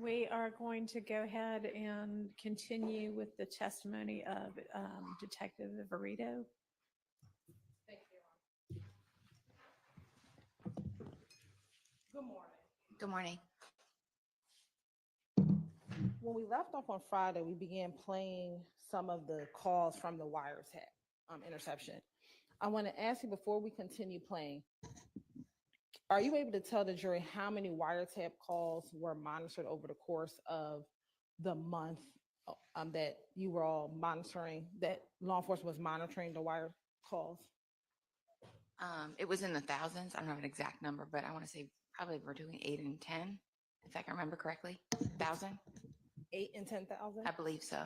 We are going to go ahead and continue with the testimony of Detective Viverito. Good morning. Good morning. When we left off on Friday, we began playing some of the calls from the wiretap interception. I want to ask you before we continue playing, are you able to tell the jury how many wiretap calls were monitored over the course of the month that you were all monitoring, that law enforcement was monitoring the wire calls? It was in the thousands. I don't have an exact number, but I want to say probably we're doing 8 and 10, if I can remember correctly. 1,000? 8 and 10,000? I believe so.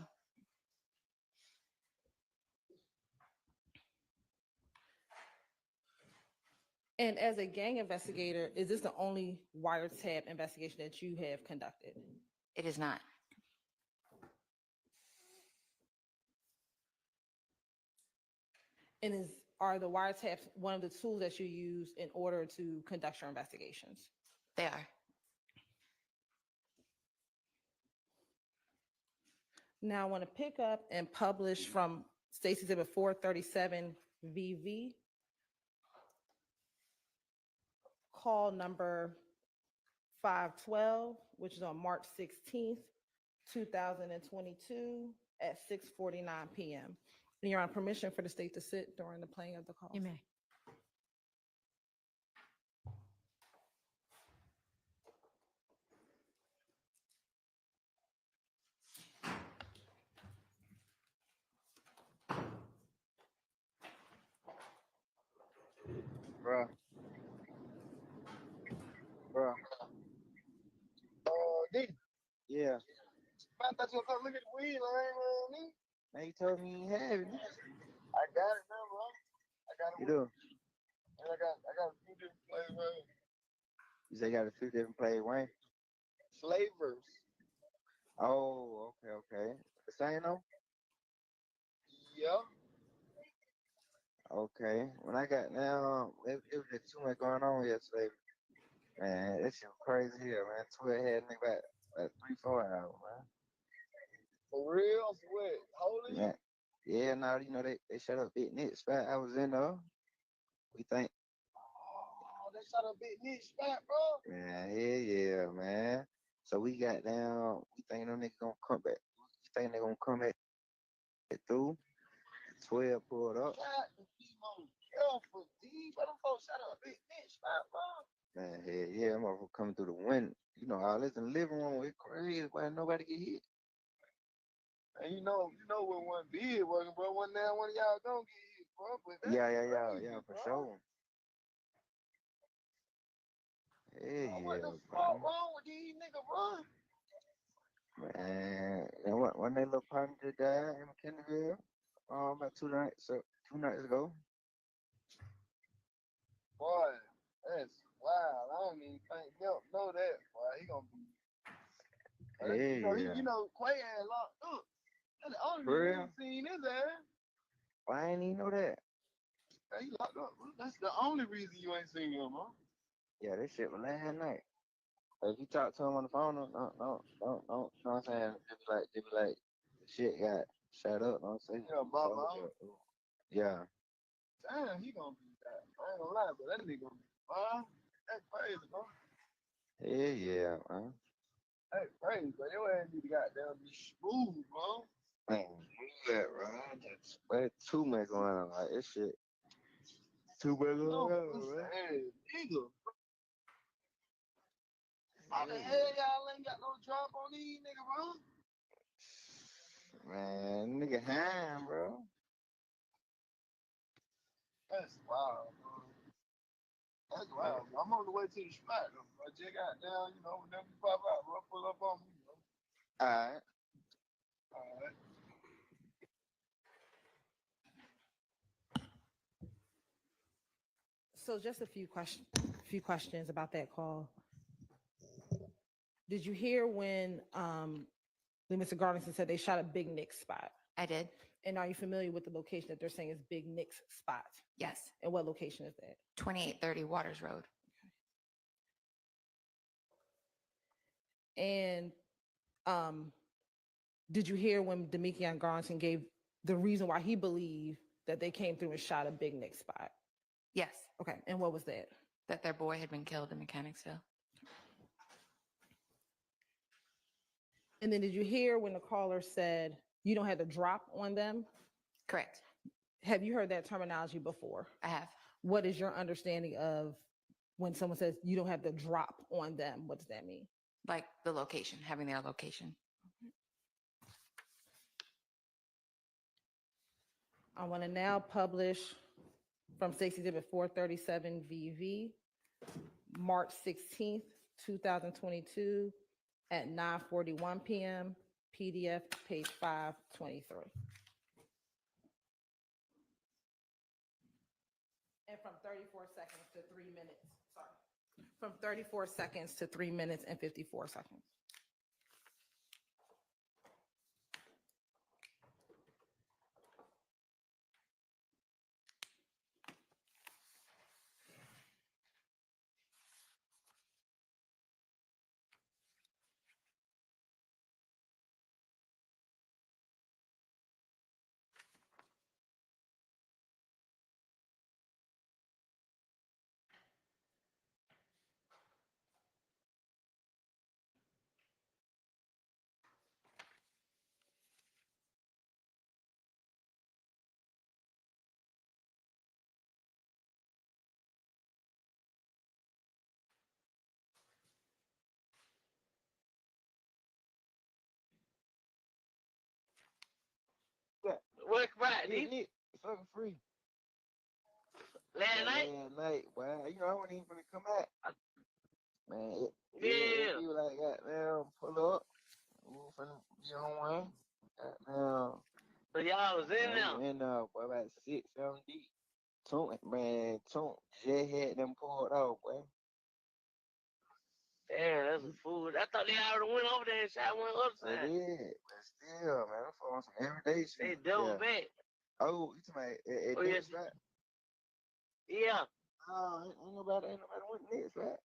And as a gang investigator, is this the only wiretap investigation that you have conducted? It is not. And are the wiretaps one of the tools that you use in order to conduct your investigations? They are. Now I want to pick up and publish from Stacey's Exhibit 437 VV. Call number 512, which is on March 16th, 2022 at 6:49 p.m. And you're on permission for the state to sit during the playing of the call. You may. Bruh. D. Yeah. I thought you were gonna look at the weed, man. Now you told me you had it. I got it now, bro. I got it. You do? And I got a few different flavors. You say you got a few different flavors, Wayne? Flavors. Oh, okay. The same though? Yeah. Okay. When I got now, it was just too much going on yesterday. Man, that shit was crazy here, man. 12 had me about 3-4 hours, man. For real? What? Holy? Man. Yeah, now you know they shut up Big Nick spot. I was in there. We think. Oh, they shut up Big Nick spot, bro. Man, yeah, man. So we got down. We think them niggas gonna come back. We think they gonna come back through. 12 pulled up. God, careful, D. But them folks shut up Big Nick spot, bro. Man, yeah, I'm coming through the window. You know, all this in the living room, it's crazy, why nobody get hit. And you know what one bid working, bro. One now, one of y'all gonna get hit, bro. But yeah, for sure. Yeah, what the fuck wrong with these niggas, bro? Man, and when they little partner just died in Kendrick, about 2 nights ago. Boy, that's wild. I don't even think Milk know that, boy. He gonna be. You know, Quay had locked up. That's the only reason I seen his ass. Why I ain't even know that? He locked up. That's the only reason you ain't seen him, huh? Yeah, this shit was last night. If you talk to him on the phone, don't, you know what I'm saying? They be like, shit got shut up, know what I'm saying? Yeah, Bob. Yeah. Damn, he gonna be that. I ain't gonna lie, but that nigga gonna be fine. That's crazy, bro. Yeah, man. That's crazy, but your ass need to goddamn be smooth, bro. Man, that, bro. But too much going on. Like, this shit. Too much going on, man. Nigga. How the hell y'all ain't got no drop on these niggas, bro? Man, nigga ham, bro. That's wild, bro. That's wild, bro. I'm on the way to the spot, though. I just got down, you know, whenever you pop out, bro, pull up on me, bro. All right. So just a few questions about that call. Did you hear when Mr. Garlington said they shot a Big Nick's spot? I did. And are you familiar with the location that they're saying is Big Nick's spot? Yes. And what location is that? 2830 Waters Road. And Did you hear when Deamonte Garnson gave the reason why he believed that they came through and shot a Big Nick spot? Yes, Okay, and what was that? that their boy had been killed in Mechanicsville. And then did you hear when the caller said you don't have to drop on them? Correct. Have you heard that terminology before? I have. What is your understanding of when someone says you don't have to drop on them? What does that mean? Like the location, having their location. I want to now publish from State's Exhibit 437 VV, March 16th, 2022 at 9:41 p.m. PDF, page 523. And from 34 seconds to 3 minutes, sorry. From 34 seconds to 3 minutes and 54 seconds. What right, Yeah, nigga? yeah, fucking free. Last night? Last night, well, you know, I wasn't even gonna come back. Man, Yeah. you like, goddamn, pull up. We finna be on one. Goddamn. So y'all was in Man, there. we in boy, about 6, 7 deep. Toon just had them pulled off, boy. Damn, that's some food. I thought they already went over there and shot one other They side. did, but still, man, I'm on some everyday They shit. double Yeah. back. Oh, you talking about Oh, yes. next, right? Yeah. Oh, ain't nobody went next, right?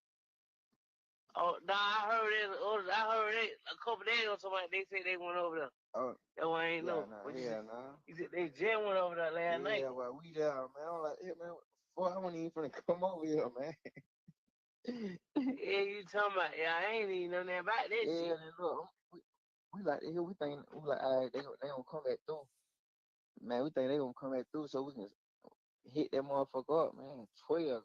Oh, nah, I heard it a couple days ago. Somebody they said they went over there. Oh, That one I ain't yeah, know. nah, But you yeah, said, nah. you said they just went over there last night. Yeah, well, we there, man. I'm like, yeah, man, boy, I wasn't even finna come over here, man. Yeah, you talking about? Yeah, I ain't even know nothing about that Yeah, shit. then look, we like to hear, we think, we like, all right, they gonna come back through. Man, we think they gonna come back through so we can hit that motherfucker up, man. 12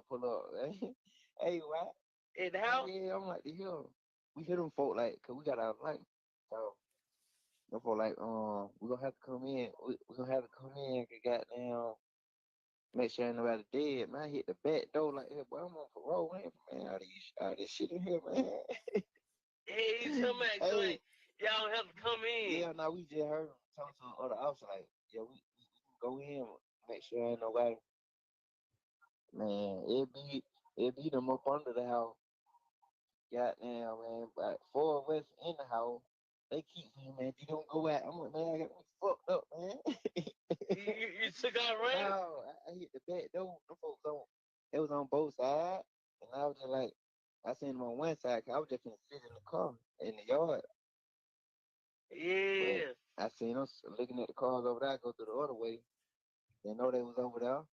pull up, man. Hey, what? In the house? Yeah, I'm like the hell. We hit them folk like, cause we got our light. So them folk like, we gonna have to come in. We gonna have to come in, cause goddamn, make sure ain't nobody dead. Man, I hit the back door like, hey, boy, I'm on parole, man. All this shit in here, man. Hey, you talking about Hey. y'all have to come in. Yeah, no, we just heard them talk to the other officer like, yeah, we can go in, make sure ain't nobody. Man, it be them up under the house. Goddamn, man, but 4 of us in the house, they keep saying, man, you don't go out. I'm like, man, I got me fucked up, man. You took out running? No, I hit the back door. Them folks it was on both sides. And I was just like, I seen them on one side, 'cause I was just gonna sit in the car, in the yard. Yeah. But I seen them looking at the cars over there, I go through the other way. They know they was over there.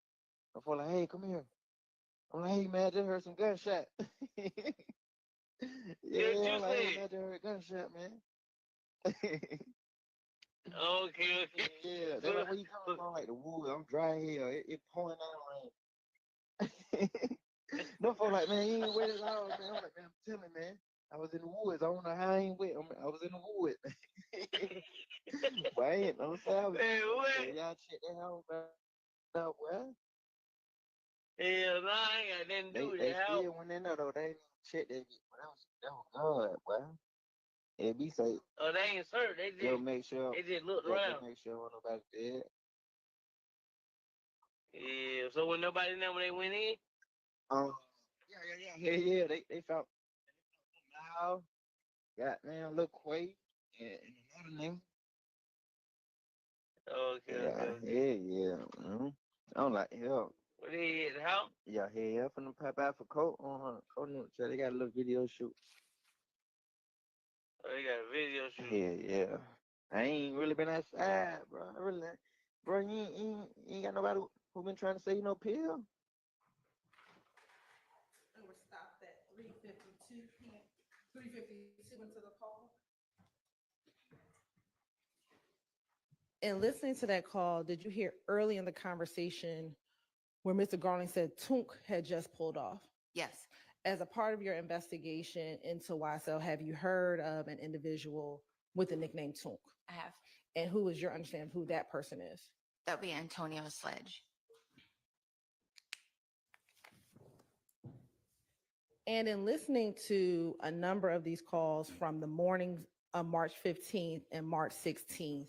I feel like, hey, come here. I'm like, hey, man, I just heard some gunshot. Yeah, you I'm like, hey, say? man, I just heard a gunshot, man. Okay. Yeah, that's like where you coming from, like the woods. I'm dry here. It pouring down rain. No folks like, man, you ain't wet at all, man. I'm like, man, I'm telling, man. I was in the woods. I don't know how I ain't wet. I was in the woods. But I ain't no savage. Man, what? Yeah, y'all check that house out, well. Hell no, I ain't got nothing to do with They that house. still went in there though. They didn't check that. That was good, boy. It be safe. Oh, they ain't searched. They'll make sure. They just looked They'll around. make sure nobody dead. Yeah. So when nobody know when they went in? Yeah. They found now. Goddamn, little Quay and another name. Okay. Yeah. I'm like, hell. What they at the house? Yeah, yeah, finna pop out for Coat on her. Coat, they got a little video shoot. Oh, you got a video shoot. Yeah. I ain't really been outside, bro. Bro, you ain't got nobody who been trying to say you no pill. And we're stopped at 3:52 p.m. 3:52 into the call. And listening to that call, did you hear early in the conversation where Mr. Garland said Tunk had just pulled off? Yes, As a part of your investigation into YSL, have you heard of an individual with the nickname Tunk? I have. And who is your understanding of who that person is? That would be Antonio Sledge. And in listening to a number of these calls from the mornings of March 15th and March 16th,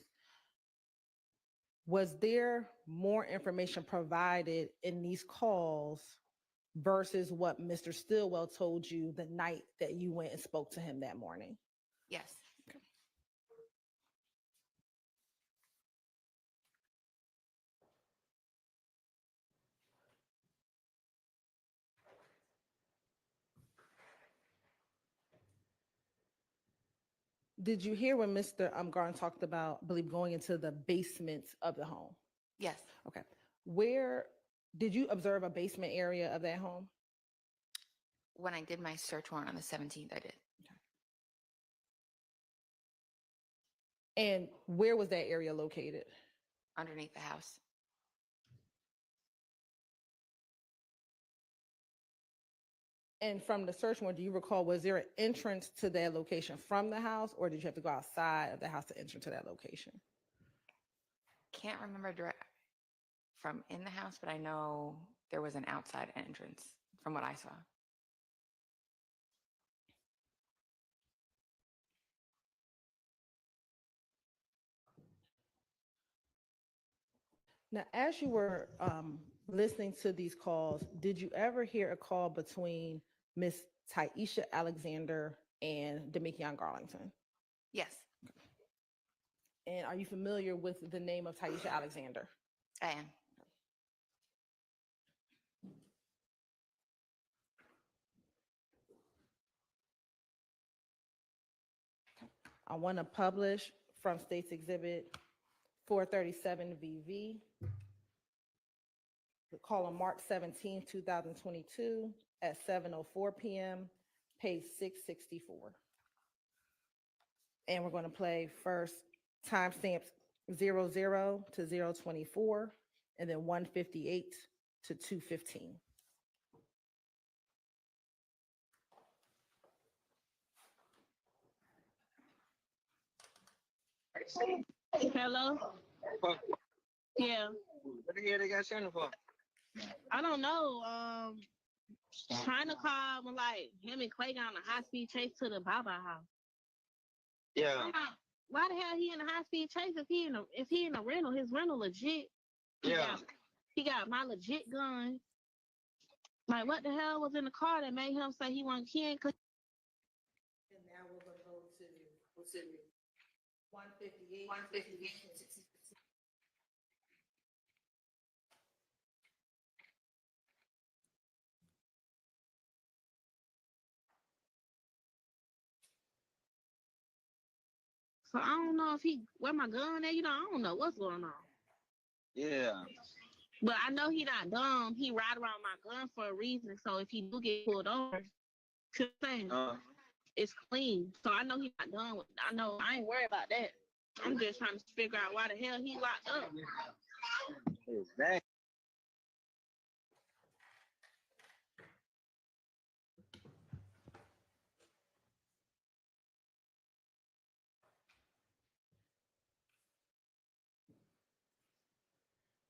was there more information provided in these calls versus what Mr. Stillwell told you the night that you went and spoke to him that morning? Yes. Did you hear when Mr. Garland talked about, I believe, going into the basement of the home? Yes. Okay. Where did you observe a basement area of that home? When I did my search warrant on the 17th, I did. And where was that area located? Underneath the house. And from the search warrant, do you recall, was there an entrance to that location from the house, or did you have to go outside of the house to enter to that location? Can't remember direct from in the house, but I know there was an outside entrance from what I saw. Now, as you were listening to these calls, did you ever hear a call between Miss Taisha Alexander and Deamonte Garlington? Yes, And are you familiar with the name of Taisha Alexander? I am. I want to publish from State's Exhibit 437 VV. The call on March 17, 2022 at 7:04 p.m., page 664. And we're going to play first timestamps 00 to 024, and then 158 to 215. Hello? Yeah, What the hell they got Shannon for? I don't know. China called when like him and Clay got on a high speed chase to the Baba house. Yeah. I'm like, why the hell he in a high speed chase if he in a rental? His rental legit. He got my legit gun. Like what the hell was in the car that made him say he wasn't kin? And now we're going to go to 158. 158. So I don't know if he where my gun at. I don't know what's going on. Yeah. But I know he not dumb. He ride around my gun for a reason. So if he do get pulled over, it's clean. So I know he not done with. I know I ain't worried about that. I'm just trying to figure out why the hell he locked up. Exactly.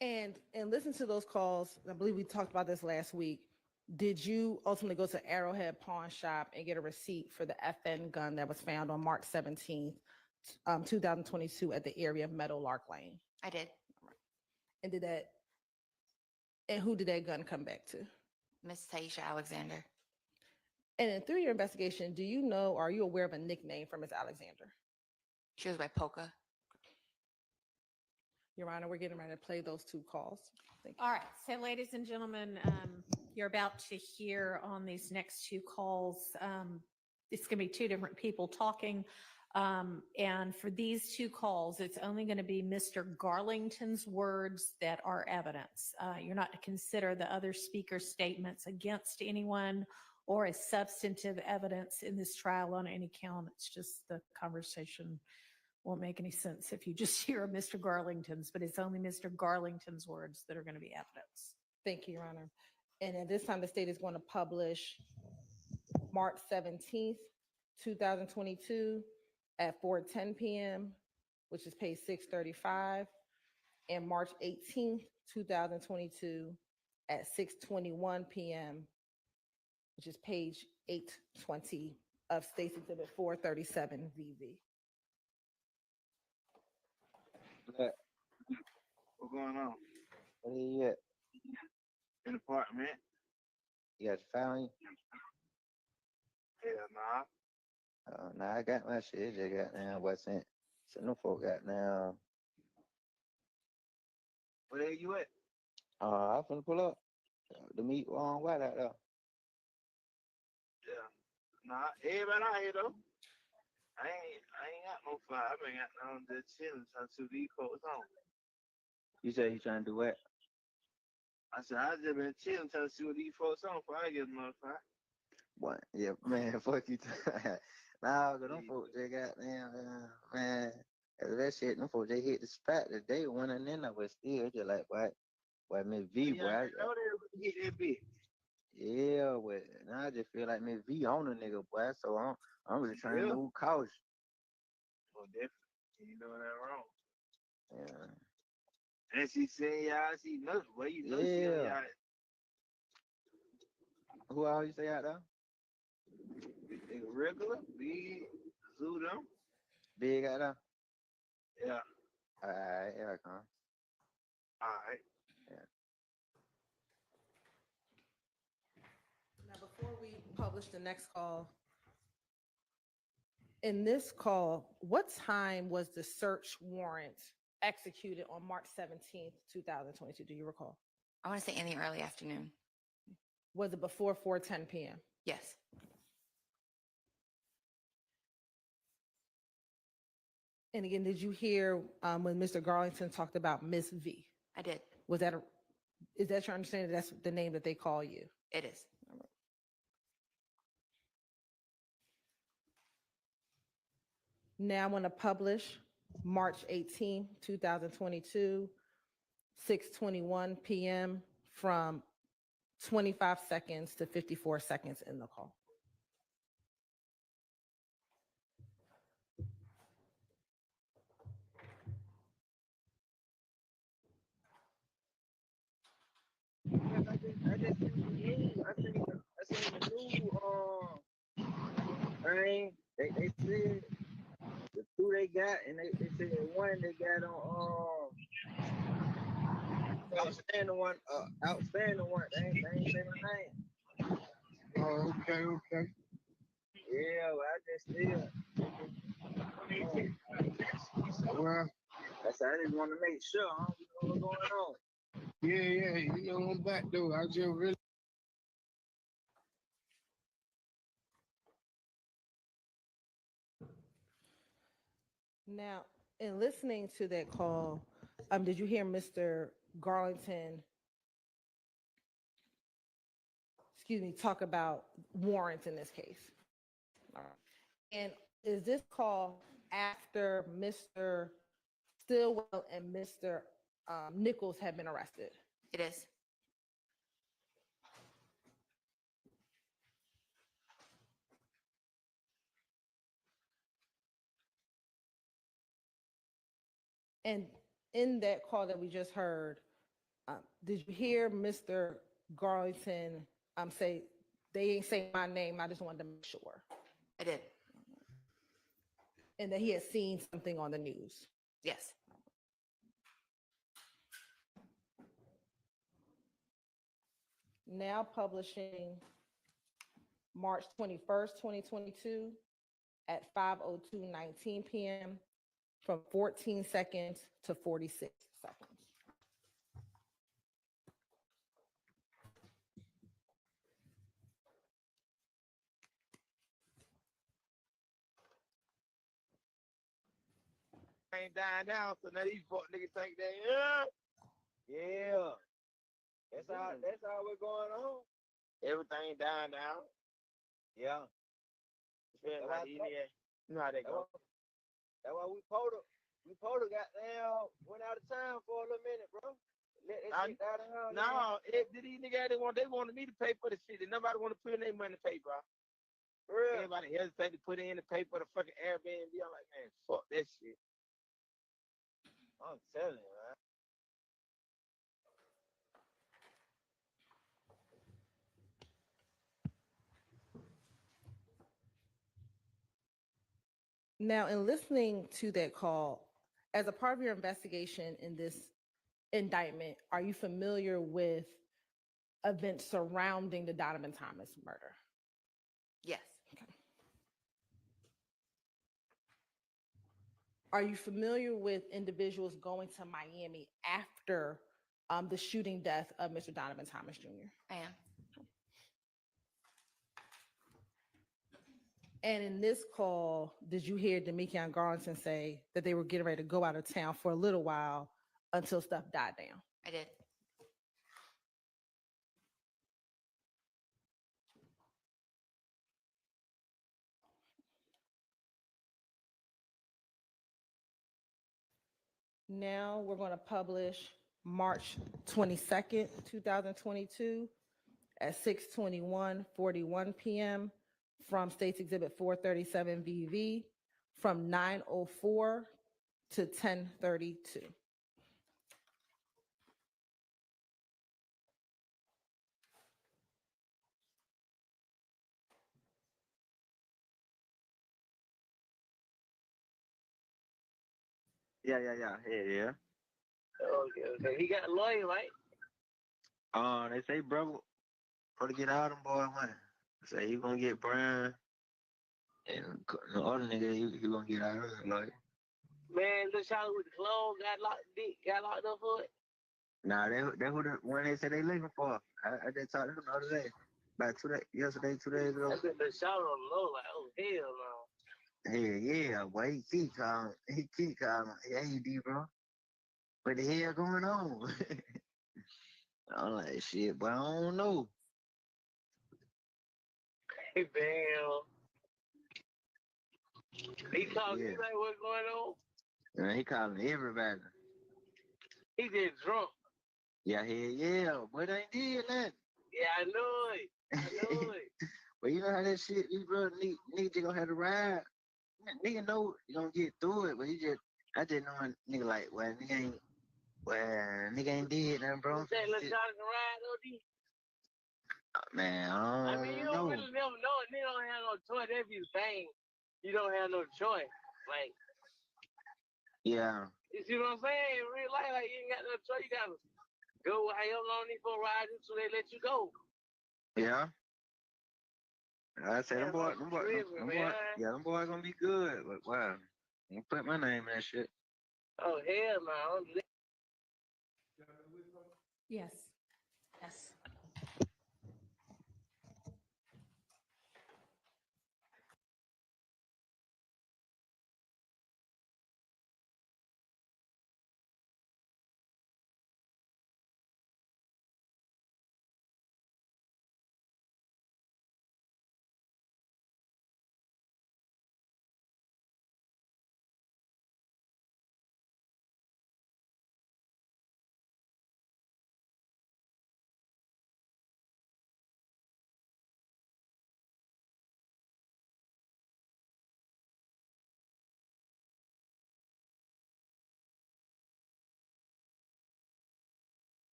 And listen to those calls. I believe we talked about this last week. Did you ultimately go to Arrowhead Pawn Shop and get a receipt for the FN gun that was found on March 17th, 2022 at the area of Meadowlark Lane? I did. And who did that gun come back to? Miss Taisha Alexander. And then through your investigation, do you know, or are you aware of a nickname for Miss Alexander? She was by Polka. Your Honor, we're getting ready to play those two calls. Thank you. All right, so ladies and gentlemen, you're about to hear on these next two calls it's going to be two different people talking. And for these two calls, it's only going to be Mr. Garlington's words that are evidence. You're not to consider the other speaker's statements against anyone or as substantive evidence in this trial on any count. It's just the conversation won't make any sense if you just hear Mr. Garlington's, but it's only Mr. Garlington's words that are going to be evidence. Thank you, Your Honor. And at this time, the state is going to publish March 17th, 2022 at 4:10 p.m., which is page 635, and March 18th, 2022 at 6:21 p.m., which is page 820 of State's Exhibit 437 VV. What's going on? Where you at? In the apartment. You got your family? Hell nah. Nah, I got my shit. Just got now. What's in? So no folk got now. Where you at? I'm finna pull up. The meat on white out there. Yeah. Nah, everybody out here though. I ain't got no fire. I been got on the chilling trying to see these folks on. You said you trying to do what? I said I just been chilling trying to see what these folks on before I get another fire. What? Yeah, man, fuck you. Nah, cause them folks they got damn, man. After that shit, them folks they hit the spot that they went in there, but still just like what Miss V, boy. Yeah, I know they hit that bitch. Yeah, but now I just feel like Miss V on a nigga, boy. So I'm just trying Yeah. to move cautious. Well, definitely. You doing that wrong. Yeah. And she saying y'all, she knows. Well, you know she on Yeah. y'all. Who all you say out there? They regular, big, zoo them. Big out there? Yeah. Alright, here I come. All right. Now, before we publish the next call, in this call, what time was the search warrant executed on March 17th, 2022? Do you recall? I want to say in the early afternoon. Was it before 4:10 p.m.? Yes. And again, did you hear when Mr. Garlington talked about Miss V? I did. Is that your understanding? That's the name that they call you? It is. Now I'm going to publish March 18, 2022, 6:21 p.m. from 25 seconds to 54 seconds in the call. I seen the new thing. They said the two they got, and they said one they got on outstanding one. They ain't say my name. Oh, okay. Yeah, well, I just still. Well, That's I just want to make sure I don't know what's going on. yeah, you know I'm back though. I just really Now, in listening to that call, did you hear Mr. Garlington, talk about warrants in this case? All right. And is this call after Mr. Stillwell and Mr. Nichols have been arrested? It is. And in that call that we just heard, did you hear Mr. Garlington say, they ain't say my name, I just wanted to make sure? I did. And that he had seen something on the news? Yes. Now publishing March 21st, 2022 at 5:02:19 p.m. from 14 seconds to 46 seconds. ain't dying down, so now these fuck niggas think they, yeah. That's all what's going on. Everything dying down. Yeah. You know how they go. That's why we goddamn went out of town for a little minute, bro. Let that shit die down. No, these niggas they wanted me to pay for the shit. And nobody want to put in their money to pay, bro. For real. Everybody hesitate to put in to pay for the fucking Airbnb. I'm like, man, fuck that shit. I'm telling you, man. Now, in listening to that call, as a part of your investigation in this indictment, are you familiar with events surrounding the Donovan Thomas murder? Yes. Are you familiar with individuals going to Miami after the shooting death of Mr. Donovan Thomas Jr.? I am. And in this call, did you hear Deamonte and Garlington say that they were getting ready to go out of town for a little while until stuff died down? I did. Now we're going to publish March 22nd, 2022 at 6:21:41 p.m. from States Exhibit 437 VV from 9:04 to 10:32. Yeah. Okay. He got a lawyer, right? They say bro, probably get all them boy money. Say he gonna get Brian and the other nigga he gonna get out of it, like. Man, little child with the clothes got locked up for it. Nah, they who the one they said they looking for. I just talked to them the other day. About 2 days, yesterday, 2 days ago. I said the child on the low, like, oh hell no. Hell yeah, boy, he keep calling. Hey, D, bro. What the hell going on? I'm like, shit, but I don't know. Hey, damn. He talking, Yeah. you like what's going on? And he calling everybody. He just drunk. Yeah, hell yeah, but I ain't did nothing. Yeah, I know it. But you know how that shit be, bro. Nigga just gonna have to ride. Nigga know you gonna get through it, but I just know a nigga like, nigga ain't did nothing, bro. You think let's try to ride, OD? Man, I mean, you don't really never know it. Nigga don't have no choice. That'd be the thing. You don't have no choice. Like, yeah. you see what I'm saying? In real life, like, you ain't got no choice. You gotta go however long these folks ride you so they let you go. Yeah. I said, them boys gonna be good, but wow. I'm gonna put my name in that shit. Oh, hell no. Yes. Yes.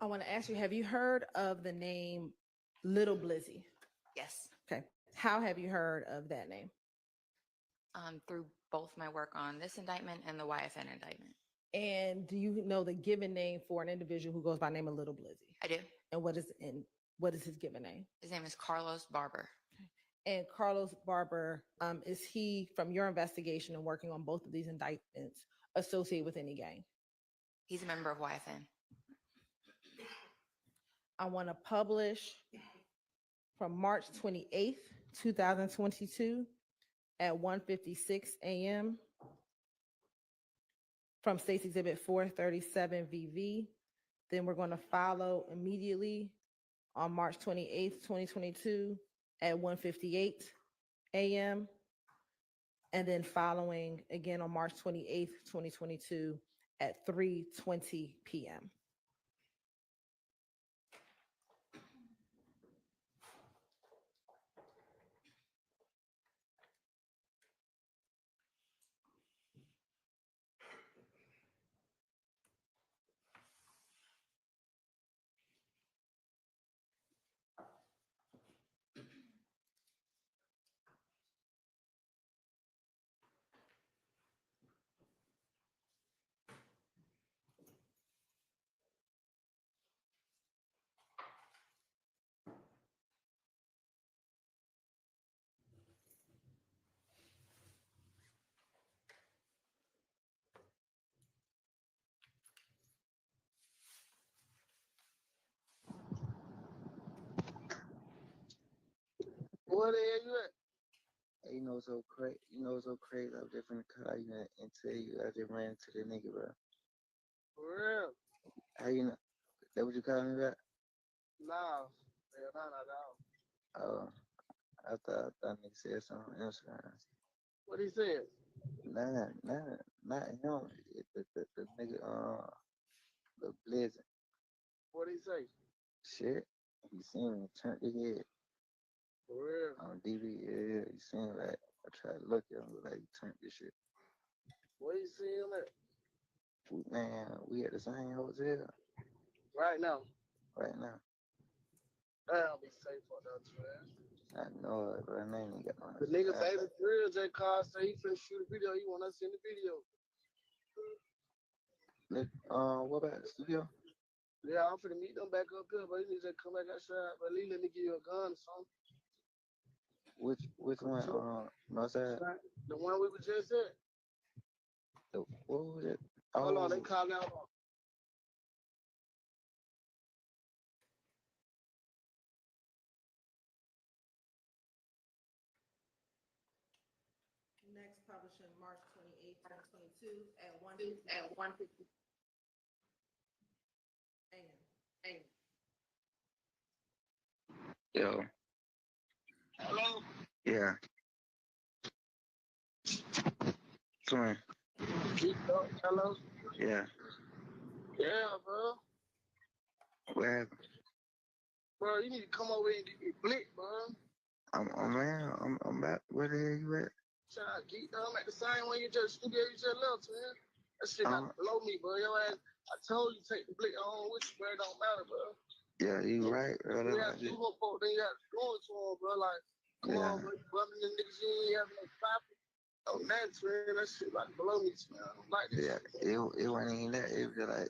want to ask you, have you heard of the name Little Blizzy? Yes. Okay. How have you heard of that name? Through both my work on this indictment and the YFN indictment. And do you know the given name for an individual who goes by the name of Little Blizzy? I do. And what is his given name? His name is Carlos Barber. And Carlos Barber, is he, from your investigation and working on both of these indictments, associated with any gang? He's a member of YFN. I want to publish from March 28th, 2022 at 1:56 a.m. from State's Exhibit 437 VV. Then we're going to follow immediately on March 28th, 2022 at 1:58 a.m. And then following again on March 28th, 2022 at 3:20 p.m. What the hell you at? Hey, so crazy. So crazy. I was just finna call you and tell you I just ran into the nigga, bro. For real? How you know? That what you calling me back? Nah. Hell, nah, not at all. Oh, I thought nigga said something on Instagram. What he said? Nah, not him. The nigga, the blizzard. What he say? Shit. You seen me turn his head For real? on DV. Yeah, you seen like I tried to look at him, but like he turned this shit. Where you see him at? Man, we at the same hotel Right now. right now. I'll be safe on that, man. I know it, but I ain't got no. The nigga baby drill J. Carl say he finna shoot a video. He want us in the video. What about the studio? Yeah, I'm finna meet them back up here, but he need to come back outside. But at least let me give you a gun or something. Which one? Northside. The one we were just at. What was it? Hold on, they call out. Next published in March 28th, 2022 at 1:50 a.m. Yo. Hello? Yeah. Twin. Hello? Yeah. Yeah, bro. What happened? Bro, you need to come over here and get me blick, bro. I'm back. Where the hell you at? Trying to geek them at the same way you just studio you just left, man. That shit got below me, bro. Your ass, I told you take the blick on with you, bro. It don't matter, bro. Yeah, you right, bro. You have to do up, then you have to go into him, bro. Like, come on, bro. You bumping the niggas, you ain't having no profit. Oh, that's man. That shit like below me, man. I don't like this shit. It wasn't even that. It was just like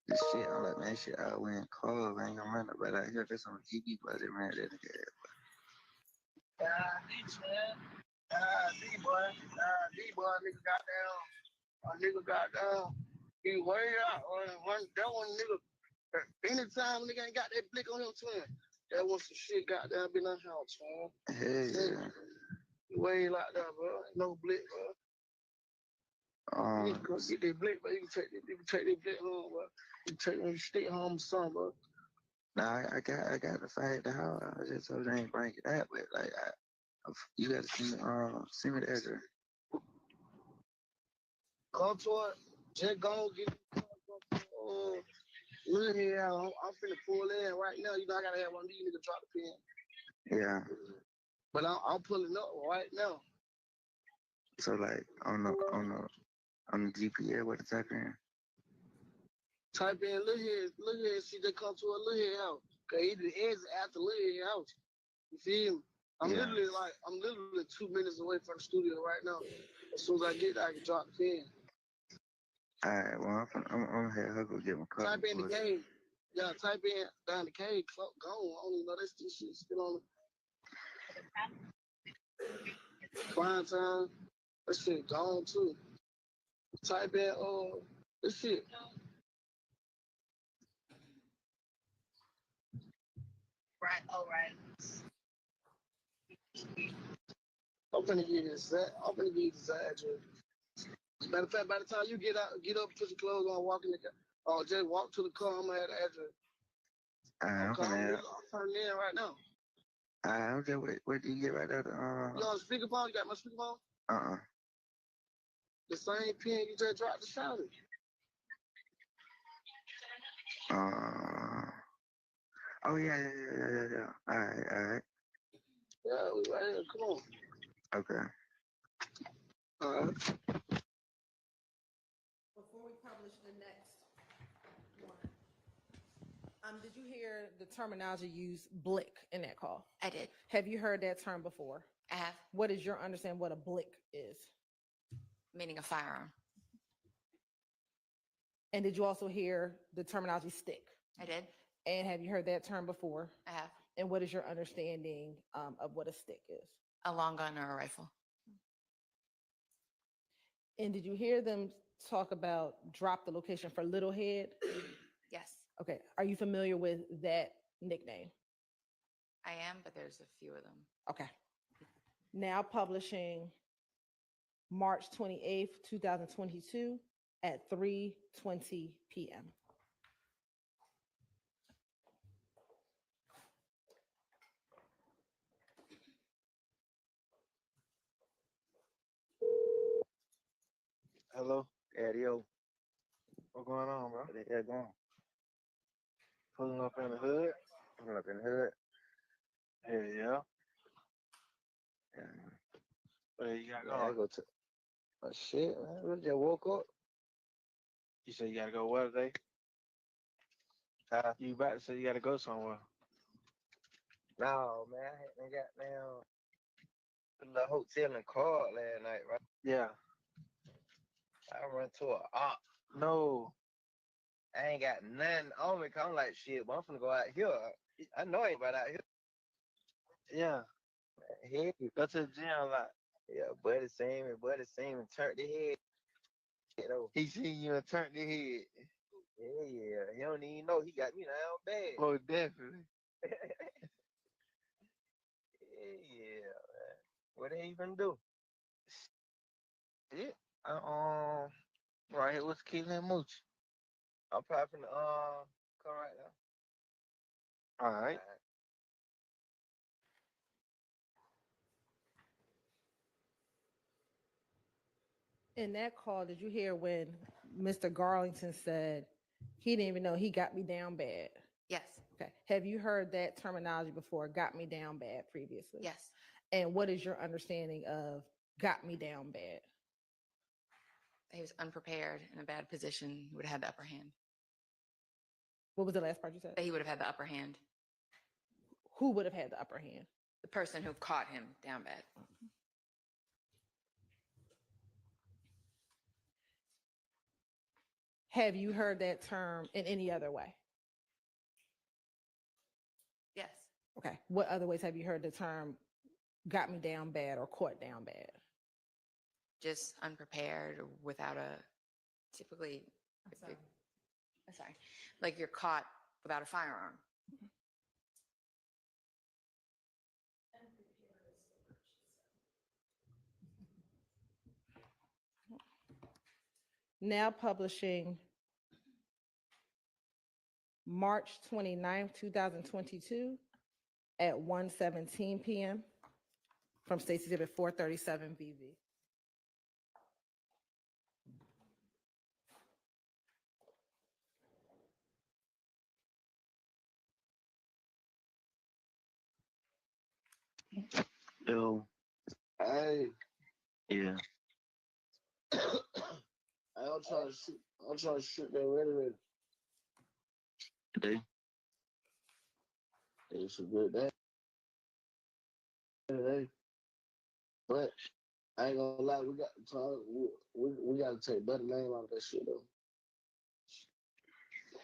this shit. I'm like, man, shit, I went cold. I ain't gonna run it, but I hear this on TV, but I didn't run that nigga. D, man. D, boy. D, boy. Nigga got down. He way out. That one nigga. Anytime nigga ain't got that blick on him, twin. That was some shit got down been on house, man. Hey, yeah. Way like that, bro. No blick, bro. You need to go get that blick, but you can take that blick home, bro. You can take that stick home or something, bro. Nah, I got to fight the house. I just told you I ain't bring it that way. Like, you got to send me the address. Come to it. Just go get it. Look here, I'm finna pull in right now. You know, I gotta have one of these niggas drop the pin. Yeah. But I'm pulling up right now. So like on the GPS, what the type in? Type in Lil Head, see they come to a Lil Head house. Cause he the exit after Lil Head house. You feel me? I'm Yeah. literally 2 minutes away from the studio right now. As soon as I get there, I can drop the pin. All right, well, I'm gonna have her go get my car. Type in the game. Yeah, type in down the cave, gone. I don't even know that shit still on the prime time. That shit gone too. Type in this shit. Right. Oh, right. I'm finna get this. I'm finna get this address. Matter of fact, by the time you get up, put your clothes on, walk in the car, or just walk to the car, I'm gonna have the address. I'm gonna have. I'm turning in right now. I'm just wait. Where do you get right there? You on speakerphone? You got my speakerphone? The same pin you just dropped the shout it. Oh yeah. All right. Yeah, we right here. Come on. Okay. All right. Before we publish the next one, did you hear the terminology used, blick, in that call? I did. Have you heard that term before? I have. What is your understanding what a blick is? Meaning a firearm. And did you also hear the terminology stick? I did. And have you heard that term before? I have. And what is your understanding of what a stick is? A long gun or a rifle. And did you hear them talk about drop the location for Little Head? Yes, Okay. Are you familiar with that nickname? I am, but there's a few of them. Okay. Now publishing March 28th, 2022 at 3:20 p.m. Hello? Adio. What going on, bro? What the hell going? Pulling up in the hood? Pulling up in the hood. Hell yeah. Yeah. What you got I going? go to. Oh shit, man. We just woke up. You said you gotta go where today? You about to say you gotta go somewhere. No, man. I hadn't got down to the hotel and called last night, right? Yeah. I run to a op. No. I ain't got nothing on me. 'Cause I'm like, shit, but I'm finna go out here. I know ain't about out here. Yeah. Head. Go to the gym like Yeah, buddy seen me, turned the head. You know, he seen you and turned the head. yeah. He don't even know he got me down bad. Oh, definitely. Yeah, man. What they even do? Yeah. Right here, what's killing Mooch? I'm probably finna come right now. All right. In that call, did you hear when Mr. Garlington said he didn't even know he got me down bad? Yes, Okay. Have you heard that terminology before, got me down bad, previously? yes. And what is your understanding of got me down bad? He was unprepared in a bad position. He would have had the upper hand. What was the last part you said? That he would have had the upper hand. Who would have had the upper hand? The person who caught him down bad. Have you heard that term in any other way? Yes. Okay. What other ways have you heard the term got me down bad or caught down bad? Just unprepared or without a typically. Sorry. Like you're caught without a firearm. Now publishing March 29th, 2022 at 1:17 p.m. from State's Exhibit 437 BV. Yo. Hey, Yeah. I'm trying to shoot that ready. It's a good day. Hey, but I ain't gonna lie, we got to talk. We got to take better name out of that shit though.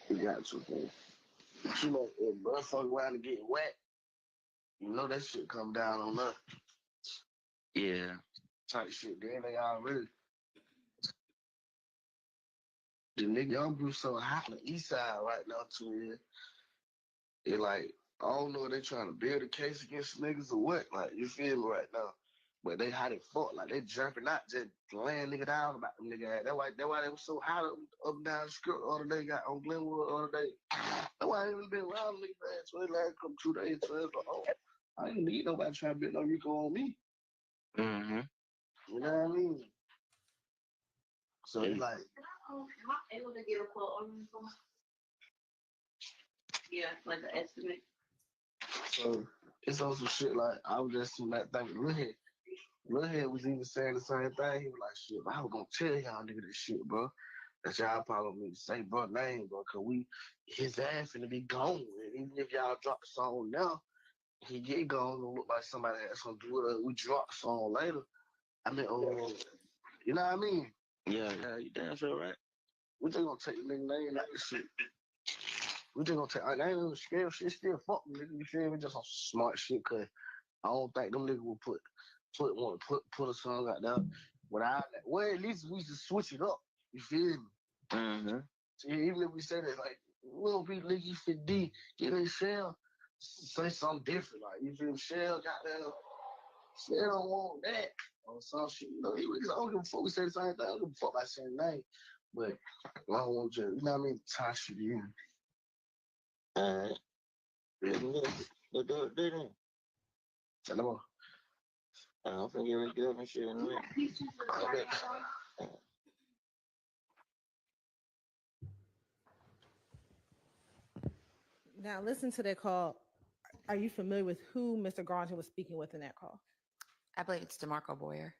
We got to. Man. You know, if bro fuck around and get wet, you know that shit come down on us. Yeah. Type shit. Then they already. The nigga young Bruce so hot on the east side right now too. It like I don't know if they trying to build a case against niggas or what. Like you feel me right now. But they hot as fuck. Like they jumping out, just laying nigga down about them nigga. That's why they was so hot up and down the strip the other day, got on Glenwood the other day. That's why I ain't even been around niggas man. So they like come 2 days, so it's like, oh, I ain't need nobody trying to build no RICO on me. Mm-hmm. You know what I mean? So it's like Am I able to get a quote on this one? Yeah, like an estimate. so it's also shit like I was just in that thing. Lil Head was even saying the same thing. He was like, shit, I was gonna tell y'all nigga this shit, bro. That y'all probably need to say bro name, bro, cause his ass finna be gone. And even if y'all drop the song now, he get gone, gonna look like somebody that's gonna do it. We drop the song later. I mean, you know what I mean? Yeah, you damn sure right. We just gonna take the nigga name out of this shit. We just gonna take, I ain't even scared shit, still fuck them nigga, you feel me? Just some smart shit, cause I don't think them niggas will want to put a song out there without that. Well, at least we should switch it up. You feel me? Mm-hmm. So even if we say that, like, we'll be Liggy for D, get in Shell, say something different. Like, you feel me? Shell got that. Shell don't want that. Or some shit. You know, I don't give a fuck. We say the same thing. I don't give a fuck about saying name. But I don't want you, you know what I mean? Tie shit in. Alright. Yeah, let's do it then. Tell them all. I'm finna get ready to get up and shit in a minute. Now, listen to that call. Are you familiar with who Mr. Garlington was speaking with in that call? I believe it's DeMarco Boyer.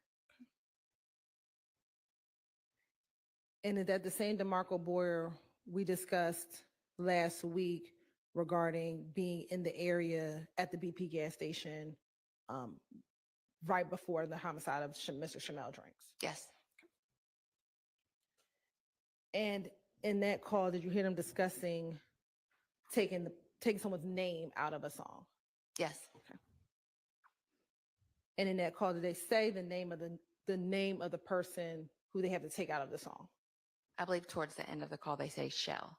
And is that the same DeMarco Boyer we discussed last week regarding being in the area at the BP gas station right before the homicide of Mr. Shymel Drinks? Yes. And in that call, did you hear them discussing taking someone's name out of a song? Yes. Okay. And in that call, did they say the name of the person who they have to take out of the song? I believe towards the end of the call, they say Shell.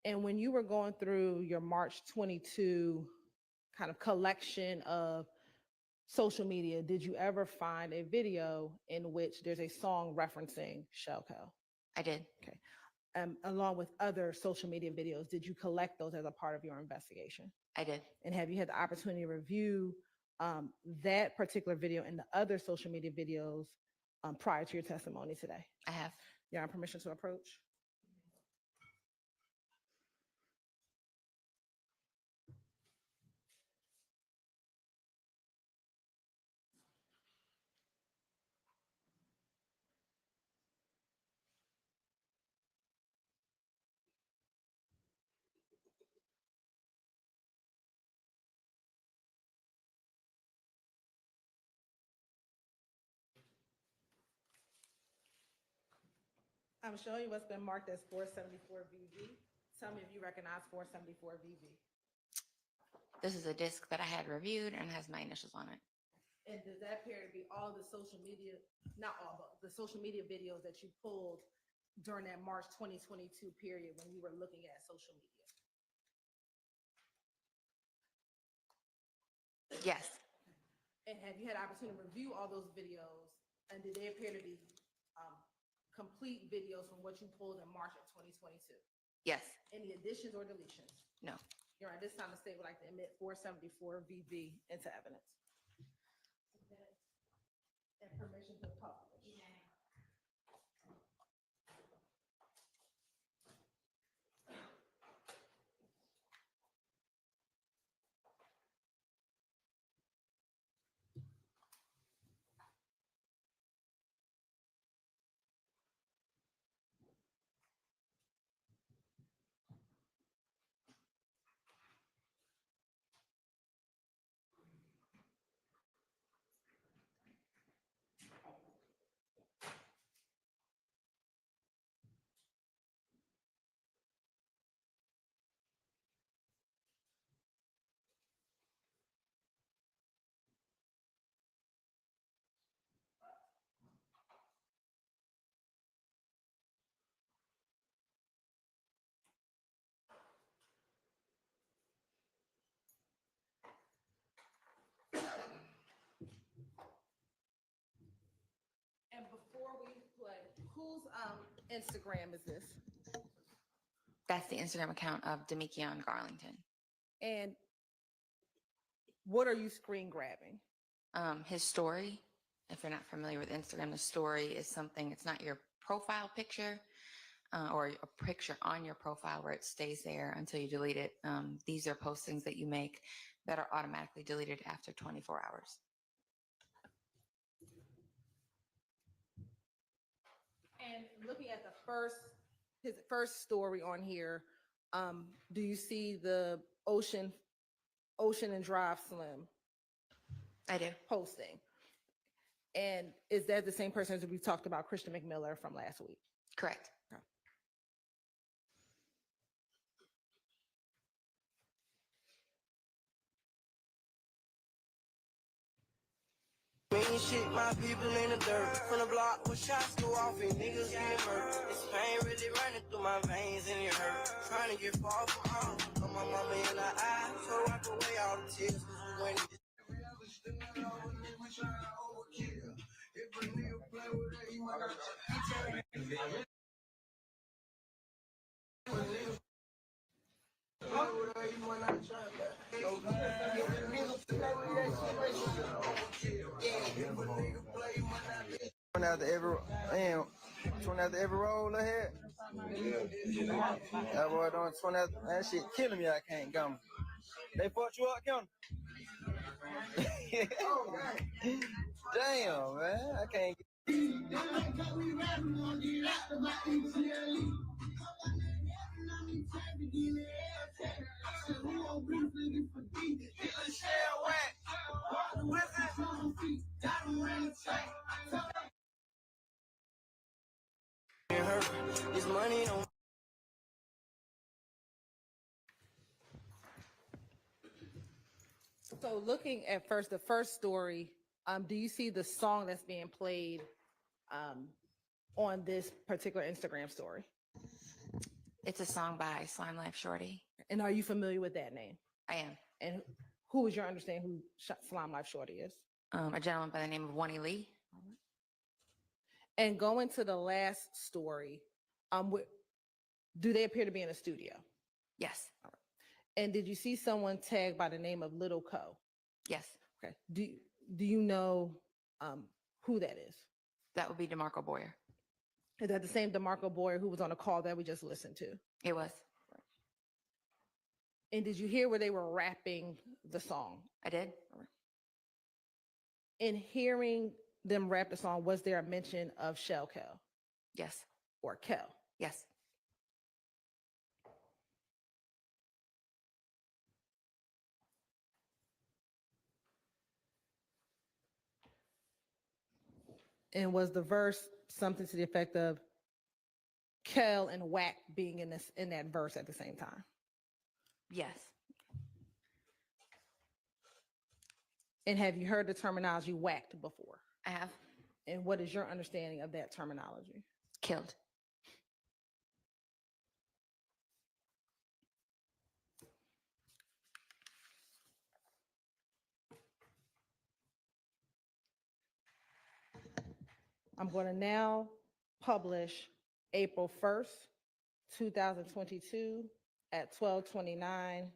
And when you were going through your March 22 kind of collection of social media, did you ever find a video in which there's a song referencing Shellco? I did. Okay. Along with other social media videos, did you collect those as a part of your investigation? I did. And have you had the opportunity to review that particular video and the other social media videos prior to your testimony today? I have. You have permission to approach? I'm showing you what's been marked as 474 VV. Tell me if you recognize 474 VV. This is a disc that I had reviewed and has my initials on it. And does that appear to be all the social media, not all, but the social media videos that you pulled during that March 2022 period when you were looking at social media? Yes. And have you had an opportunity to review all those videos? And did they appear to be complete videos from what you pulled in March of 2022? Yes. Any additions or deletions? No. You're right. This time the state would like to admit 474 VV into evidence. And permission to publish. Instagram is this? That's the Instagram account of Deamonte Garlington. And what are you screen grabbing? His story. If you're not familiar with Instagram, the story is something, it's not your profile picture or a picture on your profile where it stays there until you delete it. These are postings that you make that are automatically deleted after 24 hours. And looking at his first story on here, do you see the Ocean and Drive Slim I do. posting? And is that the same person as we talked about, Christian McMiller from last week? Correct. Mean shit, my people in the dirt. From the block where shots go off and niggas get hurt. This pain really running through my veins and it hurt. Trying to get far from home. Look my mama in the eye, so wipe away all the tears. When After every roll ahead. That boy doing 20 after, that shit killing me. I can't come. They fucked you up, Kim? Damn, man. I can't this money don't. So looking at the first story, do you see the song that's being played on this particular Instagram story? It's a song by Slime Life Shorty. And are you familiar with that name? I am. And who is your understanding who Slime Life Shorty is? A gentleman by the name of Wani Lee. And going to the last story, do they appear to be in a studio? Yes. And did you see someone tagged by the name of Little Co? Yes. Okay. Do you know who that is? That would be DeMarco Boyer. Is that the same DeMarco Boyer who was on the call that we just listened to? It was. And did you hear where they were rapping the song? I did. In hearing them rap the song, was there a mention of Shell Kel Yes. or Kel? Yes. And was the verse something to the effect of Kel and Whack being in that verse at the same time? Yes. And have you heard the terminology whacked before? I have. And what is your understanding of that terminology? Killed. I'm going to now publish April 1st, 2022 at 12:29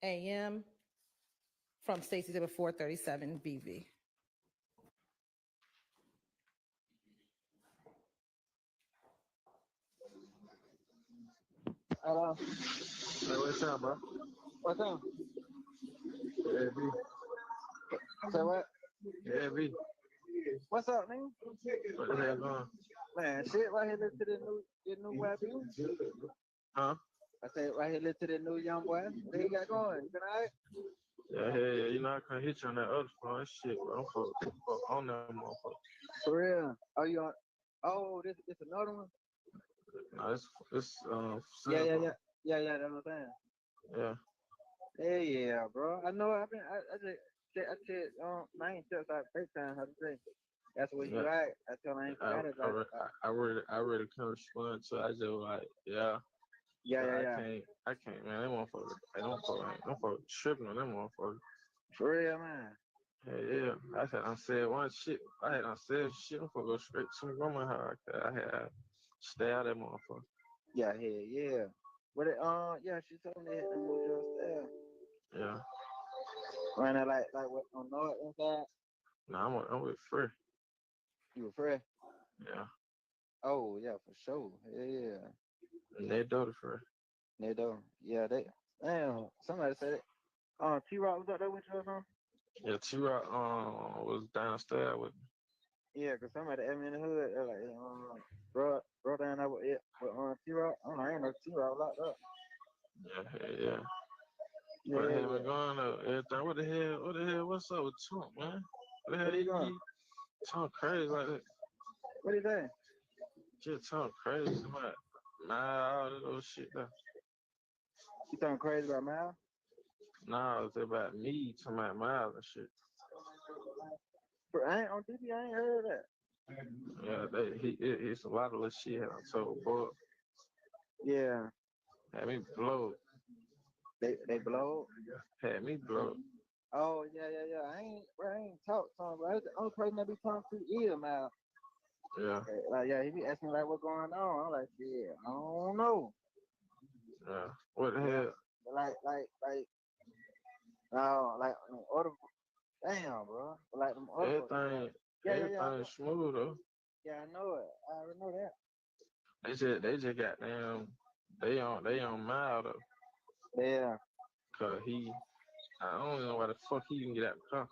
a.m. from Stacey's Exhibit 437 BV. Hello. Hey, what's up, bro? What's up? Yeah, B. Say what? Yeah, B. What's up, nigga? What the hell going? Man, shit, right here, listen to the new boy, B. Huh? I said, right here, listen to the new young boy. What he got going? You been all right? Yeah, you know, I can't hit you on that other phone. Shit, bro. I'm fuck on that motherfucker. For real? Oh, you on? Oh, this another one? No, it's Yeah, that's what I'm saying. Yeah. Yeah, bro. I know. I said, I ain't just like FaceTime. How to say? That's what you right. I tell I ain't forgot it. I really can't respond to. I just like, yeah. I can't, man. Them motherfuckers tripping on them motherfuckers. For real, man. Yeah. I said one shit. I'm gonna go straight to my grandma's house. Stay out of that motherfucker. Yeah, yeah. But yeah, she told me that was just Yeah. right now, like what on North inside. Nah, I'm with Free. You were fresh. Yeah. Oh yeah, for sure. Yeah. And they do the Free. They do. Yeah, they. Damn. Somebody said it. T-Rock was up there with you or something? Yeah, T-Rock was downstairs with me. Yeah, cause somebody asked me in the hood. They're like, bro down there with it with T-Rock. I ain't know T-Rock locked up. Yeah. Yeah, What the hell yeah. been going on? Everything. What the hell? What's up with Trump, man? What the hell What he doing? talk crazy like that? What he doing? Just talk crazy about all that old shit there. You talking crazy about Mal? Nah, it's about me talking about miles and shit. Bro, I ain't on TV. I ain't heard that. Yeah, it's a lot of little shit I told, boy. Yeah. Had me blow. They blow. Had me blow. Oh yeah. I ain't talked to him, bro. That's the only person that be talking to is Mal. Yeah. Like yeah, he be asking like what's going on. I'm like, yeah, I don't know. Yeah. What the hell? Like no, like other damn, bro. Like them other Everything smooth though. Yeah, I know it. I already know that. They just got damn. They on mild though. Yeah. Cause I don't know why the fuck he can get out the car.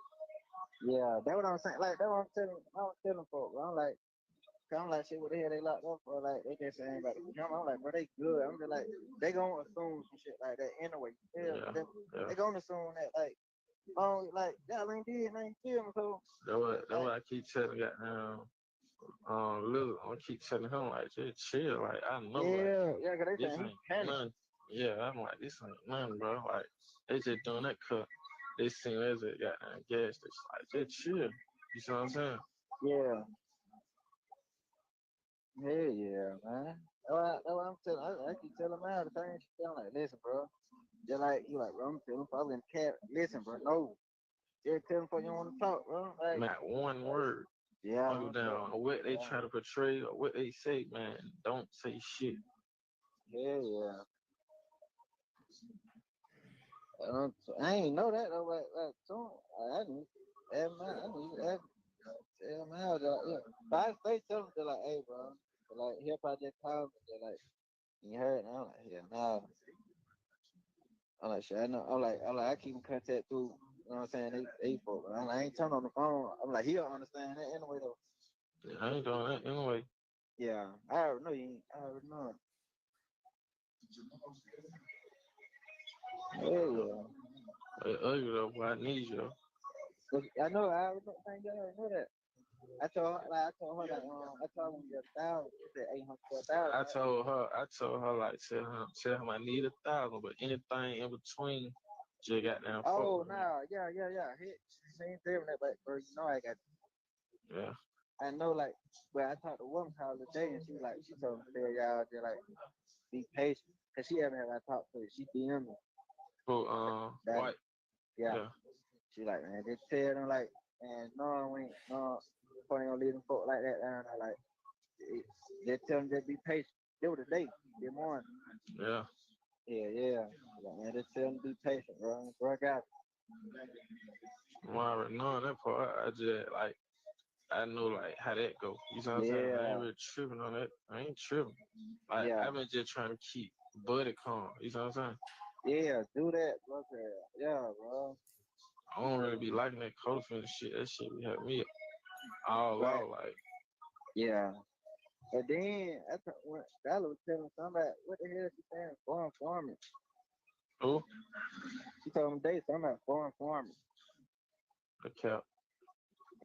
Yeah, that's what I'm saying. Like that's what I'm telling folks. I'm like, shit, what the hell they locked up for? Like, they just saying about the jump. I'm like, bro, they good. I'm just like, they gonna assume some shit like that anyway. They gonna assume that, like, y'all ain't did, ain't kill me, so. That's what I keep telling goddamn Lil. I keep telling him like, just chill. Like, I know, Yeah, cause they this saying ain't nothing. Yeah, I'm like, this ain't nothing, bro. Like, they just doing that cut. They seen as a goddamn gas station. Like, just chill. You see what I'm saying? Yeah. Hell yeah, man. That's what I'm telling. I keep telling him out the same shit. I'm like, listen, bro. Just like you, like, bro. I'm telling probably in the cat. Listen, bro. No, just tell him before you want to talk, bro. Like, Not one word. yeah. Down what they try to portray or what they say, man. Don't say shit. Hell yeah. I ain't know that though. Like, so I need to ask tell him out. But I stay telling him, like, hey, bro. But like, he'll probably just call me. They're like, you heard? And I'm like, yeah, nah. I'm like, shit, I know. I'm like, I keep in contact through. You know what I'm saying? They folk. I'm like, I ain't turning on the phone. I'm like, he'll understand that anyway, though. Yeah, I ain't doing that anyway. Yeah, I already know you ain't. I already know. Yeah. Ugly though, boy, I need you. I know. I already know. Thank God, I already know that. I told her like I told her 1,000. She said 800 I told her like tell him I need 1,000, but anything in between, just got down. Oh no, yeah. She ain't doing that, but bro, you know I got. Yeah. I know, like, but I talked to one call today, and she told me to tell y'all to like be patient, cause she haven't had I talked to her. She DM me. White. Yeah. She like, man, just tell them like, man, no, we ain't gonna leave them folk like that down there. Like, just tell them just be patient. It was today, this morning. Yeah. Yeah. Like, man, just tell them to be patient, bro. Bro, I got it. I'm already knowing that part. I just like I know like how that go. You know what I'm saying? I ain't really tripping on that. I ain't tripping. Like I've been just trying to keep Buddy calm. You know what I'm saying? Yeah, do that, bro. Yeah, bro. I don't really be liking that co-defendant shit. That shit be having me all out like. Yeah. And then when Skylar was telling somebody, what the hell she saying? Foreign farming. Who? She told him they something about foreign farming. Okay.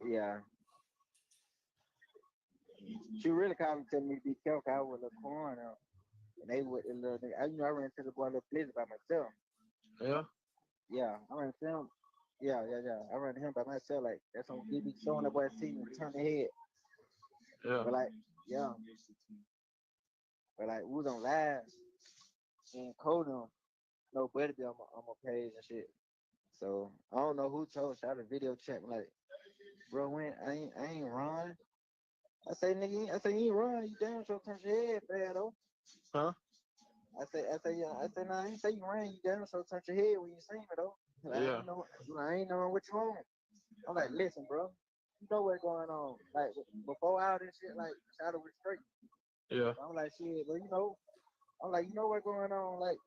Yeah. She really called me telling me to be careful. I was a little corn out. And they would a little nigga. I ran into the boy a little blizzard by myself. Yeah? Yeah. I ran into him. Yeah. I ran into him by myself. Like that's on TV showing that boy see me turn the head. Yeah. But like, yeah. But like we was on live and coding nobody be on my page and shit. So I don't know who told shot a video check like, bro, when I ain't run. I say, nigga, I say, you ain't run, you damn sure turn your head bad though. Huh? I say, nah, I ain't say you ran, you damn sure turn your head when you seen me though. Like, Yeah. I ain't knowing what you want. I'm like, listen, bro, you know what's going on. Like, before all this shit, like, shadow was straight. Yeah. I'm like, shit, but you know, I'm like, you know what's going on. Like,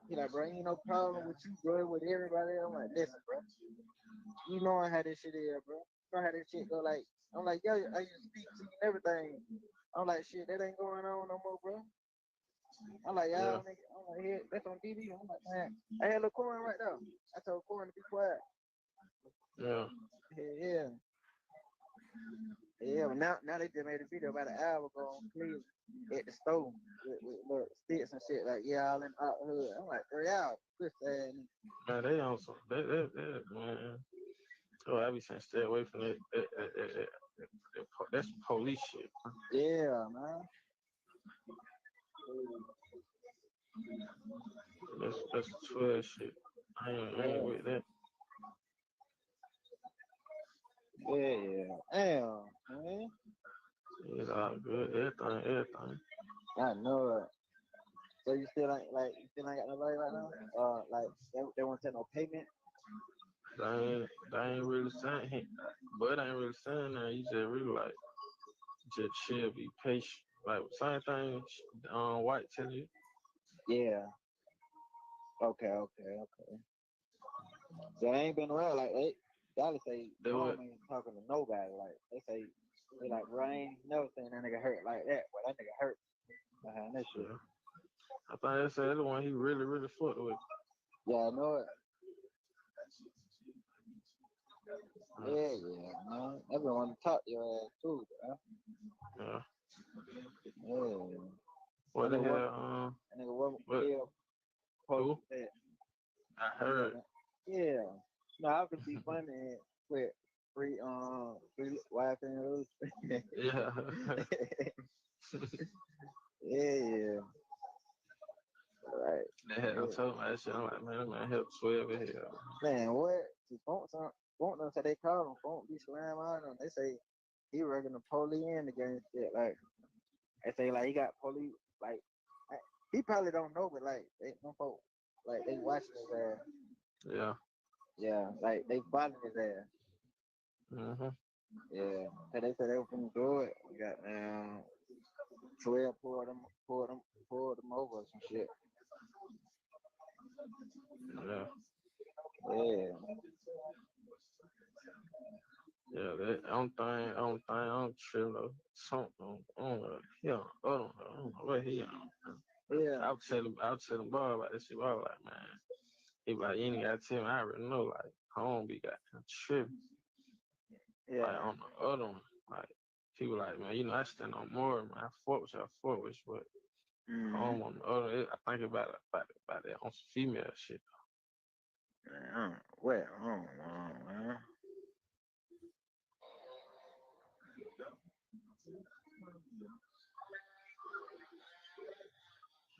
he like, bro, ain't no problem with you, bro, with everybody. I'm like, listen, bro, you know how this shit is, bro. You know how this shit go. Like, I'm like, yo, I used to speak to you and everything. I'm like, shit, that ain't going on no more, bro. I'm like, y'all, nigga. I'm like, yeah, that's on TV. I'm like, man, I had a little corn right there. I told Corn to be quiet. Yeah. Yeah. Yeah, but now they just made a video about an hour ago on Cleveland at the store with little sticks and shit. Like, yeah, all in the hood. I'm like, girl, y'all, push that. Man, they on some, man. Oh, I be saying stay away from that's police shit. Yeah, man. That's 12 shit. I ain't with that. Yeah. Damn, man. It's all good. Everything. I know it. So you still ain't got nobody right now? Like they won't take no payment? They ain't really saying, but ain't really saying that. You just really like, just chill, be patient. Like same thing. White tell you. Yeah. Okay. So they ain't been around like gotta say They mom would. ain't talking to nobody. Like they say they like, bro, I ain't never seen that nigga hurt like that. But that nigga hurt behind that shit. Yeah. I think that's the one he really fucked with. Yeah, I know it. Yeah, man. Everyone want to talk to your ass too, bro. Yeah. Yeah. What the That hell? nigga what What? yeah, Who? that. I heard. Yeah. No, I could be funny with free wife and loose. Yeah. Yeah. Right. They had them told me that shit. I'm like, man, help 12 in here. Man, what? Phone them say they call him. Phone be slam on them. They say he working the police in the game shit. Like they say like he got police he probably don't know, but like they no folk like they watching his ass. Yeah. Yeah, like they following his ass. Mhm. Yeah. So they said they were finna do it. We got 12 pulled them over or some shit. Yeah. Yeah. Yeah, that I don't trip though. Something, I don't know. I don't know what he on. Yeah. I'll tell him boy about this shit. I was like, man, he like, you ain't gotta tell me. I already know, like, homie got tripping. Yeah. Like on the other one, like people like, man, I stand on more, man. I fought with but home on the other. I think about it on some female shit. Man, well, I don't know, man.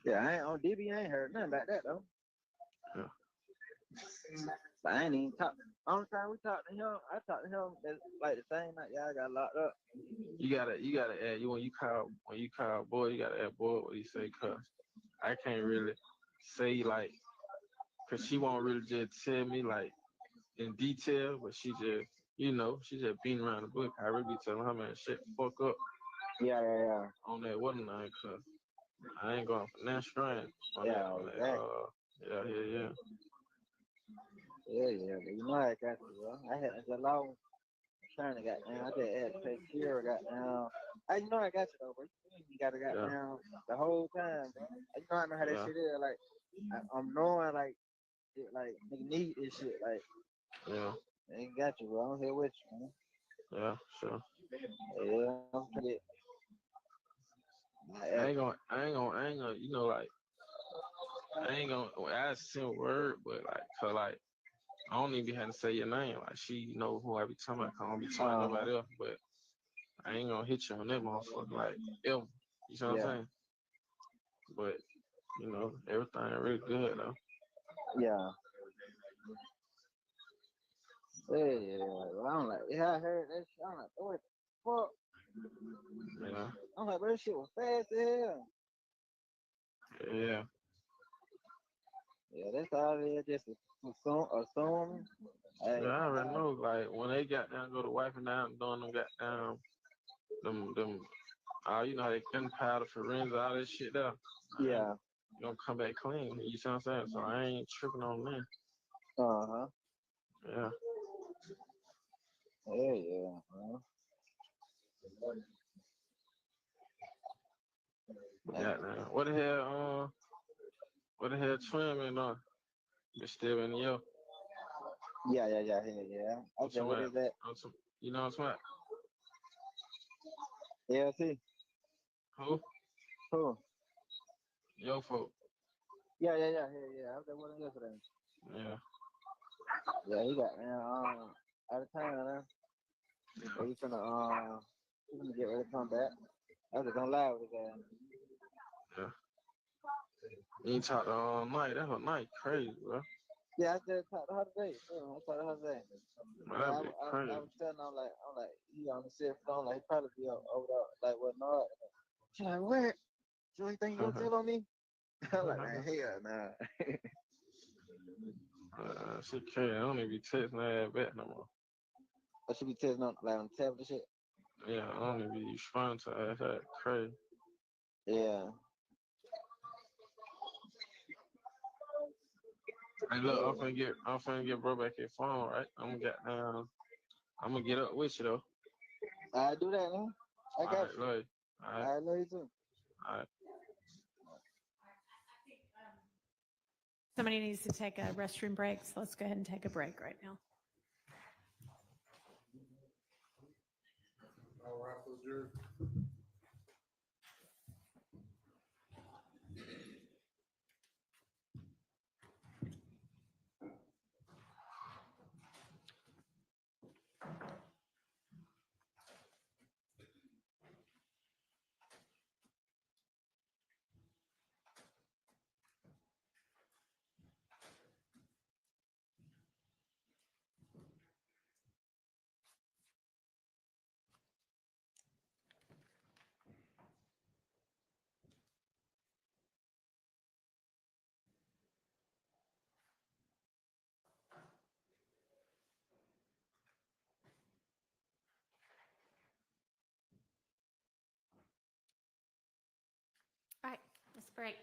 Yeah, I ain't on DB. I ain't heard nothing about that though. Yeah. But I ain't even talk. Only time we talked to him, I talked to him like the same night y'all got locked up. You gotta add when you call boy, you gotta add boy what he say, cause I can't really say like, cause she won't really just tell me like in detail, but she just she just beating around the bush. I really be telling her, man, shit fuck up Yeah. on that wedding night, cause I ain't going for that strand on Yeah, that exactly. yeah. Yeah, but you know I got you, bro. I had the long trying to got down. I just had to take care of got down. I know I got you though, bro. You gotta got down the whole time, bro. You know I know how that shit is. Like I'm knowing like nigga need this shit. Like I ain't got you, bro. I'm here with you, man. Yeah, sure. Yeah, I'm trying to get. I ain't gonna, like, I ain't gonna, I send word, but like, cause like, I don't even have to say your name. Like, she know who I be talking about. I don't be talking about nobody else, but I ain't gonna hit you on that motherfucker, like, ever. You know what I'm saying? But, everything really good, though. Yeah. Yeah. Well, I'm like, I heard that shit. I'm like, what the fuck? You know? I'm like, bro, this shit was fast as hell. Yeah. Yeah, that's all it is. Just assume. Hey, Yeah, I already know. Like when they got down, go to wiping down, doing them got down, them. You know how they gunpowder, forensics, all that shit there. yeah. You gonna come back clean. You see what I'm saying? So I ain't tripping on that. Uh-huh. Yeah. Yeah. Yeah. Man. What the hell? What the hell? Trim on? You still in the yo? Yeah. Okay, what is that? You know what I'm Yeah, see. Who? Yo, folk. Yeah. I was at one yesterday. Yeah. Yeah, he got out of town now. So he's gonna get ready to come back. I was just gonna lie with his ass. Yeah. You ain't talked all night. That whole night crazy, bro. Yeah, I just talked to her today. I talked to her today. Man, that be crazy. I was telling her, I'm like, he on the cell phone, like, he probably be over there, like, what not? She's like, what? You really think you gonna tell on me? I'm like, man, hell nah. She crazy. I don't even be texting her ass back no more. I should be testing on, like, on the tablet and shit. Yeah, I don't even be responding to her. That crazy. Yeah. Hey, look, I'm finna get bro back his phone, right? I'm gonna get up with you though. I do that, man. I got you. Love you. I love you too. All right. Somebody needs to take a restroom break, so let's go ahead and take a break right now. All right, so Jared. All right, let's break.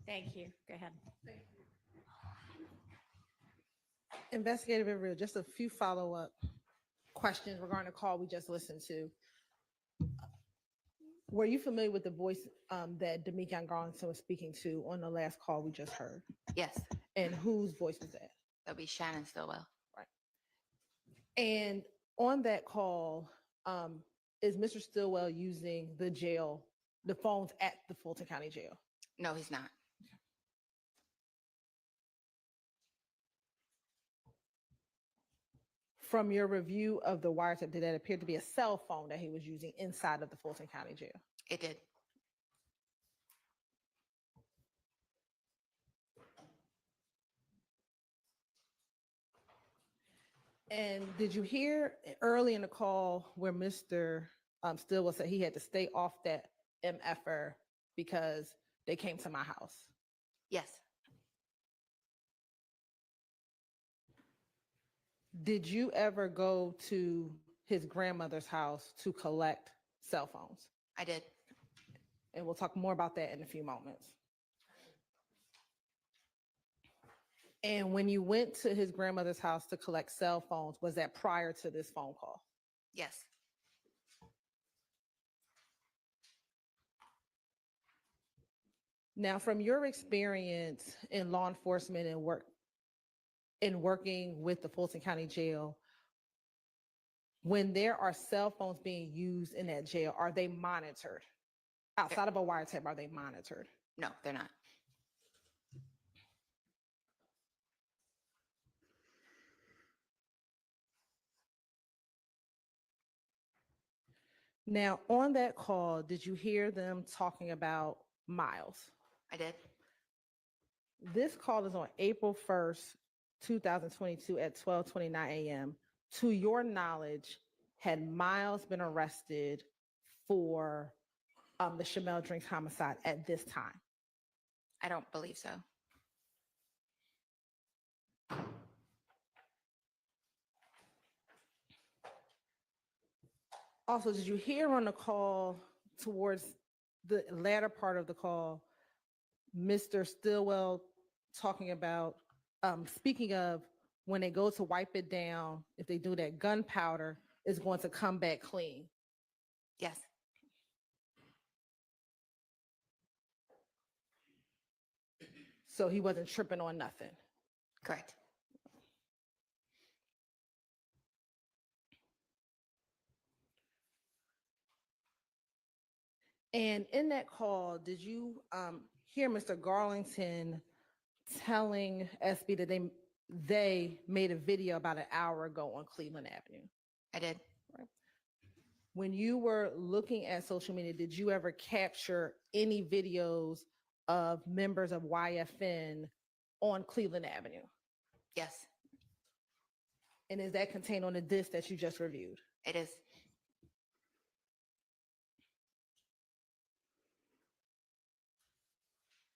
Thank you. Go ahead. Investigative Viverito, just a few follow-up questions regarding the call we just listened to. Were you familiar with the voice that Meghann Cuniff was speaking to on the last call we just heard? Yes, And whose voice was that? that'll be Shannon Stillwell. And on that call, is Mr. Stillwell using the phones at the Fulton County Jail? No, he's not. From your review of the wiretap, did that appear to be a cell phone that he was using inside of the Fulton County Jail? It did. And did you hear early in the call where Mr. Stillwell said he had to stay off that MFR because they came to my house? Yes, Did you ever go to his grandmother's house to collect cell phones? I did. And we'll talk more about that in a few moments. And when you went to his grandmother's house to collect cell phones, was that prior to this phone call? Yes. Now, from your experience in law enforcement and working with the Fulton County Jail, when there are cell phones being used in that jail, are they monitored? Outside of a wiretap, are they monitored? No, they're not. Now, on that call, did you hear them talking about Miles? I did. This call is on April 1st, 2022 at 12:29 a.m. To your knowledge, had Miles been arrested for the Shymel Drinks homicide at this time? I don't believe so. Also, did you hear on the call towards the latter part of the call, Mr. Stillwell talking about, speaking of when they go to wipe it down, if they do that, gunpowder is going to come back clean? Yes. So he wasn't tripping on nothing. Correct. And in that call, did you hear Mr. Garlington telling SB that they made a video about an hour ago on Cleveland Avenue? I did. When you were looking at social media, did you ever capture any videos of members of YFN on Cleveland Avenue? Yes, And is that contained on the disc that you just reviewed? it is.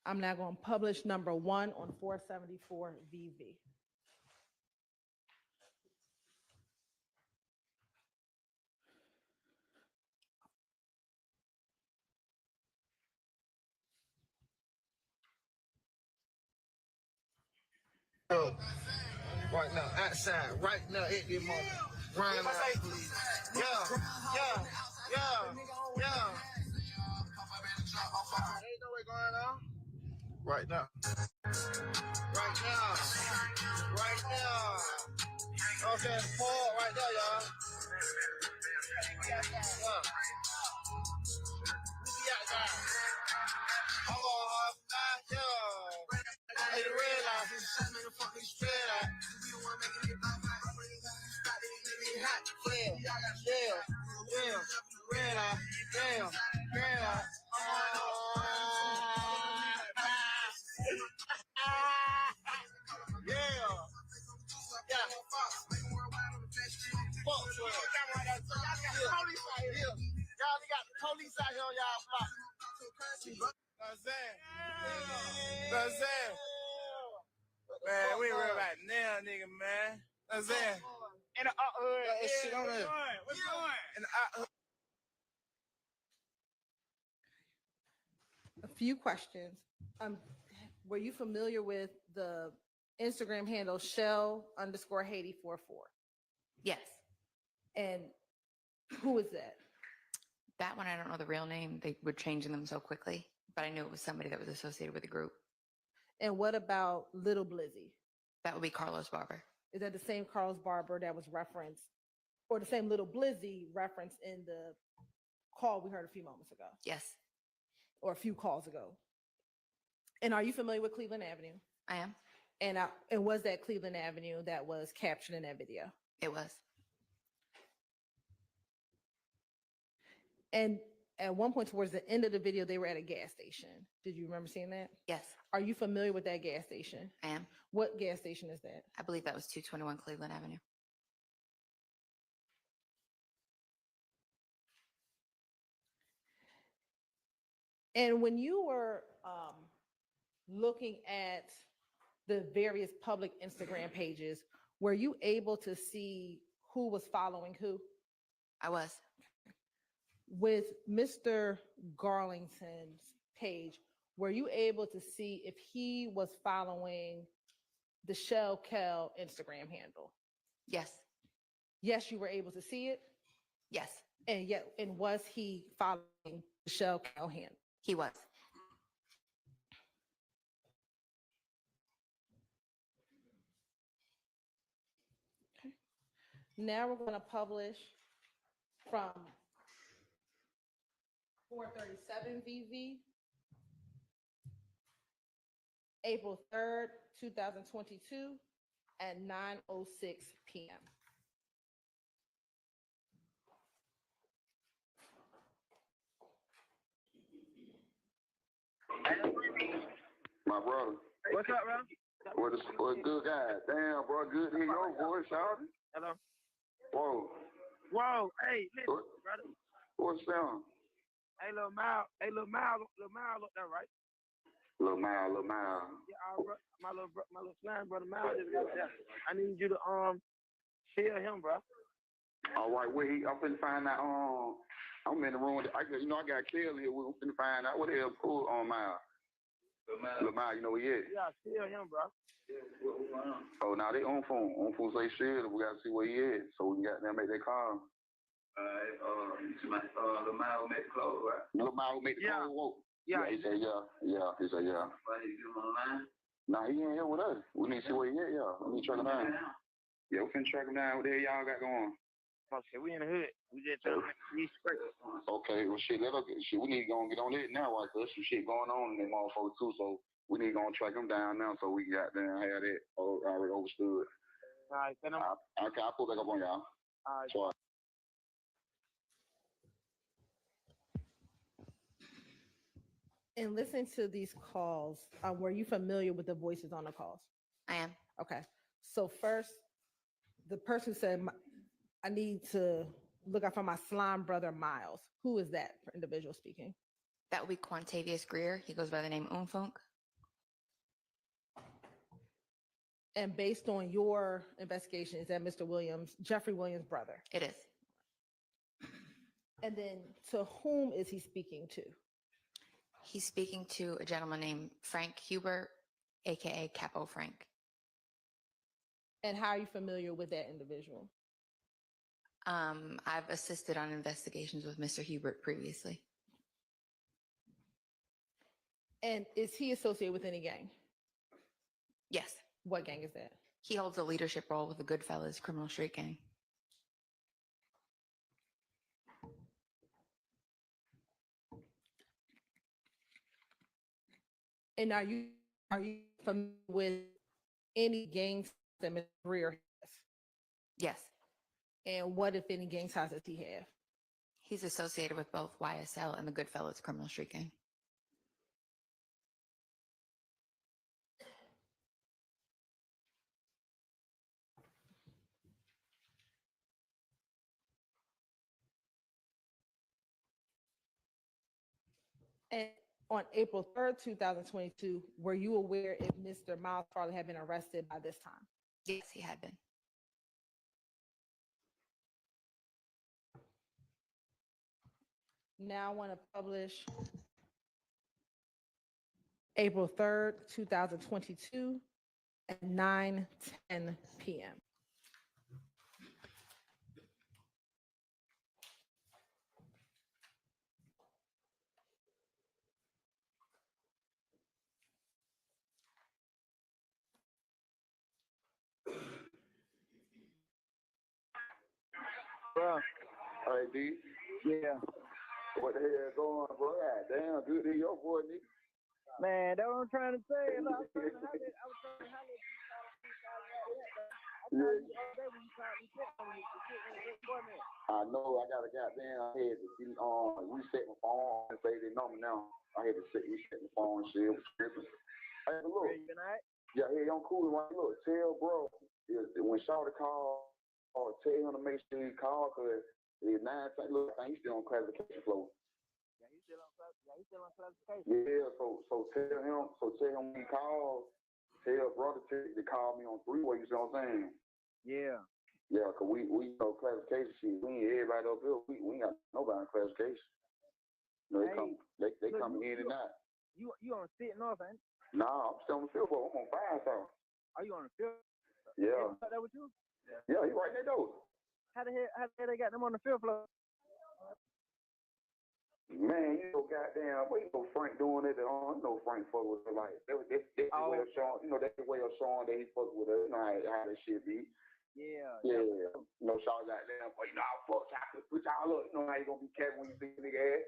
I'm now going to publish number 1 on 474 VV. Right now, outside, right now, at this moment. Ryan, yeah, yeah, yeah, yeah. Ain't no way going on. Right now. Right now. Right now. Okay, Paul, right there, y'all. Yeah. We be outside. I'm going hard now, yeah. Hey, the red line. Straight out. Yeah. Red eye. Damn. Red eye. Yeah. Yeah. Fuck 12. Y'all got the police out here on y'all block. That's it. Man, we ain't worried about now, nigga, man. That's it. In the hood. Yeah, shit on there. What's going? In the A few questions. Were you familiar with the Instagram handle Shell_Haiti44? Yes. And who is that? That one, I don't know the real name. They were changing them so quickly, but I knew it was somebody that was associated with the group. And what about Little Blizzy? That would be Carlos Barber. Is that the same Carlos Barber that was referenced, or the same Little Blizzy referenced in the call we heard a few moments ago, Yes, or a few calls ago? And are you familiar with Cleveland Avenue? I am. And was that Cleveland Avenue that was captured in that video? It was. And at one point towards the end of the video, they were at a gas station. Did you remember seeing that? Yes, Are you familiar with that gas station? I am. What gas station is that? I believe that was 221 Cleveland Avenue. And when you were looking at the various public Instagram pages, were you able to see who was following who? I was. With Mr. Garlington's page, were you able to see if he was following the Shell Kel Instagram handle? Yes. Yes, you were able to see it? Yes, And was he following the Shell Kel handle? he was. Now we're going to publish from 4:37 VV, April 3rd, 2022 at 9:06 p.m. My brother. What's up, bro? What good guy? Damn, bro, good to hear your voice, Shawty. Hello. Whoa. Whoa, hey, listen, What? brother. What's down? Hey, little Miles, look there, right? Little mile. Yeah, my little slime brother Miles is right there. I need you to kill him, bro. All right, I'm finna find out. I'm in the room. I got killed here. We're finna find out what the hell pulled on Mile. Little Mile, you know where he is? Yeah, kill him, bro. Oh, now they on phone. On phone say shit. We gotta see where he is, so we can get them make their call. Little Mile make the clothes, right? Little Mile make the clothes. Whoa. Yeah, He said yeah. He said yeah. Why you give him on the line? Nah, he ain't here with us. We need to see where he is. Yeah, we need to track him down. Yeah, we finna track him down. What the hell y'all got going? Okay, we in the hood. We just trying to make these straight. Okay, well shit, we need to go and get on it now, right? Cause there's some shit going on in them motherfuckers too, so we need to go and track them down now so we got them have that already overstood. All right, send them. Okay, I'll pull back up on y'all. All right. Sorry. And listen to these calls. Were you familiar with the voices on the calls? I am. Okay. So first, the person said, I need to look out for my slime brother, Miles. Who is that individual speaking? That would be Quantavious Greer. He goes by the name Unfunk. And based on your investigation, is that Mr. Williams, Jeffrey Williams' brother? It is. And then to whom is he speaking to? He's speaking to a gentleman named Frank Hubert, aka Capo Frank. And how are you familiar with that individual? I've assisted on investigations with Mr. Hubert previously. And is he associated with any gang? Yes. What gang is that? He holds a leadership role with the Goodfellas criminal street gang. And are you familiar with any gang that Mr. Greer has? Yes. And what, if any, gang ties does he have? He's associated with both YSL and the Goodfellas criminal street gang. And on April 3rd, 2022, were you aware if Mr. Miles Farley had been arrested by this time? Yes, he had been. Now I want to publish April 3rd, 2022 at 9:10 p.m. Bro. Hey, D. Yeah. What the hell going on, bro? God damn, good to hear your voice, nigga. Man, that's what I'm trying to say. I was trying to holler at you. I know I got a goddamn head to see reset my phone and say the number now. I had to reset my phone and shit. Hey, but look. Yeah, hey, I'm cool. Look, tell bro, when Shawty call, tell him to make sure he call, because it's 9 times. Look, I think he's still on classification flow. Yeah, he's still on classification. Yeah, so tell him when he calls, tell brother to call me on three-way, you see what I'm saying? Yeah. Yeah, because we know classification shit. We ain't everybody up here. We ain't got nobody on classification. You know, they come in and out. You on sitting off, ain't you? Nah, I'm still on the field, I'm on fire, so. Are you on the field? Yeah. Is that with you? Yeah, he right there, though. How the hell they got them on the field floor? Man, you know, goddamn, what you know Frank doing it? You know Frank fuck with her, like, they way of showing, you know, that way of showing that he fuck with her. You know how that shit be. Yeah. You know, Shaw got there, but you know, I could put y'all up. You know how you gonna be cat when you see nigga ass.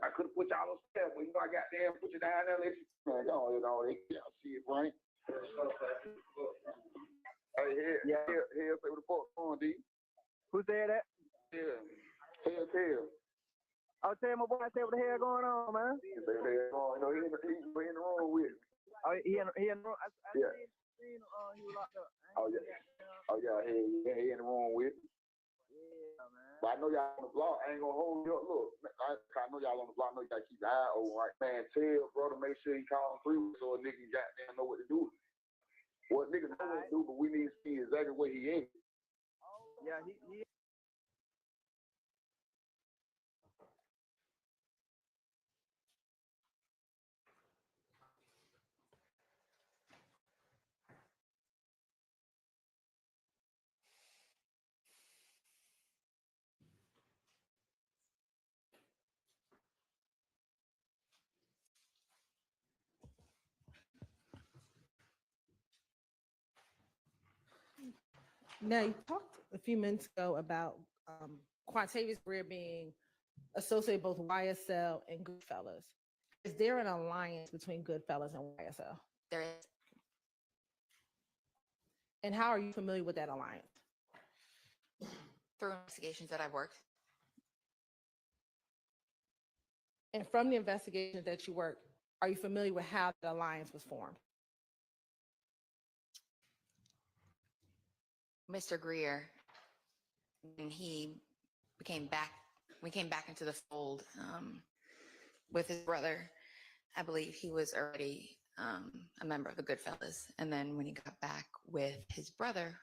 I could have put y'all on step, but you know, I got damn put you down there, let you, man, go on, they see it, Frank. Hey, here, say what the fuck on, D. Who said that? Yeah. Hell. I'll tell my boy, say what the hell going on, man. He say what the hell going on. You know, he in the room with me. Oh, he in the room? I seen him, he was locked up. Oh, yeah, he in the room with me. Yeah, man. But I know y'all on the block. I ain't gonna hold you up. Look, I know y'all on the block. I know you gotta keep the eye open, right? Man, tell brother, make sure he call through so a nigga goddamn know what to do. Well, niggas know what to do, but we need to see exactly where he is. Yeah, he Now, you talked a few minutes ago about Quantavious Greer being associated both YSL and Goodfellas. Is there an alliance between Goodfellas and YSL? There is. And how are you familiar with that alliance? Through investigations that I've worked. And from the investigations that you worked, are you familiar with how the alliance was formed? Mr. Greer, when we came back into the fold with his brother. I believe he was already a member of the Goodfellas. And then when he got back with his brother,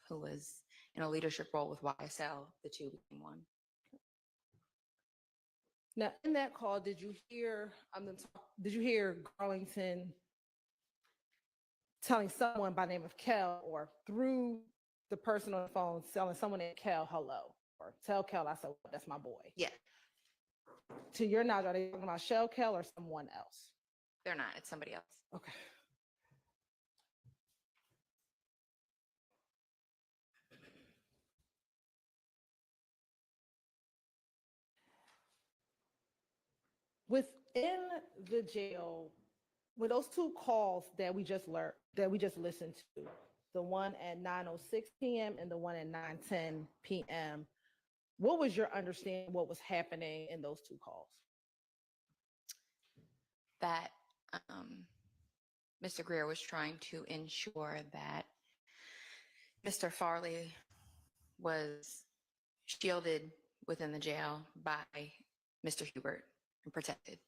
who was in a leadership role with YSL, the two became one. Now, in that call, did you hear Garlington telling someone by the name of Kel, or through the person on the phone telling someone named Kel hello, or tell Kel I said, well, that's my boy? Yeah. To your knowledge, are they talking about Shell Kel or someone else? They're not. It's somebody else. Okay. Within the jail, with those two calls that we just listened to, the one at 9:06 p.m. and the one at 9:10 p.m., what was your understanding what was happening in those two calls? That Mr. Greer was trying to ensure that Mr. Farley was shielded within the jail by Mr. Hubert and protected.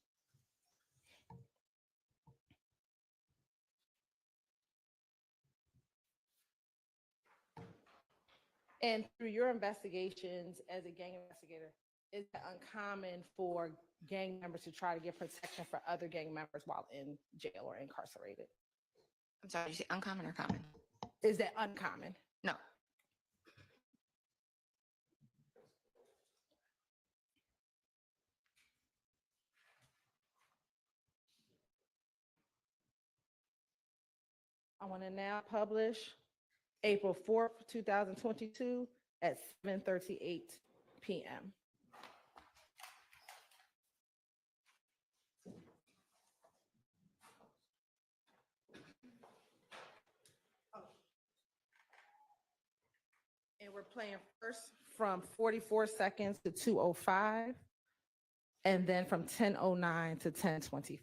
And through your investigations as a gang investigator, is it uncommon for gang members to try to get protection for other gang members while in jail or incarcerated? I'm sorry, did you say uncommon or common? Is that uncommon? No. I want to now publish April 4th, 2022 at 7:38 p.m. And we're playing first from 44 seconds to 2:05, and then from 10:09 to 10:25.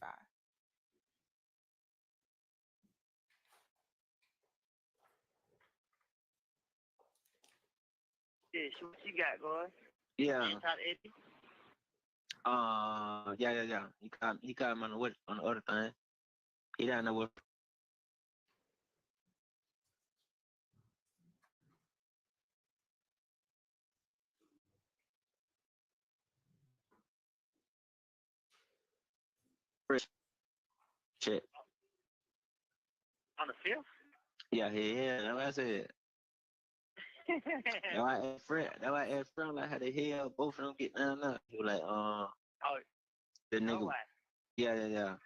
Yeah, what you got, boy? Yeah. Talk to Eddie? Yeah. He called me on the other thing. He doesn't know what. Shit. On the 5th? Yeah. That's what I said. That's why I asked Fred like how the hell both of them get down there. He was like, Oh, the no nigga. way. Yeah. Out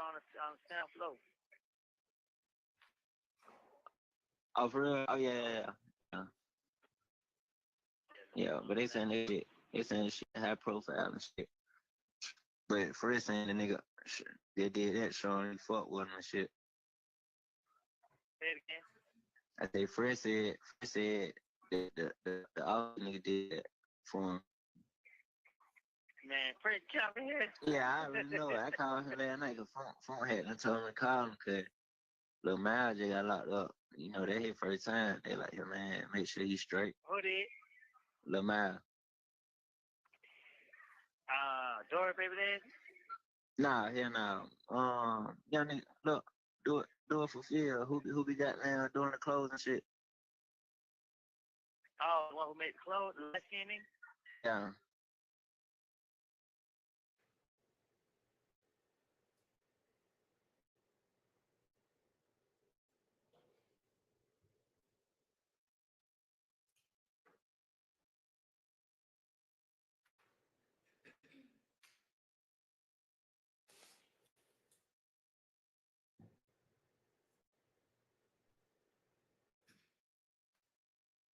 on the 7th floor. Oh, for real? Oh, yeah. Yeah, but they saying that shit high profile and shit. But Fred saying the nigga, they did that showing he fuck with him and shit. Say it again. I say Fred said that the other nigga did that for him. Man, Fred Chopper here. Yeah, I already know it. I called him last night because phone had and told him to call him because Lil Miles just got locked up. You know, that his first time. They like, yo, man, make sure he's straight. Who did? Lil Miles. Dory baby dad? Nah, hell no. Young nigga, look, do it for Phil. Who be got now doing the clothes and shit? Oh, the one who made the clothes, the light skinny? Yeah.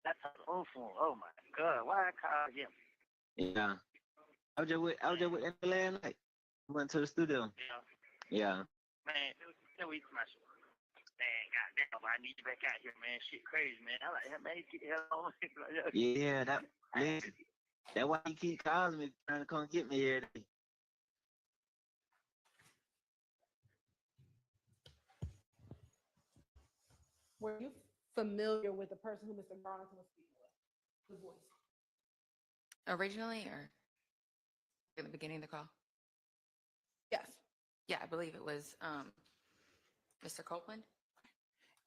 That's an awful. Oh my God, why I call him? Yeah. I was just with him last night. Went to the studio. Yeah. Man, let me eat my shit. Man, goddamn, I need you back out here, man. Shit crazy, man. I like, man, get the hell on. Yeah, that's why he keep calling me, trying to come get me here today. Were you familiar with the person who Mr. Garlington was speaking with? The voice. Originally or in the beginning of the call? Yes. Yeah, I believe it was Mr. Copeland.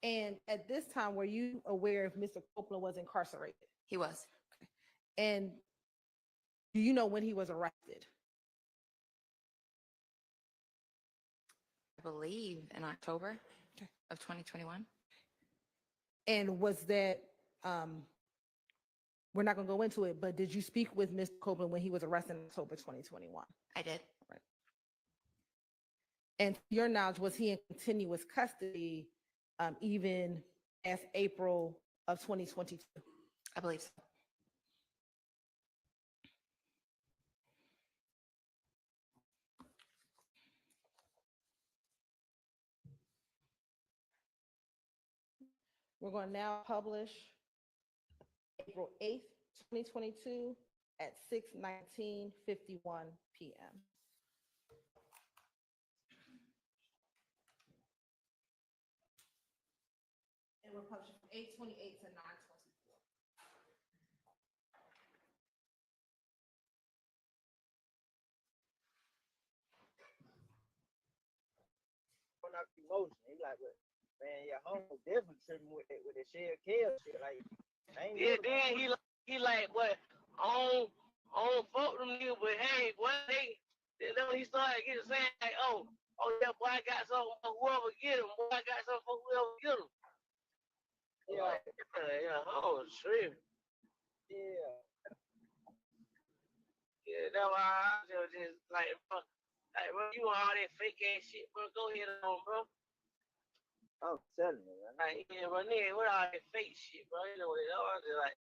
And at this time, were you aware if Mr. Copeland was incarcerated? He was. And do you know when he was arrested? I believe in October of 2021. And was that, we're not going to go into it, but did you speak with Mr. Copeland when he was arrested in October 2021? I did. Right. And to your knowledge, was he in continuous custody even as April of 2022? I believe so. We're going to now publish April 8th, 2022 at 6:19:51 p.m. And we're publishing from 8:28 to 9:24. Up emotion. He like, what? Man, your homie definitely tripping with that shell kill shit. Like, yeah, then he like, what? I don't fuck with them niggas, but hey, boy, then when he started getting saying like, oh yeah, boy, I got something for whoever get him. Boy, I got something for whoever get him. Yeah, oh shit. Yeah. Yeah, that's why I just like, bro, you want all that fake ass shit, bro? Go ahead on, bro. I'm telling you, man. Like, yeah, but nigga, what all that fake shit, bro? You know what it is? I'm just like,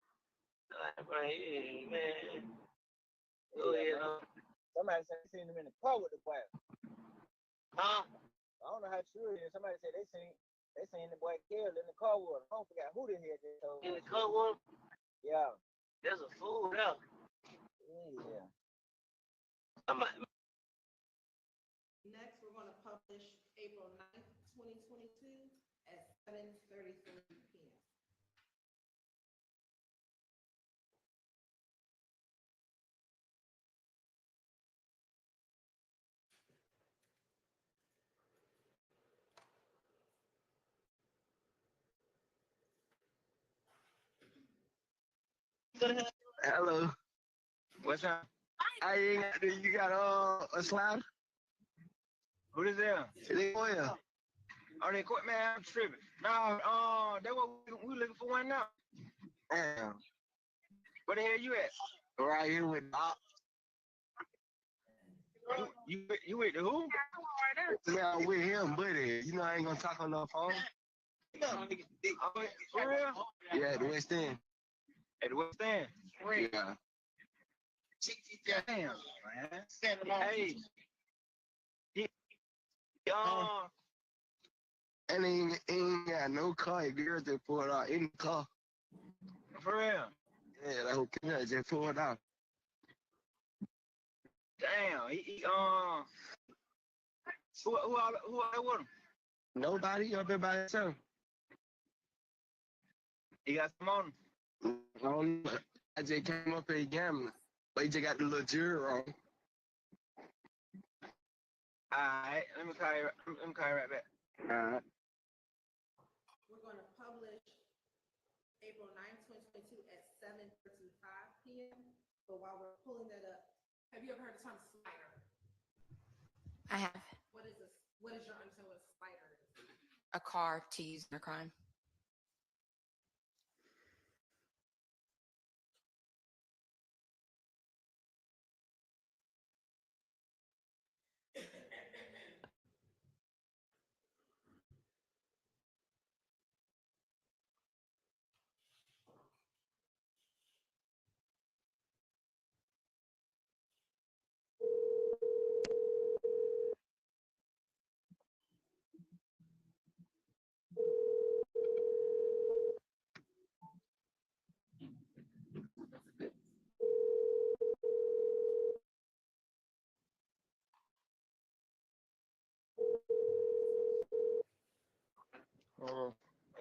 bro, yeah, man. Go ahead on. Somebody said they seen him in the car with the boy. Huh? I don't know how true it is. Somebody said they seen the boy killed in the car with him. I don't forget who they had just told. In the car with him? Yeah. There's a fool there. Yeah. Next, we're going to publish April 9th, 2022 at 7:33 p.m. Hello. What's up? You got a slider? Who is there? They go here. Oh, they quit, man. I'm tripping. No, that's what we looking for one now. Damn. Where the hell you at? Right here with Doc. You with the who? Yeah, I'm with him, buddy. You know I ain't gonna talk on the phone. For real? Yeah, the West End. At the West End? Yeah. Damn, man. Hey. And he ain't got no car. He girls that pulled out in the car. For real? Yeah, that whole kid just pulled out. Damn. Who are with him? Nobody up there by himself. He got some on him. I just came up here gambling, but he just got the little jury on. Alright, let me call you right back. Alright. We're going to publish April 9th, 2022 at 7:35 p.m. But while we're pulling that up, have you ever heard the term slider? I have. What is your understanding of slider? A car to use in a crime.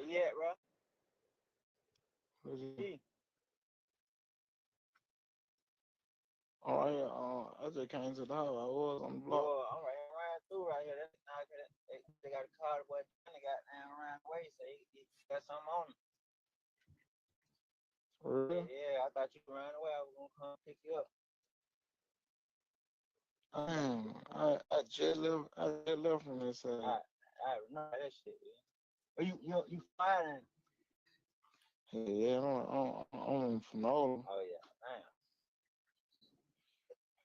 Yeah, bro. Oh, I just came to the house. I was on the block. Oh, I'm right through right here. They got a car, boy. They got down around the way, so he got something on him. For real? Yeah, I thought you ran away. I was gonna come pick you up. I just left from this side. I remember that shit, man. You fighting? Yeah, I'm from Nolan. Oh yeah, damn.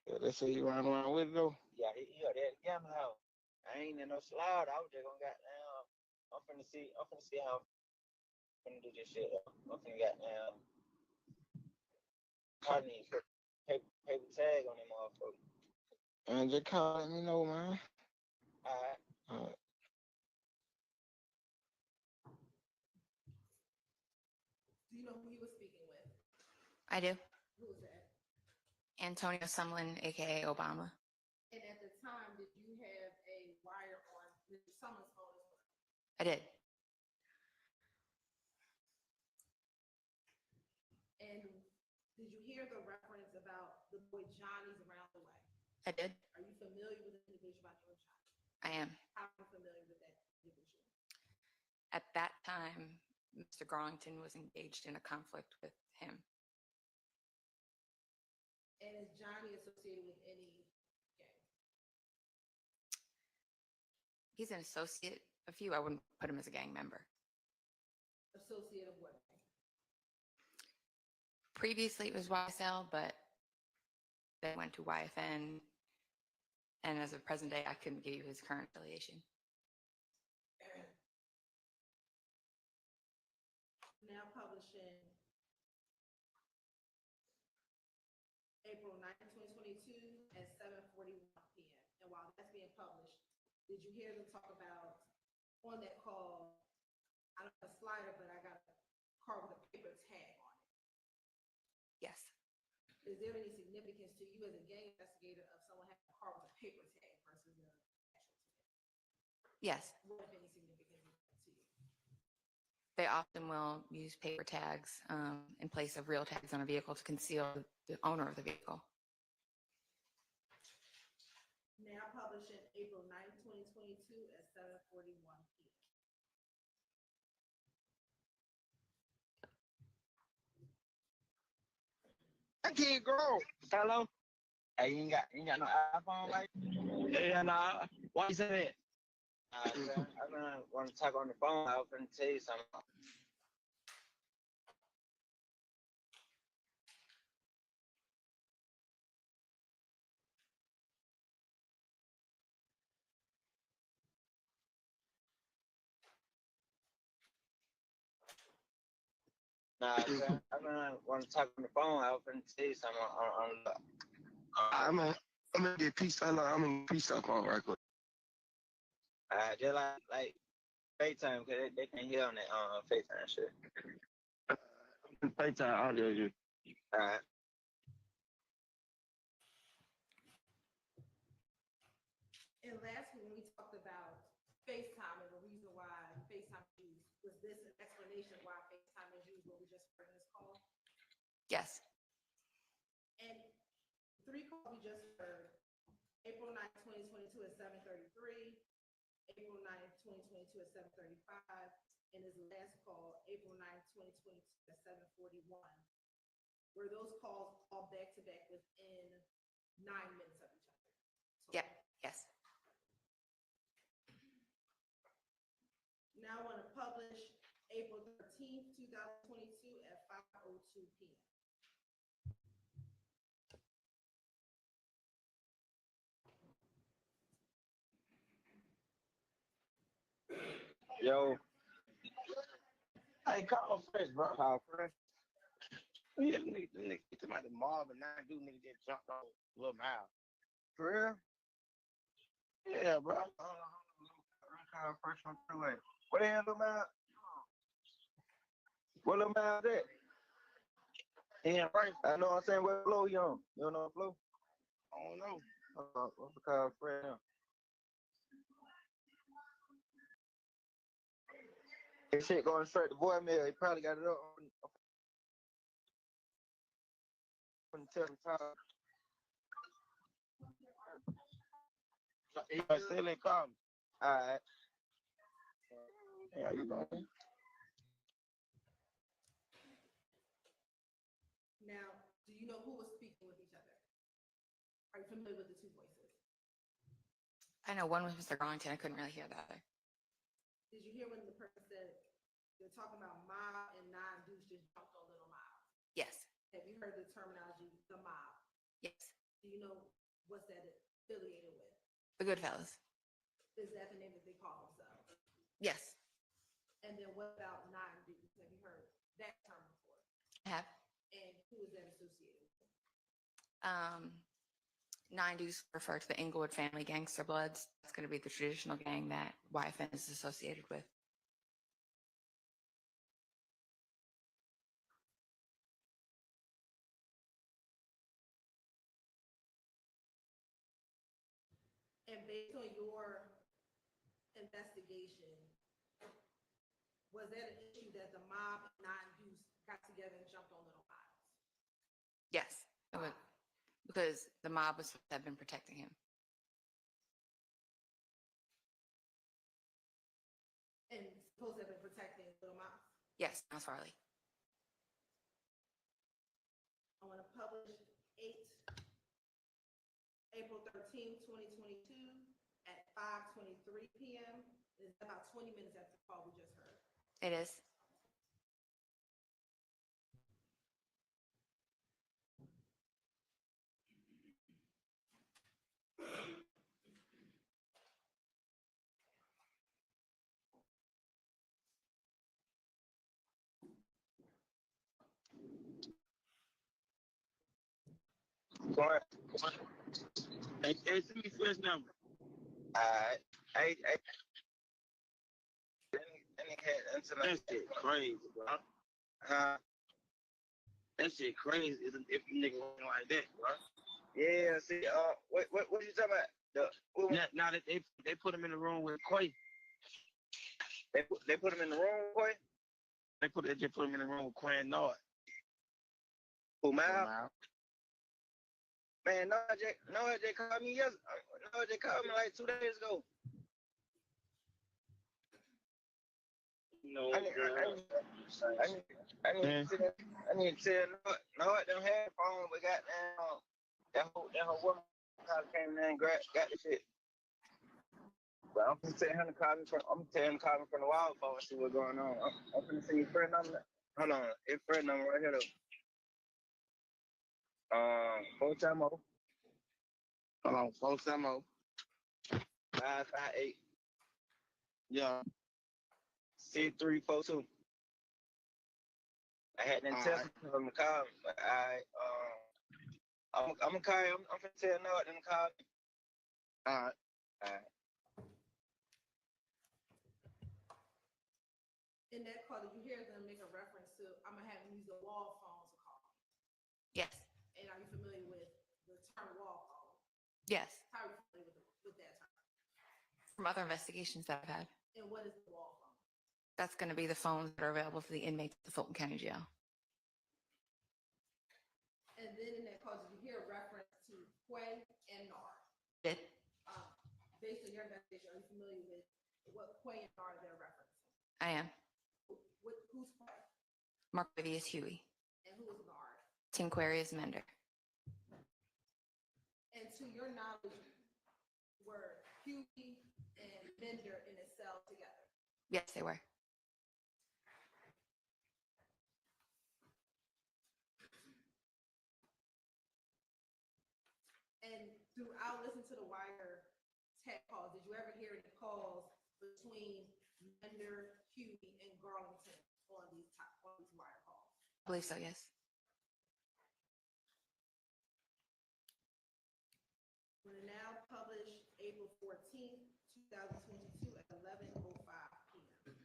Yeah, they say you ran around with it though. Yeah, he at the gambling house. I ain't in no slide. I was just gonna get down. I'm finna see how I'm finna do this shit. I'm finna get down. I need paper tag on them motherfuckers. And just call me know, man. All right. Do you know who he was speaking with? I do. Who was that? Antonio Sumlin, aka Obama. And at the time, did you have a wire on Mr. Sumlin's phone as well? I did. And did you hear the reference about the boy Johnny's around the way? I did. Are you familiar with the individual by the name of Johnny? I am. How are you familiar with that individual? At that time, Mr. Garlington was engaged in a conflict with him. And is Johnny associated with any gang? He's an associate of you. I wouldn't put him as a gang member. Associate of what? Previously, it was YSL, but they went to YFN. And as of present day, I couldn't give you his current affiliation. Now publishing April 9th, 2022 at 7:41 p.m. And while that's being published, did you hear them talk about on that call, I don't have a slider, but I got a card with a paper tag on it. Yes. Is there any significance to you as a gang investigator of someone having a card with a paper tag versus an actual tag? Yes. What, if any, significance is that to you? They often will use paper tags in place of real tags on a vehicle to conceal the owner of the vehicle. Now publishing April 9th, 2022 at 7:41 p.m. That kid grown. Hello? Hey, you ain't got no iPhone, like? Yeah, nah. Why you say that? I've been want to talk on the phone. I was going to tell you something. Nah, I've been want to talk on the phone. I was going to tell you something I'm gonna get peace. I'm gonna peace up on right quick. just like FaceTime, because they can hear on that FaceTime shit. FaceTime audio you. All right. And last week when we talked about FaceTime and the reason why FaceTime is used, was this an explanation why FaceTime is used, what we just heard in this call? Yes. And 3 calls we just heard, April 9th, 2022 at 7:33, April 9th, 2022 at 7:35, and his last call, April 9th, 2022 at 7:41. Were those calls all back to back within 9 minutes of each other? Yeah. Yes. Now I want to publish April 13th, 2022 at 5:02 p.m. Yo. Hey, call fresh, bro. Call fresh. Yeah, nigga, get them out the mob and now do nigga that jumped on Lil Miles. For real? Yeah, bro. Call fresh on freeway. What the hell, Lil Miles? What Lil Miles at? Yeah, right. I know what I'm saying. What flow you on? You don't know what flow? I don't know. What's the call fresh now? This shit going straight to voicemail. He probably got it up on the top. He still ain't call me. All right. Yeah, you know. Now, do you know who was speaking with each other? Are you familiar with the two voices? I know one was Mr. Garlington. I couldn't really hear the other. Did you hear when the person said they're talking about mob and non-Deuce just jumped on Little Mob? Yes. Have you heard the terminology, the mob? Yes. Do you know what's that affiliated with? The Goodfellas. Is that the name that they call themselves? Yes. And then what about non-Deuce? Have you heard that term before? I have. And who is that associated with? 90s refer to the Inglewood family gangster bloods. That's going to be the traditional gang that YFN is associated with. And based on your investigation, was that an issue that the mob and non-Deuce got together and jumped on Little Miles? Yes. It was, because the mob was supposed to have been protecting him. And supposed to have been protecting Little Miles? Yes, Miles Farley. I want to publish 8 13th, 2022 at 5:23 p.m. It's about 20 minutes after the call we just heard. It is. Go ahead. Hey, send me first number. Alright. Hey. That nigga had internet. That shit crazy, bro. Huh? That shit crazy if a nigga wasn't like that, bro. Yeah, see, what you talking about? Now that they put him in the room with Quay. They put him in the room with Quay? They just put him in the room with Quay and Nord. Who, Mal? Man, Nord just called me Nord just called me like 2 days ago. No, I need to tell Nord don't have a phone, but goddamn that whole woman came in and got the shit. But I'm gonna tell him to call me from the wild phone and see what's going on. I'm gonna see your friend number. Hold on, his friend number right here though. 4-time-0. Hold on, 4-time-0. 558. Yeah. 6342. I had them test from the call, but I'm gonna call you. I'm gonna tell Nord them to call me. All right. In that call, did you hear them make a reference to, I'm gonna have them use the wall phone to call? Yes. And are you familiar with the term wall phone? Yes. How are you familiar with that term? From other investigations that I've had. And what is the wall phone? That's going to be the phones that are available to the inmates at the Fulton County Jail. And then in that call, did you hear a reference to Quay and Nord? Did. Based on your investigation, are you familiar with what Quay and Nord they're referencing? I am. Who's Quay? Marquavius Huey. And who is Nord? Tinquarius Mender. And to your knowledge, were Huey and Mender in a cell together? Yes, they were. And throughout listening to the wiretap calls, did you ever hear any calls between Mender, Huey, and Garlington on these wire calls? I believe so, yes. We're now published April 14th, 2022 at 11:05 p.m.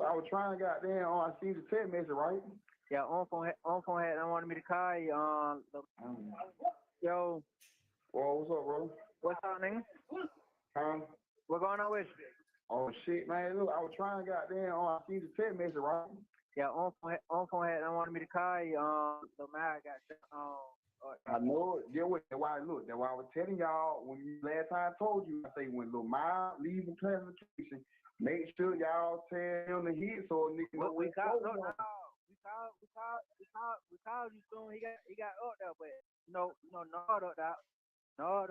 I was trying to goddamn, I seen the text message, right? Yeah, on phone had wanted me to call you. Yo. Well, what's up, bro? What's up, nigga? What going on with you? Oh shit, man! Look, I was trying to goddamn, I seen the text message, right? Yeah, on phone had wanted me to call you. The man got shot. I know it. Yeah, that's why I was telling y'all when last time I told you, I say when Lil Miles leave the classification, make sure y'all tell him to hit so a nigga know we called you soon. He got up there, but Nord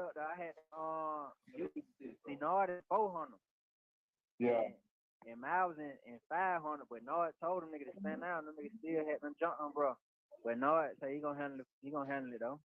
up there. I had see Nord at 400. Yeah. And Miles in 500, but Nord told him nigga to stand down. Them niggas still had them jump on, bro. But Nord say he gonna handle it though.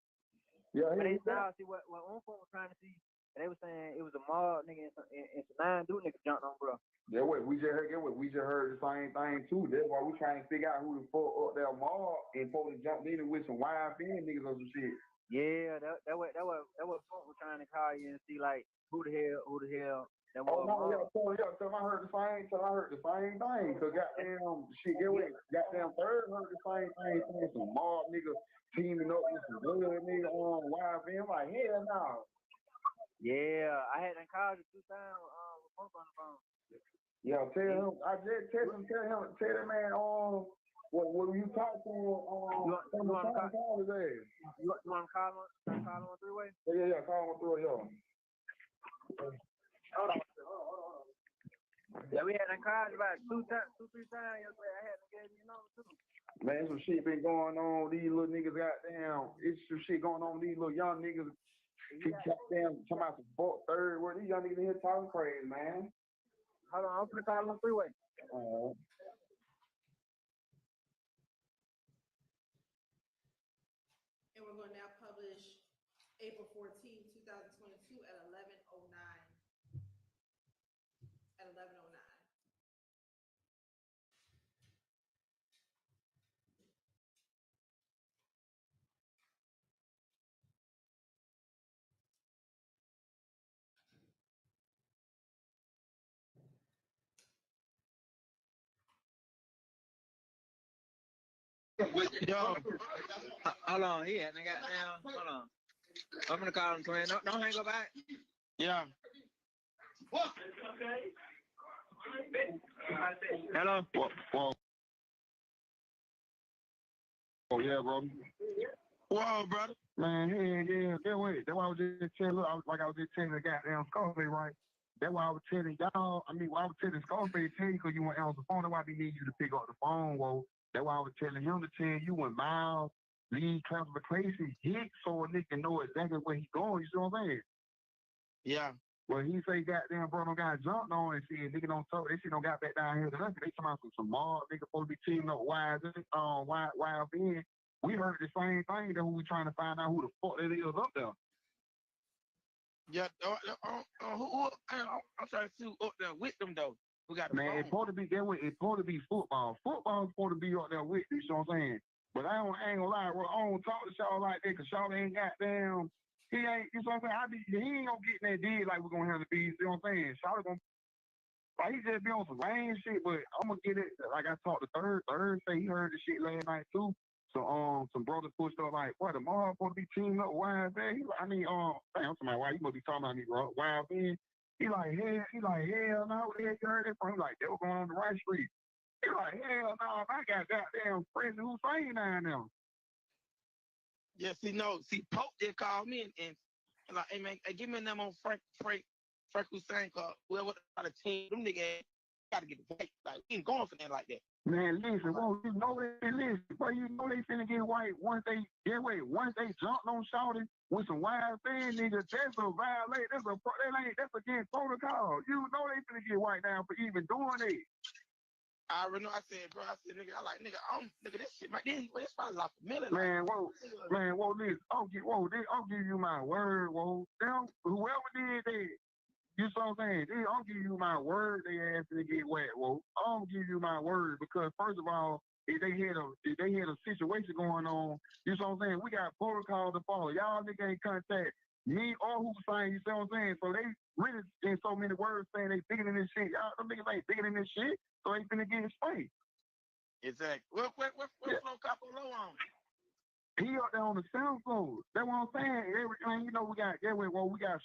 Yeah. But they now see what Unfo was trying to see. They were saying it was a mob nigga and some 9 dude niggas jumped on, bro. Yeah, we just heard the same thing too. That's why we trying to figure out who the fuck up there mob and folks jumped in with some YFN niggas or some shit. Yeah, that what Funk was trying to call you and see like who the hell Oh no, tell him I heard the same thing. Cause goddamn shit, get away. Goddamn third heard the same thing. Some mob nigga teaming up with some blood nigga on YFN. I'm like, hell no. Yeah, I had them called you 2 times with Punk on the phone. Yeah, tell him. I just tell that man when you talk to him you want to call his ass. You want to call him on 3-way? Yeah, call him through yo. Hold on. Yeah, we had them called about 2-3 times yesterday. I had to give you number too. Man, some shit been going on. These little niggas goddamn. It's some shit going on. These little young niggas. He goddamn talking about some third word. These young niggas in here talking crazy, man. Hold on, I'm finna call him on 3-way. And we're going to now publish April 14, 2022 at 11:09. At 11:09. Yo, hold on, he had got down. Hold on. I'm gonna call him twin. Don't hang up back. Yeah. Hello. Whoa. Oh yeah, bro. Whoa, brother. Man, yeah. That's why I was just telling. I was just telling the goddamn Scarface, right? That's why I was telling y'all. I was telling Scarface tell you because you went answer the phone. That's why we need you to pick up the phone, whoa. That's why I was telling him to tell you when Miles lead classification hit so a nigga know exactly where he going. You see what I'm saying? Yeah. Well, he say goddamn bro don't got jumped on and shit. Nigga don't talk. They shit don't got back down here to nothing. They talking about some mob nigga supposed to be teaming up YFN. We heard the same thing that we trying to find out who the fuck that is up there. Yeah. I'm trying to see who up there with them though. We got man. It's supposed to be that way. It's supposed to be football. Football's supposed to be up there with you. You know what I'm saying? But I ain't gonna lie, bro. I don't talk to y'all like that because y'all ain't goddamn. He ain't. You know what I'm saying? He ain't gonna get in that deal like we're gonna have the bees. You know what I'm saying? Y'all gonna. Like he just be on some lame shit, but I'm gonna get it. Like I talked to Third say he heard the shit last night too. So some brothers pushed up like, what, the mom supposed to be teaming up with YFN? I'm somebody, why you must be talking about me, bro? YFN? He like, hell no, where you heard that from? He like, they were going on the right street. He like, hell no, I got goddamn friends who saying down there. Yeah, Pope just called me and like, hey man, give me a number on Frank Hussein, cause whoever the team, them niggas gotta get the fight. Like, we ain't going for that like that. Man, listen, well, you know they finna get white once they jumped on Shawty with some YFN niggas. That's a violation. That's against protocol. You know they finna get white down for even doing it. I already know. I said, nigga, this shit, this probably like a million. Listen, I'll give you my word, whoa. Them, whoever did that, you know what I'm saying? I'll give you my word. They asked to get wet, whoa. I'll give you my word because first of all, if they had a situation going on, you know what I'm saying? We got protocol to follow. Y'all niggas ain't contact me or Hussein. You know what I'm saying? So they really in so many words saying they bigger than this shit. Y'all them niggas ain't bigger than this shit. So they finna get his face. Exactly. What flow couple low on? He up there on the south floor. That's what I'm saying. Everything, you know, we got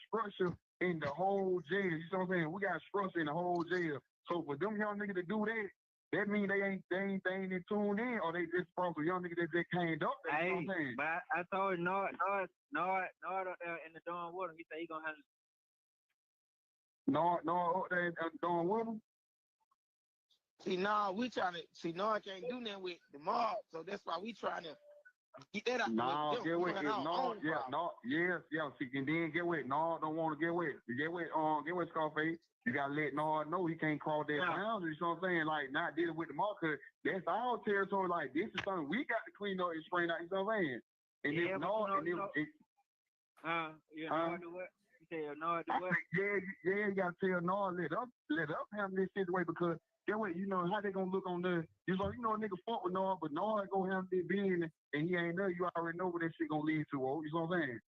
structure in the whole jail. You know what I'm saying? We got structure in the whole jail. So for them young niggas to do that mean they ain't tuned in or they just from some young niggas that just came up there. You know what I'm saying? But I told Nord up there in the dorm with him. He said he gonna handle it. Nord up there in the dorm with him? Nord can't do nothing with the mob, so that's why we trying to get that out. Get with it. And then get with Nord don't want to get with. Get with Scarface. You gotta let Nord know he can't cross that boundary. You know what I'm saying? Like not dealing with the mob, cause that's our territory. Like this is something we got to clean up and straighten out. You know what I'm saying? And yeah, if Nord, Nord do what? You say Nord do what? Yeah, you gotta tell Nord let up handle this situation because. Get what you know how they gonna look on the you know a nigga fuck with Nord, but Nord go handle this business and he ain't there. You already know what that shit gonna lead to. You know what I'm saying?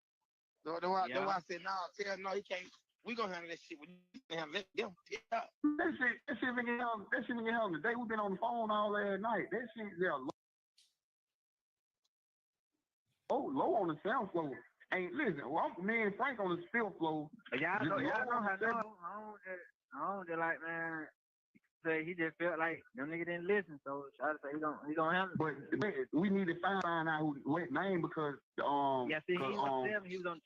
That's why I said no. Tell no he can't. We gonna handle that shit. We handle them. Yeah. That shit been getting held today. We've been on the phone all last night. That shit there low on the sound flow. Ain't listen. Well, me and Frank on the still flow. Y'all know how I don't just like, man. Say he just felt like them nigga didn't listen, so I say he gonna handle it. But man, we need to find out what name because yeah, see, he was on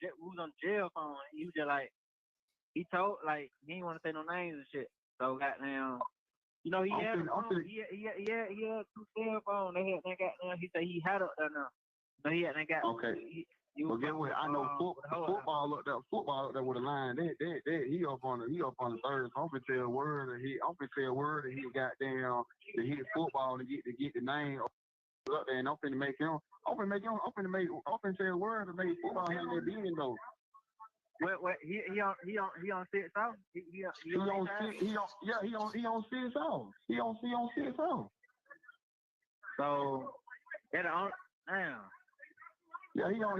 jail phone. He was just like he told like he didn't want to say no names and shit. So goddamn, you know he had two cell phones. They got he said he had up there now. So he had got okay. Well, get what I know. Football up there with a line. He up on the third. I'm finna tell word that he goddamn to hit football to get the name up there. And I'm finna tell word to make football have that being though. What he on 6 off? He on 6 off. He on 6 off. So that's on damn. Yeah, he on.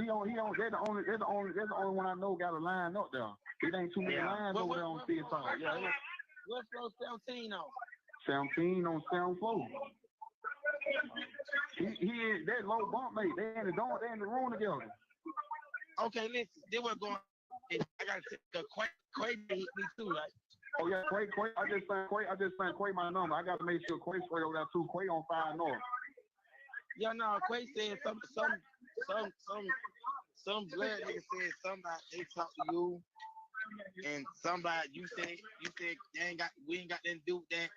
That's the only one I know got a line up there. It ain't too many lines over there on 6 off. Yeah. What's flow 17 on? 17 on sound flow. He that low bump mate. They in the room together. Okay, listen. They were going. I gotta take Quay hit me too, right? Oh yeah, Quay. I just sent Quay my number. I gotta make sure Quay straight over there too. Quay on 5 North. Yeah, no, Quay said some blood nigga said somebody they talked to you and somebody you said we ain't got nothing to do with that.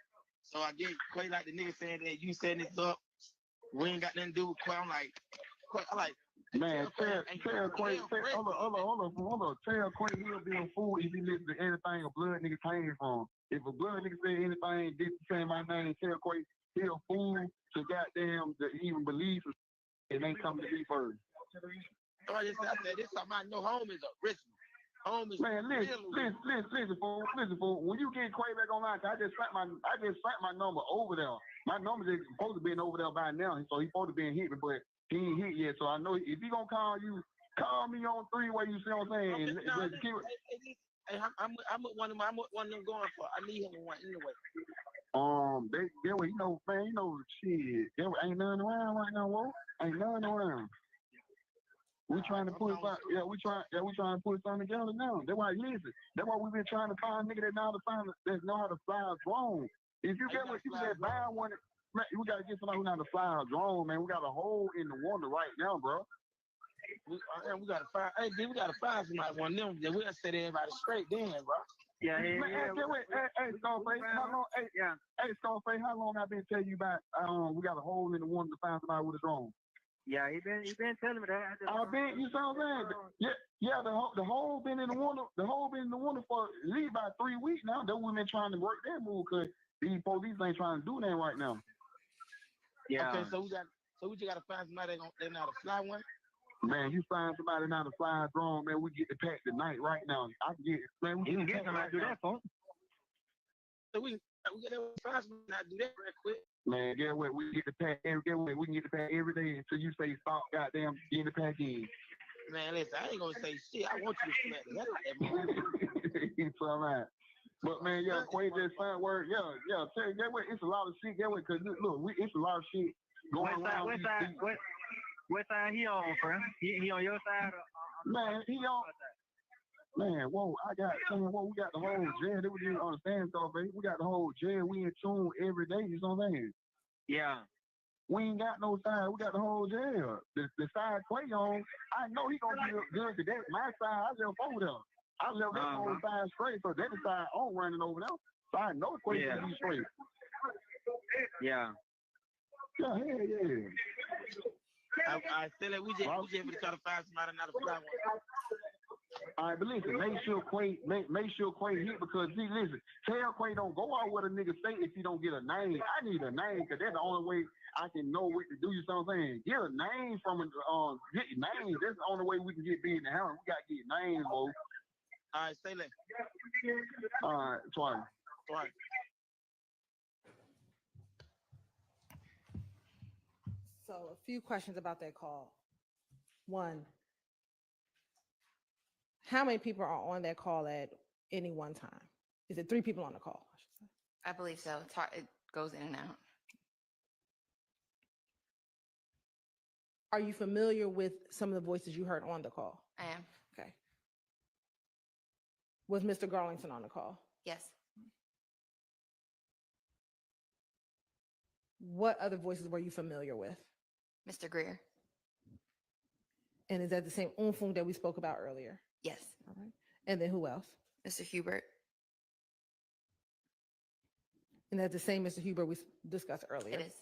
So I get Quay like the nigga saying that you setting this up. We ain't got nothing to do with Quay. I'm like man, tell Quay, hold on. Tell Quay he'll be a fool if he listen to anything a blood nigga came from. If a blood nigga say anything, didn't say my name, tell Quay he a fool to goddamn to even believe it ain't coming to me first. So I said this something I know home is a Richmond. Home is man, listen, fool. When you get Quay back online, I just sent my number over there. My number is supposed to be over there by now, so he's supposed to be hit me, but he ain't hit yet. So I know if he gonna call you, call me on 3-way. You see what I'm saying? I'm with one of them going for. I need him in one anyway. Shit. Ain't nothing around right now, whoa. Ain't nothing around. We trying to put to put something together now. That's why we've been trying to find a nigga that know how to fly a drone. If you get with people that buy one, man, we gotta get somebody who know how to fly a drone, man. We got a hole in the water right now, bro. We gotta find somebody one of them that we'll set everybody straight then, bro. Yeah. Hey, Scarface, Scarface, how long I been telling you about we got a hole in the water to find somebody with a drone? Yeah, he been telling me that. You saw that? Yeah, the hole been in the water. The hole been in the water for at least about 3 weeks now. That we've been trying to work that move because these police ain't trying to do that right now. Yeah. Okay, so we just gotta find somebody that know how to fly one. Man, you find somebody know how to fly a drone, man. We get the pack tonight, right now. I can get, man. We can get somebody to do that, folks. So we gotta find somebody to do that real quick. Man, get what? We get the pack we can get the pack every day until you say stop, goddamn, getting the pack in. Man, listen, I ain't gonna say shit. I want you to smack the hell out of that man. It's all right. But man, yeah, Quay just found word. Yeah. Tell you, get what? It's a lot of shit. Get what? Cause look, it's a lot of shit going around. What side he on, friend? He on your side? Man, he on. Man, whoa, we got the whole jail. They would didn't understand stuff, baby. We got the whole jail. We in tune every day, you know what I'm saying? Yeah. We ain't got no side. We got the whole jail. The side Quay on, I know he gonna be good today. My side, I left over there. I left that whole side straight, so that side I'm running over there. So I know Quay gonna be straight. Yeah. Yeah, hell yeah. I still we just try to find somebody not to fly one. All right, but listen, make sure Quay hit because listen, tell Quay don't go out with a nigga say if you don't get a name. I need a name because that's the only way I can know what to do. You know what I'm saying? Get a name from get your name. That's the only way we can get big in the house. We gotta get names, bro. All right, say that. All right, twice. So a few questions about that call. One, how many people are on that call at any one time? Is it 3 people on the call? I should say. I believe so. It's hard. It goes in and out. Are you familiar with some of the voices you heard on the call? I am. Okay. Was Mr. Garlington on the call? Yes. What other voices were you familiar with? Mr. Greer. And is that the same Unfung that we spoke about earlier? Yes. All right. And then who else? Mr. Hubert. And that's the same Mr. Hubert we discussed earlier. It is.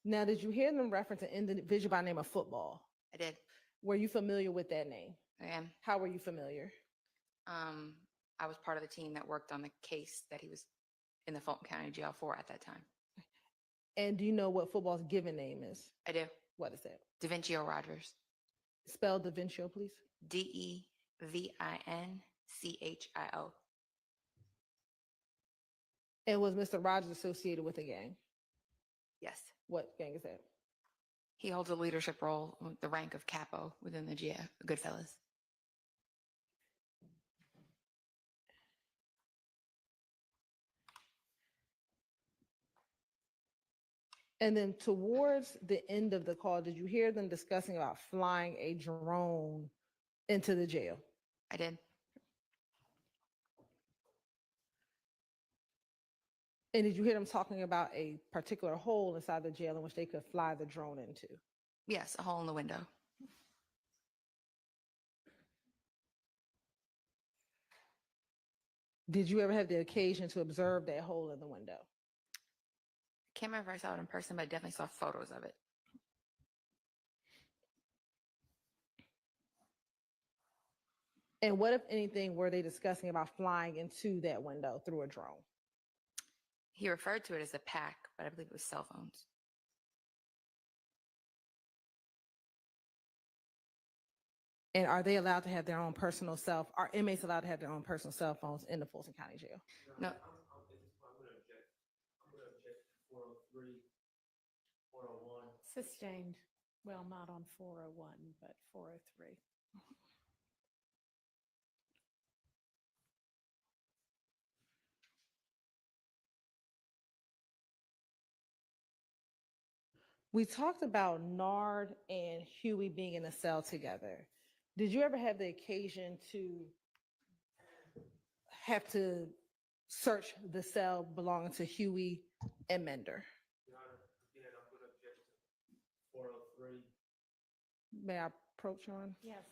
Now, did you hear them reference an individual by the name of Football? I did. Were you familiar with that name? I am. How were you familiar? I was part of the team that worked on the case that he was in the Fulton County Jail for at that time. And do you know what Football's given name is? I do. What is that? DaVincio Rogers. Spell DaVincio, please. DeVincio. And was Mr. Rogers associated with a gang? Yes. What gang is that? He holds a leadership role, the rank of capo within the Goodfellas. And then towards the end of the call, did you hear them discussing about flying a drone into the jail? I did. And did you hear them talking about a particular hole inside the jail in which they could fly the drone into? Yes, a hole in the window. Did you ever have the occasion to observe that hole in the window? Can't remember if I saw it in person, but I definitely saw photos of it. And what, if anything, were they discussing about flying into that window through a drone? He referred to it as a pack, but I believe it was cell phones. And are they allowed to have their own personal are inmates allowed to have their own personal cell phones in the Fulton County Jail? No. Sustained. Well, not on 401, but 403. We talked about Nard and Huey being in a cell together. Did you ever have the occasion to have to search the cell belonging to Huey and Mender? Your Honor, again, I'm going to object to 403. May I approach, Your Honor? Yes.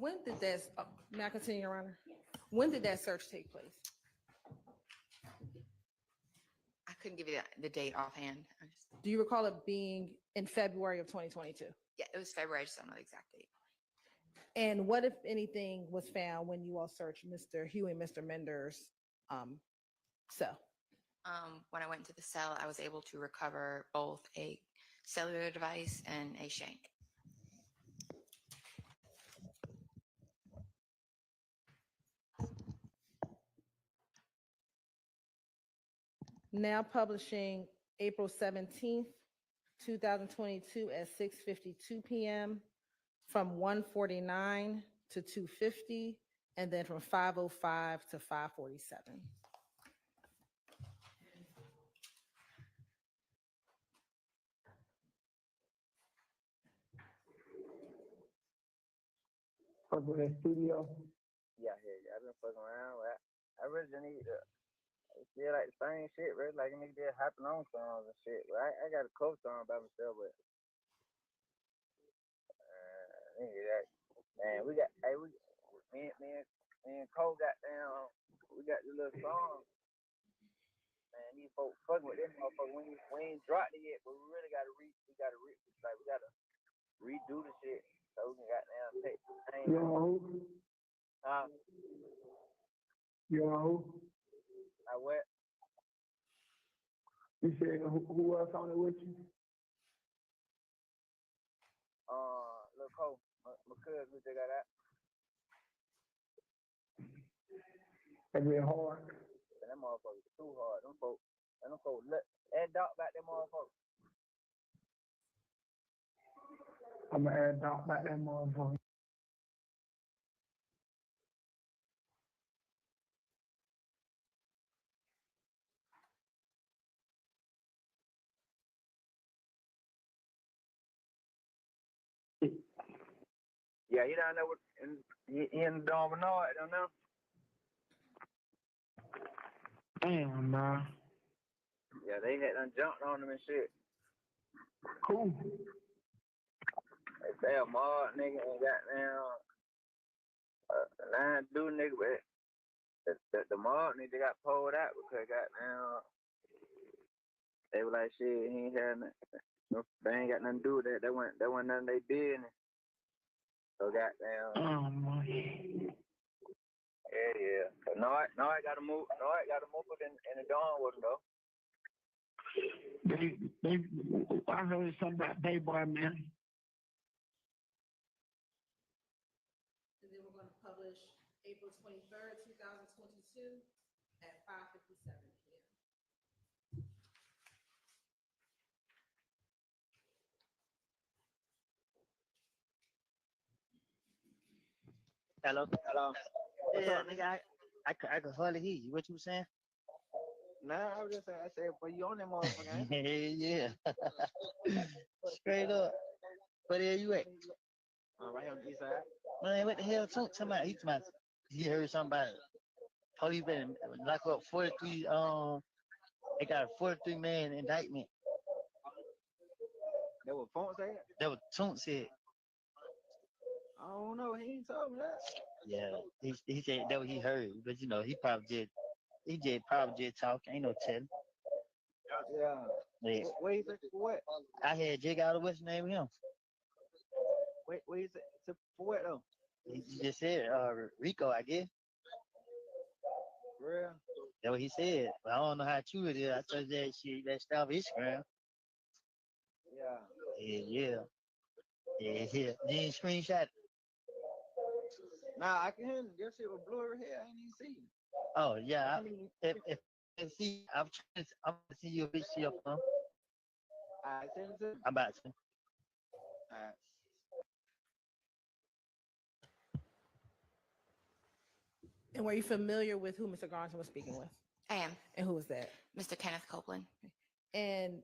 When did that, may I continue, Your Honor? When did that search take place? I couldn't give you the date offhand. Do you recall it being in February of 2022? Yeah, it was February. I just don't know the exact date. And what, if anything, was found when you all searched Mr. Hugh and Mr. Mender's cell? When I went into the cell, I was able to recover both a cellular device and a shank. Now publishing April 17th, 2022 at 6:52 p.m. from 1:49 to 2:50, and then from 5:05 to 5:47. Fuck with that studio. Yeah, I've been fucking around. I really just need to feel like the same shit, really. Like a nigga just hopping on songs and shit. But I got a cover song by myself, but nigga, man, we got me and Cole got down. We got the little song. Man, these folks fucking with this motherfucker. We ain't dropped it yet, but we really gotta we gotta redo the shit so we can got down take. Yo. I what? You said who else on it with you? Lil Cole, my cousin, we just got that. That been hard. That motherfucker too hard. Them folks, that dog back that motherfucker. I'm gonna add Doc back that motherfucker. Yeah, he down there with in Don Bernard, don't know. Damn, man. Yeah, they had done jumped on him and shit. Cool. They say a Mard nigga ain't got down. Nine dude nigga, but the Mard nigga got pulled out because got down. They were like, shit, he ain't had nothing. They ain't got nothing to do with that. That wasn't nothing they business. So got down. Oh my. Yeah. But no, I gotta move. No, I gotta move it in the dawn with him though. I heard something about Playboy, man. And then we're going to publish April 23rd, 2022 at 5:57 p.m. Hello. What's Yeah, up, nigga, I could hardly hear you. What you saying? Nah, I was just saying, I said, but you on that motherfucker, ain't Yeah. Straight up. Where the hell you at? right on the east side. Man, what the hell talking about? He heard somebody. Police been lock up 43, they got a 43-man indictment. That what Font said? That was Toon said. I don't know, he ain't told me that. Yeah, he said that what he heard, but you know, he probably just talking, ain't no telling. Yeah. Yeah. What he said for what? I had Jig out of what's the name of him. What he said for what though? He just said RICO, I guess. For real? That's what he said. But I don't know how true it is. I told you that shit, that stuff Instagram. Yeah. Yeah. You ain't screenshot it? Nah, I can hear him. Your shit was blurry here. I ain't even see you. Oh yeah. If see, I'm trying to see your bitch your phone. I send it to you. I'm about to. Alright. And were you familiar with who Mr. Garnson was speaking with? I am. And who was that? Mr. Kenneth Copeland. And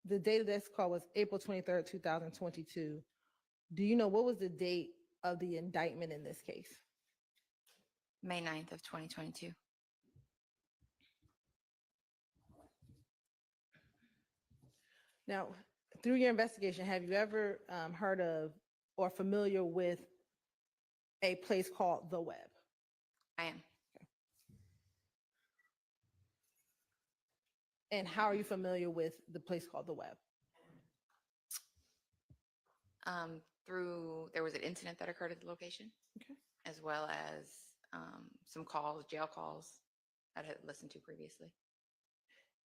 the date of this call was April 23rd, 2022. Do you know what was the date of the indictment in this case? May 9th of 2022. Now, through your investigation, have you ever heard of or familiar with a place called The Web? I am. And how are you familiar with the place called The Web? There was an incident that occurred at the location, Okay. as well as some calls, jail calls that I had listened to previously.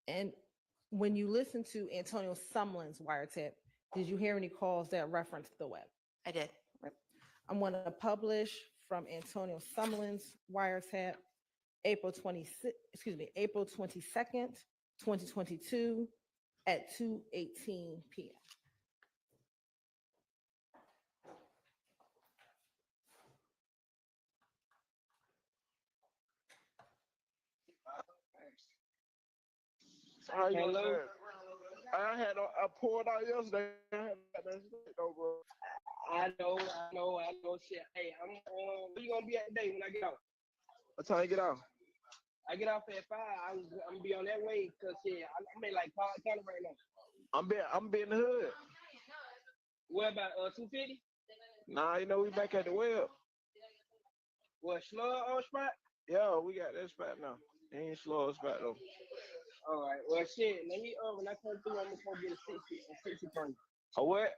And when you listened to Antonio Sumlin's wiretap, did you hear any calls that referenced The Web? I did. I'm going to publish from Antonio Sumlin's wiretap, April 22nd, 2022 at 2:18 p.m. How you Hello? doing? I poured out yesterday. I had that shit though, bro. I know. Shit. Hey, where you gonna be at today when I get out? What time you get out? I get off at 5. I'm gonna be on that way because shit, I'm in like Park County right now. I'm in the hood. What about 250? Nah, you know we back at the well. What slow spot? Yeah, we got that spot now. Ain't slow spot though. All right. Well, shit. Let me when I come through, I'm gonna come get a 60 from you. A what?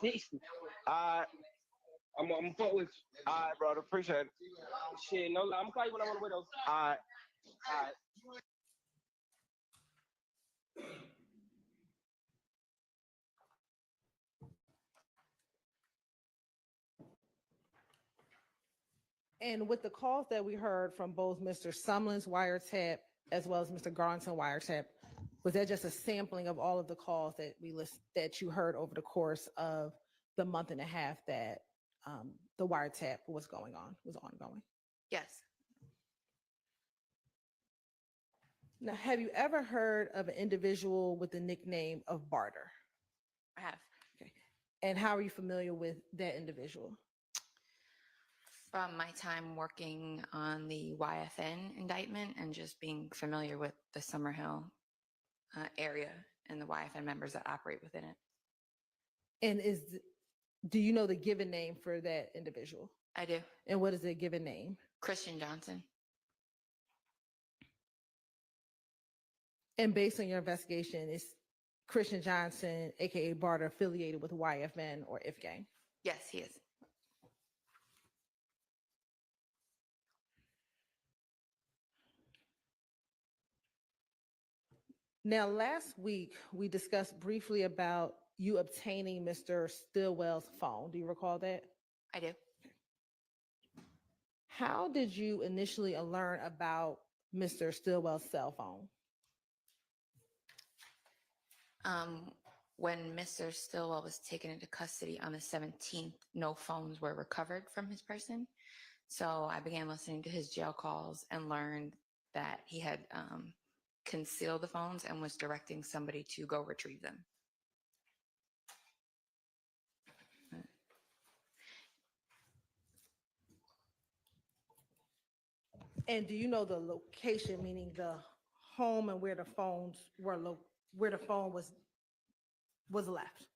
60. Alright. I'm gonna fuck with you. Alright, brother. Appreciate it. Shit, no, I'm gonna call you when I'm on the way though. Alright. All right. And with the calls that we heard from both Mr. Sumlin's wiretap as well as Mr. Garlington wiretap, was that just a sampling of all of the calls that you heard over the course of the month and a half that the wiretap was ongoing? Yes. Now, have you ever heard of an individual with the nickname of Barter? I have. Okay. And how are you familiar with that individual? From my time working on the YFN indictment and just being familiar with the Summerhill area and the YFN members that operate within it. And do you know the given name for that individual? I do. And what is the given name? Christian Johnson. And based on your investigation, is Christian Johnson, aka Barter, affiliated with YFN or If Gang? Yes, he is. Now, last week, we discussed briefly about you obtaining Mr. Stillwell's phone. Do you recall that? I do. How did you initially learn about Mr. Stillwell's cell phone? When Mr. Stillwell was taken into custody on the 17th, no phones were recovered from his person. So I began listening to his jail calls and learned that he had concealed the phones and was directing somebody to go retrieve them. And do you know the location, meaning the home and where the phones were, where the phone was left?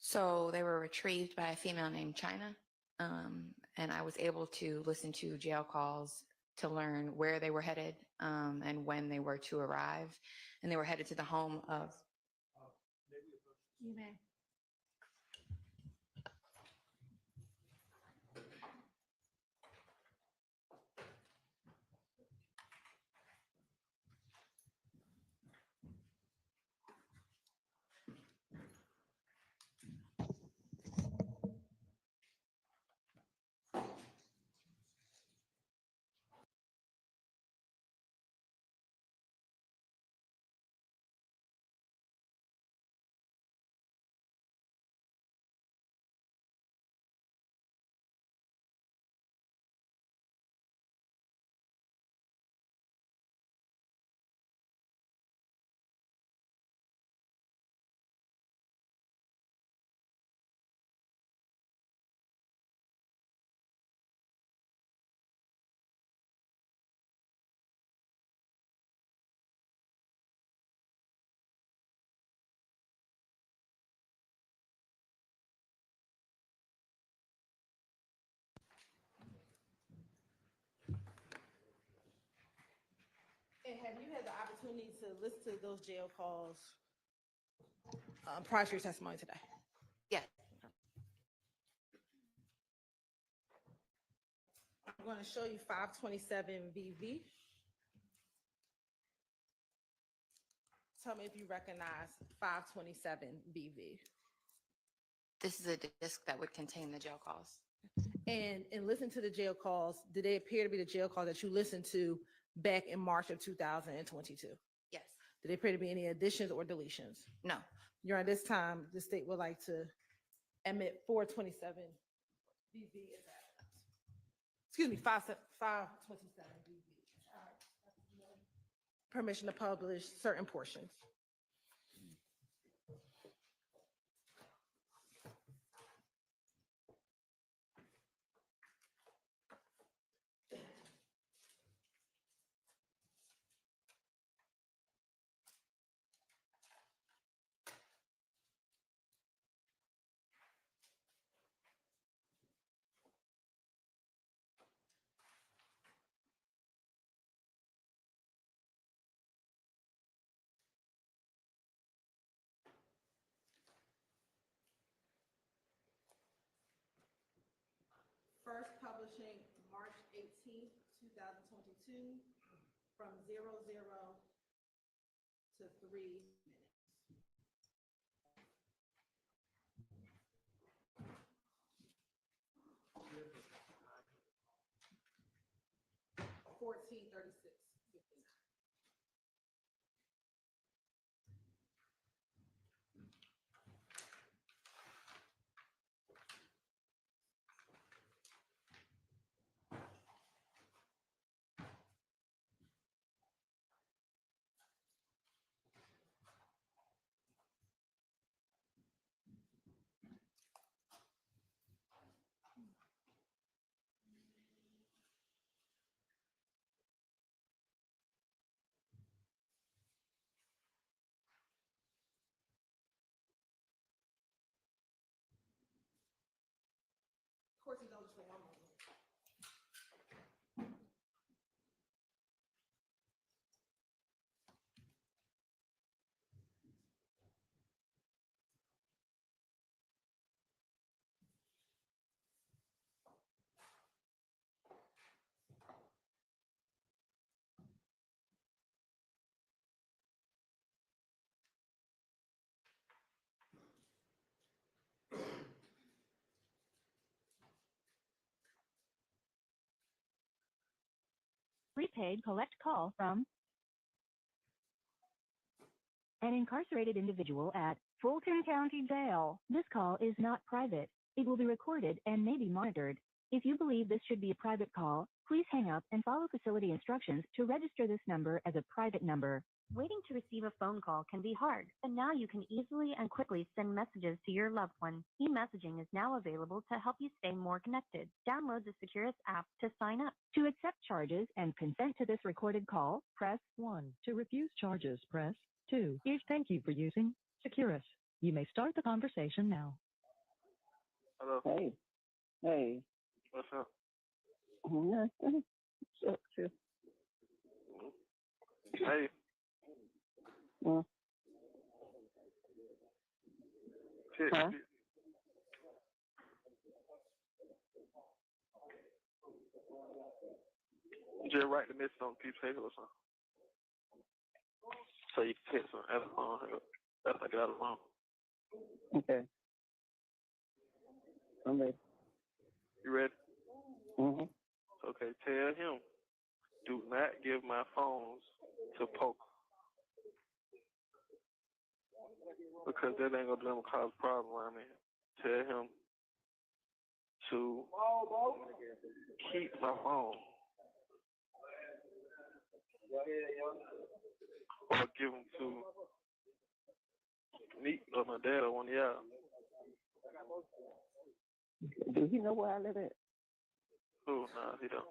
So they were retrieved by a female named China. And I was able to listen to jail calls to learn where they were headed and when they were to arrive. And they were headed to the home of. You may. have you had the opportunity to listen to those jail calls prior to your testimony today? Yes. I'm going to show you 527 VV. Tell me if you recognize 527 VV. This is a disc that would contain the jail calls. And listen to the jail calls. Did they appear to be the jail calls that you listened to back in March of 2022? Yes. Did they appear to be any additions or deletions? No. You're on this time, the state would like to admit 427 VV as evidence. Excuse me, 527 VV. All right. Permission to publish certain portions. First publishing March 18th, 2022, from 00 to 3 minutes. 14:36. Of course, he's only for 1 moment. Prepaid collect call from an incarcerated individual at Fulton County Jail. This call is not private. It will be recorded and may be monitored. If you believe this should be a private call, please hang up and follow facility instructions to register this number as a private number. Waiting to receive a phone call can be hard, but now you can easily and quickly send messages to your loved one. E-messaging is now available to help you stay more connected. Download the Securus app to sign up. To accept charges and consent to this recorded call, press 1. To refuse charges, press 2. Thank you for using Securus. You may start the conversation now. Hello. Hey. Hey. What's up? Nothing. What's up, too? Hey. Well, Shit. huh? Just write the message on a piece of paper or something. So you can text them at the phone after I get out of the phone. Okay. I'm ready. You ready? Mm-hmm. Okay, tell him, do not give my phones to poker. Because that ain't gonna cause a problem around me. Tell him to keep my phone. Or give them to me or my dad or one of y'all. Do he know where I live at? Oh, nah, he don't.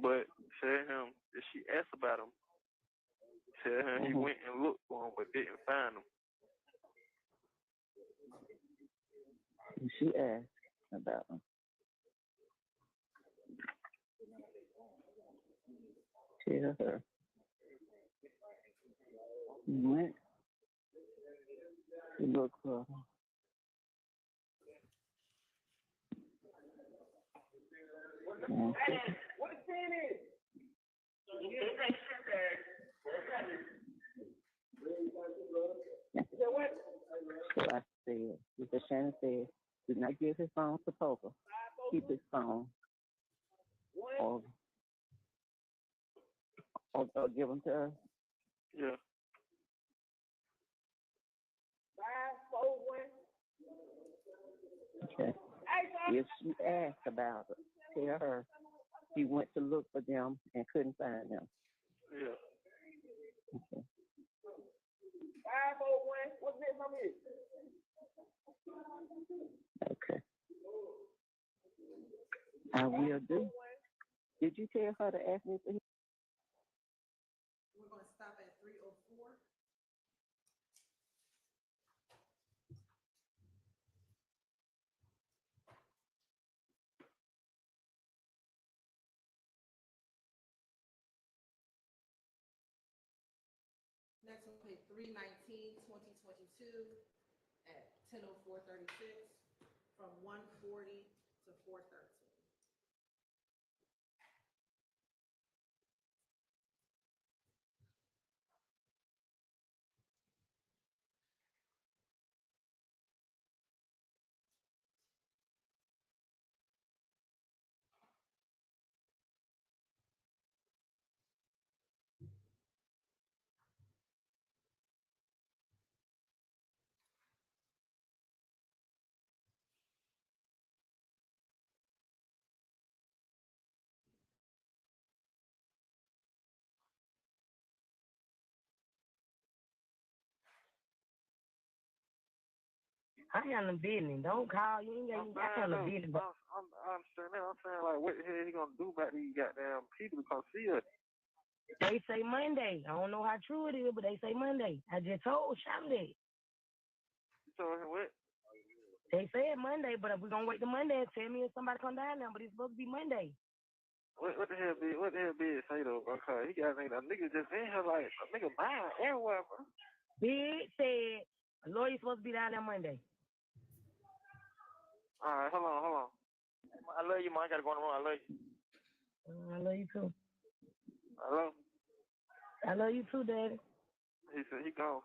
But tell him, if she asks about him, tell him he went and looked for him but didn't find him. She asked about him. Tell her. He went to look for her. So I said, Mr. Shannon said, do not give his phone to Poker. Keep his phone. Or give him to her. Yeah. 541. Okay. If she asked about it, tell her he went to look for them and couldn't find them. Yeah. Okay. 541. What's this from here? Okay. I will do. Did you tell her to ask me for him? We're going to stop at 304. Next we'll pay 3/19/2022 at 10:04:36 from 1:40 to 4:13. I got no business. Don't call. You ain't got I got no business. I understand that. I'm saying, like, what the hell he gonna do about these goddamn people to come see us? They say Monday. I don't know how true it is, but they say Monday. I just told Sham that. You told him what? They said Monday, but if we're gonna wait till Monday and tell me if somebody come down now, but it's supposed to be Monday. What the hell big say though, bro? Cause he got a nigga just in here like a nigga buying everywhere, bro. Big said a lawyer's supposed to be down there Monday. All right, hold on. I love you, man. I gotta go on the road. I love you. I love you too. Hello? I love you too, Daddy. He said he gone.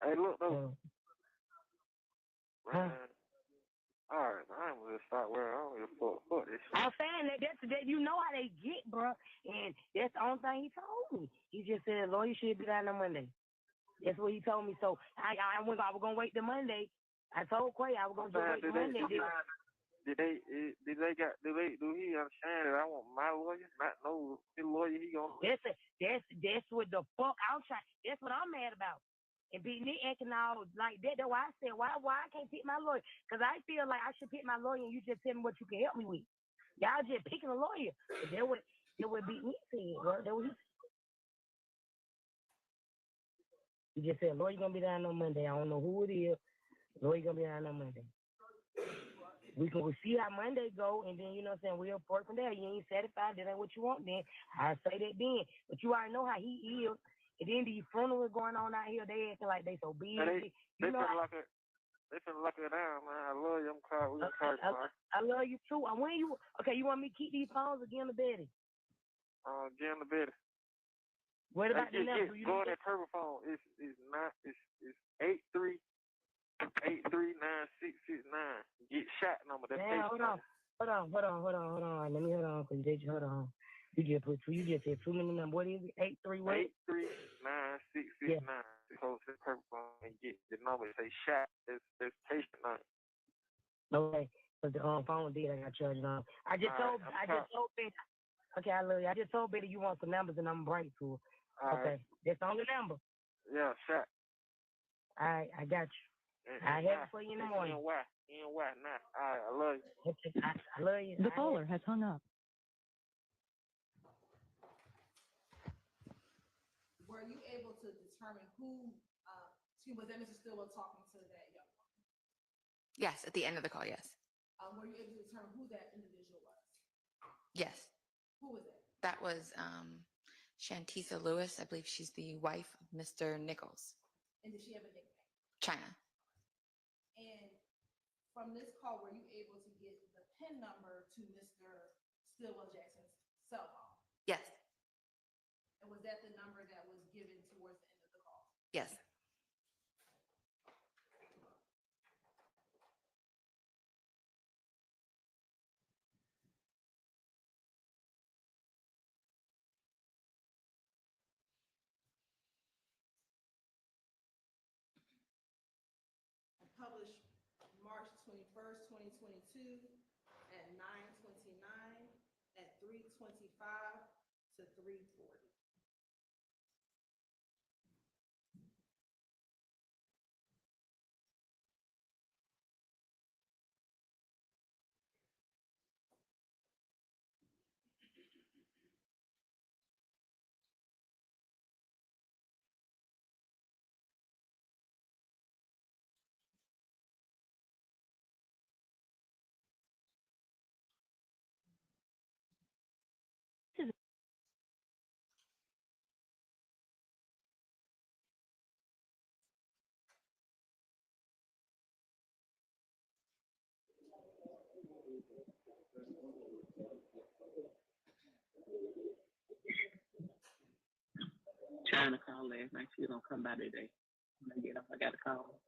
Hey, look though. Man. All right, I ain't gonna start where I don't give a fuck this shit. I'm saying that you know how they get, bro, and that's the only thing he told me. He just said lawyer should be down on Monday. That's what he told me. So I was gonna wait till Monday. I told Quay I was gonna wait till Monday. Do he understand that I want my lawyer, not no his lawyer he gonna That's what the fuck I'm trying. That's what I'm mad about. And be me acting all like that. That's why I said why I can't pick my lawyer. Cause I feel like I should pick my lawyer and you just tell me what you can help me with. Y'all just picking a lawyer. But that would be me saying, bro. That was he just said lawyer gonna be down on Monday. I don't know who it is. Lawyer gonna be down on Monday. We'll see how Monday go, and then, you know what I'm saying, we'll work from there. You ain't satisfied, that ain't what you want, then I say that then. But you already know how he is. And then these funerals going on out here, they acting like they so busy. They finna lock it down, man. I love you. I love you too. You want me to keep these phones or get in the bed? Get in the bed. What about the number? Go on that purple phone. It's 83. 839669. Get shot number. That's hold on. Let me hold on, cause hold on. You just said too many numbers. What is it? 83 what? 839669. Hold the purple phone and get the number. Say shot. That's patient number. Okay, but the phone did. I got charged on. I just told Betty. Okay, I love you. I just told Betty you want some numbers and I'm bring to her. Okay, that's the only number. Yeah, shot. All right, I got you. I have it for you in the morning. NY, now. All right, I love you. I love you. The caller has hung up. Were you able to determine who, was that Mr. Stillwell talking to that young woman? Yes, at the end of the call, yes. Were you able to determine who that individual was? Yes. Who was it? That was Shantisa Lewis, I believe she's the wife of Mr. Nichols. And did she have a nickname? China. And from this call, were you able to get the PIN number to Mr. Stillwell Jackson's cell phone? Yes. And was that the number that was given towards the end of the call? Yes. Published March 21st, 2022 at 9:29, at 3:25 to 3:40. Trying to call last night. She was gonna come by today. When I get up, I got to call.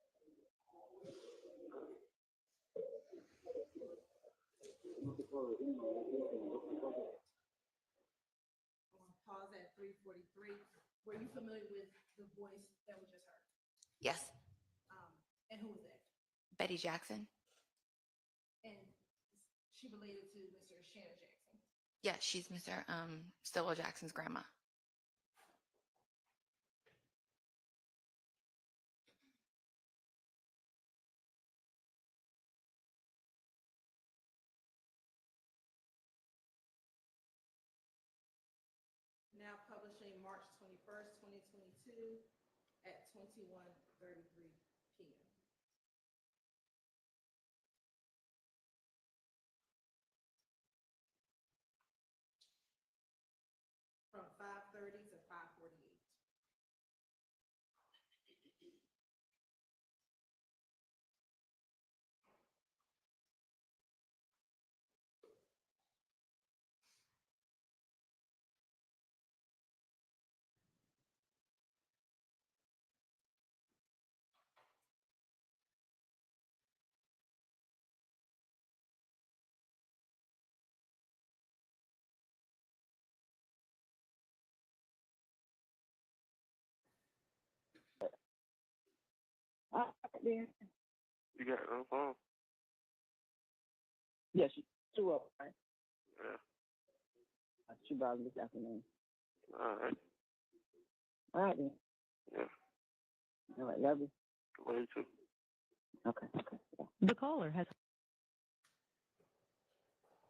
Pause at 3:43. Were you familiar with the voice that we just heard? Yes. And who was that? Betty Jackson. And she related to Mr. Shannon Jackson. Yeah, she's Mr. Stillwell Jackson's grandma. Now publishing March 21st, 2022 at 21:33 p.m. From 5:30 to 5:48. Then. You got it on phone? Yeah, she 2 up, right? Yeah. She brought this afternoon. All right. All right then. Yeah. All right, love you. Love you too. Okay. Yeah. The caller has.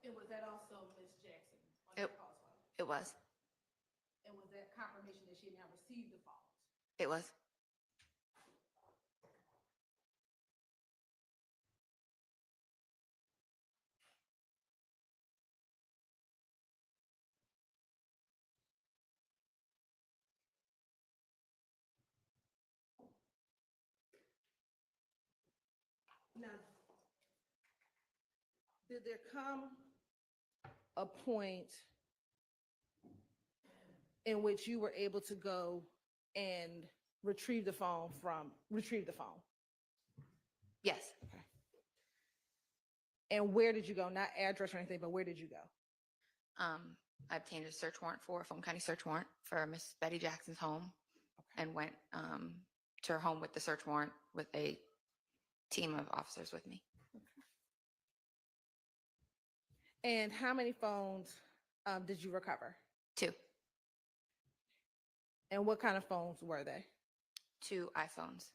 And was that also Ms. Jackson on that call as well? It was. And was that confirmation that she now received the phones? It was. Now, did there come a point in which you were able to go and retrieve the phone? Yes. Okay. And where did you go? Not address or anything, but where did you go? I obtained a search warrant for a Fulton County search warrant for Miss Betty Jackson's home, and went to her home with the search warrant with a team of officers with me. And how many phones did you recover? 2. And what kind of phones were they? 2 iPhones.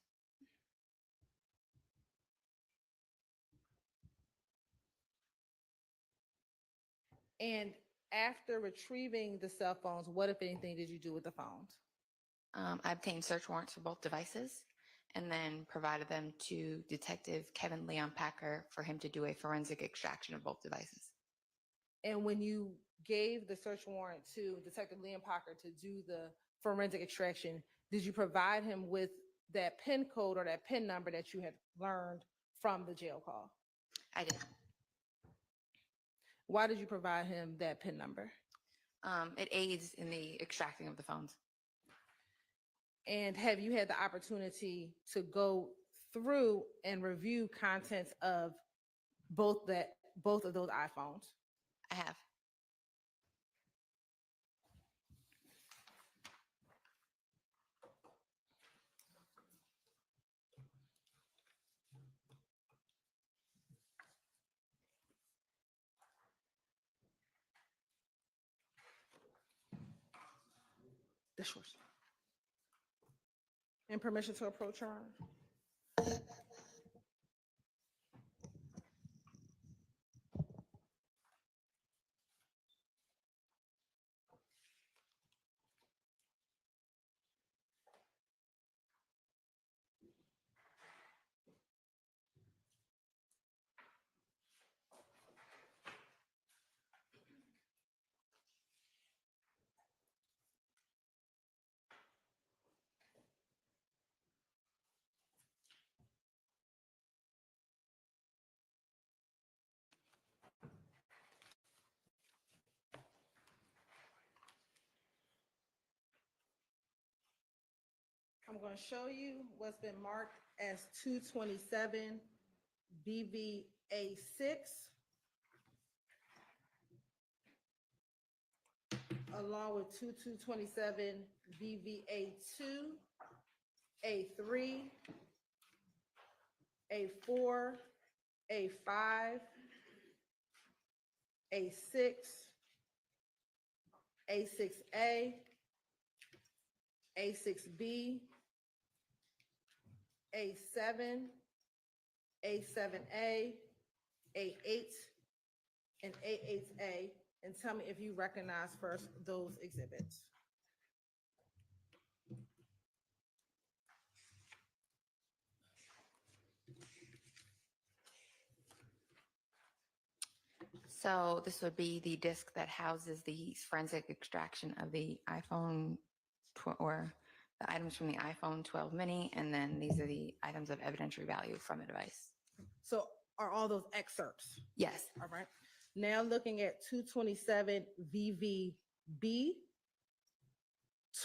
And after retrieving the cell phones, what, if anything, did you do with the phones? I obtained search warrants for both devices and then provided them to Detective Kevin Leon Packer for him to do a forensic extraction of both devices. And when you gave the search warrant to Detective Liam Parker to do the forensic extraction, did you provide him with that PIN code or that PIN number that you had learned from the jail call? I did. Why did you provide him that PIN number? It aids in the extracting of the phones. And have you had the opportunity to go through and review contents of both of those iPhones? I have. This yours. And permission to approach, Your Honor. I'm going to show you what's been marked as 227 BVA6, along with 2227 BVA2, A3, A4, A5, A6, A6A, A6B, A7, A7A, A8, and A8A, and tell me if you recognize first those exhibits. So this would be the disk that houses the forensic extraction of the iPhone or the items from the iPhone 12 mini, and then these are the items of evidentiary value from the device. So are all those excerpts? Yes. All right. Now looking at 227 VVB,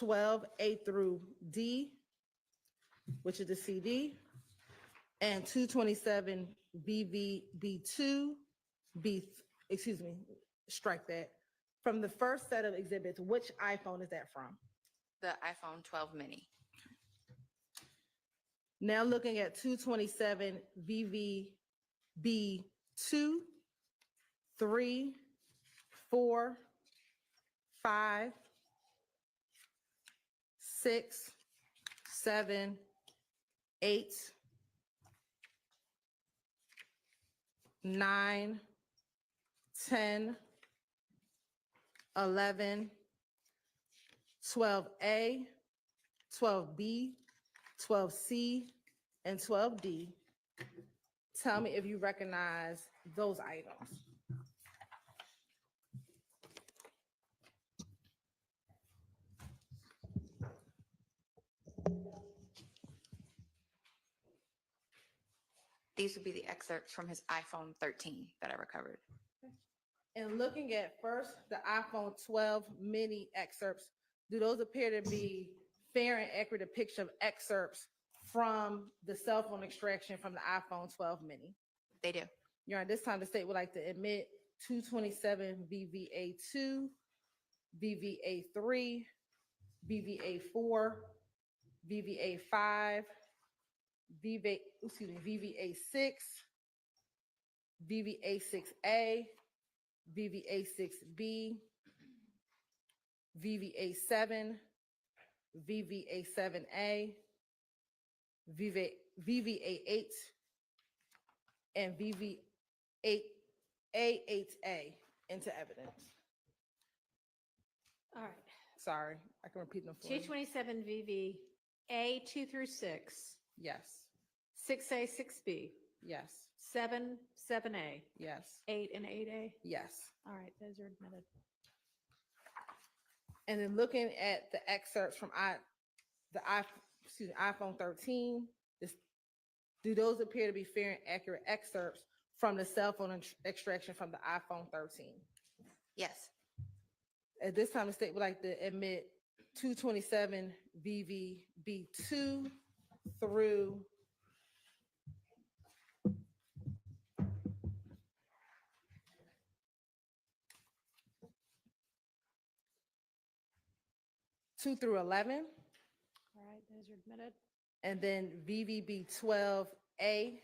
12A through D, which is the CD, and 227 VVB2, strike that. From the first set of exhibits, which iPhone is that from? The iPhone 12 mini. Now looking at 227 VVB2, 3, 4, 5, 6, 7, 8, 9, 10, 11, 12A, 12B, 12C, and 12D. Tell me if you recognize those items. These would be the excerpts from his iPhone 13 that I recovered. And looking at first the iPhone 12 mini excerpts, do those appear to be fair and accurate depiction of excerpts from the cell phone extraction from the iPhone 12 mini? They do. Your Honor, this time the state would like to admit 227 VVA2, VVA3, VVA4, VVA5, VVA6, VVA6A, VVA6B, VVA7, VVA7A, VVA8, and VVA8A into evidence. All right. Sorry, I can repeat them for you. 227 VV, A 2 through 6, Yes, 6A, 6B, yes, 7, 7A, yes, 8 and 8A. yes. All right, those are admitted. And then looking at the excerpts from iPhone 13, do those appear to be fair and accurate excerpts from the cell phone extraction from the iPhone 13? Yes. At this time, the state would like to admit 227 VVB2 through two through 11, All right, those are admitted. and then VVB12A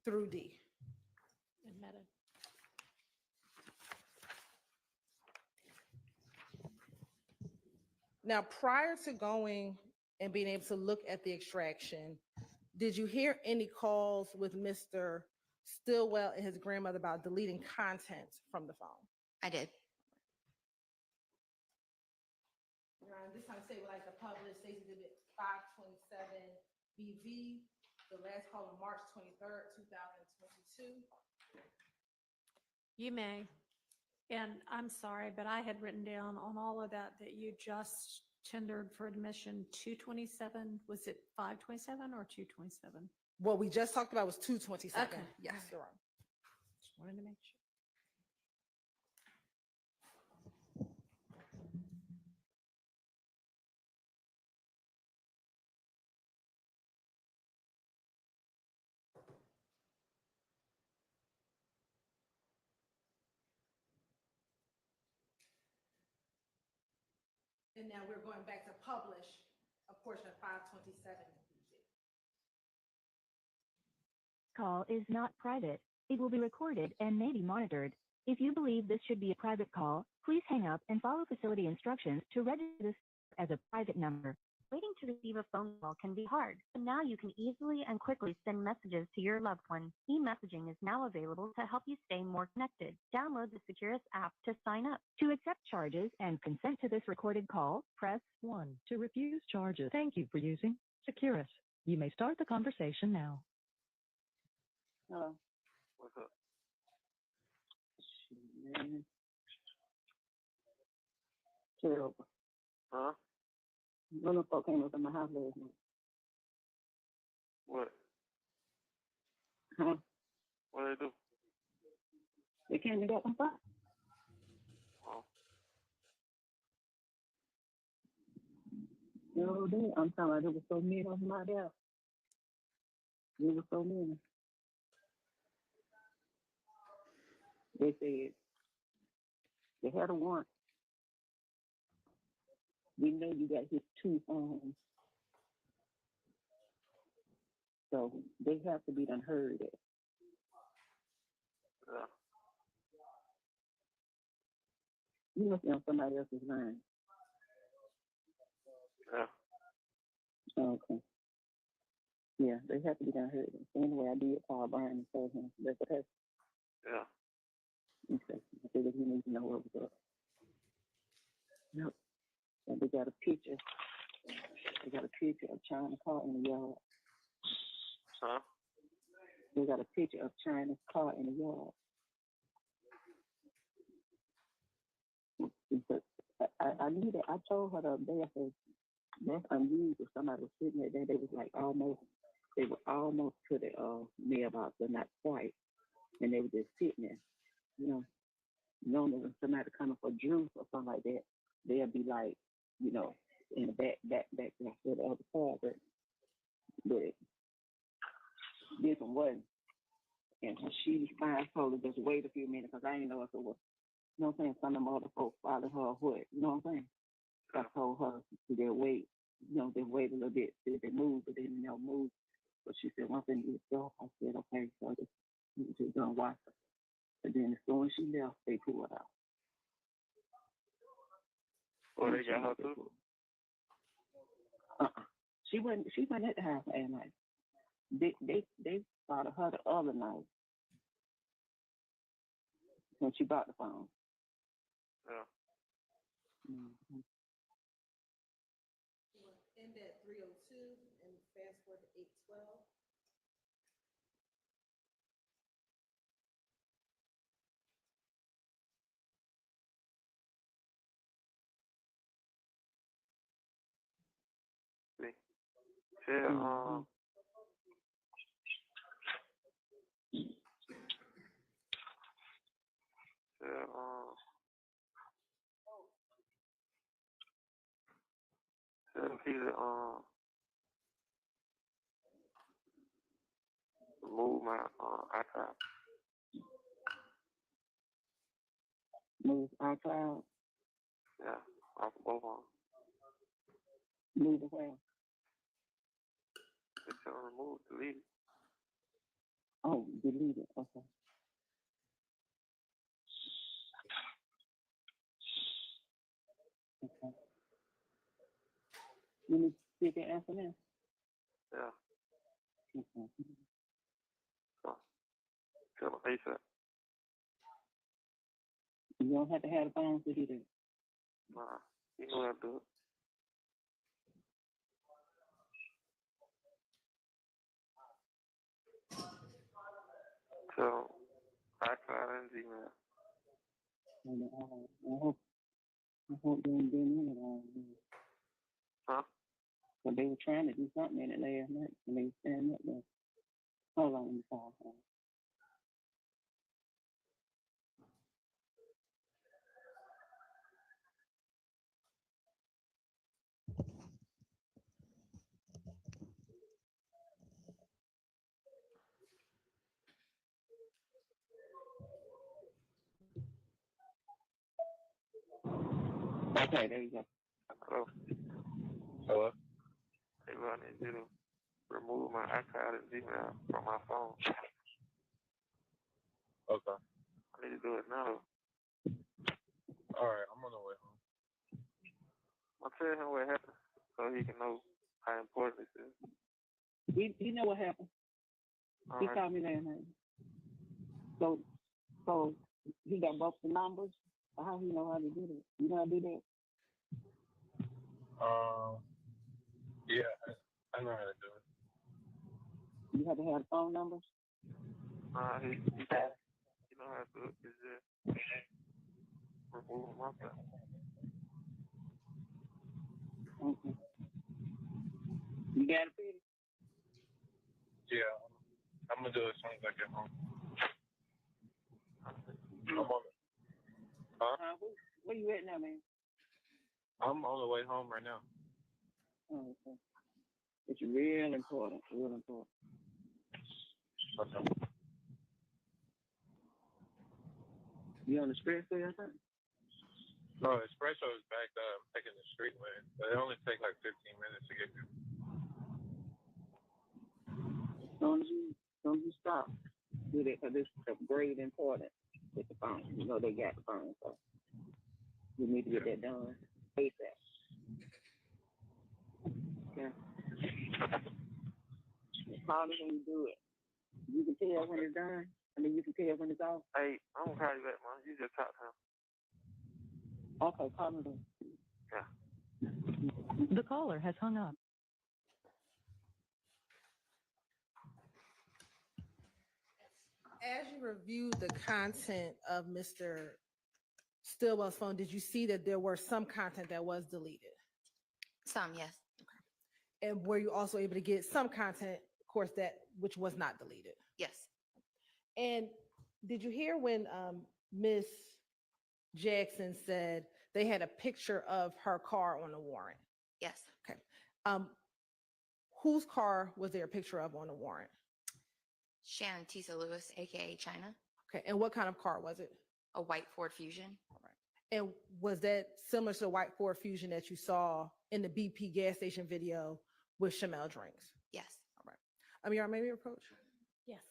through D. Admitted. Now, prior to going and being able to look at the extraction, did you hear any calls with Mr. Stillwell and his grandmother about deleting content from the phone? I did. This time, say we like to publish Stacey Exhibit 527 BV, the last call on March 23rd, 2022. You may. And I'm sorry, but I had written down on all of that you just tendered for admission 227. Was it 527 or 227? What we just talked about was 227. Okay. Yes, you're right. Just wanted to make sure. And now we're going back to publish a portion of 527. Call is not private. It will be recorded and may be monitored. If you believe this should be a private call, please hang up and follow facility instructions to register this as a private number. Waiting to receive a phone call can be hard, but now you can easily and quickly send messages to your loved one. E-messaging is now available to help you stay more connected. Download the Securus app to sign up. To accept charges and consent to this recorded call, press 1. To refuse charges, thank you for using Securus. You may start the conversation now. Hello. What's up? Man. Terrible. Huh? Little folk came up in my house last night. What? Huh? What they do? They came and got them fired. Oh. No, I'm telling you, there was so many of them out there. There was so many. They said they had a warrant. We know you got his 2 phones. So they have to be done heard at. Yeah. You must be on somebody else's line. Yeah. Okay. Yeah, they have to be done heard at. So anyway, I did call Brian and told him that's what happened. Yeah. Okay. I figured he needs to know what was up. Yep. And they got a picture. They got a picture of China's car in the yard. Huh? They got a picture of China's car in the yard. I knew that. I told her the other day, I said, that's unusual. Somebody was sitting there, they was like they were almost to the mailbox, but not quite. And they were just sitting there, you know. Normally when somebody coming for juice or something like that, they'll be like, you know, in the back for the other car, but this one wasn't. And she finally told her just wait a few minutes because I didn't know if it was, you know what I'm saying, some of them other folks followed her or what, you know what I'm saying? I told her to just wait, you know, they wait a little bit, see if they move, but they didn't know move. But she said, one thing you go, I said, okay, so I just gonna watch her. But then as soon as she left, they pulled her out. Oh, they got her too? She went at the house last night. They spotted her the other night when she bought the phone. Yeah. Mm-hmm. End at 302 and fast forward to 812. said, said he remove my iCloud. Move iCloud. Yeah, off both of them. Move away. Just tell him remove, delete it. Oh, delete it. Okay. Okay. You need to see if they answer now. Yeah. Okay. So, tell him ASAP. You don't have to have the phone to do that. Nah, you know how to do it. So, iCloud and Gmail. And I hope they ain't been in it all. Huh? But they were trying to do something in it last night, and they were standing up there. Hold on, let me call her. Okay, there you go. Hello? Hello? Hey, I need you to remove my iCloud and Gmail from my phone. Okay. I need to do it now. Alright, I'm on the way home. I'll tell him what happened so he can know how important this is. He know what happened. He Alright. called me last night. So he got both the numbers. How he know how to do that? You know how to do that? Yeah, I know how to do it. You have to have phone numbers. He know how to do it. It's just remove my phone. Okay. You got it, Peter? Yeah, I'm gonna do it as soon as I get home. I'm on it. Huh? Where you at now, man? I'm on the way home right now. Oh, okay. It's real important. Real important. Okay. You on the expressway or something? No, espresso is backed up. I'm taking the street lane. But it only takes like 15 minutes to get there. As soon as you stop, do that because it's of great importance with the phone. You know they got the phone, so you need to get that done ASAP. Yeah. Call me when you do it. You can tell when it's done. I mean, you can tell when it's off. Hey, I'm gonna call you back, man. You just talk to him. Okay, call me then. Yeah. The caller has hung up. As you reviewed the content of Mr. Stillwell's phone, did you see that there were some content that was deleted? Some, yes. And were you also able to get some content, of course, which was not deleted? Yes. And did you hear when Miss Jackson said they had a picture of her car on the warrant? Yes. Okay. Whose car was there a picture of on the warrant? Shannon Tisa Lewis, aka China. Okay. And what kind of car was it? A white Ford Fusion. And was that similar to the white Ford Fusion that you saw in the BP gas station video with Shymel Drinks? Yes. All right. Amir, maybe approach? Yes.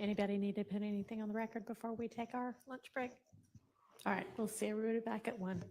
Anybody need to put anything on the record before we take our lunch break? All right, we'll see everybody back at 1.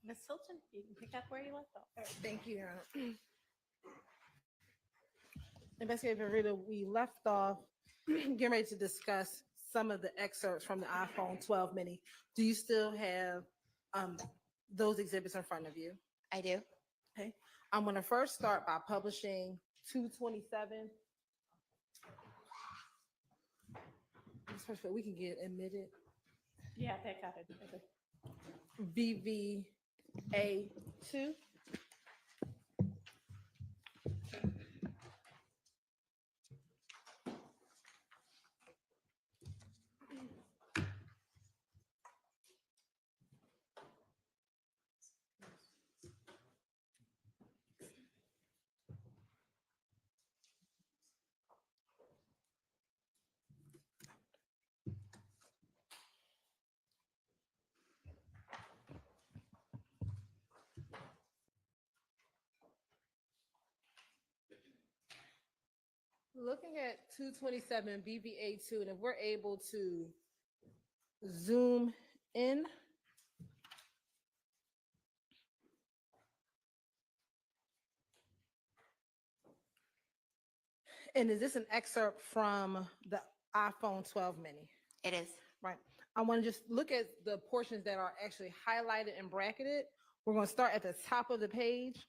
Ms. Fulton, you can pick up where you left off. All right, thank you, Your Honor. Investigator Viverito, we left off getting ready to discuss some of the excerpts from the iPhone 12 mini. Do you still have those exhibits in front of you? I do. Okay. I'm going to first start by publishing 227. We can get admitted. Yeah, they got it. Okay. VVA2. Looking at 227 BVA2, and if we're able to zoom in. And is this an excerpt from the iPhone 12 mini? It is. Right. I want to just look at the portions that are actually highlighted and bracketed. We're going to start at the top of the page.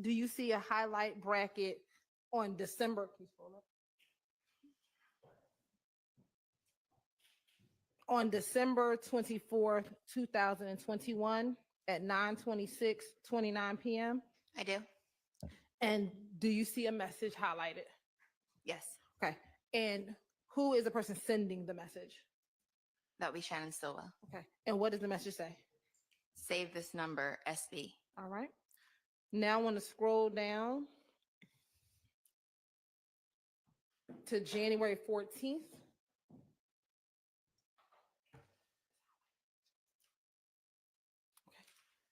Do you see a highlight bracket on December? Can you scroll up? On December 24th, 2021 at 9:26:29 p.m.? I do. And do you see a message highlighted? Yes. Okay. And who is the person sending the message? That would be Shannon Stillwell. Okay. And what does the message say? Save this number, SB. All right. Now I want to scroll down to January 14th.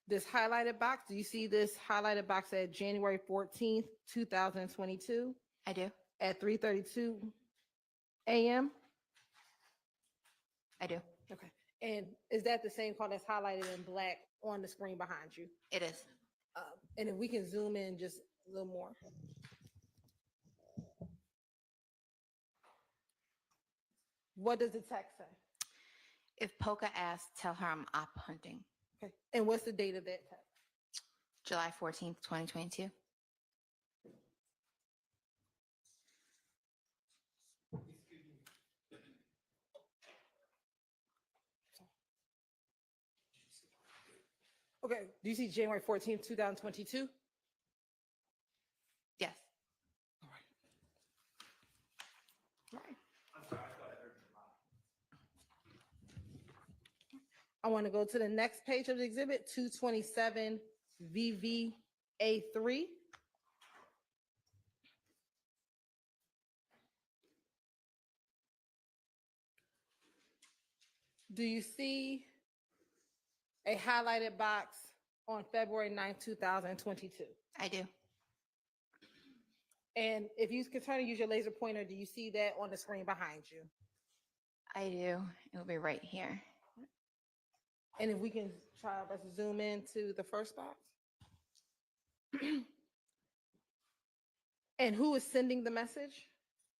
This highlighted box, do you see this highlighted box at January 14th, 2022? I do. At 3:32 a.m.? I do. Okay. And is that the same call that's highlighted in black on the screen behind you? It is. And if we can zoom in just a little more. What does the text say? If Polka asks, tell her I'm op hunting. Okay. And what's the date of that text? July 14th, 2022. Okay. Do you see January 14th, 2022? Yes. All right. I'm sorry, I thought I heard your mom. I want to go to the next page of the exhibit, 227 VVA3. Do you see a highlighted box on February 9th, 2022? I do. And if you can try to use your laser pointer, do you see that on the screen behind you? I do. It will be right here. And if we can try our best to zoom into the first box. And who is sending the message?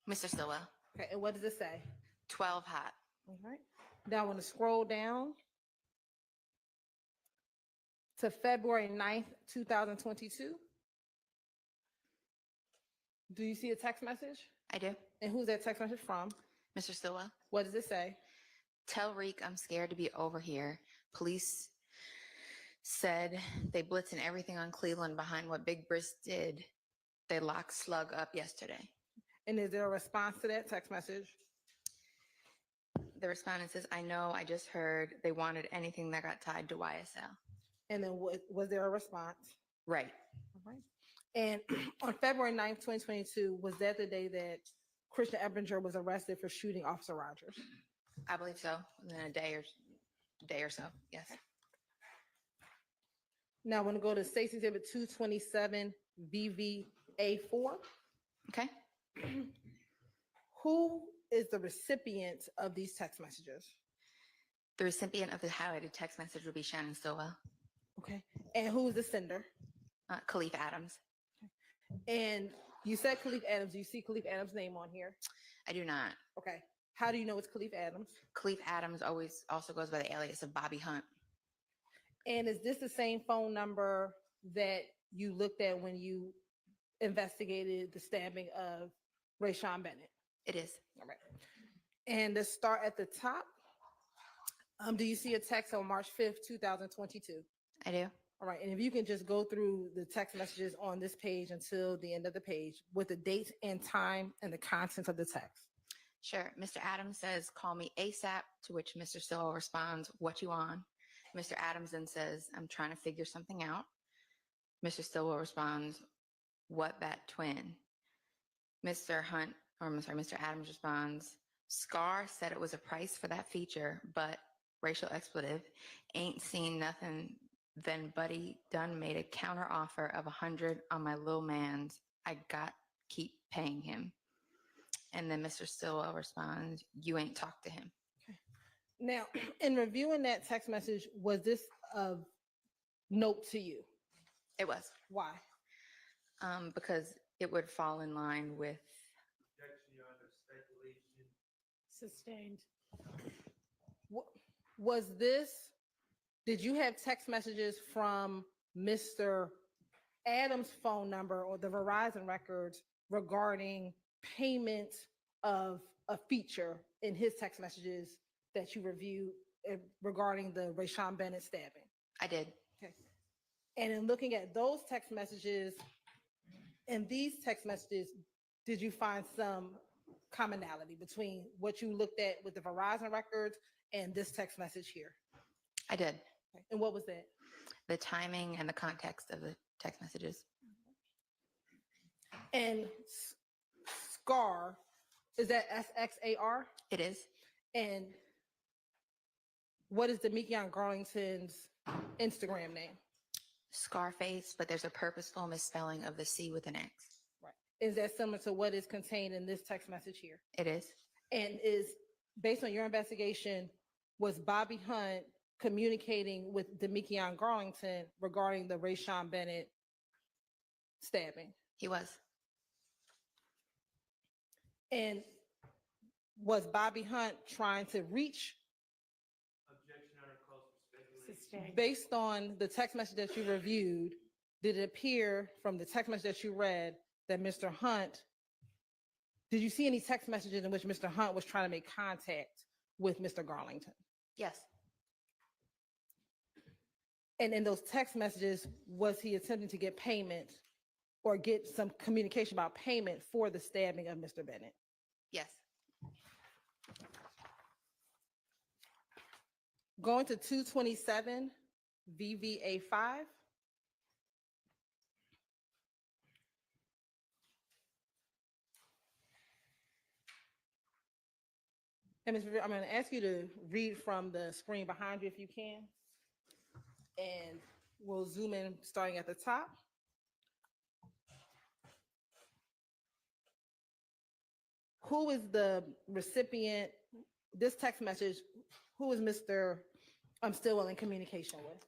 Mr. Stillwell. Okay, and what does it say? 12 hot. All right. Now I want to scroll down to February 9th, 2022. Do you see a text message? I do. And who's that text message from? Mr. Stillwell. What does it say? Tell Reek I'm scared to be over here. Police said they blitzing everything on Cleveland behind what Big Briss did. They locked Slug up yesterday. And is there a response to that text message? The respondent says, I know, I just heard they wanted anything that got tied to YSL. And then was there a response? Right. All right. And on February 9th, 2022, was that the day that Christian Ebinger was arrested for shooting Officer Rogers? I believe so. Within a day or so. Yes. Now I want to go to State's Exhibit 227 BVA4. Okay. Who is the recipient of these text messages? The recipient of the highlighted text message would be Shannon Stillwell. Okay. And who's the sender? Khalif Adams. And you said Khalif Adams. Do you see Khalif Adams' name on here? I do not. Okay. How do you know it's Khalif Adams? Khalif Adams always also goes by the alias of Bobby Hunt. And is this the same phone number that you looked at when you investigated the stabbing of Rayshawn Bennett? It is. All right. And to start at the top, do you see a text on March 5th, 2022? I do. All right. And if you can just go through the text messages on this page until the end of the page with the date and time and the contents of the text. Sure. Mr. Adams says, call me ASAP, to which Mr. Stillwell responds, what you on? Mr. Adams then says, I'm trying to figure something out. Mr. Stillwell responds, what bat twin? Mr. Adams responds, Scar said it was a price for that feature, but racial expletive, ain't seen nothing. Then Buddy done made a counter offer of 100 on my little man's. I got keep paying him. And then Mr. Stillwell responds, you ain't talked to him. Okay. Now, in reviewing that text message, was this of note to you? It was. Why? Because it would fall in line with Sustained. Was this, did you have text messages from Mr. Adams' phone number or the Verizon records regarding payment of a feature in his text messages that you reviewed regarding the Rayshawn Bennett stabbing? I did. Okay. And in looking at those text messages and these text messages, did you find some commonality between what you looked at with the Verizon records and this text message here? I did. Okay. And what was that? The timing and the context of the text messages. And Scar, is that SXAR? It is. And what is Deamonte Garlington's Instagram name? Scarface, but there's a purposeful misspelling of the C with an X. Right. Is that similar to what is contained in this text message here? It is. And is, based on your investigation, was Bobby Hunt communicating with Deamonte Garlington regarding the Rayshawn Bennett stabbing? He was. And was Bobby Hunt trying to reach, based on the text message that you reviewed, did it appear from the text message that you read that Mr. Hunt, did you see any text messages in which Mr. Hunt was trying to make contact with Mr. Garlington? Yes. And in those text messages, was he attempting to get payment or get some communication about payment for the stabbing of Mr. Bennett? Yes. Going to 227 VVA 5. And Ms. Viverito, I'm going to ask you to read from the screen behind you if you can. And we'll zoom in starting at the top. Who is the recipient? This text message, who is Mr. Stillwell in communication with?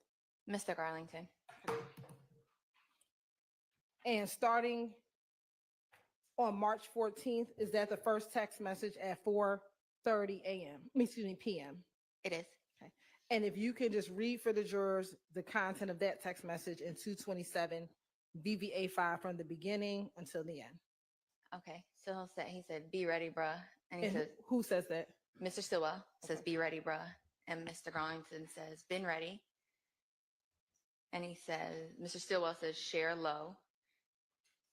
Mr. Garlington. And starting on March 14th, is that the first text message at 4:30 a.m.? PM. It is. Okay. And if you can just read for the jurors the content of that text message in 227 VVA 5 from the beginning until the end. Okay. So he said, be ready, bruh. And he said, who says that? Mr. Stillwell says, be ready, bruh. And Mr. Garlington says, been ready. And he says, Mr. Stillwell says, share low.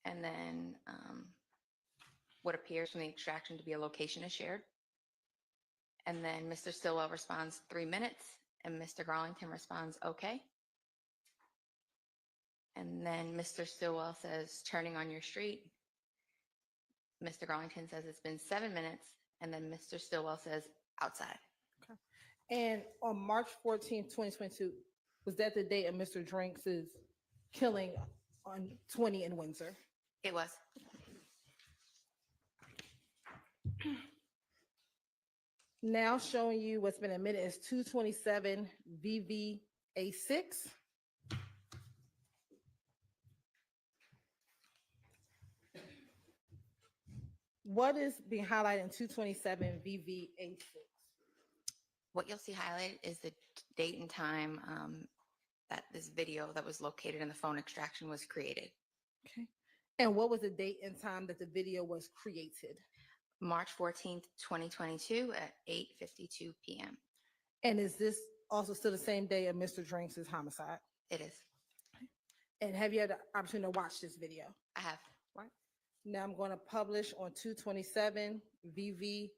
And then what appears from the extraction to be a location is shared. And then Mr. Stillwell responds 3 minutes. And Mr. Garlington responds, okay. And then Mr. Stillwell says, turning on your street. Mr. Garlington says it's been 7 minutes. And then Mr. Stillwell says, outside. Okay. And on March 14th, 2022, was that the date of Mr. Drinks' killing on 20 in Windsor? It was. Now showing you what's been admitted is 227 VVA 6. what is being highlighted in 227 VVA6? What you'll see highlighted is the date and time that this video that was located in the phone extraction was created. Okay. And what was the date and time that the video was created? March 14th, 2022 at 8:52 p.m. And is this also still the same day of Mr. Drinks' homicide? It is. And have you had the opportunity to watch this video? I have. Right. Now I'm going to publish on 227 VVA6A.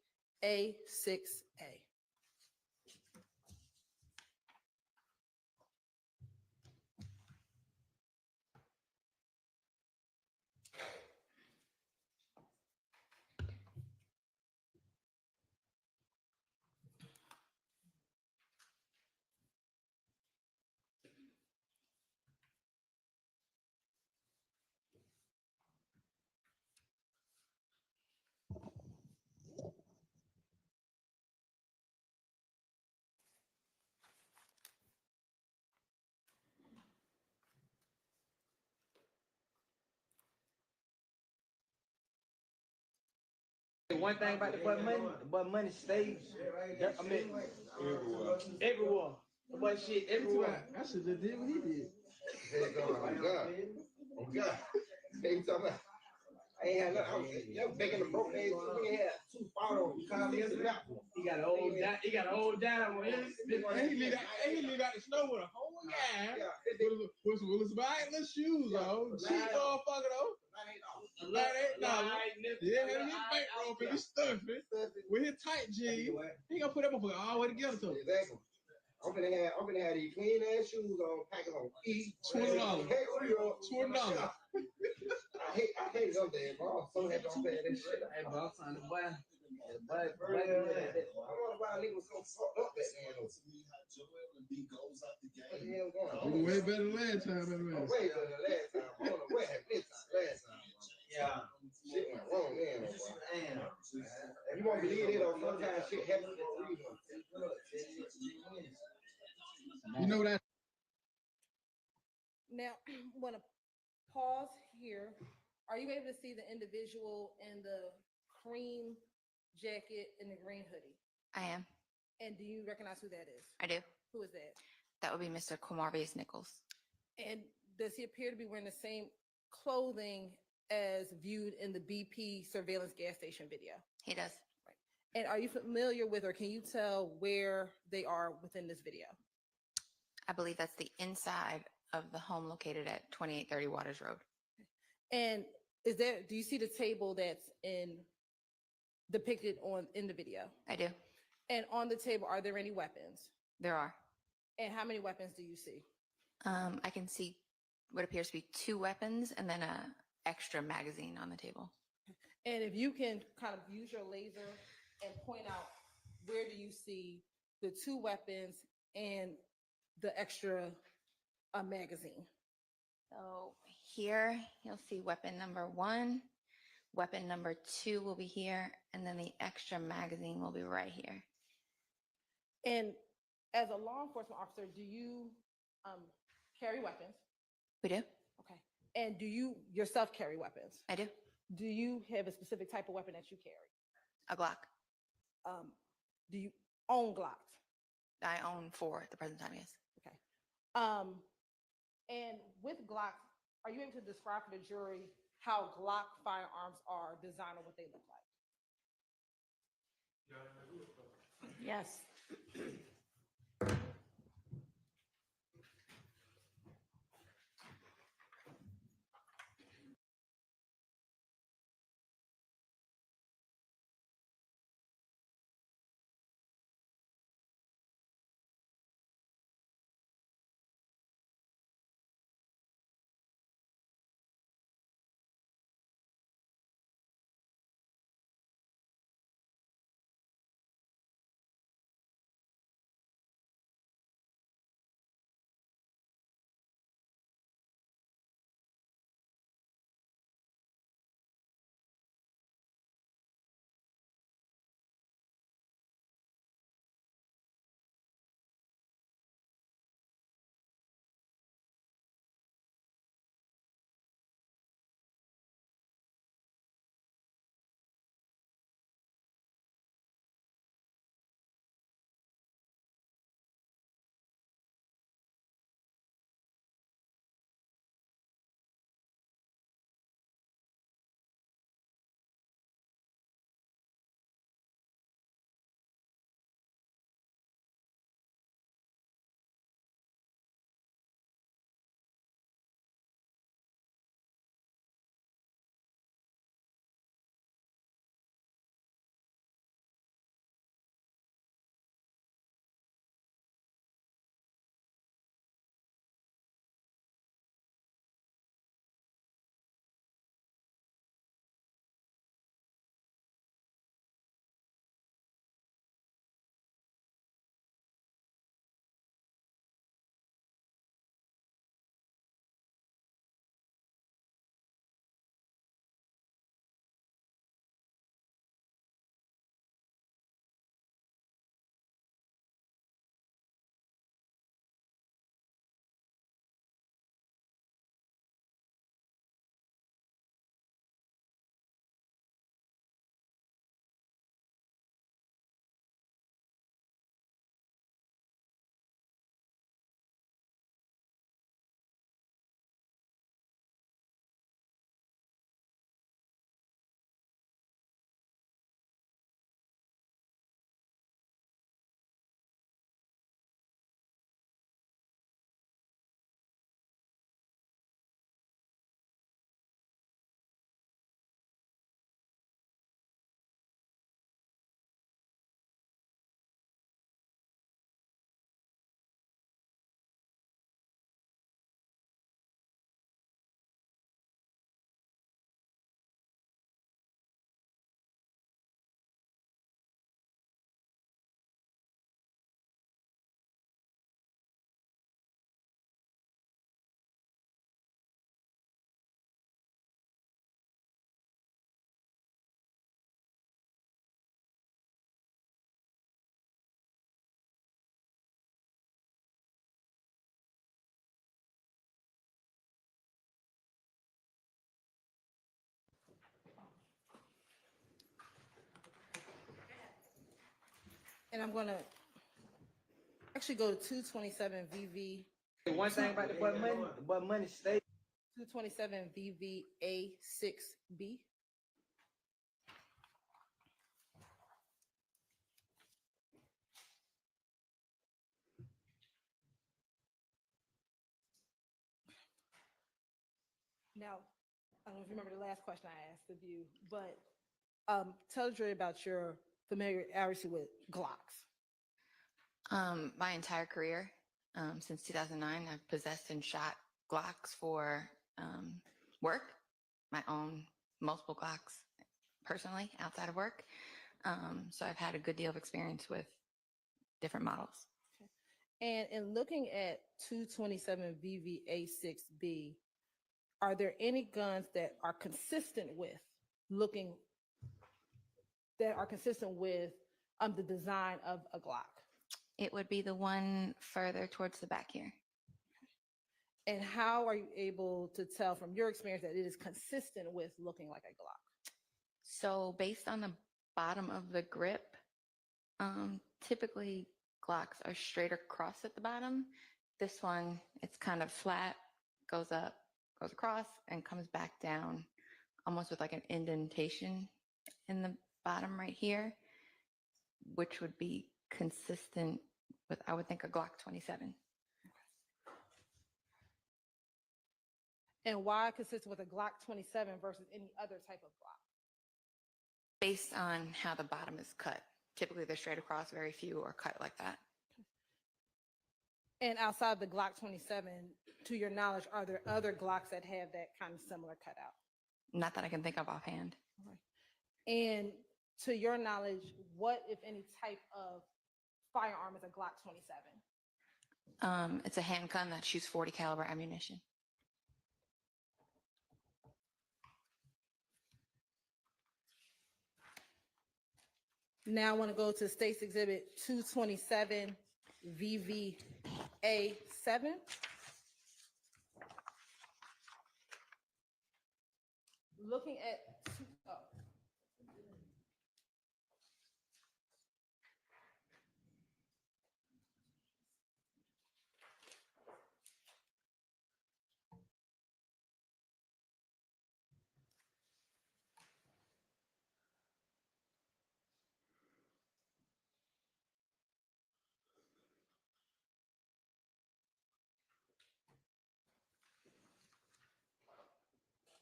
One thing about the boy money stays. I mean, everywhere. The boy shit everywhere. I should have did what he did. Oh God. Oh God. Hey, talking about. I ain't had nothing. I was baking the broke ass. We had 2 photos. You called me as a rap. He got a whole dime on him. He leave out the snow with a whole guy. With some right little shoes on. Cheap motherfucker though. $98. Yeah, he bankroll and he stuffing with his tight jeans. He gonna put that motherfucker all the way together to him. Exactly. I'm gonna have these clean ass shoes on, packers on each $20. $20. I hate them there, bro. So happy I'm paying this shit. Hey, bro, I'm trying to buy. I want to buy a nigga so fucked up that man. We way better than last time, anyway. Way better than last time. I don't know what happened this time. Last time. Yeah. Shit went wrong then. Damn. And you won't believe it, though. Sometimes shit happens for a reason. You know that. Now, I'm going to pause here. Are you able to see the individual in the cream jacket and the green hoodie? I am. And do you recognize who that is? I do. Who is that? That would be Mr. Quamarvius Nichols. And does he appear to be wearing the same clothing as viewed in the BP surveillance gas station video? He does. Right. And are you familiar with, or can you tell where they are within this video? I believe that's the inside of the home located at 2830 Waters Road. And do you see the table that's depicted in the video? I do. And on the table, are there any weapons? There are. And how many weapons do you see? I can see what appears to be 2 weapons and then a extra magazine on the table. And if you can kind of use your laser and point out, where do you see the 2 weapons and the extra magazine? So here you'll see weapon number 1, weapon number 2 will be here, and then the extra magazine will be right here. And as a law enforcement officer, do you carry weapons? We do. Okay. And do you yourself carry weapons? I do. Do you have a specific type of weapon that you carry? A Glock. Do you own Glocks? I own 4 at the present time, yes. Okay. And with Glocks, are you able to describe for the jury how Glock firearms are designed or what they look like? Yes. And I'm gonna actually go to 227 VV. One thing about the but money stay. 227 VVA 6B. Now, I don't know if you remember the last question I asked of you, but tell the jury about your familiarity with Glocks. My entire career, since 2009, I've possessed and shot Glocks for work, my own multiple Glocks personally outside of work. So I've had a good deal of experience with different models. And in looking at 227 VVA 6B, are there any guns that are consistent with the design of a Glock? It would be the one further towards the back here. And how are you able to tell from your experience that it is consistent with looking like a Glock? So based on the bottom of the grip, typically Glocks are straight across at the bottom. This one, it's kind of flat, goes up, goes across, and comes back down, almost with like an indentation in the bottom right here, which would be consistent with, I would think, a Glock 27. And why consistent with a Glock 27 versus any other type of Glock? Based on how the bottom is cut. Typically they're straight across, very few are cut like that. And outside the Glock 27, to your knowledge, are there other Glocks that have that kind of similar cutout? Not that I can think of offhand. And to your knowledge, what, if any, type of firearm is a Glock 27? It's a handgun that shoots 40 caliber ammunition. Now I want to go to State's Exhibit 227 VVA7. Looking at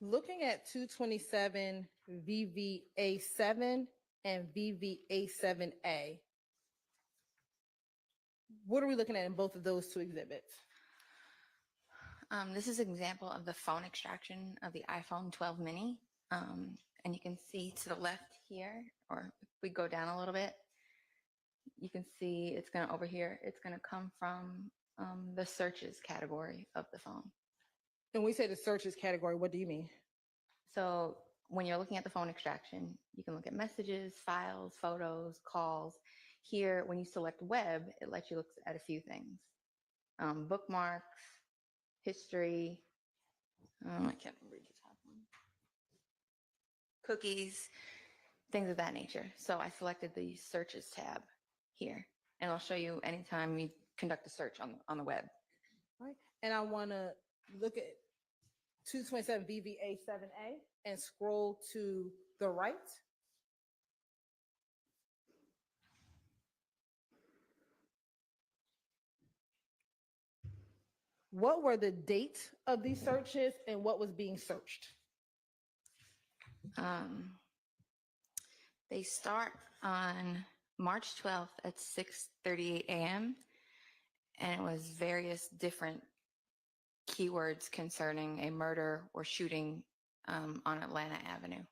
looking at 227 VVA7 and VVA7A, what are we looking at in both of those two exhibits? This is an example of the phone extraction of the iPhone 12 mini. And you can see to the left here, or if we go down a little bit, you can see it's going to over here, it's going to come from the searches category of the phone. When we say the searches category, what do you mean? So when you're looking at the phone extraction, you can look at messages, files, photos, calls. Here, when you select web, it lets you look at a few things. Bookmarks, history, I can't read the top one. Cookies, things of that nature. So I selected the searches tab here, and I'll show you anytime we conduct a search on the web. Right. And I want to look at 227 VVA7A and scroll to the right. What were the dates of these searches and what was being searched? They start on March 12th at 6:38 a.m. and it was various different keywords concerning a murder or shooting on Atlanta Avenue.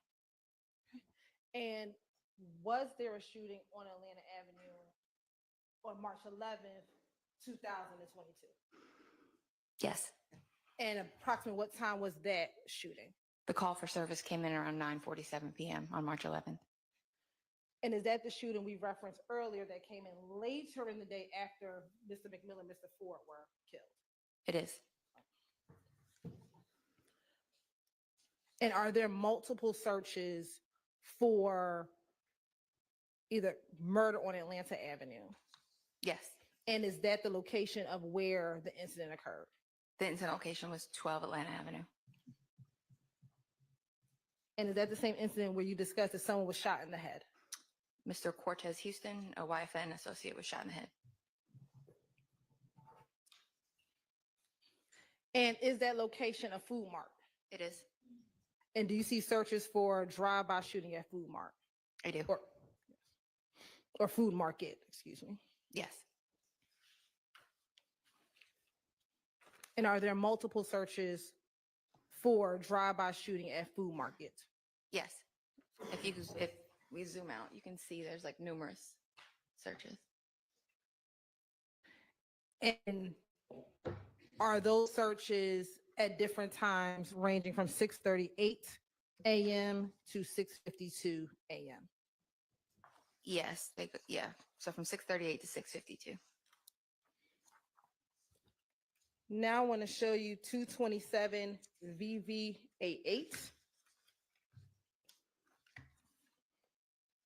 And was there a shooting on Atlanta Avenue on March 11th, 2022? Yes. And approximately what time was that shooting? The call for service came in around 9:47 p.m. on March 11th. And is that the shooting we referenced earlier that came in later in the day after Mr. McMillan and Mr. Ford were killed? It is. And are there multiple searches for either murder on Atlanta Avenue. Yes. And is that the location of where the incident occurred? The incident location was 12 Atlanta Avenue. And is that the same incident where you discussed that someone was shot in the head? Mr. Cortez Houston, a YFN associate, was shot in the head. And is that location a food mart? It is. And do you see searches for drive-by shooting at food mart? I do. Or food market, excuse me. Yes. And are there multiple searches for drive-by shooting at food market? Yes. If we zoom out, you can see there's like numerous searches. And are those searches at different times ranging from 6:38 a.m. to 6:52 a.m.? Yes, yeah. So from 6:38 to 6:52. Now I want to show you 227 VV88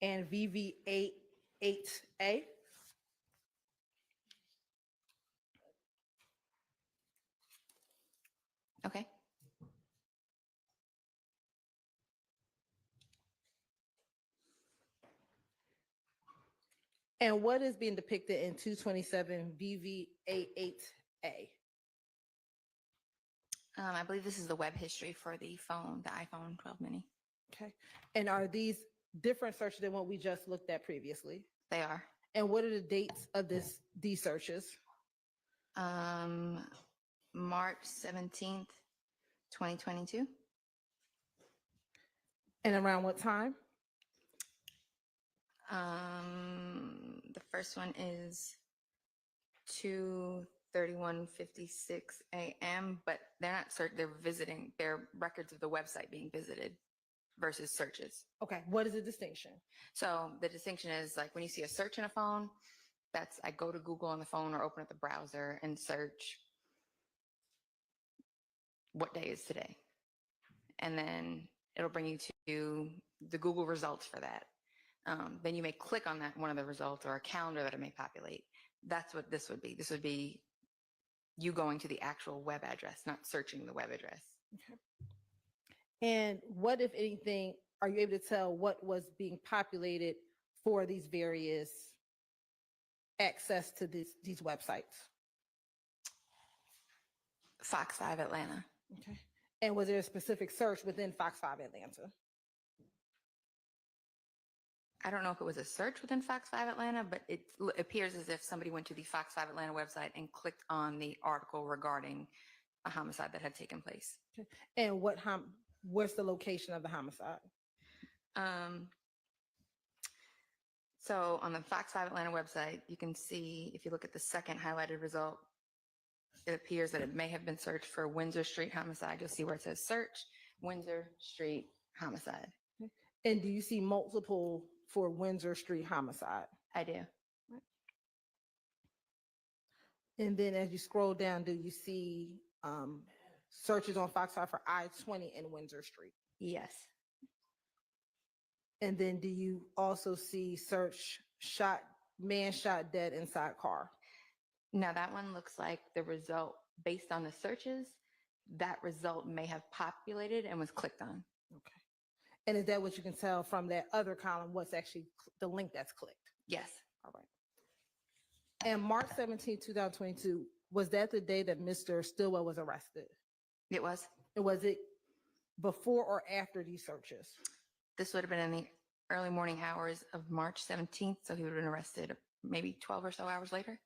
and VV88A. Okay. And what is being depicted in 227 VV88A? I believe this is the web history for the iPhone 12 mini. Okay. And are these different searches than what we just looked at previously? They are. And what are the dates of these searches? March 17th, 2022. And around what time? The first one is 2:31:56 a.m., but they're not they're visiting, they're records of the website being visited versus searches. Okay, what is the distinction? So the distinction is like when you see a search in a phone, that's I go to Google on the phone or open up the browser and search what day is today. And then it'll bring you to the Google results for that. Then you may click on that one of the results or a calendar that it may populate. That's what this would be. This would be you going to the actual web address, not searching the web address. Okay. And what, if anything, are you able to tell what was being populated for these various access to these websites? Fox 5 Atlanta. Okay. And was there a specific search within Fox 5 Atlanta? I don't know if it was a search within Fox 5 Atlanta, but it appears as if somebody went to the Fox 5 Atlanta website and clicked on the article regarding a homicide that had taken place. Okay. And what's the location of the homicide? So on the Fox 5 Atlanta website, you can see, if you look at the second highlighted result, it appears that it may have been searched for Windsor Street homicide. You'll see where it says search Windsor Street homicide. Okay. And do you see multiple for Windsor Street homicide? I do. And then as you scroll down, do you see searches on Fox 5 for I-20 and Windsor Street? Yes. And then do you also see search man shot dead inside car? Now that one looks like the result based on the searches, that result may have populated and was clicked on. Okay. And is that what you can tell from that other column, what's actually the link that's clicked? Yes. All right. And March 17, 2022, was that the day that Mr. Stillwell was arrested? It was. And was it before or after these searches? This would have been in the early morning hours of March 17th, so he would have been arrested maybe 12 or so hours later.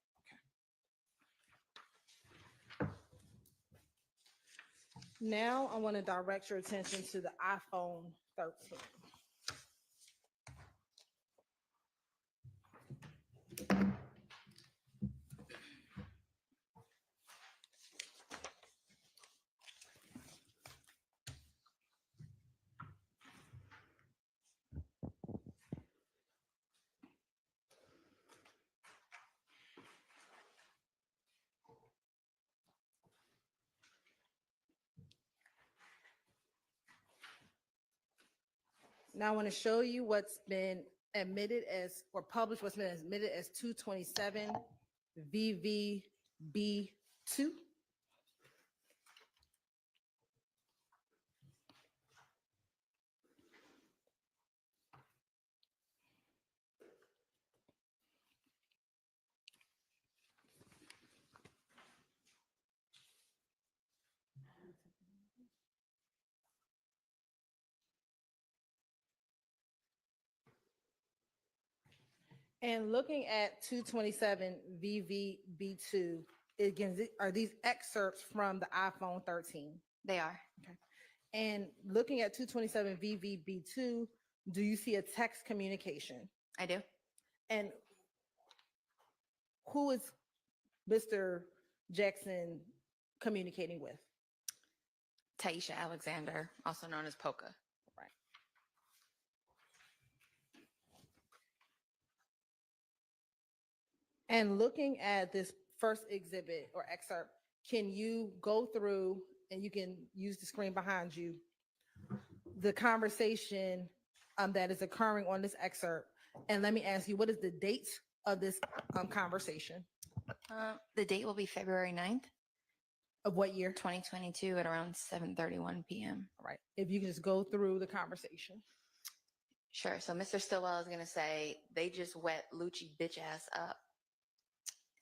Now I want to direct your attention to the iPhone 13. Now I want to show you what's been admitted as, or published what's been admitted as 227 VVB2. And looking at 227 VVB2, again, are these excerpts from the iPhone 13? They are. Okay. And looking at 227 VVB2, do you see a text communication? I do. And who is Mr. Jackson communicating with? Taisha Alexander, also known as Polka. Right. And looking at this first exhibit or excerpt, can you go through, and you can use the screen behind you, the conversation that is occurring on this excerpt? And let me ask you, what is the date of this conversation? The date will be February 9th. Of what year? 2022 at around 7:31 p.m. All right. If you can just go through the conversation. Sure. So Mr. Stillwell is going to say, they just wet Lucci bitch ass up.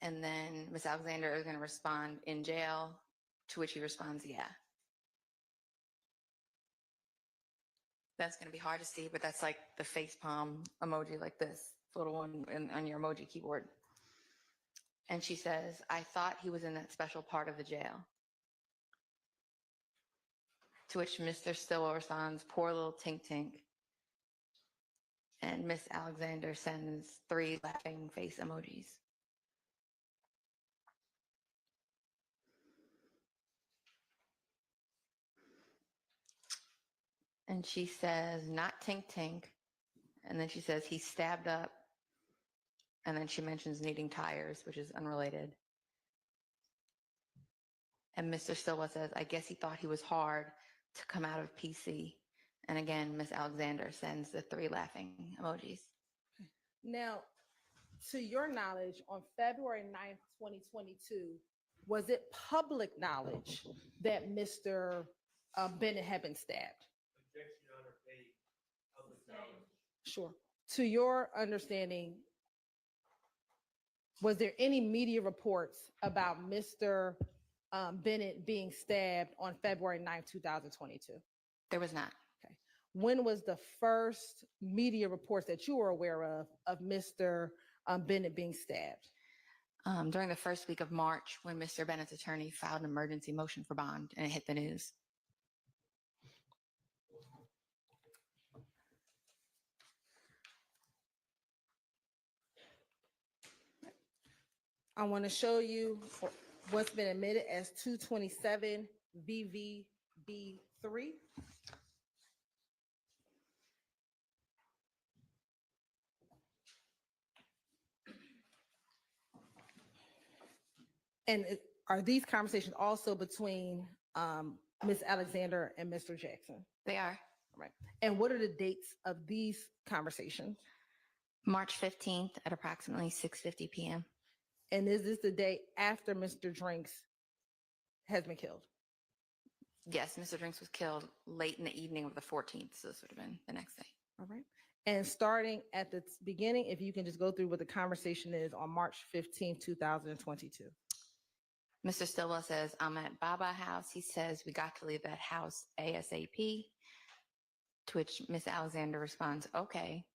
And then Miss Alexander is going to respond, in jail, to which he responds, yeah. That's going to be hard to see, but that's like the face palm emoji, like this little one on your emoji keyboard. And she says, I thought he was in that special part of the jail. To which Mr. Stillwell responds, poor little tink tink. And Miss Alexander sends 3 laughing face emojis. And she says, not tink tink. And then she says, he's stabbed up. And then she mentions needing tires, which is unrelated. And Mr. Stillwell says, I guess he thought he was hard to come out of PC. And again, Miss Alexander sends the 3 laughing emojis. Now, to your knowledge, on February 9th, 2022, was it public knowledge that Mr. Bennett had been stabbed? Objection, Your Honor, paid public knowledge. Sure. To your understanding, was there any media reports about Mr. Bennett being stabbed on February 9th, 2022? There was not. Okay. When was the first media reports that you were aware of Mr. Bennett being stabbed? During the first week of March, when Mr. Bennett's attorney filed an emergency motion for bond and it hit the news. I want to show you what's been admitted as 227 VVB3. And are these conversations also between Ms. Alexander and Mr. Jackson? They are. Right. And what are the dates of these conversations? March 15th at approximately 6:50 p.m. And is this the day after Mr. Drinks has been killed? Yes, Mr. Drinks was killed late in the evening of the 14th, so this would have been the next day. All right. And starting at the beginning, if you can just go through what the conversation is on March 15th, 2022. Mr. Stillwell says, I'm at Baba house. He says, we got to leave that house ASAP. To which Miss Alexander responds, okay.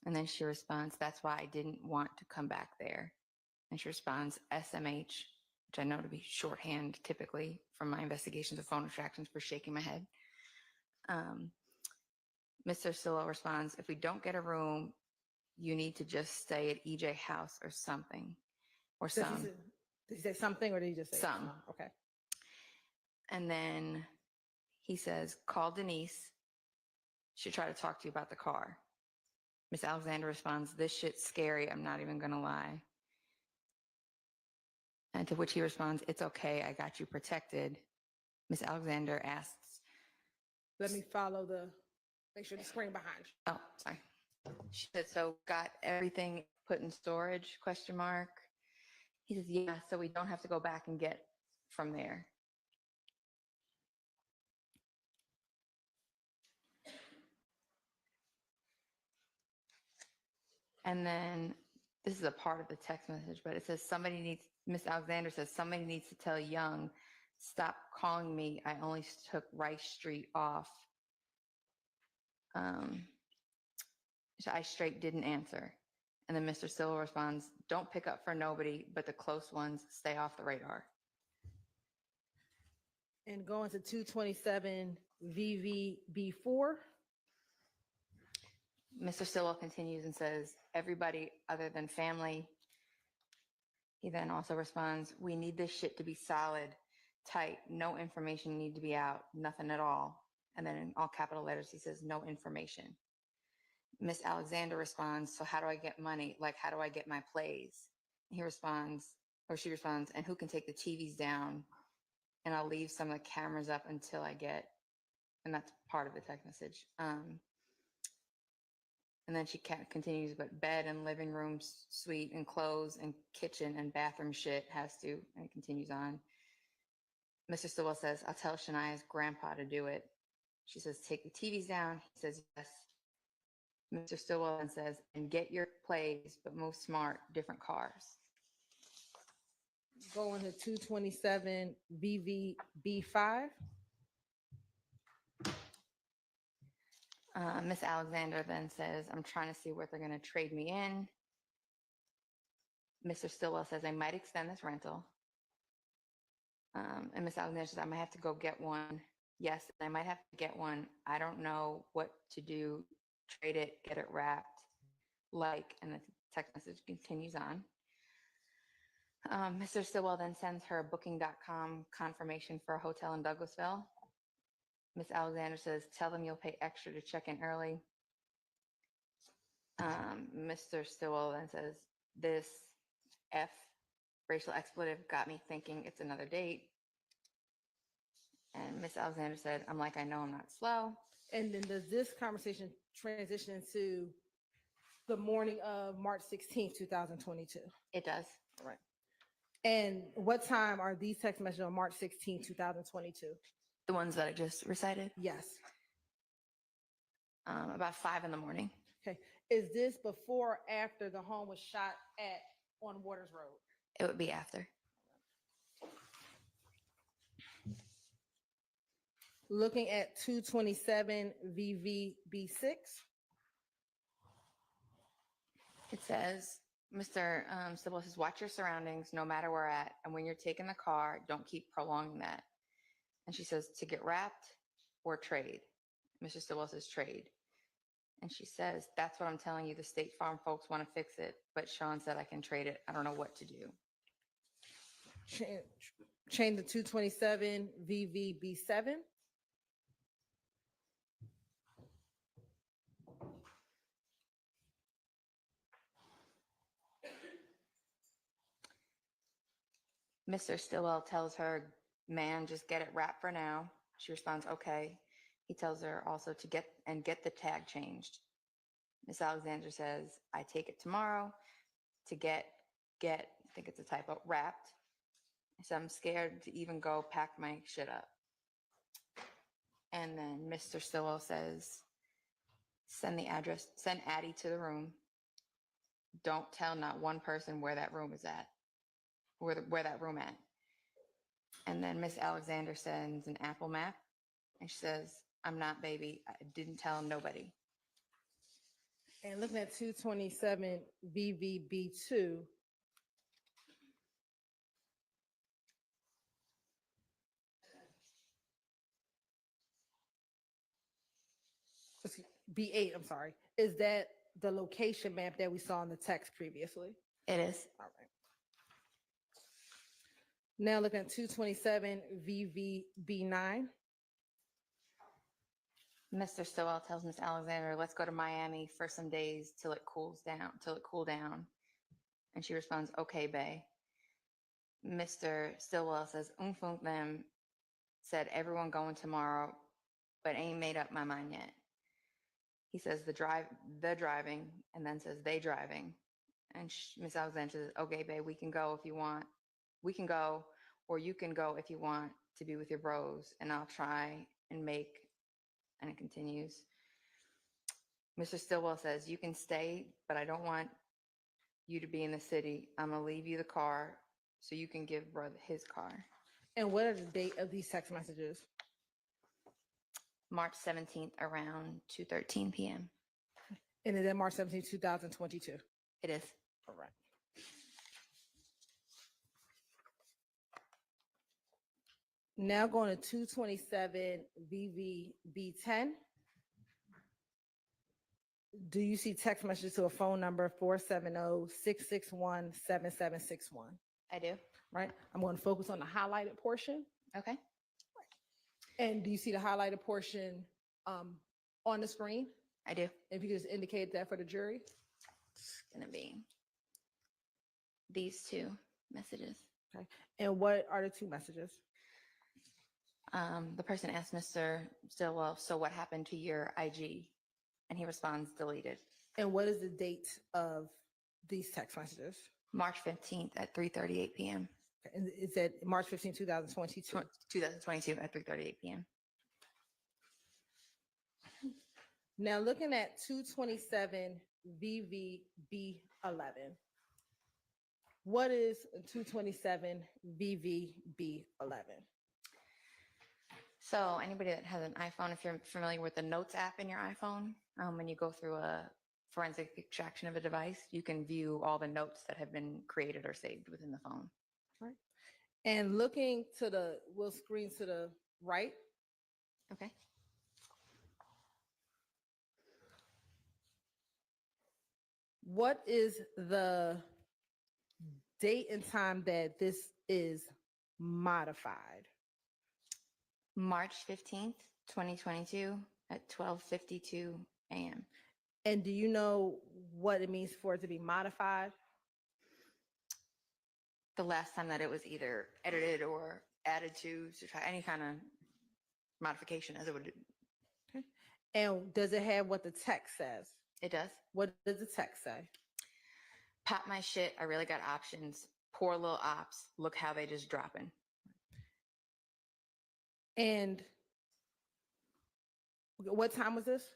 And then she responds, that's why I didn't want to come back there. And she responds, SMH, which I know to be shorthand typically from my investigations of phone extractions for shaking my head. Mr. Stillwell responds, if we don't get a room, you need to just stay at EJ house or something. Or some. Did he say something or did he just say some? Okay. And then he says, call Denise. She'll try to talk to you about the car. Miss Alexander responds, this shit's scary. I'm not even going to lie. And to which he responds, it's okay. I got you protected. Miss Alexander asks. Let me follow make sure the screen behind you. Oh, sorry. She said, so got everything put in storage, question mark. He says, yeah, so we don't have to go back and get from there. And then this is a part of the text message, but it says Miss Alexander says, somebody needs to tell Young, stop calling me. I only took Rice Street off. So I straight didn't answer. And then Mr. Stillwell responds, don't pick up for nobody, but the close ones stay off the radar. And going to 227 VVB4. Mr. Stillwell continues and says, everybody other than family. He then also responds, we need this shit to be solid, tight, no information need to be out, nothing at all. And then in all capital letters, he says, no information. Miss Alexander responds, so how do I get money? Like, how do I get my plays? He responds, or she responds, and who can take the TVs down? And I'll leave some of the cameras up until I get, and that's part of the text message. And then she continues, but bed and living room suite and clothes and kitchen and bathroom shit has to, and it continues on. Mr. Stillwell says, I'll tell Shania's grandpa to do it. She says, take the TVs down. He says, yes. Mr. Stillwell then says, and get your plays, but move smart, different cars. Going to 227 VVB5. Miss Alexander then says, I'm trying to see what they're going to trade me in. Mr. Stillwell says, I might extend this rental. And Miss Alexander says, I might have to go get one. Yes, I might have to get one. I don't know what to do. Trade it, get it wrapped. Like, and the text message continues on. Mr. Stillwell then sends her a booking.com confirmation for a hotel in Douglasville. Miss Alexander says, tell them you'll pay extra to check in early. Mr. Stillwell then says, this F racial expletive got me thinking it's another date. And Miss Alexander said, I'm like, I know I'm not slow. And then does this conversation transition into the morning of March 16th, 2022? It does. All right. And what time are these text messages on March 16th, 2022? The ones that I just recited? Yes. About 5 in the morning. Okay. Is this before or after the home was shot at on Waters Road? It would be after. Looking at 227 VVB6. It says, Mr. Stillwell says, watch your surroundings no matter where at. And when you're taking the car, don't keep prolonging that. And she says, to get wrapped or trade? Mr. Stillwell says, trade. And she says, that's what I'm telling you. The State Farm folks want to fix it. But Sean said I can trade it. I don't know what to do. Change to 227 VVB7. Mr. Stillwell tells her, man, just get it wrapped for now. She responds, okay. He tells her also to get the tag changed. Miss Alexander says, I take it tomorrow to get, I think it's a typo, wrapped. So I'm scared to even go pack my shit up. And then Mr. Stillwell says, send Addie to the room. Don't tell not one person where that room is at. Where that room at. And then Miss Alexander sends an Apple map. And she says, I'm not, baby. I didn't tell nobody. And looking at 227 VVB2. B8, I'm sorry. Is that the location map that we saw in the text previously? It is. All right. Now looking at 227 VVB9. Mr. Stillwell tells Miss Alexander, let's go to Miami for some days till it cool down. And she responds, okay, bae. Mr. Stillwell says, them said everyone going tomorrow, but ain't made up my mind yet. He says the driving, and then says they driving. And Miss Alexander says, okay, babe, we can go if you want. We can go, or you can go if you want to be with your bros, and I'll try and make, and it continues. Mr. Stillwell says, you can stay, but I don't want you to be in the city. I'm going to leave you the car so you can give brother his car. And what are the date of these text messages? March 17th around 2:13 p.m. And is that March 17th, 2022? It is. All right. Now going to 227 VVB10. Do you see text messages to a phone number 470-661-7761? I do. Right. I'm going to focus on the highlighted portion. Okay. And do you see the highlighted portion on the screen? I do. If you could just indicate that for the jury. It's going to be these two messages. Okay. And what are the two messages? The person asked Mr. Stillwell, so what happened to your IG? And he responds, deleted. And what is the date of these text messages? March 15th at 3:38 p.m. And is that March 15, 2022? 2022 at 3:38 p.m. Now looking at 227 VVB11. What is 227 VVB11? So anybody that has an iPhone, if you're familiar with the Notes app in your iPhone, when you go through a forensic extraction of a device, you can view all the notes that have been created or saved within the phone. Right. And looking to the, we'll screen to the right. Okay. What is the date and time that this is modified? March 15th, 2022 at 12:52 a.m. And do you know what it means for it to be modified? The last time that it was either edited or added to try any kind of modification as it would. Okay. And does it have what the text says? It does. What does the text say? Pop my shit. I really got options. Poor little ops. Look how they just dropping. And what time was this?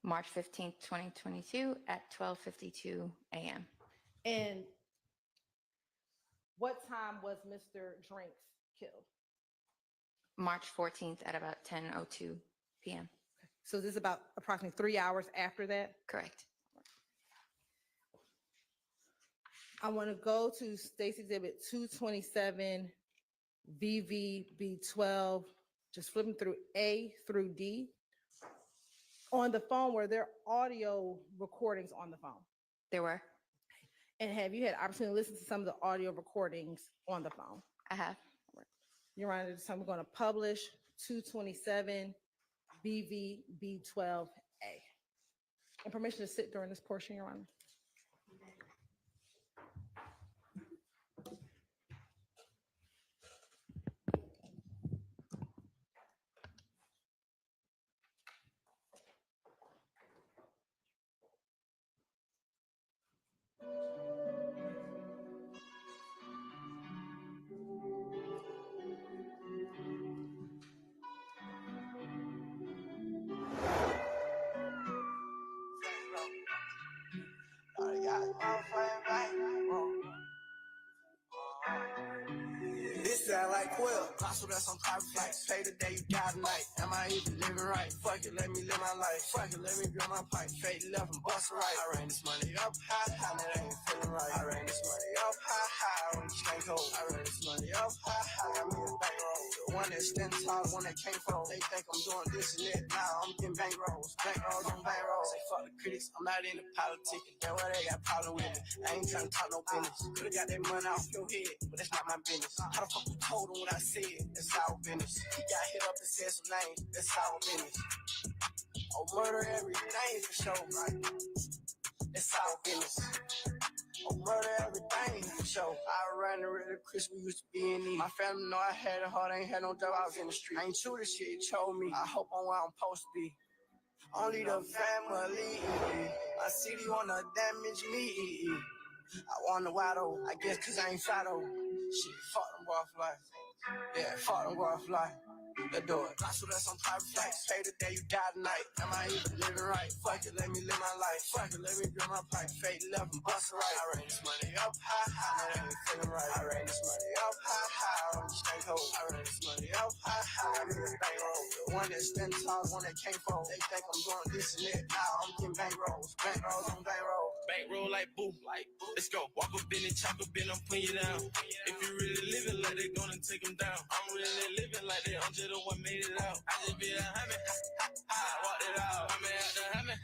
March 15th, 2022 at 12:52 a.m. And what time was Mr. Drinks killed? March 14th at about 10:02 p.m. So this is about approximately 3 hours after that? Correct. I want to go to State's Exhibit 227 VVB12, just flipping through A through D. On the phone, were there audio recordings on the phone? There were. And have you had opportunity to listen to some of the audio recordings on the phone? I have. Your Honor, so I'm going to publish 227 BVB12A. And permission to sit during this portion, Your Honor. This sound like Quill. Possible that's on private flights. Pay the day you got a night. Am I even living right? Fuck it, let me live my life. Fuck it, let me grill my pipe. Fade left and bust right. I ran this money up high, high, that ain't feeling right. I ran this money up high, high, when you can't hold. I ran this money up high, high, got me a bankroll. The one that stands tall, the one that can't fold. They think I'm doing this and that. Nah, I'm getting bankrolls. Bankrolls on bankrolls. Say fuck the critics, I'm not into politics. That's why they got problem with me. I ain't trying to talk no business. Could've got that money off your head, but that's not my business. How the fuck you told him what I said? That's our business. He got hit up and said some names. That's our business. Oh, murder everything for sure, right? That's our business. Oh, murder everything for sure. I ran the Red Chris, we used to be in need. My family know I had it hard, I ain't had no job, I was in the street. I ain't true this shit, it told me. I hope I'm where I'm supposed to be. only the family. My city wanna damage me. I wonder why though, I guess cause I ain't fat though. Shit, fuck them boy for life. Yeah, fuck them boy for life. Let's do it. I swear that's on private flights. Pay the day you die tonight. Am I even living right? Fuck it, let me live my life. Fuck it, let me grab my pipe. Fade left and bust it right. I ran this money up high, high. That ain't feeling right. I ran this money up high, high. On the stank hole. I ran this money up high, high. I'm in the bankroll. The one that stand tall, the one that can't fold. They think I'm doing this and that. Now I'm getting bankrolls. Bankrolls on bankroll. Bankroll like boo, let's go. Walk up in the chop up in, I'm putting you down. If you really living like they gonna take them down. I'm really living like they I'm just the one made it out. I just be a hammer, I walked it out. I'm out the hammer,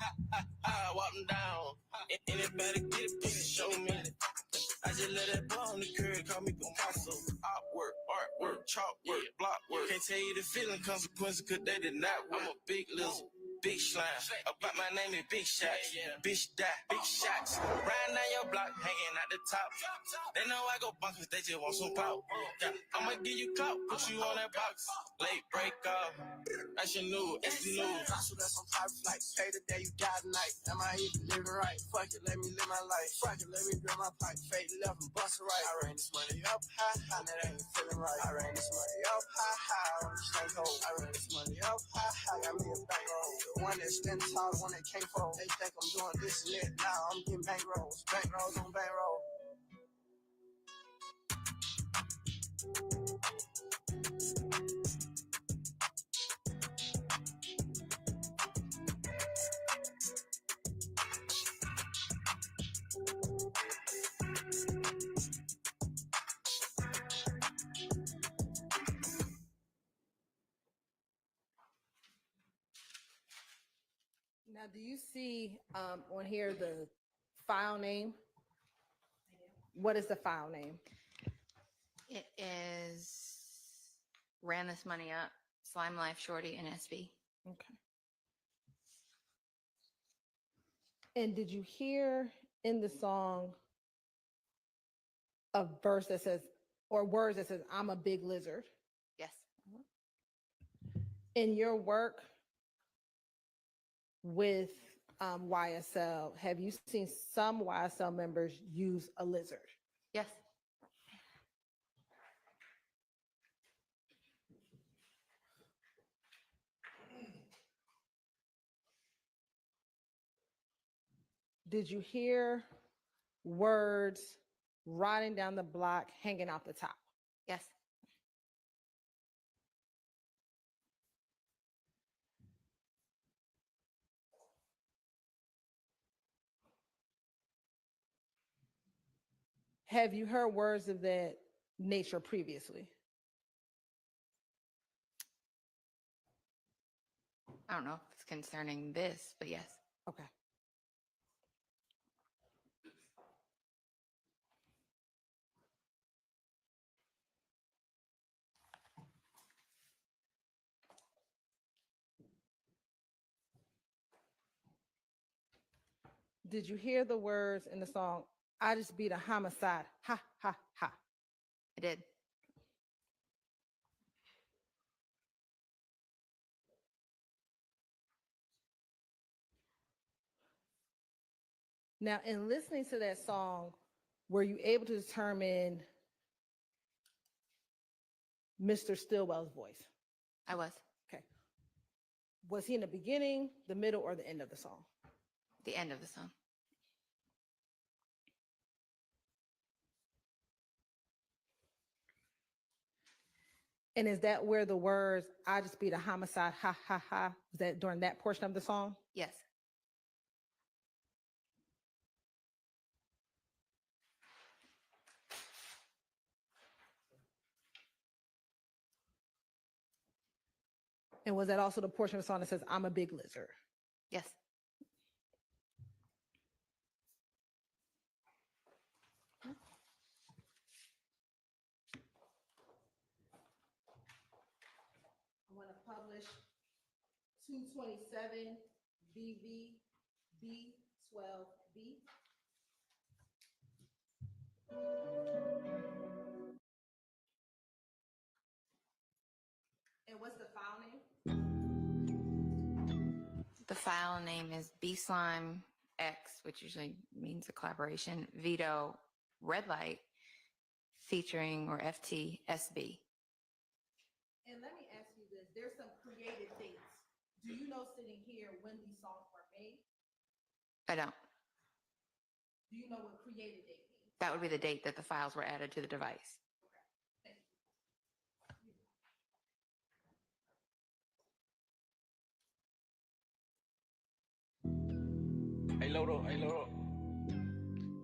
I walk them down. Anybody get it, please show me. I just let that boy on the curb, call me Picasso. Artwork, chalk work, block work. Can't tell you the feeling consequences, cause they did not work. I'm a big lizard. Big slime, about my name is Big Shots. Bitch die, big shots. Riding down your block, hanging at the top. They know I go bonkers, they just want some pop. Yeah, I'ma give you clout, put you on that box. Late break off, that's your new, it's the news. I swear that's on private flights. Pay the day you die tonight. Am I even living right? Fuck it, let me live my life. Fuck it, let me grab my pipe. Fade left and bust it right. I ran this money up high, high. That ain't feeling right. I ran this money up high, high. On the stank hole. I ran this money up high, high. Got me a bankroll. The one that stand tall, the one that can't fold. They think I'm doing this and that. Now I'm getting bankrolls. Bankrolls on bankroll. Now, do you see on here the file name? What is the file name? It is Ran This Money Up, Slime Life Shorty, and SB. Okay. And did you hear in the song a verse that says, or words that says, I'm a big lizard? Yes. In your work with YSL, have you seen some YSL members use a lizard? Yes. Did you hear words riding down the block, hanging out the top? Yes. Have you heard words of that nature previously? I don't know if it's concerning this, but yes. Okay. Did you hear the words in the song, I just beat a homicide, ha, ha, ha? I did. Now, in listening to that song, were you able to determine Mr. Stillwell's voice? I was. Okay. Was he in the beginning, the middle, or the end of the song? The end of the song. And is that where the words, I just beat a homicide, ha, ha, ha, was that during that portion of the song? Yes. And was that also the portion of the song that says, I'm a big lizard? Yes. I want to publish 227 BV B12B. And what's the file name? The file name is B Slime X, which usually means a collaboration, Veto Red Light featuring or FTSB. And let me ask you this, there's some created dates. Do you know sitting here when these songs were made? I don't. Do you know what created date means? That would be the date that the files were added to the device. Hey, load up, hey, load up.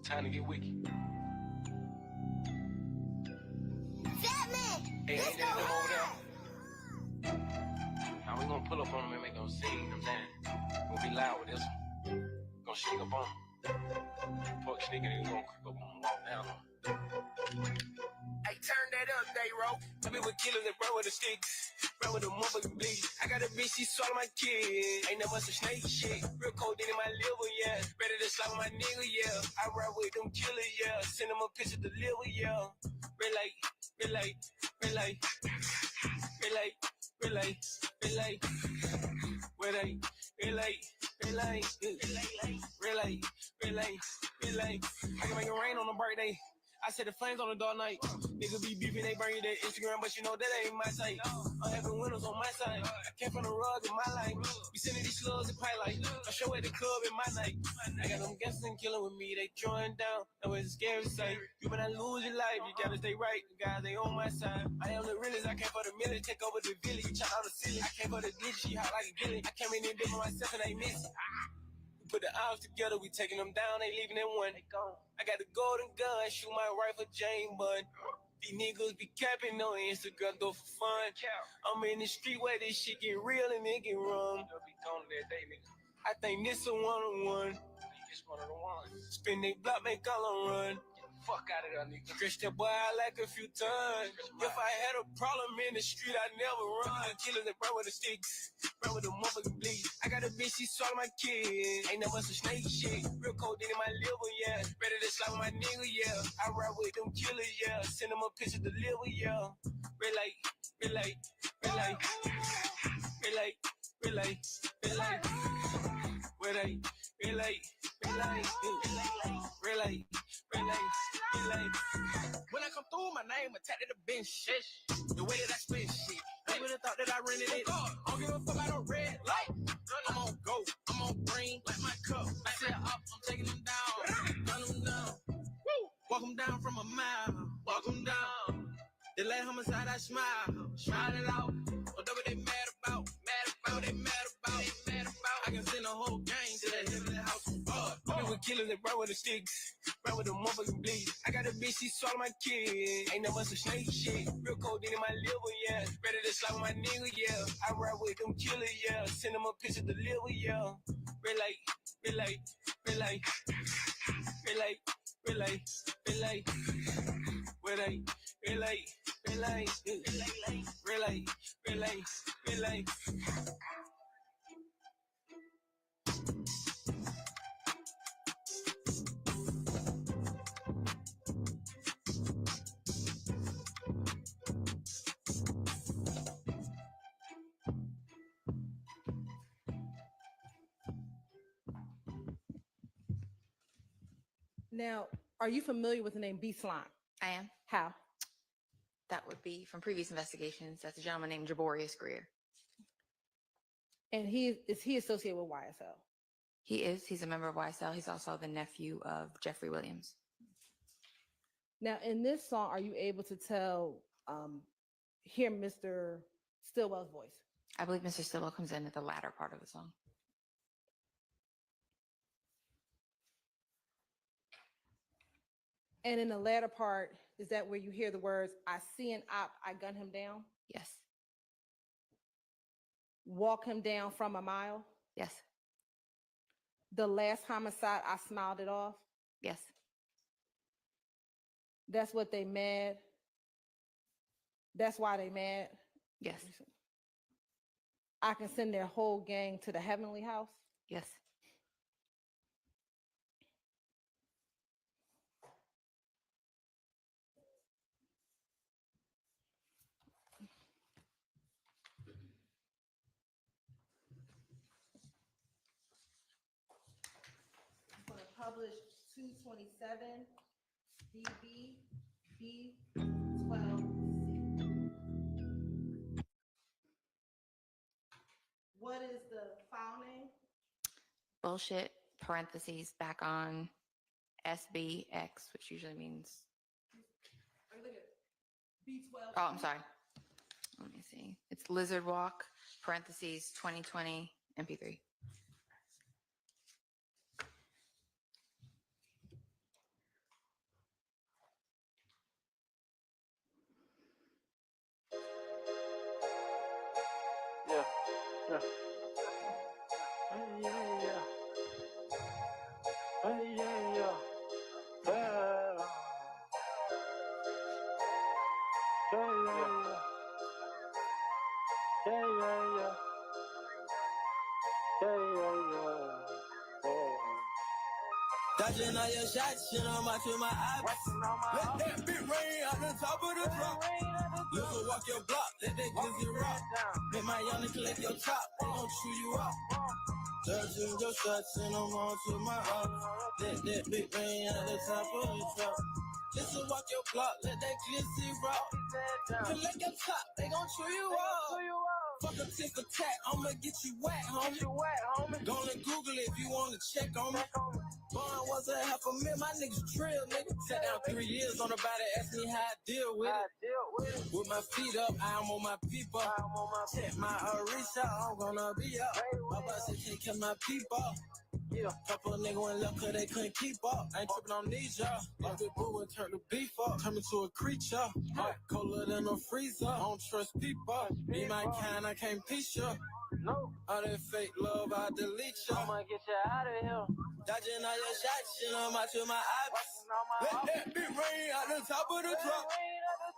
Time to get wiki. Hey, ain't that them over there? Now we gonna pull up on them and make them sing them down. Gonna be loud with this one. Gonna sneak up on them. Fuck sneaking, we gonna creep up on them, walk down on them. Hey, turn that up, Day-Ro. I be with killers that run with the sticks. Run with the motherfucking bleed. I got a bitch, she swallow my kid. Ain't never some snake shit. Real cold in my liver, yeah. Ready to slap my nigga, yeah. I ride with them killers, yeah. Send them a picture to deliver, yeah. Red light, red light, red light. Red light, red light, red light. Red light, red light, red light. Red light, red light, red light. I can make it rain on a birthday. I set the flames on the dark night. Niggas be beefing, they bring you their Instagram, but you know that ain't my type. I'm having windows on my side. I came from the rug in my life. Be sending these slugs in pilot. I show at the club in my night. I got them gangsters killing with me, they drawing down. That was a scary sight. You better not lose your life, you gotta stay right. The guys, they on my side. I am the realest, I came for the million, take over the village. Chop out the ceiling. I came for the glitch, she hot like a gilly. I came in and did myself and they miss it. Put the odds together, we taking them down, they leaving in one. I got the golden gun, shoot my rifle, Jane Bun. These niggas be capping on Instagram, though for fun. I'm in the street where this shit get real and it get wrong. I think this a one-on-one. Spin they block, make all them run. Fuck out of there, nigga. Stretch that boy out like a few times. If I had a problem in the street, I never run. Killers that run with the sticks, run with the motherfucking bleed. I got a bitch, she swallow my kid. Ain't never some snake shit. Real cold in my liver, yeah. Ready to slap my nigga, yeah. I ride with them killers, yeah. Send them a picture to deliver, yeah. Red light, red light, red light. Red light, red light, red light. Red light, red light, red light. Red light, red light. When I come through, my name attached to the bench shit. The way that I spit shit, I would've thought that I rented it. I don't give a fuck about no red light. I'm on go, I'm on green, like my cup. I said up, I'm taking them down, run them down. Walk them down from a mile, walk them down. The last homicide, I smile it out. Whatever they mad about, what they mad about. I can send a whole gang to that heavy house. I'm with killers that run with the sticks, run with the motherfucking bleed. I got a bitch, she swallow my kid. Ain't never some snake shit. Real cold in my liver, yeah. Ready to slap my nigga, yeah. I ride with them killers, yeah. Send them a picture to deliver, yeah. Red light, red light, red light. Red light, red light, red light. Red light, red light, red light. Red light, red light, red light. Now, are you familiar with the name B Slime? I am. How? That would be from previous investigations. That's a gentleman named Jaborius Greer. And is he associated with YSL? He is. He's a member of YSL. He's also the nephew of Jeffrey Williams. Now, in this song, are you able to hear Mr. Stillwell's voice? I believe Mr. Stillwell comes in at the latter part of the song. And in the latter part, is that where you hear the words, I see an op, I gun him down? Yes. Walk him down from a mile? Yes. The last homicide, I smiled it off? Yes. That's what they mad? That's why they mad? Yes. I can send their whole gang to the heavenly house? Yes. published 227 BB B12C. What is the file name? Bullshit, parentheses, back on SBX, which usually means. Or look at B12. Oh, I'm sorry. Let me see. It's Lizard Walk, parentheses, 2020 MP3. Yeah, yeah. Yeah, yeah. Yeah, yeah, yeah. Dodging all your shots, shit, I'm out to my eyes. Let that bit rain out the top of the drop. Look or walk your block, let that glizzy rock. Make my young collect your top, they gon' chew you up. Dodging your shots, and I'm on to my up. Let that bit rain out the top of the drop. Listen, walk your block, let that glizzy rock. Collect your top, they gon' chew you up. Fuck a tick for tat, I'ma get you wet, homie. Gonna Google it if you wanna check on me. Bond was a half a mil, my niggas trill, nigga. Sat down 3 years on the body, asked me how I deal with it. With my feet up, I'm on my people. Check my Marissa, I'm gonna be up. My boss said take care of my people. Yeah, couple of niggas went left cause they couldn't keep up. I ain't tripping on these, y'all. Like the boo and turn the beef up. Turn me to a creature. Hot, colder than a freezer. I don't trust people. Be my kind, I can't piece ya. No. All that fake love, I delete ya. I'ma get you out of here. Dodging all your shots, shit, I'm out to my eyes. Let that bit rain out the top of the drop.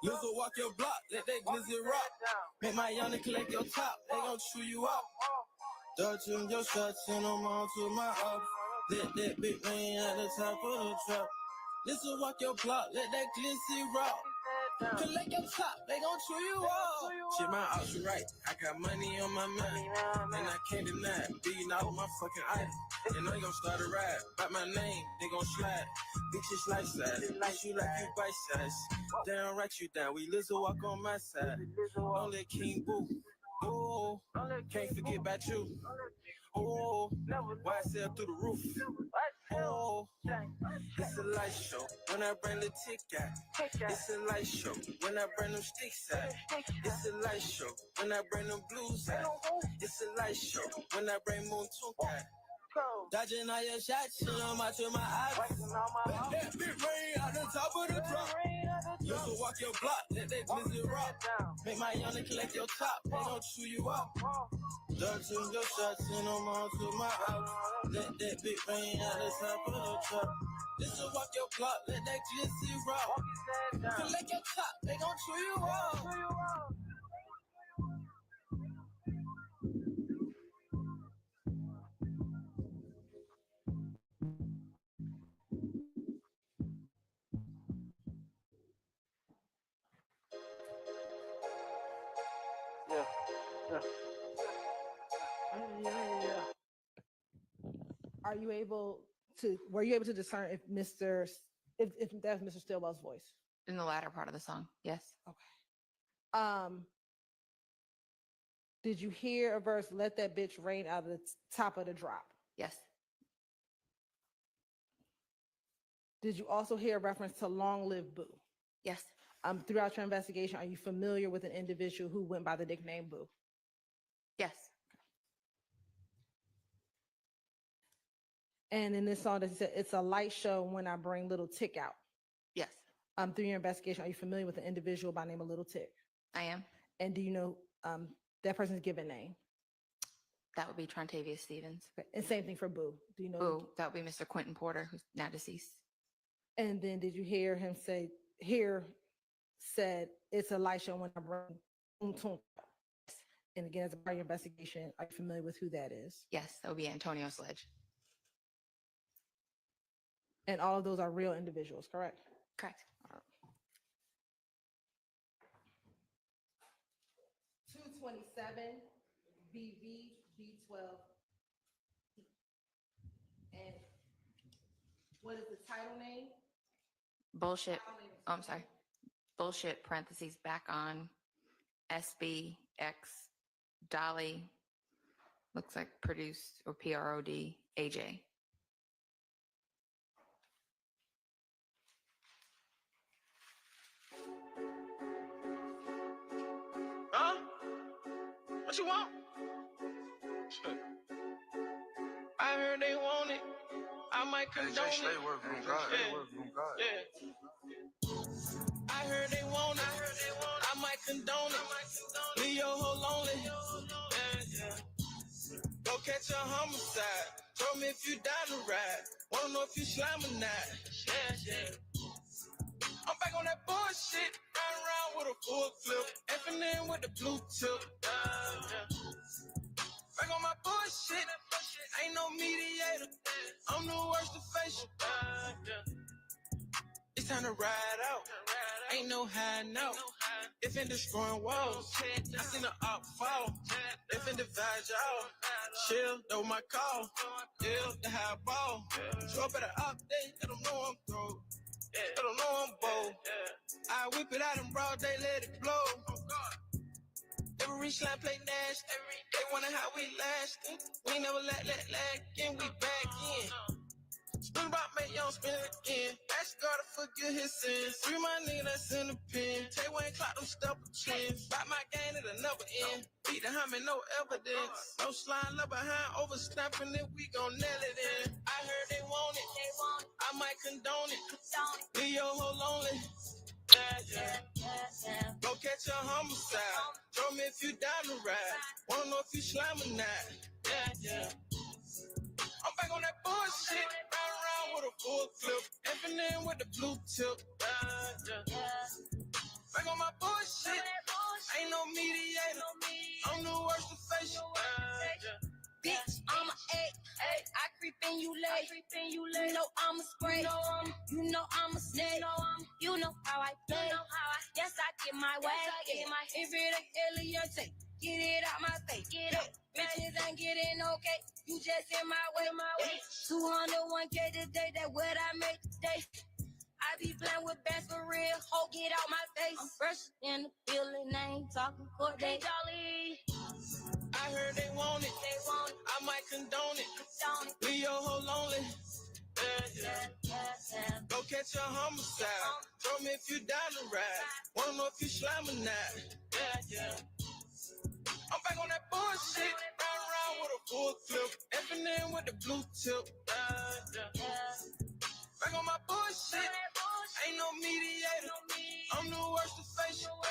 Lizard walk your block, let that glizzy rock. Make my young collect your top, they gon' chew you up. Dodging your shots, and I'm on to my up. Let that bit rain at the top of the trap. Listen, walk your block, let that glizzy rock. Collect your top, they gon' chew you up. Shit, my ops right, I got money on my mind. And I can't deny it, beating all my fucking items. And I gon' start a ride, by my name, they gon' slide. Bitches life size, bitch you like you bite size. Down, right you down, we lizard walk on my side. Don't let King Boo. Oh, can't forget about you. Oh, why I sail through the roof? Oh, it's a light show when I bring the tick out. It's a light show when I bring them sticks out. It's a light show when I bring them blues out. It's a light show when I bring Moon Took out. Dodging all your shots, shit, I'm out to my eyes. Let that bit rain out the top of the drop. You can walk your block, let that glizzy rock. Make my young collect your top, they gon' chew you up. Dodging your shots, and I'm on to my house. Let that bit rain out the top of the drop. Listen, walk your block, let that glizzy rock. Collect your top, they gon' chew you up. Are you able to? Were you able to discern if if that's Mr. Stillwell's voice? In the latter part of the song, yes. Okay. Did you hear a verse? Let that bitch rain out of the top of the drop. Yes. Did you also hear a reference to Long Live Boo? Yes. Throughout your investigation, are you familiar with an individual who went by the nickname Boo? Yes. And in this song, that you said, it's a light show when I bring Little Tick out. Yes. Through your investigation, are you familiar with an individual by the name of Little Tick? I am. And do you know that person's given name? That would be Trontavia Stevens. Okay. And same thing for Boo. Do you know? Boo, that would be Mr. Quentin Porter, who's now deceased. And then did you hear him said, it's a light show when I bring Tunk. And again, as a part of your investigation, are you familiar with who that is? Yes, that would be Antonio Sledge. And all of those are real individuals, correct? Correct. 227 BV B12. And What is the title name? Bullshit. Oh, I'm sorry. Bullshit parentheses back on SBX Dolly. Looks like produced or PROD AJ. Huh? What you want? I heard they want it. I might condone it. I heard they want it. I might condone it. Leave your hoe lonely. Go catch a homicide. Told me if you down to ride. Wanna know if you slime or not. I'm back on that bullshit. Riding around with a full clip. Effing in with the blue tip. Back on my bullshit. Ain't no mediator. I'm the worst of facial. It's time to ride out. Ain't no hiding out. If in destroying walls, I seen the op fall. If in divide y'all, chill, that was my call. Yeah, the high ball. Show up at the op day, let them know I'm through. Let them know I'm bold. I whip it out in broad day, let it blow. Every slime play nasty. They wonder how we lasting. We never lag in, we back in. Spin about make young spin it again. Ask God to forgive his sins. Free my nigga that's in the pen. Tay Wayne clock them stubborn chins. Bite my game it'll never end. Beat the hammer, no evidence. No slime left behind, overstepping it, we gon' nail it in. I heard they want it. I might condone it. Leave your hoe lonely. Go catch a homicide. Show me if you down to ride. Wanna know if you slime or not. I'm back on that bullshit. Riding around with a full clip. Effing in with the blue tip. Back on my bullshit. Ain't no mediator. I'm the worst of facial. Bitch, I'm a egg. I creep in you late. You know I'm a spray. You know I'm a snake. You know how I play. Yes, I get my way. If it ain't alien, take get it out my face. Get up. Bitches ain't getting okay. You just in my way. 201K today. That what I make today. I be playing with bands for real. Ho, get out my face. I'm fresh in the building. I ain't talking court day. Jolly. I heard they want it. I might condone it. Leave your hoe lonely. Go catch a homicide. Show me if you down to ride. Wanna know if you slime or not. I'm back on that bullshit. Riding around with a full clip. Effing in with the blue tip. Back on my bullshit. Ain't no mediator. I'm the worst of facial.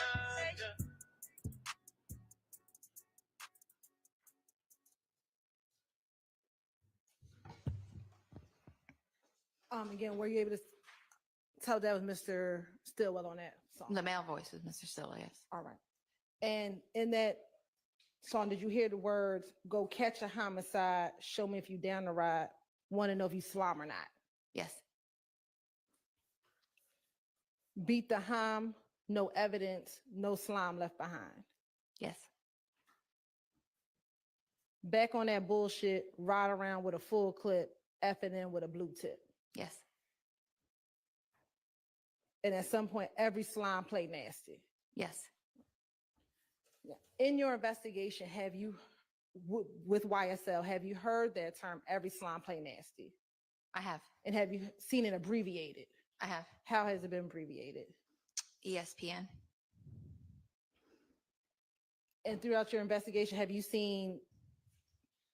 Again, were you able to tell that was Mr. Stillwell on that song? The male voice was Mr. Stillwell, yes. All right. And in that song, did you hear the words, go catch a homicide, show me if you down the ride, want to know if you slime or not? Yes. Beat the hom, no evidence, no slime left behind. Yes. Back on that bullshit, ride around with a full clip, effing in with a blue tip. Yes. And at some point, every slime play nasty. Yes. Yeah. In your investigation, have you, with YSL, have you heard that term, every slime play nasty? I have. And have you seen it abbreviated? I have. How has it been abbreviated? ESPN. And throughout your investigation, have you seen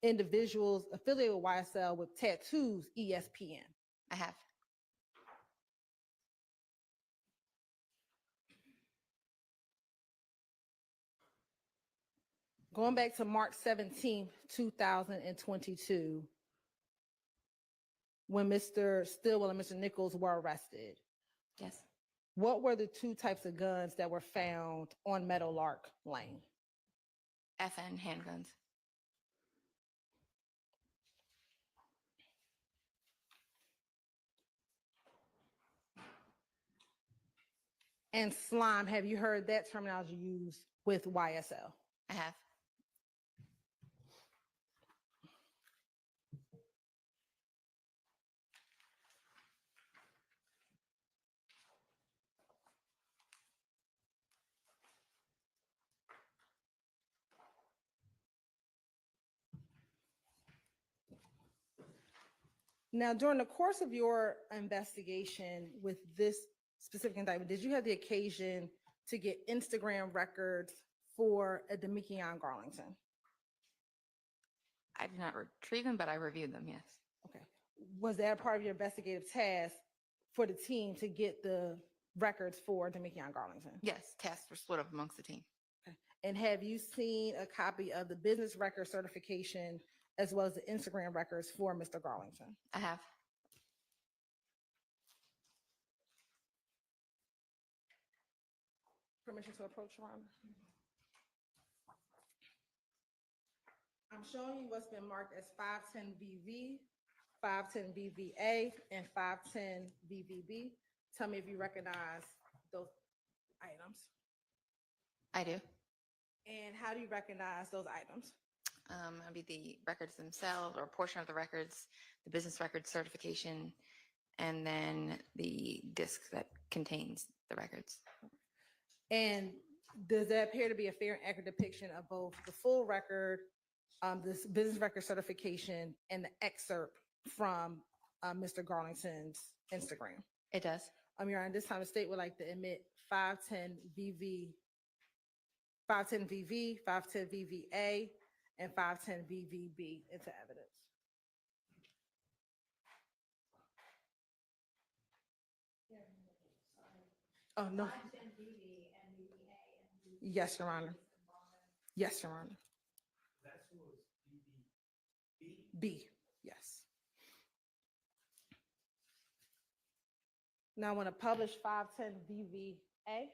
individuals affiliated with YSL with tattoos, ESPN? I have. Going back to March 17th, 2022, when Mr. Stillwell and Mr. Nichols were arrested. Yes. What were the two types of guns that were found on Meadowlark Lane? FN handguns. And slime, have you heard that terminology used with YSL? I have. Now, during the course of your investigation with this specific indictment, did you have the occasion to get Instagram records for a Deamonte Garlington? I did not retrieve them, but I reviewed them, yes. Okay. Was that a part of your investigative task for the team to get the records for Deamonte Garlington? Yes, tasks were split up amongst the team. Okay. And have you seen a copy of the business record certification as well as the Instagram records for Mr. Garlington? I have. Permission to approach, Your Honor. I'm showing you what's been marked as 510 VV, 510 VVA, and 510 VVB. Tell me if you recognize those items. I do. And how do you recognize those items? It'll be the records themselves or a portion of the records, the business records certification, and then the disc that contains the records. And does that appear to be a fair and accurate depiction of both the full record, this business record certification, and the excerpt from Mr. Garlington's Instagram? It does. Your Honor, this time the state would like to admit 510 VV, 510 VV, 510 VVA, and 510 VVB into evidence. Oh, no. Yes, Your Honor. Yes, Your Honor. B, yes. Now I want to publish 510 VVA.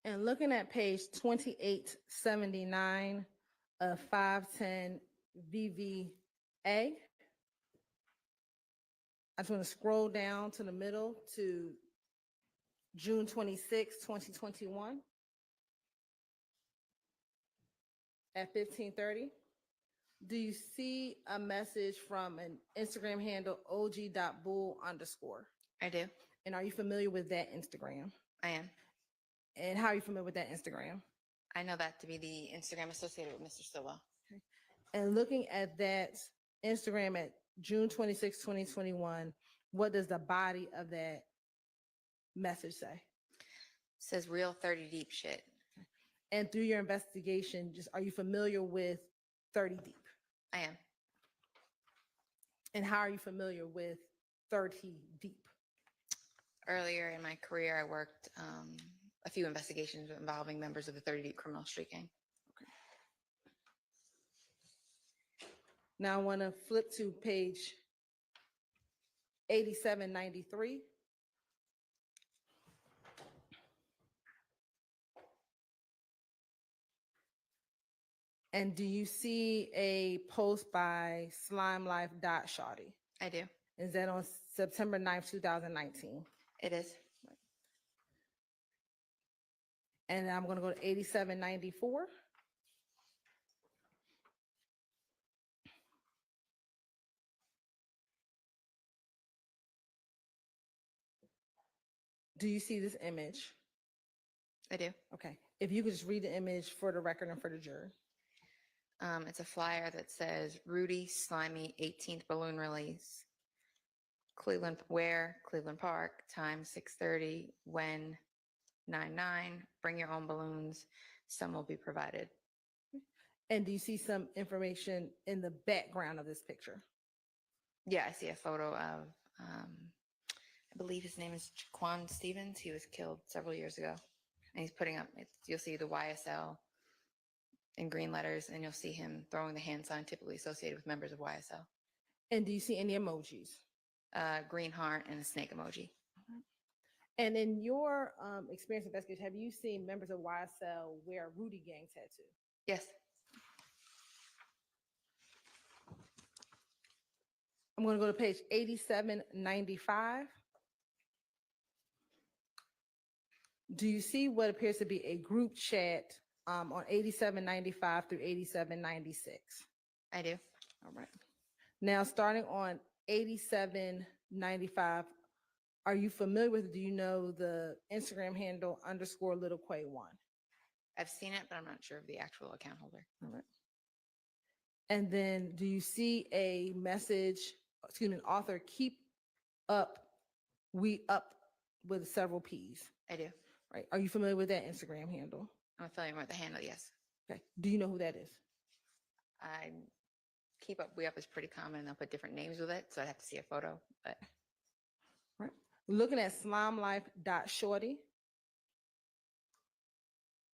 And looking at page 2879 of 510 VVA, I just want to scroll down to the middle to June 26, 2021 at 15:30. Do you see a message from an Instagram handle og.bull_? I do. And are you familiar with that Instagram? I am. And how are you familiar with that Instagram? I know that to be the Instagram associated with Mr. Stillwell. Okay. And looking at that Instagram at June 26, 2021, what does the body of that message say? It says real 30 deep shit. And through your investigation, just are you familiar with 30 deep? I am. And how are you familiar with 30 deep? Earlier in my career, I worked a few investigations involving members of the 30 Deep criminal street gang. Okay. Now I want to flip to page 8793. And do you see a post by slimelife.shawty? I do. Is that on September 9th, 2019? It is. And I'm going to go to 8794. Do you see this image? I do. Okay. If you could just read the image for the record and for the jury. It's a flyer that says Rudy Slimy 18th balloon release. Cleveland, where? Cleveland Park, time 6:30, when 9/9, bring your own balloons, some will be provided. And do you see some information in the background of this picture? Yeah, I see a photo of, I believe his name is Jaquan Stevens. He was killed several years ago. And he's putting up, you'll see the YSL in green letters, and you'll see him throwing the hand sign typically associated with members of YSL. And do you see any emojis? Green heart and a snake emoji. And in your experience investigation, have you seen members of YSL wear a Rudy Gang tattoo? Yes. I'm going to go to page 8795. Do you see what appears to be a group chat on 8795 through 8796? I do. All right. Now, starting on 8795, are you familiar with, do you know the Instagram handle _LittleQuay1? I've seen it, but I'm not sure of the actual account holder. All right. And then do you see a message, excuse me, an author, keep up, we up with several P's? I do. Right. Are you familiar with that Instagram handle? I'm familiar with the handle, yes. Okay. Do you know who that is? I keep up, we up is pretty common. And they'll put different names with it, so I'd have to see a photo. But Right. Looking at slimelife.shorty.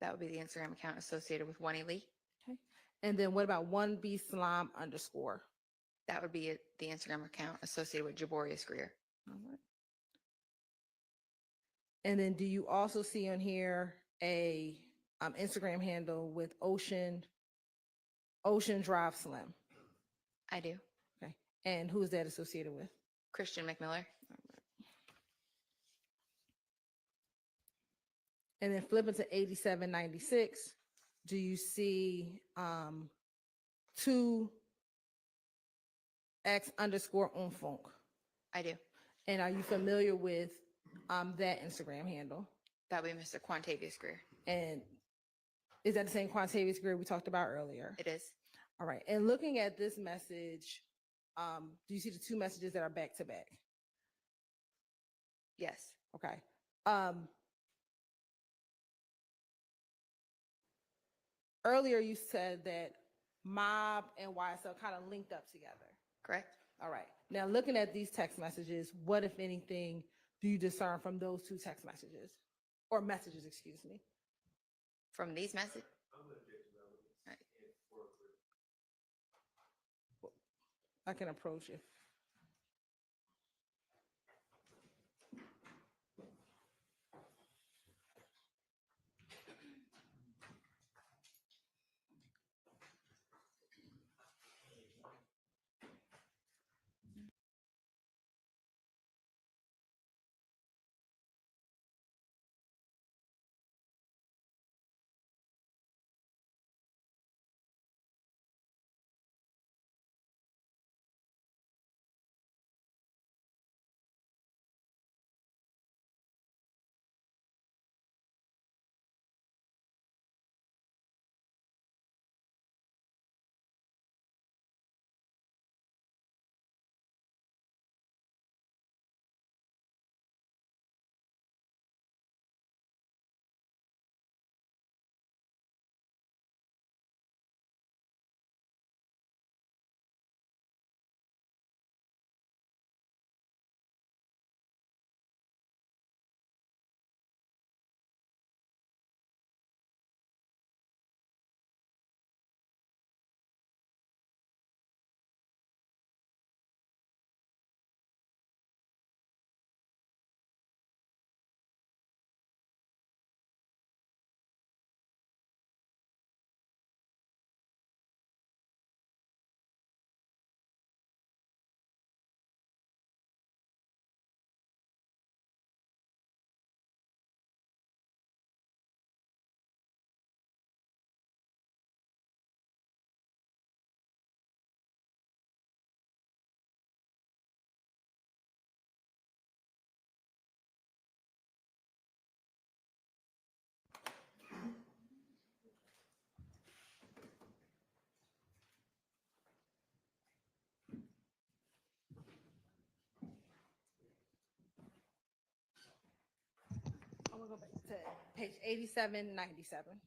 that would be the Instagram account associated with One Lee. Okay. And then what about 1bslime_? That would be the Instagram account associated with Jaborius Greer. All right. And then do you also see on here a Instagram handle with Ocean Drive Slim? I do. Okay. And who is that associated with? Christian McMiller. And then flipping to 8796, do you see 2x_onfunk? I do. And are you familiar with that Instagram handle? That would be Mr. Quantavious Greer. And is that the same Quantavious Greer we talked about earlier? It is. All right. And looking at this message, do you see the two messages that are back to back? Yes. Okay. Earlier you said that Mob and YSL kind of linked up together. Correct. All right. Now looking at these text messages, what, if anything, do you discern from those two text messages? Or messages, excuse me. From these messages? I can approach you. I'm gonna go back to page 8797.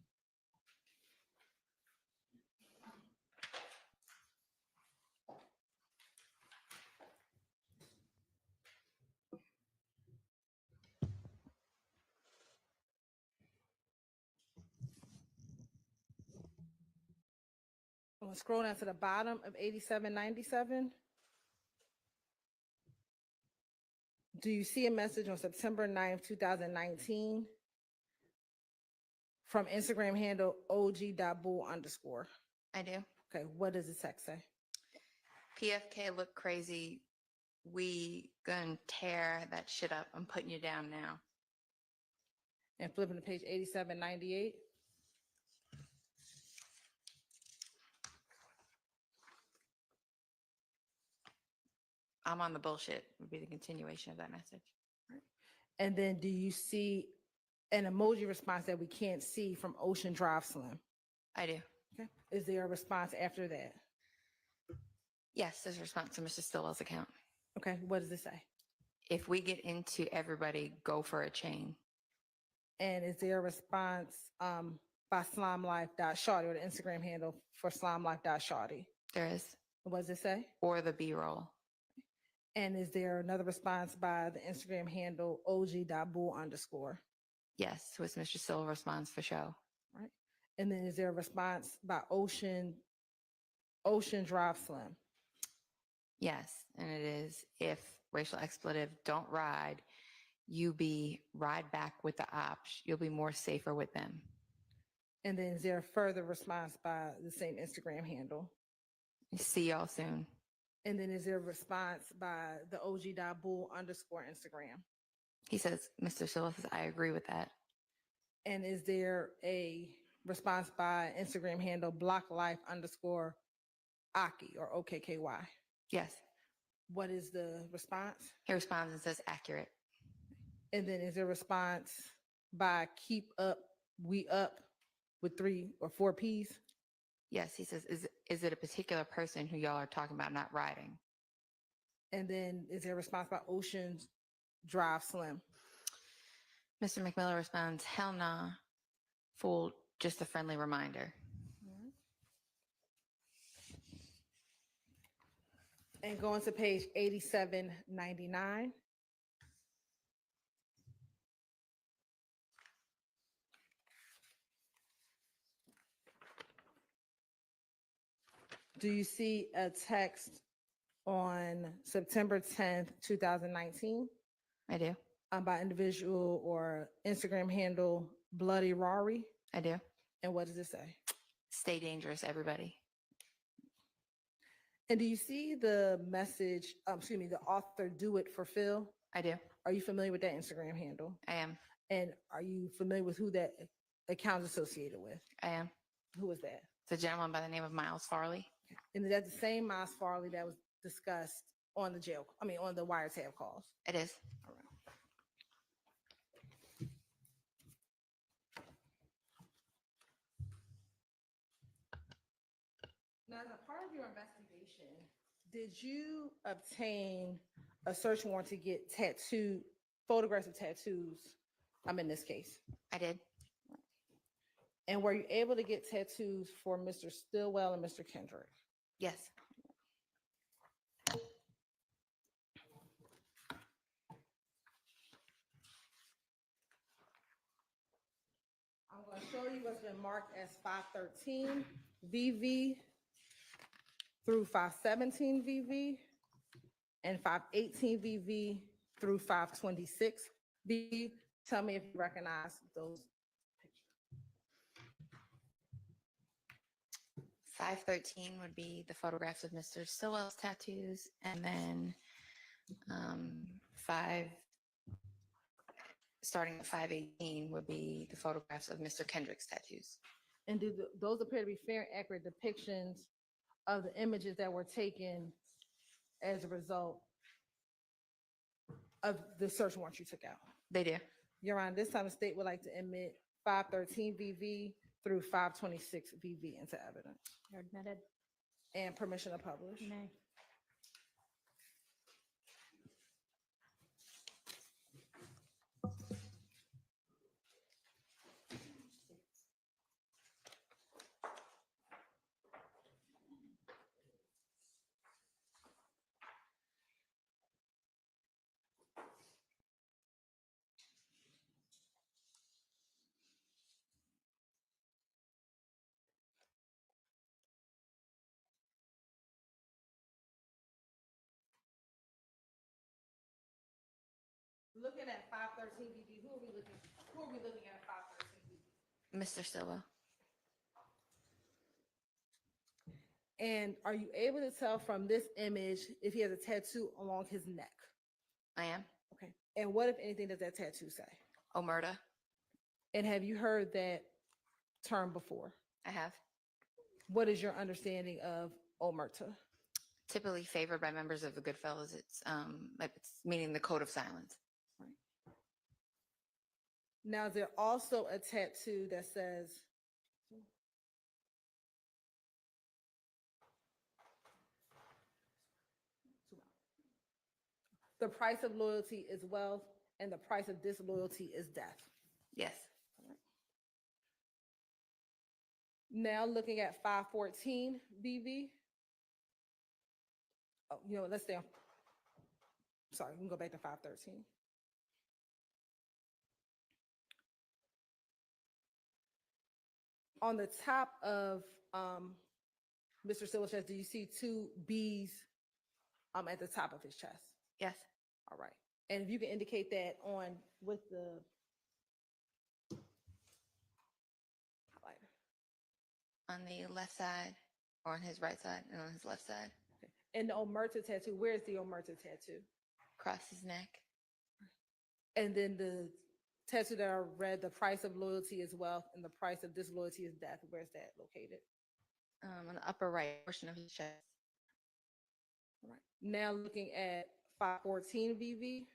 I'm gonna scroll down to the bottom of 8797. Do you see a message on September 9th, 2019 from Instagram handle og.bull_? I do. Okay, what does the text say? PFK look crazy. We gonna tear that shit up. I'm putting you down now. And flipping to page 8798. I'm on the bullshit would be the continuation of that message. And then do you see an emoji response that we can't see from Ocean Drive Slim? I do. Okay. Is there a response after that? Yes, there's a response to Mr. Stillwell's account. Okay, what does it say? If we get into everybody, go for a chain. And is there a response by slimelife.shawty or the Instagram handle for slimelife.shawty? There is. What does it say? Or the B-roll. And is there another response by the Instagram handle og.bull_? Yes, with Mr. Stillwell responds for show. Right. And then is there a response by Ocean Drive Slim? Yes, and it is, if racial expletive don't ride, you be ride back with the ops. You'll be more safer with them. And then is there a further response by the same Instagram handle? See y'all soon. And then is there a response by the og.bull_ Instagram? He says, Mr. Stillwell says, I agree with that. And is there a response by Instagram handle blocklife_Aki or OKKY? Yes. What is the response? He responds and says accurate. And then is there a response by keep up, we up with 3 or 4 P's? Yes, he says, is it a particular person who y'all are talking about not riding? And then is there a response by Ocean Drive Slim? Mr. McMillan responds, hell nah, fool, just a friendly reminder. And going to page 8799. Do you see a text on September 10th, 2019? I do. By individual or Instagram handle Bloody Rari? I do. And what does it say? Stay dangerous, everybody. And do you see the message, the author Do It for Phil? I do. Are you familiar with that Instagram handle? I am. And are you familiar with who that account is associated with? I am. Who is that? It's a gentleman by the name of Miles Farley. And that's the same Miles Farley that was discussed on the on the wiretap calls. It is. All right. Now, as a part of your investigation, did you obtain a search warrant to get photographs of tattoos? In this case. I did. And were you able to get tattoos for Mr. Stillwell and Mr. Kendrick? Yes. I'm going to show you what's been marked as 513 VV through 517 VV and 518 VV through 526 VV. Tell me if you recognize those. 513 would be the photographs of Mr. Stillwell's tattoos, and then starting at 518 would be the photographs of Mr. Kendrick's tattoos. And do those appear to be fair and accurate depictions of the images that were taken as a result of the search warrant you took out? They do. Your Honor, this time the state would like to admit 513 VV through 526 VV into evidence. You're admitted. And permission to publish. Nay. Looking at 513 VV, who are we looking at 513 VV? Mr. Stillwell. And are you able to tell from this image if he has a tattoo along his neck? I am. Okay. And what, if anything, does that tattoo say? Omerta. And have you heard that term before? I have. What is your understanding of omerta? typically favored by members of the Goodfellas. It's meaning the code of silence. Now, is there also a tattoo that says, the price of loyalty is wealth and the price of disloyalty is death? Yes. Now looking at 514 BV. Oh, let's stay on. Sorry, we can go back to 513. On the top of Mr. Stillwell's chest, do you see two B's at the top of his chest? Yes. All right. And if you can indicate that with the highlighter. On the left side, or on his right side, and on his left side. And the Omerta tattoo, where is the Omerta tattoo? Across his neck. And then the tattoo that I read, the price of loyalty is wealth and the price of disloyalty is death. Where's that located? On the upper right portion of his chest. All right. Now looking at 514 VV.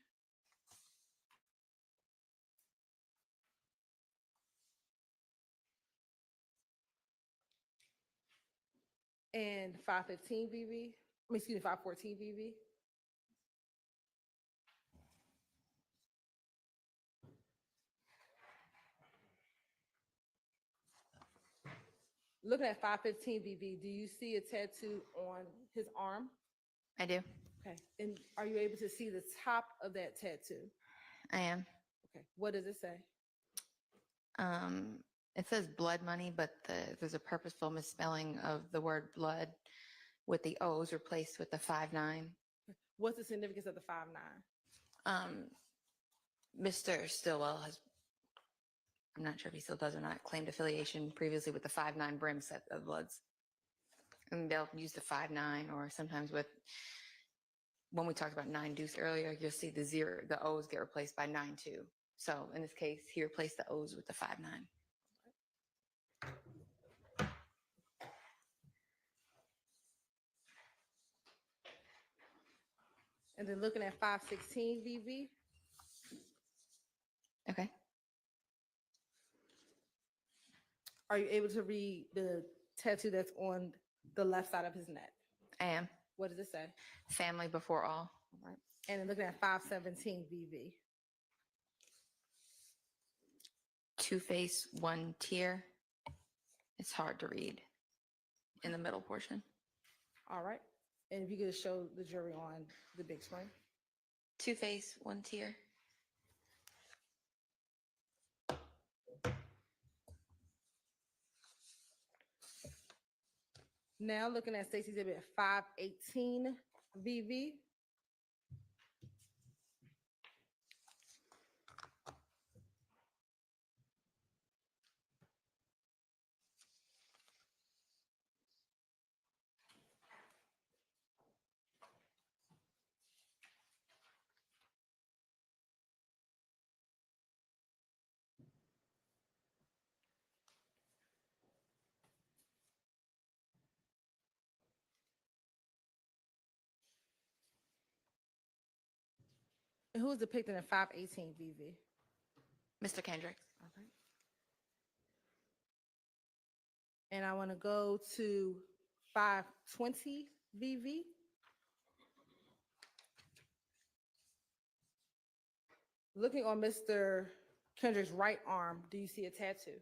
And 515 VV. 514 VV. Looking at 515 VV, do you see a tattoo on his arm? I do. Okay. And are you able to see the top of that tattoo? I am. Okay. What does it say? It says blood money, but there's a purposeful misspelling of the word blood with the O's replaced with the 5-9. What's the significance of the 5-9? Mr. Stillwell has, I'm not sure if he still does or not, claimed affiliation previously with the 5-9 brim set of bloods. And they'll use the 5-9, or sometimes when we talked about 9 deuce earlier, you'll see the O's get replaced by 9-2. So in this case, he replaced the O's with the 5-9. And then looking at 516 VV. Okay. Are you able to read the tattoo that's on the left side of his neck? I am. What does it say? Family before all. All right. And then looking at 517 VV. 2 face, 1 tear. It's hard to read in the middle portion. All right. And if you could show the jury on the big screen. 2 face, 1 tear. Now looking at Stacey's exhibit 518 VV. And who is depicted in 518 VV? Mr. Kendrick. All right. And I want to go to 520 VV. Looking on Mr. Kendrick's right arm, do you see a tattoo?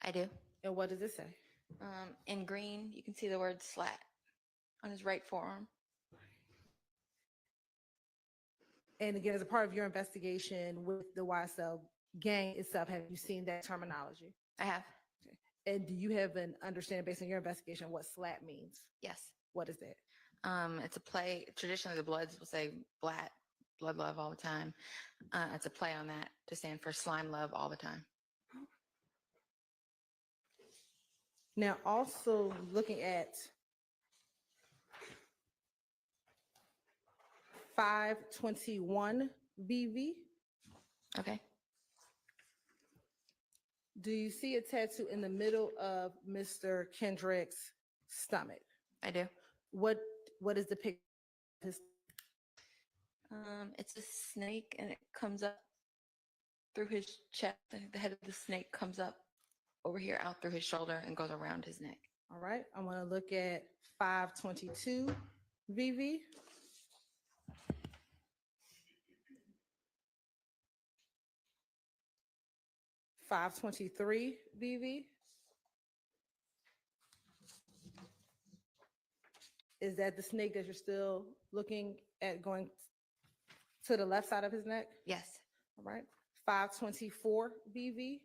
I do. And what does it say? In green, you can see the word slat on his right forearm. And again, as a part of your investigation with the YSL gang itself, have you seen that terminology? I have. Okay. And do you have an understanding based on your investigation what slat means? Yes. What is that? It's a play. Traditionally, the Bloods will say blood love all the time. It's a play on that to stand for slime love all the time. Now, also looking at 521 VV. Okay. Do you see a tattoo in the middle of Mr. Kendrick's stomach? I do. What what is the picture? It's a snake and it comes up through his chest. The head of the snake comes up over here out through his shoulder and goes around his neck. All right, I want to look at 522 VV. $523 VV. Is that the snake that you're still looking at going to the left side of his neck? Yes. All right. 524 VV.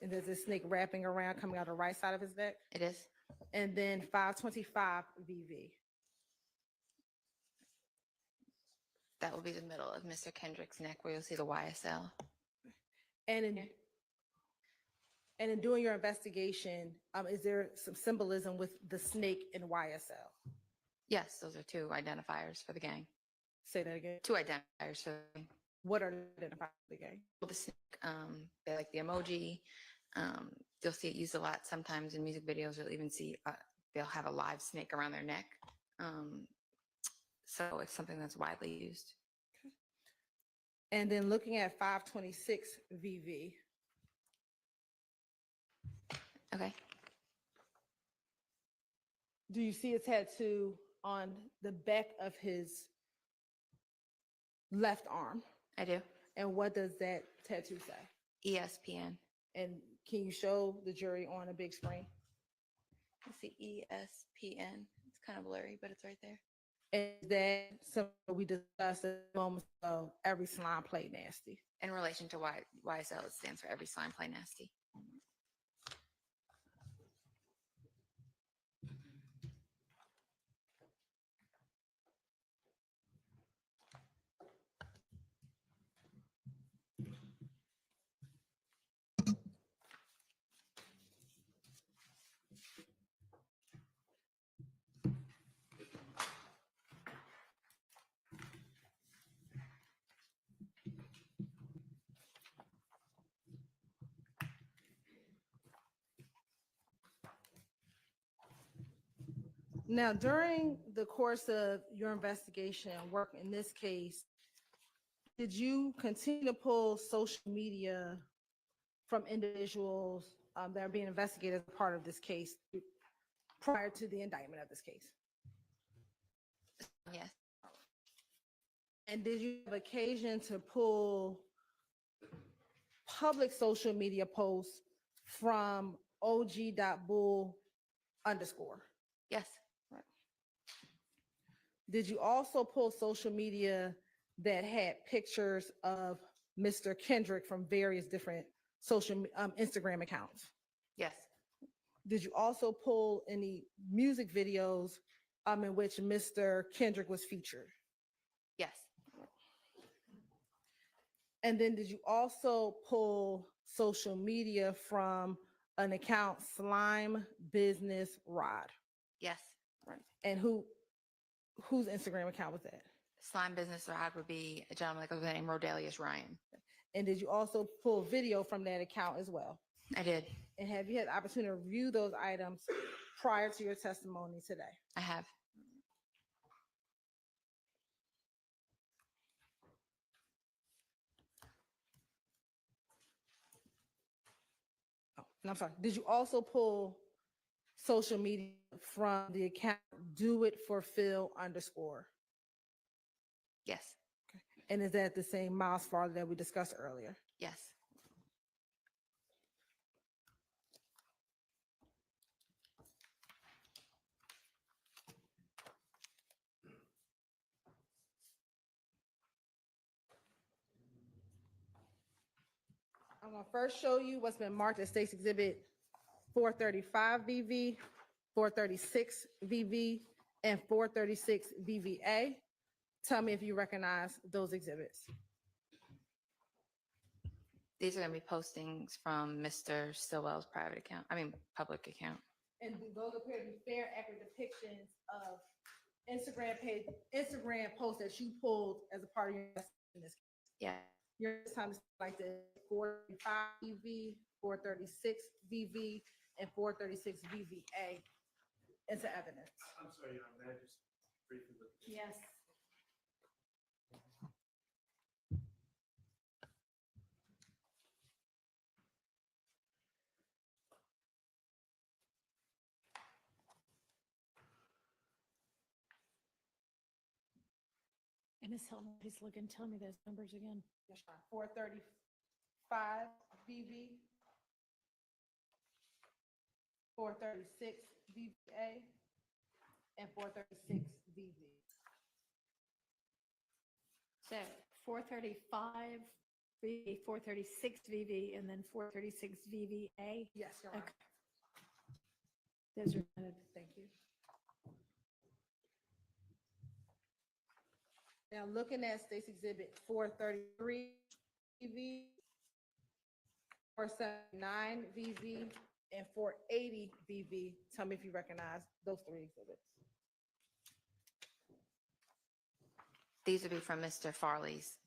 And there's this snake wrapping around coming out the right side of his neck? It is. And then 525 VV. That will be the middle of Mr. Kendrick's neck where you'll see the YSL. And in doing your investigation, is there some symbolism with the snake and YSL? Yes, those are two identifiers for the gang. Say that again. Two identifiers for the gang. What are the identifiers for the gang? Well, the snake, they like the emoji. You'll see it used a lot sometimes in music videos. You'll even see they'll have a live snake around their neck. So it's something that's widely used. Okay. And then looking at 526 VV. Okay. Do you see a tattoo on the back of his left arm? I do. And what does that tattoo say? ESPN. And can you show the jury on a big screen? Let's see, ESPN. It's kind of blurry, but it's right there. And that something we discussed a moment ago, every slime play nasty. In relation to YSL, it stands for every slime play nasty. Now, during the course of your investigation and work in this case, did you continue to pull social media from individuals that are being investigated as part of this case prior to the indictment of this case? Yes. And did you have occasion to pull public social media posts from og.bull_? Yes. Right. Did you also pull social media that had pictures of Mr. Kendrick from various different social Instagram accounts? Yes. Did you also pull any music videos in which Mr. Kendrick was featured? Yes. And then did you also pull social media from an account Slime Business Rod? Yes. Right. And whose Instagram account was that? Slime Business Rod would be a gentleman that goes by the name Rodelius Ryan. And did you also pull video from that account as well? I did. And have you had the opportunity to review those items prior to your testimony today? I have. Oh, and I'm sorry. Did you also pull social media from the account doitforphil_? Yes. Okay. And is that the same Miles Farley that we discussed earlier? Yes. I'm gonna first show you what's been marked as State's Exhibit 435 VV, 436 VV, and 436 VVA. Tell me if you recognize those exhibits. These are going to be postings from Mr. Stillwell's private account. I mean, public account. And those appear to be fair, accurate depictions of Instagram posts that you pulled as a part of your investigation in this case. Yeah. Your time is like the 435 VV, 436 VV, and 436 VVA into evidence. I'm sorry, Your Honor, may I just briefly look? Yes. And Ms. Hilton, please look and tell me those numbers again. Yes, Your Honor. 435 VV, 436 VVA, and 436 VV. So 435 VV, 436 VV, and then 436 VVA. Yes, Your Honor. Okay. Those are noted. Thank you. Now, looking at State's Exhibit 433 VV, 479 VV, and 480 VV. Tell me if you recognize those three exhibits. These would be from Mr. Farley's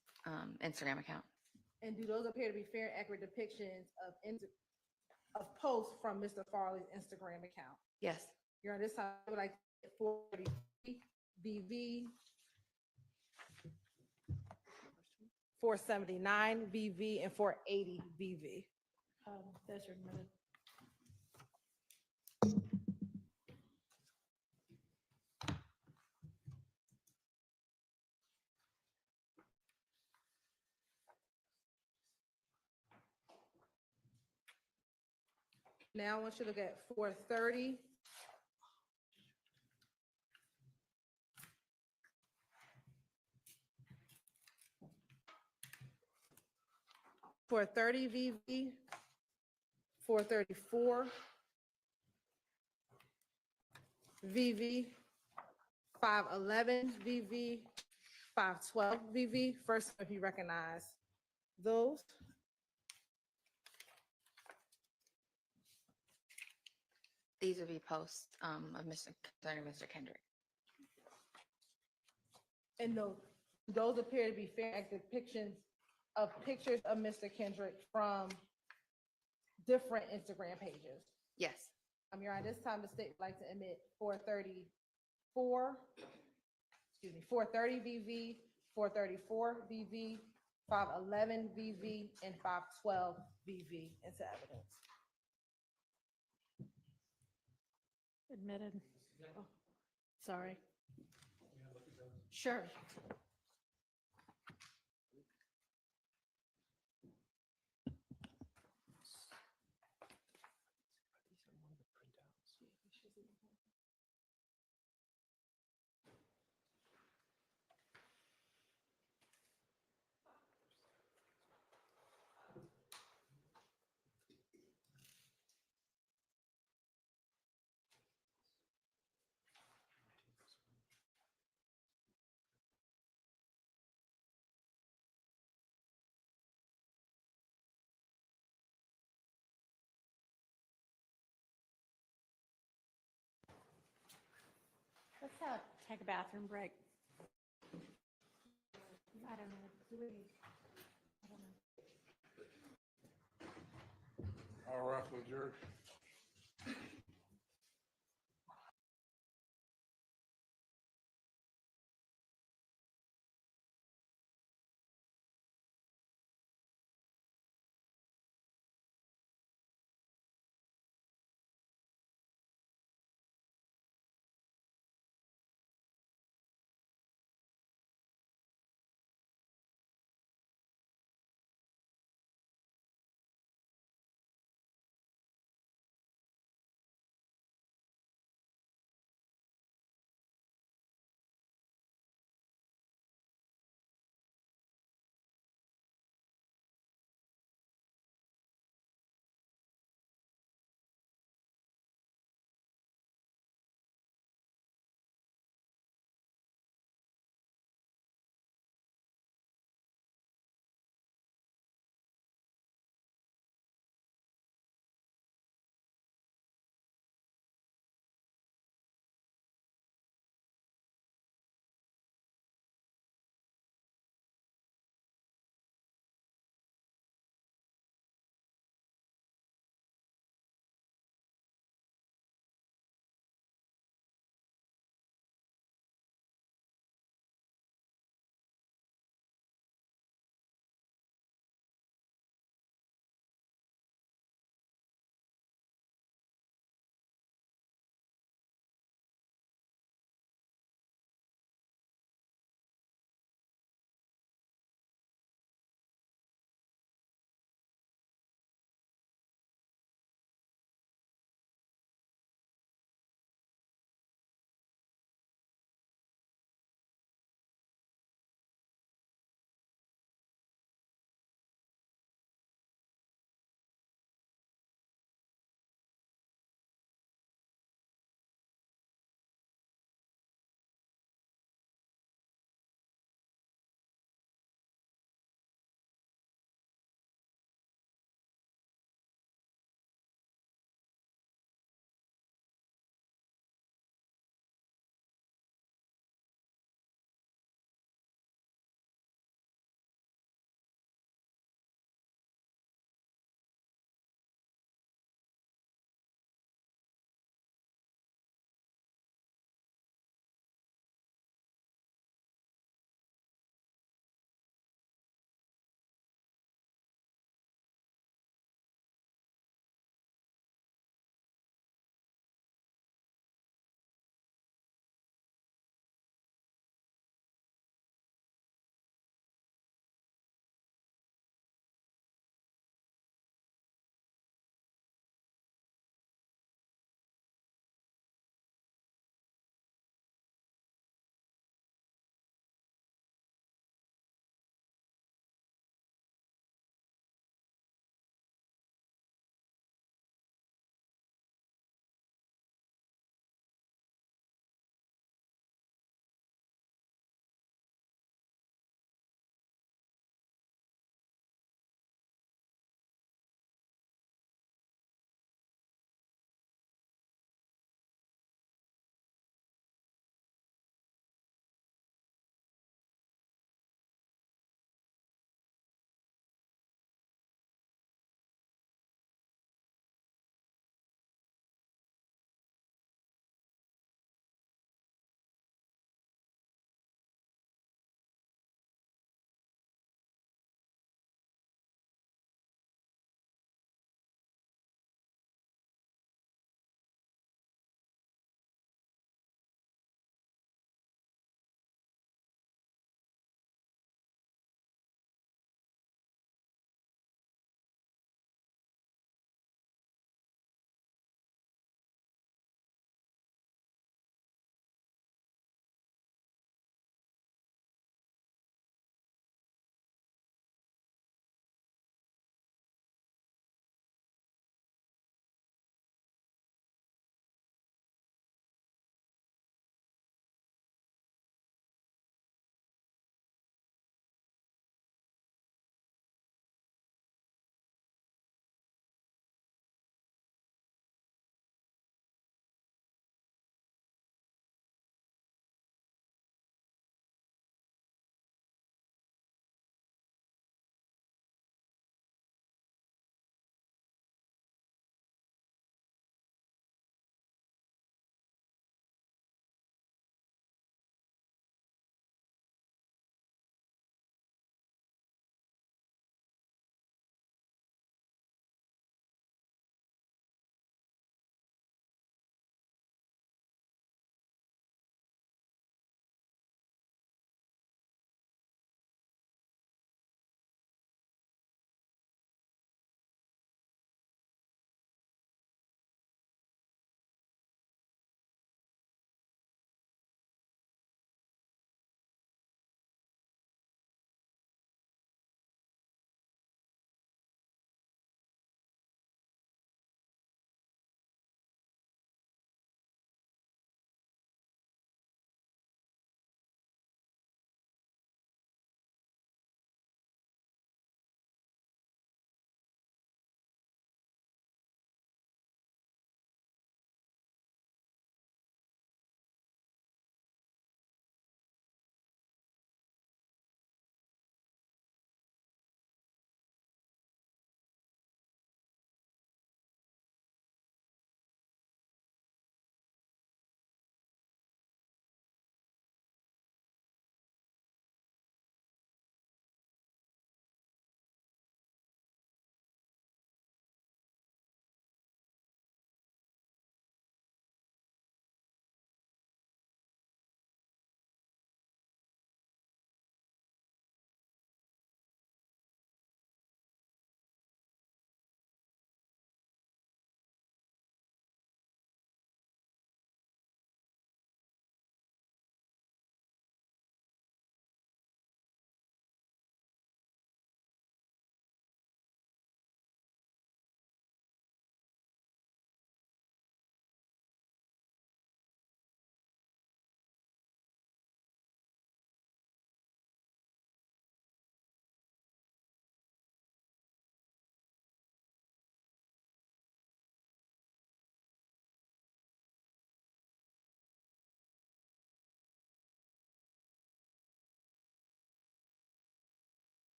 Instagram account. And do those appear to be fair and accurate depictions of posts from Mr. Farley's Instagram account? Yes. You're on this side, I would like 433 VV, 479 VV, and 480 VV. Those are noted. Now I want you to look at 430. For 30 VV, 434 VV, 511 VV, 512 VV. First, if you recognize those. These would be posts of concerning Mr. Kendrick. And those appear to be fair and depictions of pictures of Mr. Kendrick from different Instagram pages. Yes. Your Honor, this time the state would like to admit 430 VV, 434 VV, 511 VV, and 512 VV into evidence. Admitted. Oh, sorry. Sure. Let's take a bathroom break. I don't know. Do we? I don't know. All right, well, Jerry.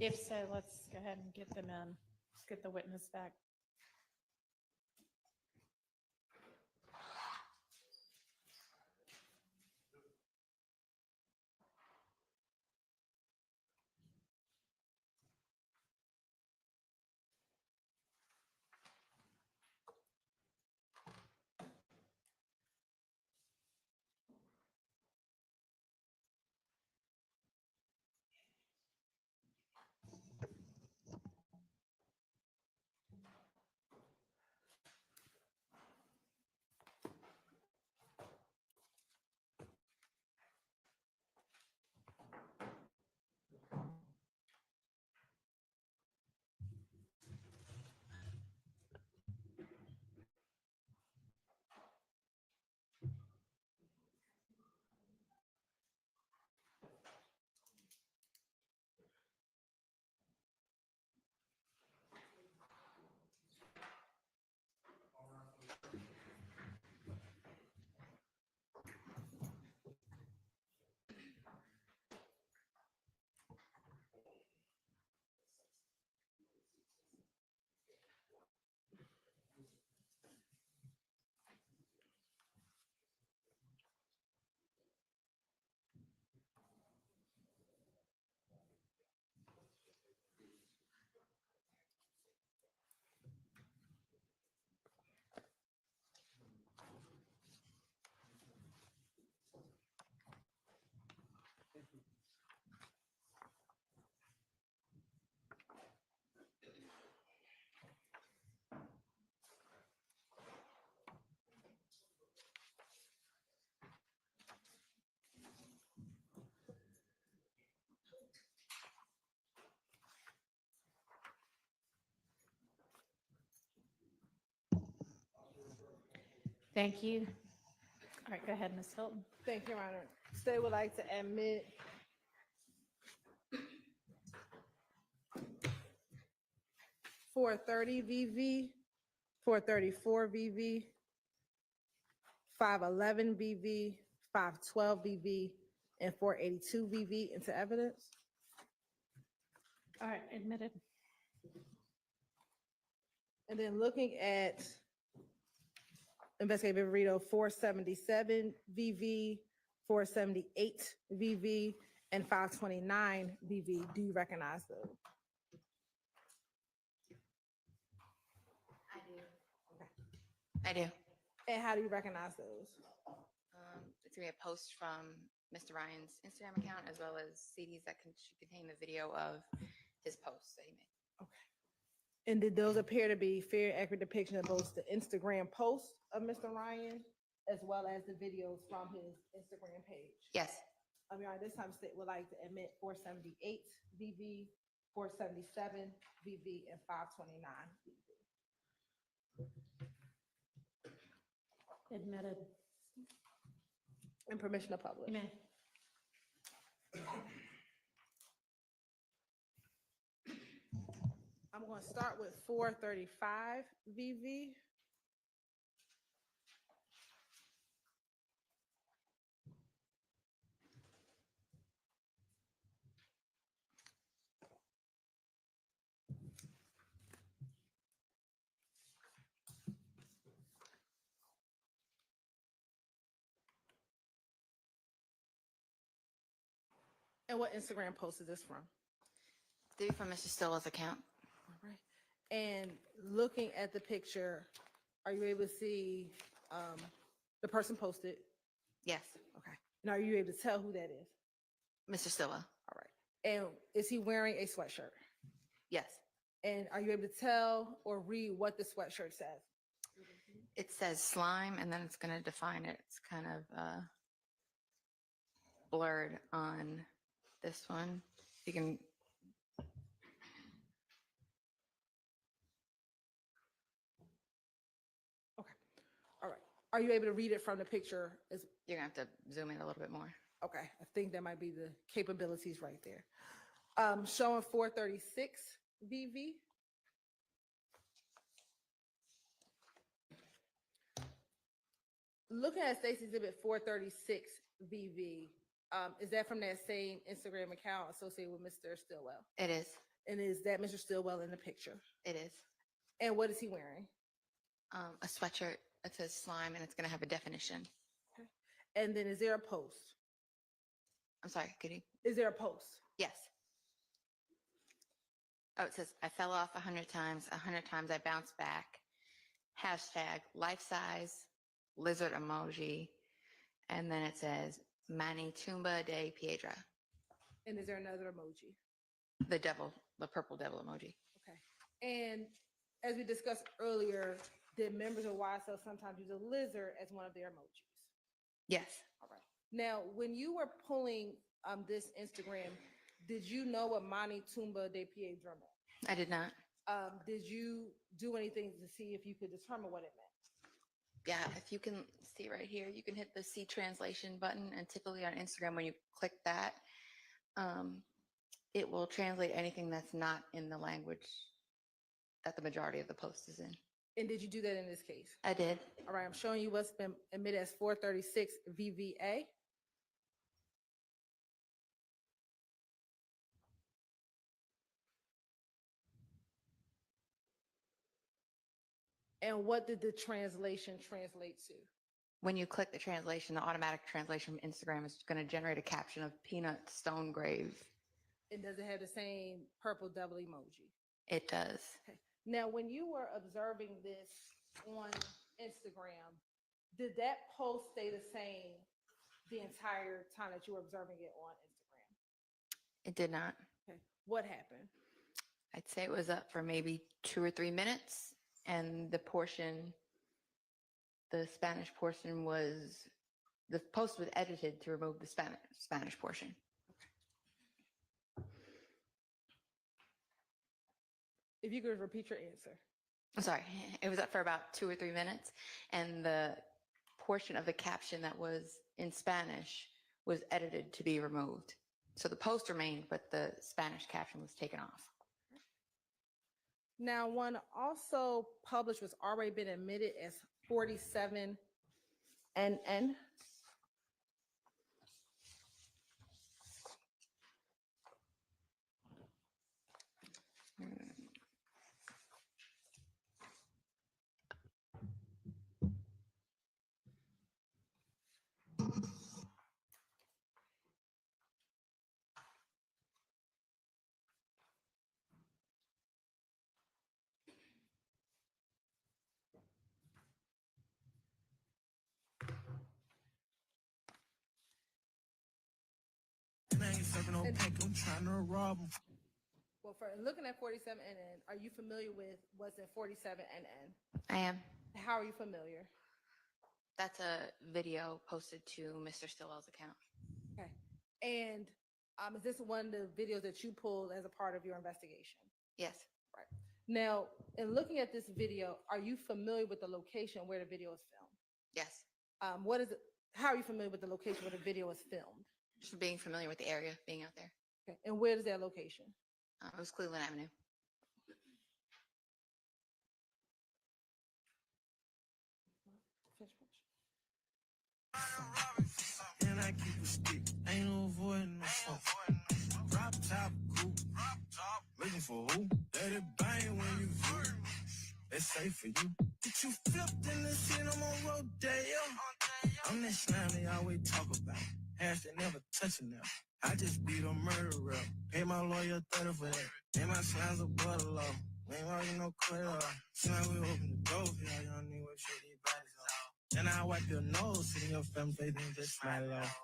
If so, let's go ahead and get them in. Let's get the witness back. Thank you. All right, go ahead, Ms. Hilton. Thank you, Your Honor. State would like to admit .430 VV, .434 VV, 511 VV, 512 VV, and .482 VV into evidence. All right, admitted. And then looking at Investigator Viverito, 477 VV, 478 VV, and 529 VV. Do you recognize those? I do. And how do you recognize those? It's gonna be a post from Mr. Ryan's Instagram account, as well as CDs that should contain the video of his posts that he made. And did those appear to be fair, accurate depiction of both the Instagram posts of Mr. Ryan as well as the videos from his Instagram page? Yes. I mean, this time state would like to admit 478 VV, 477 VV, and 529 VV. Admitted. And permission to publish. You may. I'm going to start with 435 VV. And what Instagram post is this from? These from Mr. Stillwell's account. All right. And looking at the picture, are you able to see the person posted? Yes. Okay. And are you able to tell who that is? Mr. Stillwell. All right. And is he wearing a sweatshirt? Yes. And are you able to tell or read what the sweatshirt says? It says slime, and then it's gonna define it. It's kind of blurred on this one. You can. Okay. All right. Are you able to read it from the picture? You're gonna have to zoom in a little bit more. Okay. I think that might be the capabilities right there. Showing 436 VV. Looking at Stacey's exhibit 436 VV, is that from that same Instagram account associated with Mr. Stillwell? It is. And is that Mr. Stillwell in the picture? It is. And what is he wearing? A sweatshirt that says slime, and it's gonna have a definition. Okay. And then is there a post? I'm sorry, could you? Is there a post? Yes. Oh, it says, I fell off 100 times. 100 times I bounced back. Hashtag life size, lizard emoji. And then it says, Mani Tumba de Piedra. And is there another emoji? The devil, the purple devil emoji. Okay. And as we discussed earlier, did members of YSL sometimes use a lizard as one of their emojis? Yes. All right. Now, when you were pulling this Instagram, did you know what Mani Tumba de Piedra meant? I did not. Did you do anything to see if you could determine what it meant? Yeah, if you can see right here, you can hit the see translation button, and typically on Instagram, when you click that, it will translate anything that's not in the language that the majority of the post is in. And did you do that in this case? I did. All right, I'm showing you what's been admitted as 436 VVA. And what did the translation translate to? When you click the translation, the automatic translation from Instagram is going to generate a caption of peanut stone grave. And does it have the same purple devil emoji? It does. Okay. Now, when you were observing this on Instagram, did that post stay the same the entire time that you were observing it on Instagram? It did not. Okay. What happened? I'd say it was up for maybe 2 or 3 minutes, and the Spanish portion was, the post was edited to remove the Spanish portion. If you could repeat your answer. I'm sorry, it was up for about 2 or 3 minutes, and the portion of the caption that was in Spanish was edited to be removed. So the post remained, but the Spanish caption was taken off. Now, one also published was already been admitted as 47 NN. I'm trying to rob them. Well, for looking at 47 NN, are you familiar with what's in 47 NN? I am. How are you familiar? That's a video posted to Mr. Stillwell's account. Okay. And is this one of the videos that you pulled as a part of your investigation? Yes. Right. Now, in looking at this video, are you familiar with the location where the video is filmed? Yes. What is it? How are you familiar with the location where the video is filmed? Just being familiar with the area, being out there. Okay. And where is that location? It was Cleveland Avenue. And I keep a stick, ain't no avoiding no smoke. Drop top, coupe, looking for who? Let it bang when you view. It's safe for you. Get you flipped in the shit, I'm on Rodeo. I'm that slime they always talk about. Hash they never touching them. I just beat a murder rep. Pay my lawyer 30 for that. And my slime's a butter law. We ain't walking no clear. Slime we open the door for y'all young niggas shit these bodies off. And I wipe your nose, sit in your family face and just smile it off.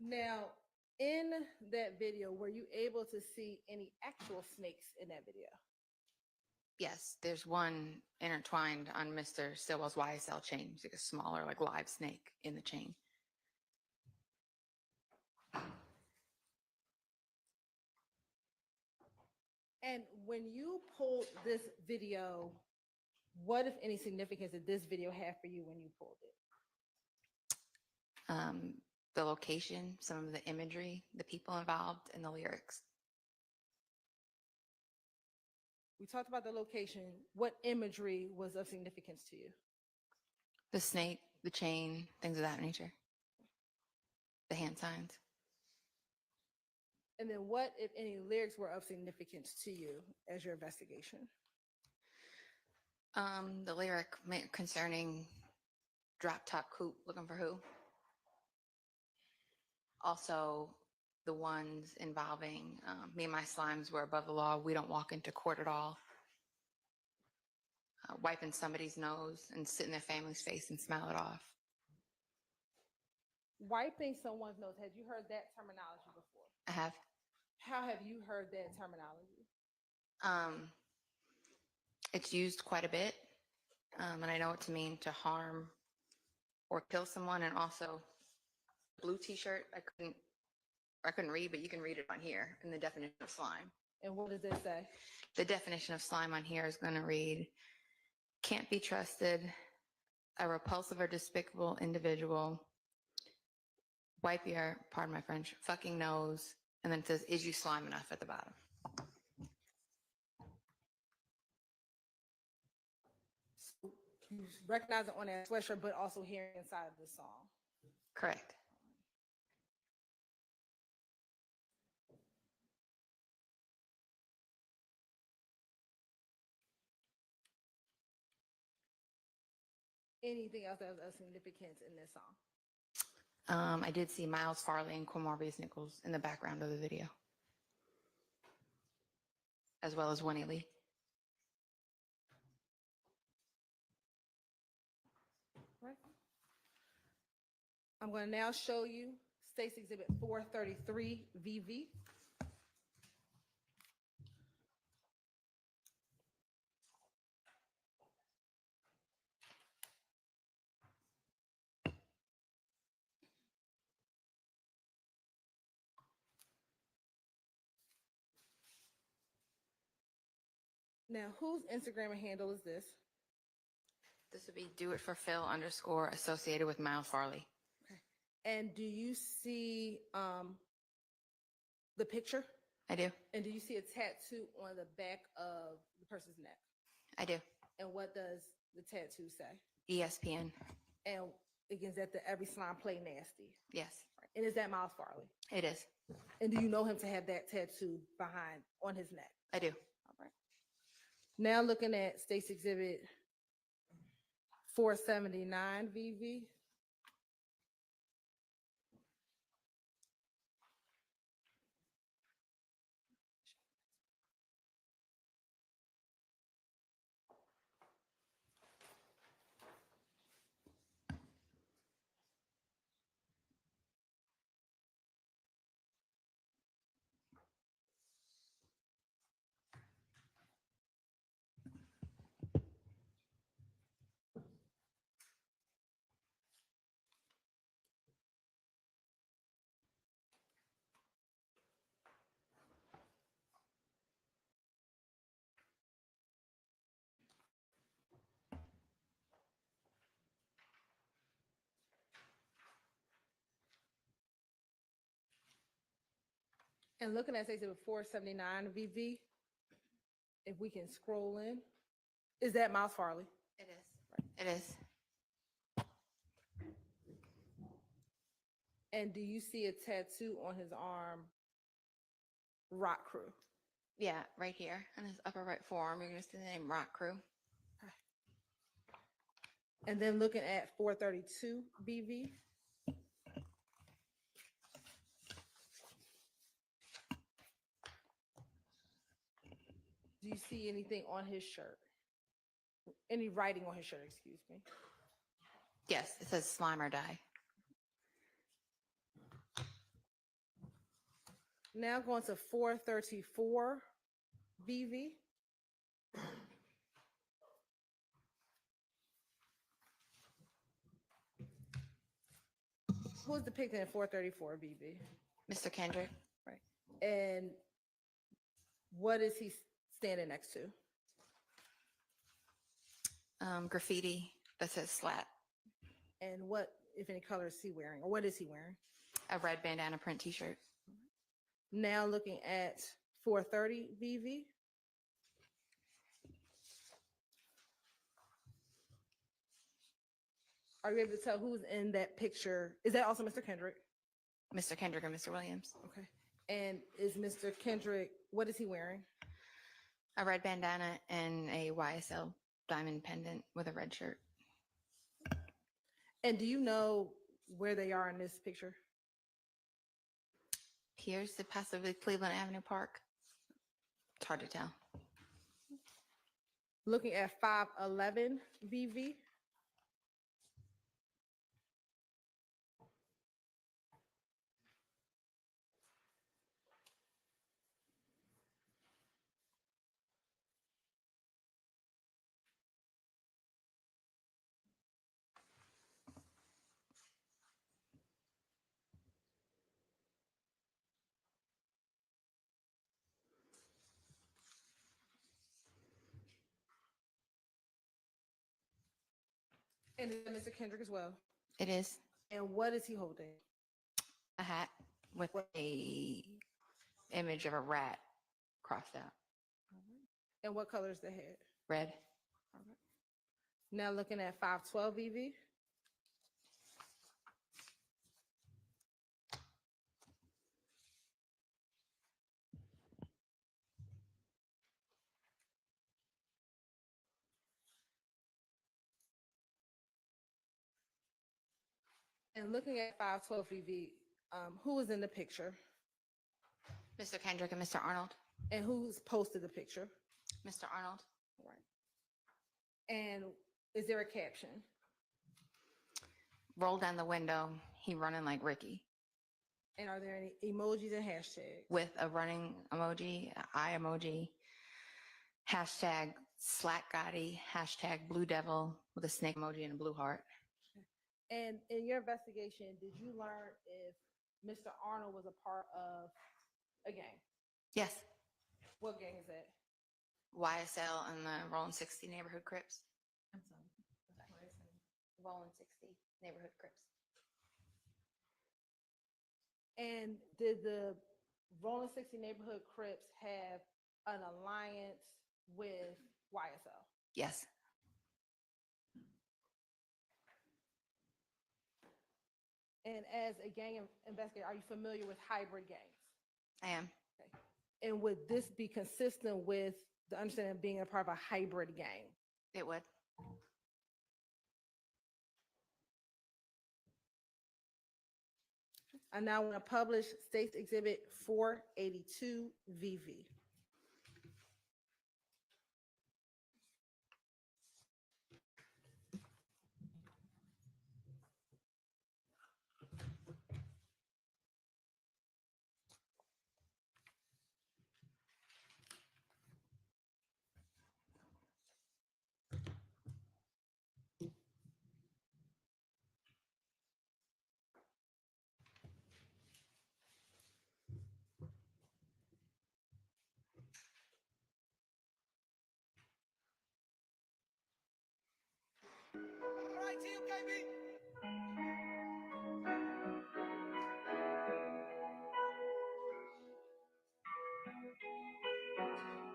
Now, in that video, were you able to see any actual snakes in that video? Yes, there's one intertwined on Mr. Stillwell's YSL chain. It's like a smaller, like live snake in the chain. And when you pulled this video, what, if any, significance did this video have for you when you pulled it? The location, some of the imagery, the people involved, and the lyrics. We talked about the location. What imagery was of significance to you? The snake, the chain, things of that nature. The hand signs. And then what, if any, lyrics were of significance to you as your investigation? The lyric concerning drop top coupe, looking for who? Also, the ones involving me and my slimes were above the law. We don't walk into court at all. Wiping somebody's nose and sit in their family's face and smell it off. Wiping someone's nose, had you heard that terminology before? I have. How have you heard that terminology? It's used quite a bit, and I know what to mean to harm or kill someone. And also, blue T-shirt, I couldn't read, but you can read it on here in the definition of slime. And what does it say? The definition of slime on here is going to read, can't be trusted, a repulsive or despicable individual, wipe your, pardon my French, fucking nose, and then it says, is you slime enough at the bottom. You recognize it on that sweatshirt, but also hearing inside of the song. Correct. Anything else that was of significance in this song? I did see Miles Farley and Quamorbius Nichols in the background of the video, as well as Winnie Lee. Right. I'm going to now show you State's Exhibit 433 VV. Now, whose Instagram handle is this? This would be do it for Phil _ associated with Miles Farley. And do you see the picture? I do. And do you see a tattoo on the back of the person's neck? I do. And what does the tattoo say? ESPN. And again, is that the Every Slime Play Nasty? Yes. And is that Miles Farley? It is. And do you know him to have that tattoo on his neck? I do. All right. Now looking at State's Exhibit 479 VV. And looking at State's Exhibit 479 VV, if we can scroll in, is that Miles Farley? It is. It is. And do you see a tattoo on his arm, Rock Crew? Yeah, right here on his upper right forearm, you're going to see the name Rock Crew. And then looking at 432 BV. Do you see anything on his shirt? Any writing on his shirt, excuse me? Yes, it says slime or die. Now going to 434 VV. Who's depicted in 434 BV? Mr. Kendrick. Right. And what is he standing next to? Graffiti that says slap. And what, if any, color is he wearing? Or what is he wearing? A red bandana print t-shirt. Now looking at 430 BV. Are you able to tell who's in that picture? Is that also Mr. Kendrick? Mr. Kendrick and Mr. Williams. Okay. And is Mr. Kendrick, what is he wearing? A red bandana and a YSL diamond pendant with a red shirt. And do you know where they are in this picture? Appears to possibly Cleveland Avenue Park. It's hard to tell. Looking at 511 BV. And is that Mr. Kendrick as well? It is. And what is he holding? A hat with a image of a rat crossed out. And what color is the head? Red. Now looking at 512 BV. And looking at 512 BV, who is in the picture? Mr. Kendrick and Mr. Arnold. And who's posted the picture? Mr. Arnold. Right. And is there a caption? Roll down the window. He running like Ricky. And are there any emojis and hashtags? With a running emoji, an eye emoji, hashtag Slack Gotti, hashtag Blue Devil with a snake emoji and a blue heart. And in your investigation, did you learn if Mr. Arnold was a part of a gang? Yes. What gang is that? YSL and the Rolling 60 Neighborhood Crips. I'm sorry. Rolling 60 Neighborhood Crips. And did the Rolling 60 Neighborhood Crips have an alliance with YSL? Yes. And as a gang investigator, are you familiar with hybrid gangs? I am. Okay. And would this be consistent with the understanding of being a part of a hybrid gang? It would. I now want to publish State's Exhibit 482 VV.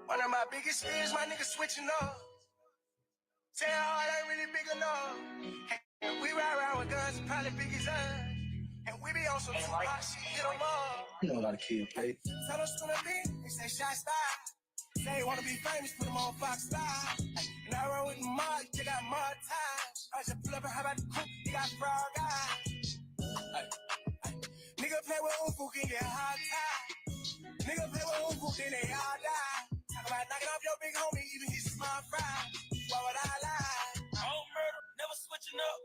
One of my biggest fears, my niggas switching up. Saying heart ain't really big enough. And we ride around with guns and probably big as us. And we be on some Tupac shit, hit 'em up. You know a lot of kids, okay? Tell us to be, they say shot style. Say they wanna be famous, put them on Fox style. And I run with the mud, you got mud ties. I just pull up and how about the cook, you got frog eyes. Nigga play with Unfu, can get hard tie. Nigga play with Unfu, then they all die. Talk about knocking off your big homie, even his small fry. Why would I lie? Old murder, never switching up.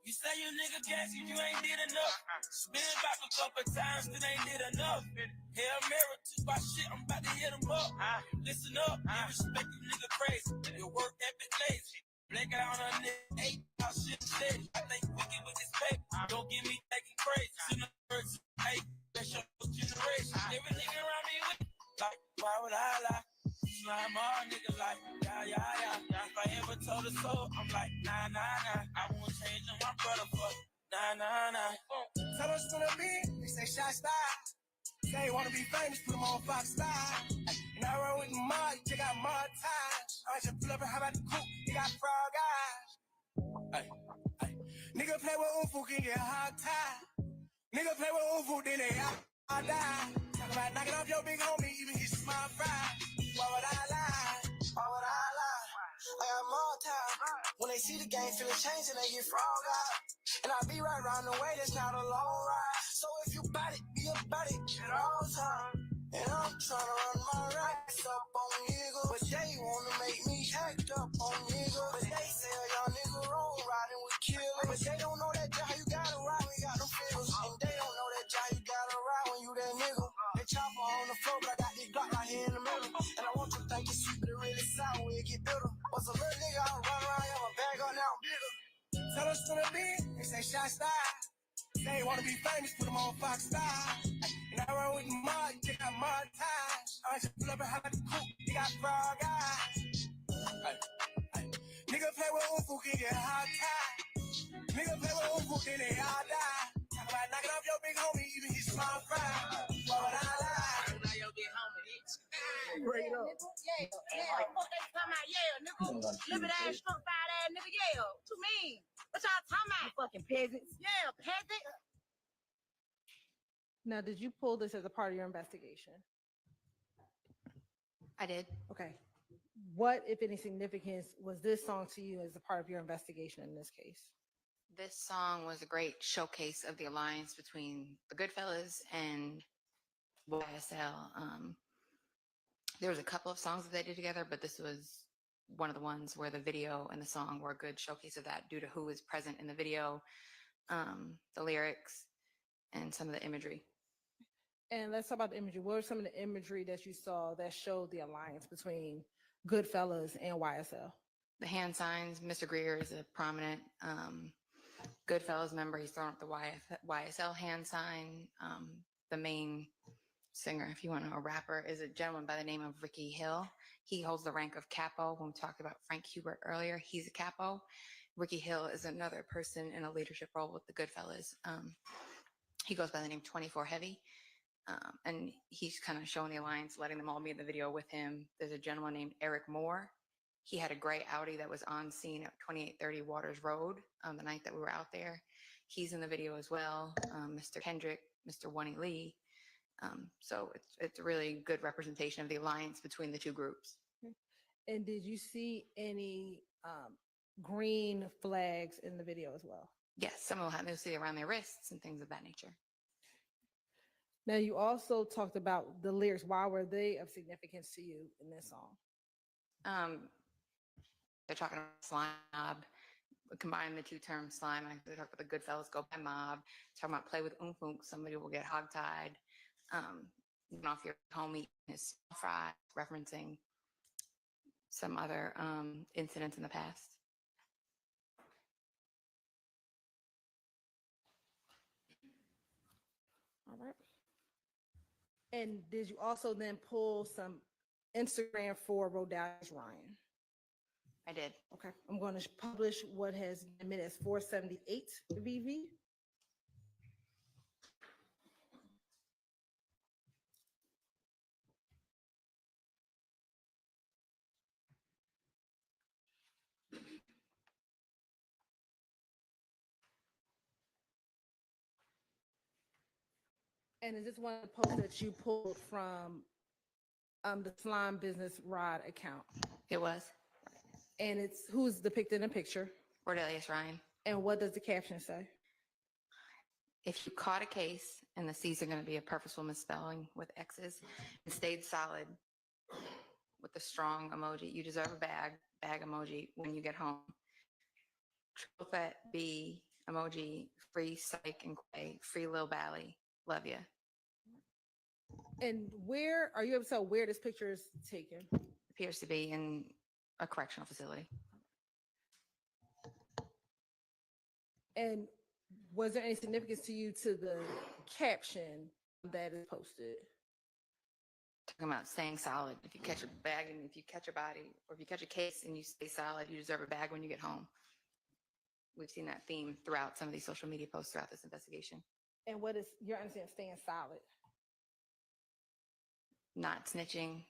You say you nigga gassy, you ain't did enough. Spin back a couple times, still ain't did enough. Hail Mary, took my shit, I'm about to hit him up. Listen up, you respect you nigga crazy. Your work epic lazy. Black out on a nigga, 8 out shit steady. I think wicked with this paper. Don't give me thinking crazy. us to the beat, they say shot style. They wanna be famous, put them on Fox style. And I run with the mud, you got mud ties. I just pull up and how about the coupe, you got frog eyes. Hey, hey. Nigga play with Ufu, can get hog tied. Nigga play with Ufu, then they all die. Talk about knocking off your big homie, even his small fry. Why would I lie? Why would I lie? I got more time. When they see the game, feel it changing, they get frog eyes. And I be right round the way, that's not a long ride. So if you bout it, be about it at all time. And I'm trying to run my racks up on niggas, but they wanna make me act up on niggas. But they say y'all nigga wrong, riding with killers. But they don't know that how you gotta ride, we got them figures. And they don't know that how you gotta ride when you that nigga. They chopper on the floor, but I got this Glock right here in the middle. And I want you to think it's sweet, but it really sour when it get bitter. What's a little nigga, I run around, have a bag on now, bigger. Tell us to the beat, they say shot style. They wanna be famous, put them on Fox style. And I run with the mud, you got mud ties. I just pull up and have the coupe, you got frog eyes. Hey, hey. Nigga play with Ufu, can get hog tied. Nigga play with Ufu, then they all die. Talk about knocking off your big homie, even his small fry. Why would I lie? Now your big homie, bitch. Break it up. Yeah. What they talking about? Yeah, nigga. Living ass, strong fire ass nigga. Yeah. What you mean? What y'all talking about? Fucking peasants. Yeah, peasants. Now, did you pull this as a part of your investigation? I did. Okay. What, if any, significance was this song to you as a part of your investigation in this case? This song was a great showcase of the alliance between the Goodfellas and YSL. There was a couple of songs that they did together, but this was one of the ones where the video and the song were a good showcase of that due to who was present in the video, the lyrics, and some of the imagery. And let's talk about the imagery. What were some of the imagery that you saw that showed the alliance between Goodfellas and YSL? The hand signs, Mr. Greer is a prominent Goodfellas member. He's thrown up the YSL hand sign. The main singer, if you want to know, a rapper, is a gentleman by the name of Ricky Hill. He holds the rank of capo. When we talked about Frank Hubert earlier, he's a capo. Ricky Hill is another person in a leadership role with the Goodfellas. He goes by the name 24 Heavy. And he's kind of showing the alliance, letting them all be in the video with him. There's a gentleman named Eric Moore. He had a gray Audi that was on scene at 2830 Waters Road the night that we were out there. He's in the video as well. Mr. Kendrick, Mr. Wonnie Lee. So it's a really good representation of the alliance between the two groups. And did you see any green flags in the video as well? Yes, some will have, you'll see around their wrists and things of that nature. Now, you also talked about the lyrics. Why were they of significance to you in this song? They're talking about slime mob, combine the two terms slime. They talk about the Goodfellas go by mob. Talking about play with oomp, somebody will get hogtied. Off your homie is fried, referencing some other incidents in the past. All right. And did you also then pull some Instagram for Rodalius Ryan? I did. Okay. I'm going to publish what has been admitted as 478 VV. And is this one of the posts that you pulled from the Slime Business Rod account? It was. And it's who's depicted in the picture? Rodalius Ryan. And what does the caption say? If you caught a case and the C's are going to be a purposeful misspelling with X's and stayed solid with the strong emoji, you deserve a bag emoji when you get home. Triple fat B emoji, free psych and quay, free Lil Bally. Love ya. And where are you able to tell where this picture is taken? Appears to be in a correctional facility. And was there any significance to you to the caption that is posted? Talking about staying solid. If you catch a bag and if you catch a body, or if you catch a case and you stay solid, you deserve a bag when you get home. We've seen that theme throughout some of these social media posts throughout this investigation. And what is your understanding of staying silent? Not snitching,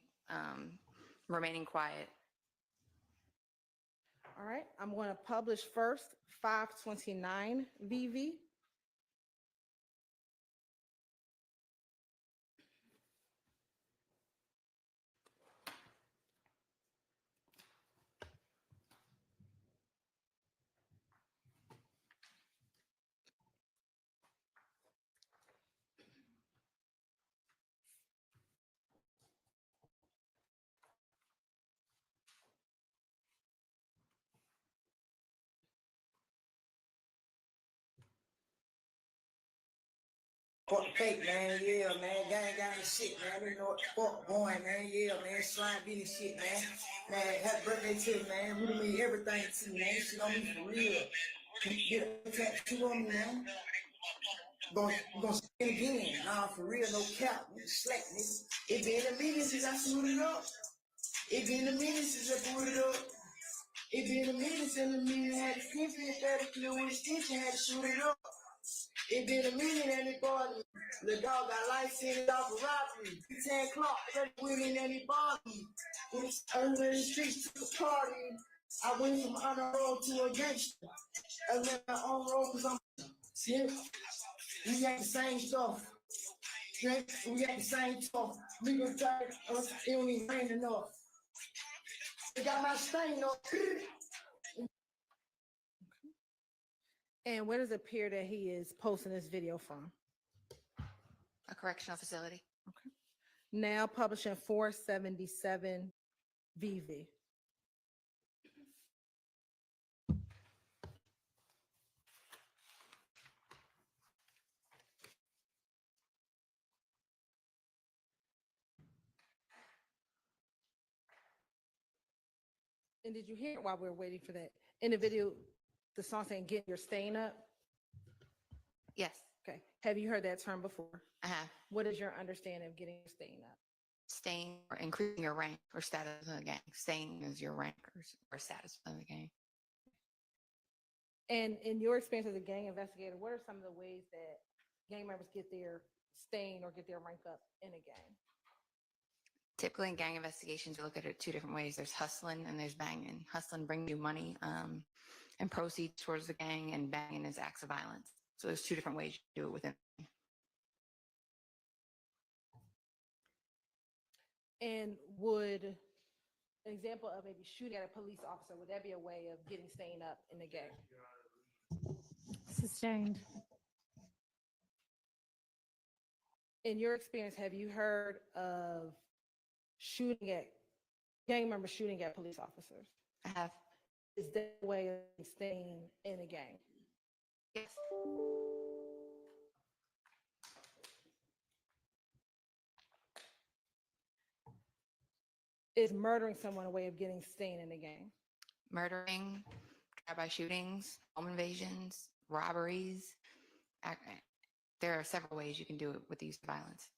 remaining quiet. All right, I'm going to publish first 529 VV. Fuck fake, man, yeah, man, gang and shit, man, you know what the fuck going, man, yeah, man, slime beanie shit, man, happy birthday to you, man, really mean everything to me, man, shit on me for real, get a tattoo on me, man, gonna say it again, nah, for real, no cap, nigga, slack, nigga, it been a minute since I suited up, it been a minute since I booted up, it been a minute since a minute had to flip it, 30 kilo with a stitch and had to shoot it up. It been a minute and it bothered me. The dog got life sentence off of robbery. 10 o'clock, 30 women and it bothered me. When I went in the streets to the party, I went from on the road to a gangster. I left my own road because I'm see, we got the same stuff. We got the same stuff. We gonna try it don't even rain enough. They got my stain on. And where does it appear that he is posting this video from? A correctional facility. Okay. Now publishing 477 VV. And did you hear it while we were waiting for that? In the video, the song saying, "Get your stain up"? Yes. Okay. Have you heard that term before? I have. What is your understanding of getting your stain up? Staying or increasing your rank or status in the gang. Staying is your rank or status in the gang. And in your experience as a gang investigator, what are some of the ways that gang members get their stain or get their rank up in a gang? Typically in gang investigations, you look at it two different ways. There's hustling and there's banging. Hustling brings you money and proceeds towards the gang, and banging is acts of violence. So there's two different ways you do it within. And would an example of maybe shooting at a police officer, would that be a way of getting stain up in the gang? Sustained. In your experience, have you heard of gang members shooting at police officers? I have. Is that a way of staying in a gang? Yes. Is murdering someone a way of getting stain in a gang? Murdering, drive-by shootings, home invasions, robberies. There are several ways you can do it with the use of violence.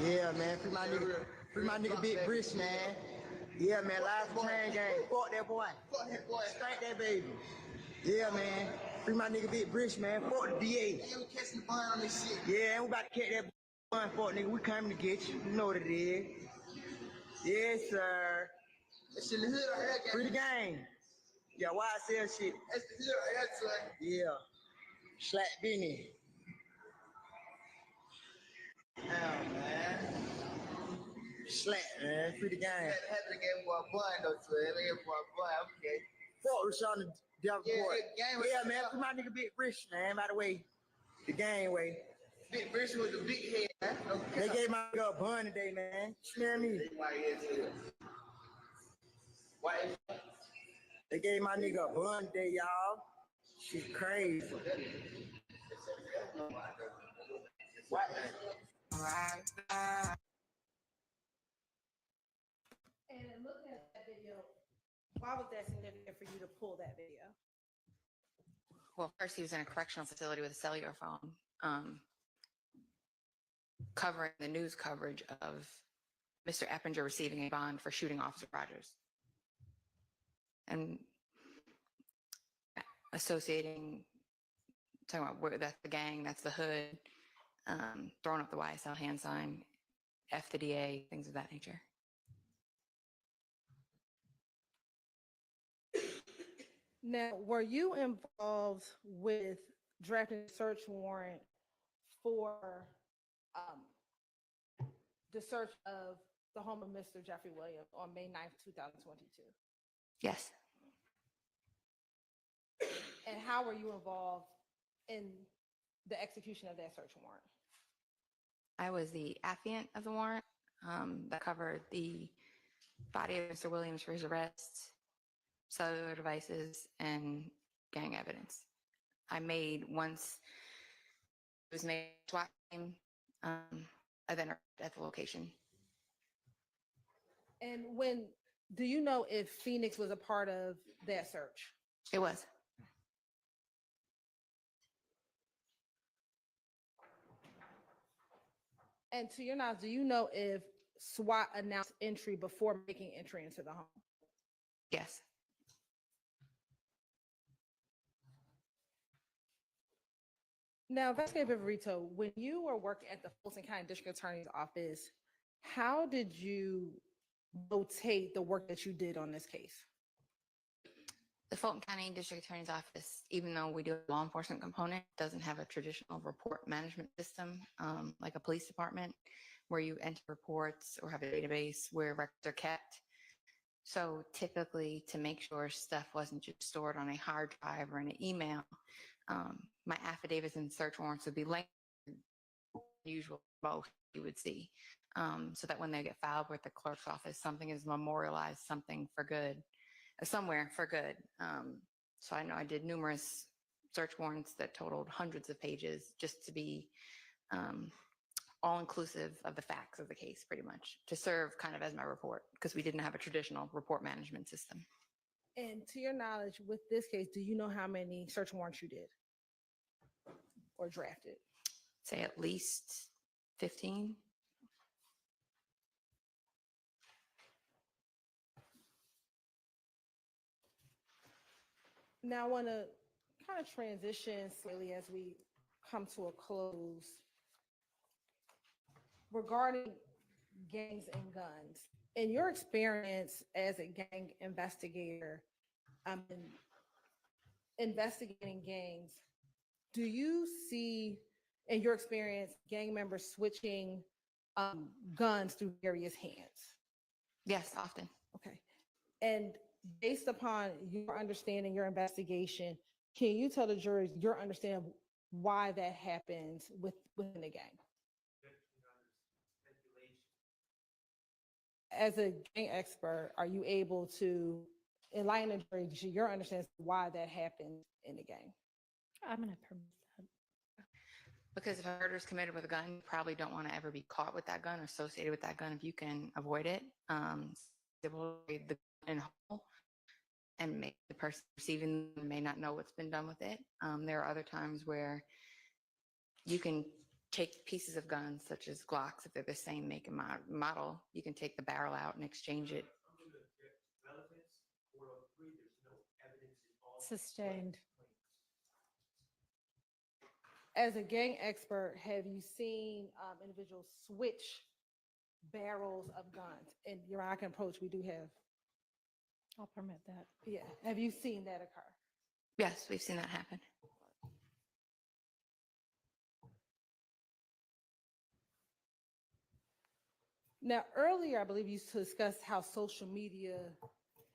Yeah, man, free my nigga Big Brish, man. Yeah, man, live from Train Gang. Fuck that boy. Fuck that boy. Strike that baby. Yeah, man. Free my nigga Big Brish, man. Fuck the DA. Yeah, we catching the bun on this shit. Yeah, we about to catch that bun, fuck nigga. We coming to get you. You know what it is. Yes, sir. That shit in the hood right here, gang. Free the gang. Yeah, why I sell shit? That's the hood right here, son. Yeah. Slack Benny. Damn, man. Slack, man. Free the game. Had to get boy a bun, though, so they get boy a bun, okay. Fuck Rashawn the Devil Boy. Yeah, man. Free my nigga Big Brish, man. By the way, the game way. Big Brish was a big head, man. Okay. They gave my nigga a bun today, man. Smell me. They gave my nigga a bun today, y'all. She's crazy. And looking at that video, why was that significant for you to pull that video? Well, first he was in a correctional facility with a cellular phone. covering the news coverage of Mr. Eppinger receiving a bond for shooting Officer Rogers. And associating, talking about where that's the gang, that's the hood, throwing up the YSL hand sign, F the DA, things of that nature. Now, were you involved with drafting a search warrant for the search of the home of Mr. Jeffrey Williams on May 9th, 2022? Yes. And how were you involved in the execution of that search warrant? I was the affiant of the warrant that covered the body of Mr. Williams for his arrest, cellular devices, and gang evidence. I made, once it was made a SWAT team, I then arrived at the location. And do you know if Phoenix was a part of that search? It was. And to your knowledge, do you know if SWAT announced entry before making entry into the home? Yes. Now, Investigator Viverito, when you were working at the Fulton County District Attorney's Office, how did you rotate the work that you did on this case? The Fulton County District Attorney's Office, even though we do a law enforcement component, doesn't have a traditional report management system like a police department where you enter reports or have a database where records are kept. So typically, to make sure stuff wasn't just stored on a hard drive or in an email, my affidavits and search warrants would be lengthy, usual both you would see, so that when they get filed with the clerk's office, something is memorialized, something for good, somewhere for good. So I know I did numerous search warrants that totaled hundreds of pages just to be all inclusive of the facts of the case, pretty much, to serve kind of as my report, because we didn't have a traditional report management system. And to your knowledge, with this case, do you know how many search warrants you did or drafted? Say at least 15. Now I want to kind of transition slightly as we come to a close regarding gangs and guns. In your experience as a gang investigator, investigating gangs, do you see, in your experience, gang members switching guns through various hands? Yes, often. Okay. And based upon your understanding, your investigation, can you tell the jury your understanding why that happens within a gang? As a gang expert, are you able to enlighten the jury to your understanding why that happens in a gang? I'm going to permit that. Because if a murder is committed with a gun, you probably don't want to ever be caught with that gun or associated with that gun if you can avoid it. They will read the gun in whole and make the person receiving may not know what's been done with it. There are other times where you can take pieces of guns, such as Glocks, if they're the same make and model, you can take the barrel out and exchange it. Sustained. As a gang expert, have you seen individuals switch barrels of guns? And your I can approach, we do have. I'll permit that. Yeah. Have you seen that occur? Yes, we've seen that happen. Now, earlier, I believe you discussed how social media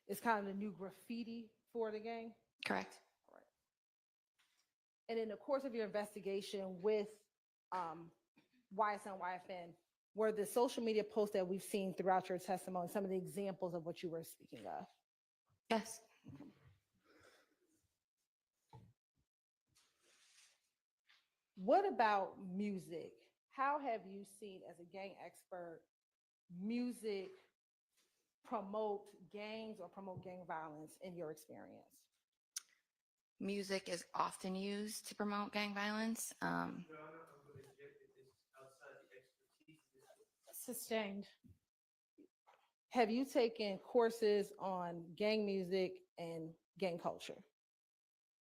is kind of the new graffiti for the gang. Correct. And in the course of your investigation with YSN, YFN, were the social media posts that we've seen throughout your testimony some of the examples of what you were speaking of? Yes. What about music? How have you seen, as a gang expert, music promote gangs or promote gang violence in your experience? Music is often used to promote gang violence. Your Honor, I'm going to inject this outside the Sustained. Have you taken courses on gang music and gang culture?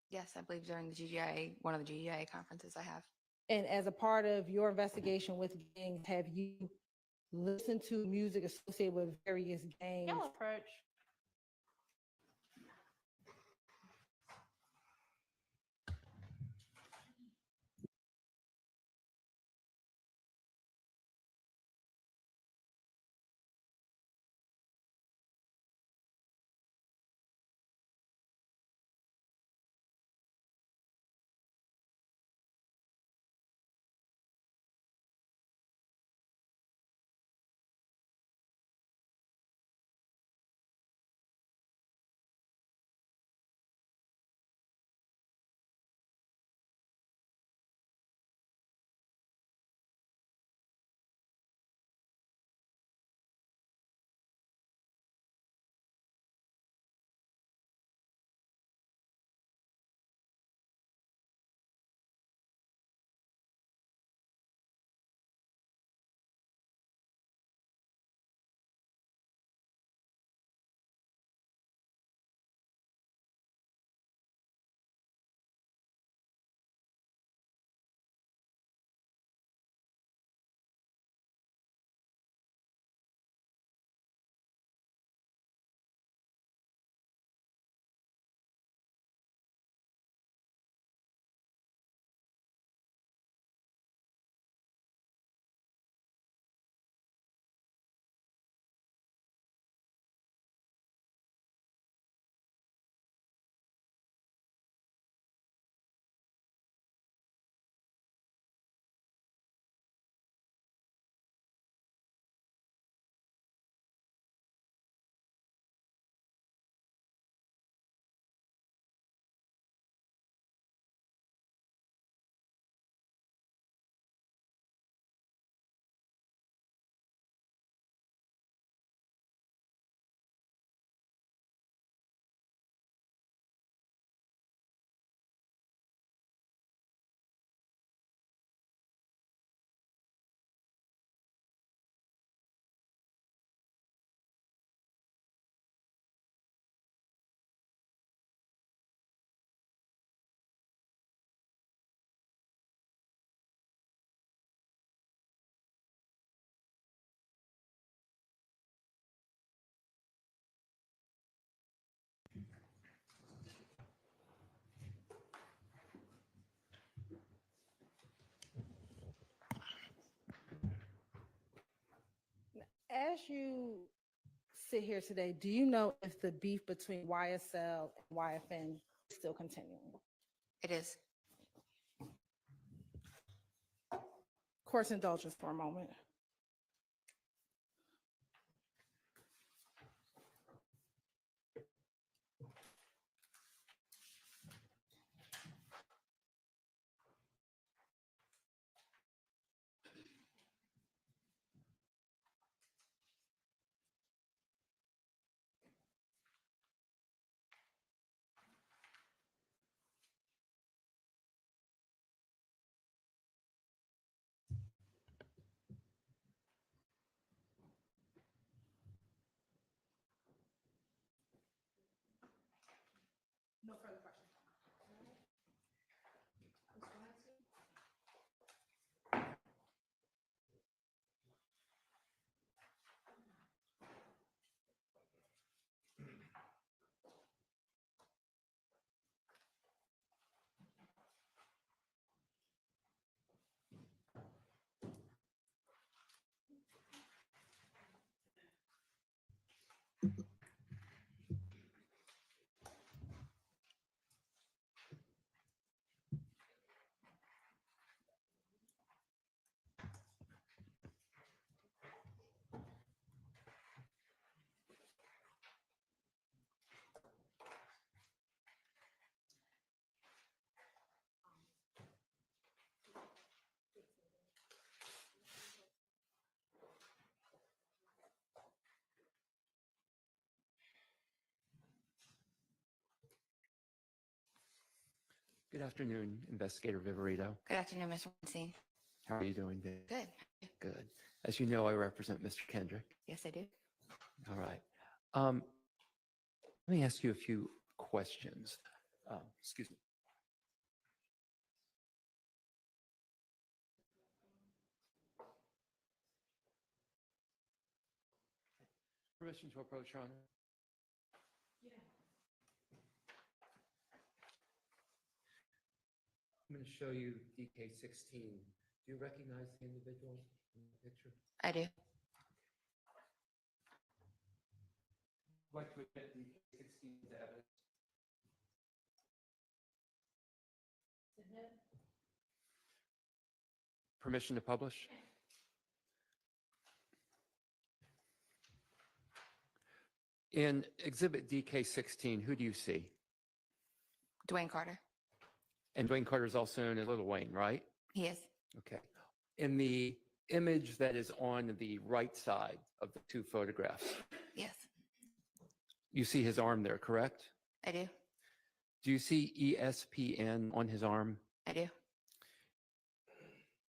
Yes, I believe during the GGIA, one of the GGIA conferences I have. And as a part of your investigation with gangs, have you listened to music associated with various gangs? Y'all approach. As you sit here today, do you know if the beef between YSL and YFN is still continuing? It is. Course indulgence for a moment. No further questions. Good afternoon, Investigator Viverito. Good afternoon, Mr. Weinstein. How are you doing, Dave? Good. Good. As you know, I represent Mr. Kendrick. Yes, I do. All right. Let me ask you a few questions. Excuse me. Permission to approach, Your Honor? I'm going to show you DK16. Do you recognize the individual in the picture? I do. I'd like to admit DK16 is evidence. Permission to publish? In Exhibit DK16, who do you see? Dwayne Carter. And Dwayne Carter is also known as Little Wayne, right? He is. Okay. In the image that is on the right side of the two photographs, Yes, you see his arm there, correct? I do. Do you see ESPN on his arm? I do.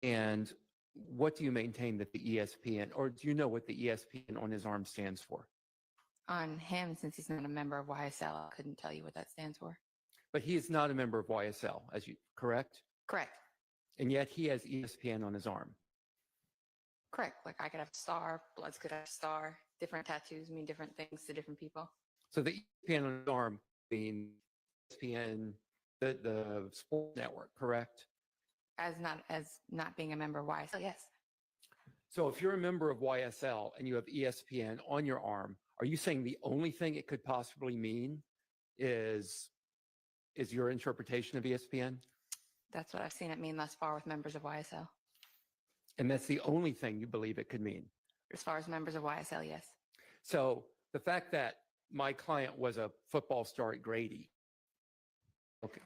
And what do you maintain that the ESPN, or do you know what the ESPN on his arm stands for? On him, since he's not a member of YSL, I couldn't tell you what that stands for. But he is not a member of YSL, as you correct? Correct. And yet he has ESPN on his arm. Correct. Like I could have a star, Bloods could have a star. Different tattoos mean different things to different people. So the ESPN on his arm being ESPN, the sports network, correct? As not being a member of YSL, yes. So if you're a member of YSL and you have ESPN on your arm, are you saying the only thing it could possibly mean is your interpretation of ESPN? That's what I've seen it mean thus far with members of YSL. And that's the only thing you believe it could mean? As far as members of YSL, yes. So the fact that my client was a football star at Grady. Okay.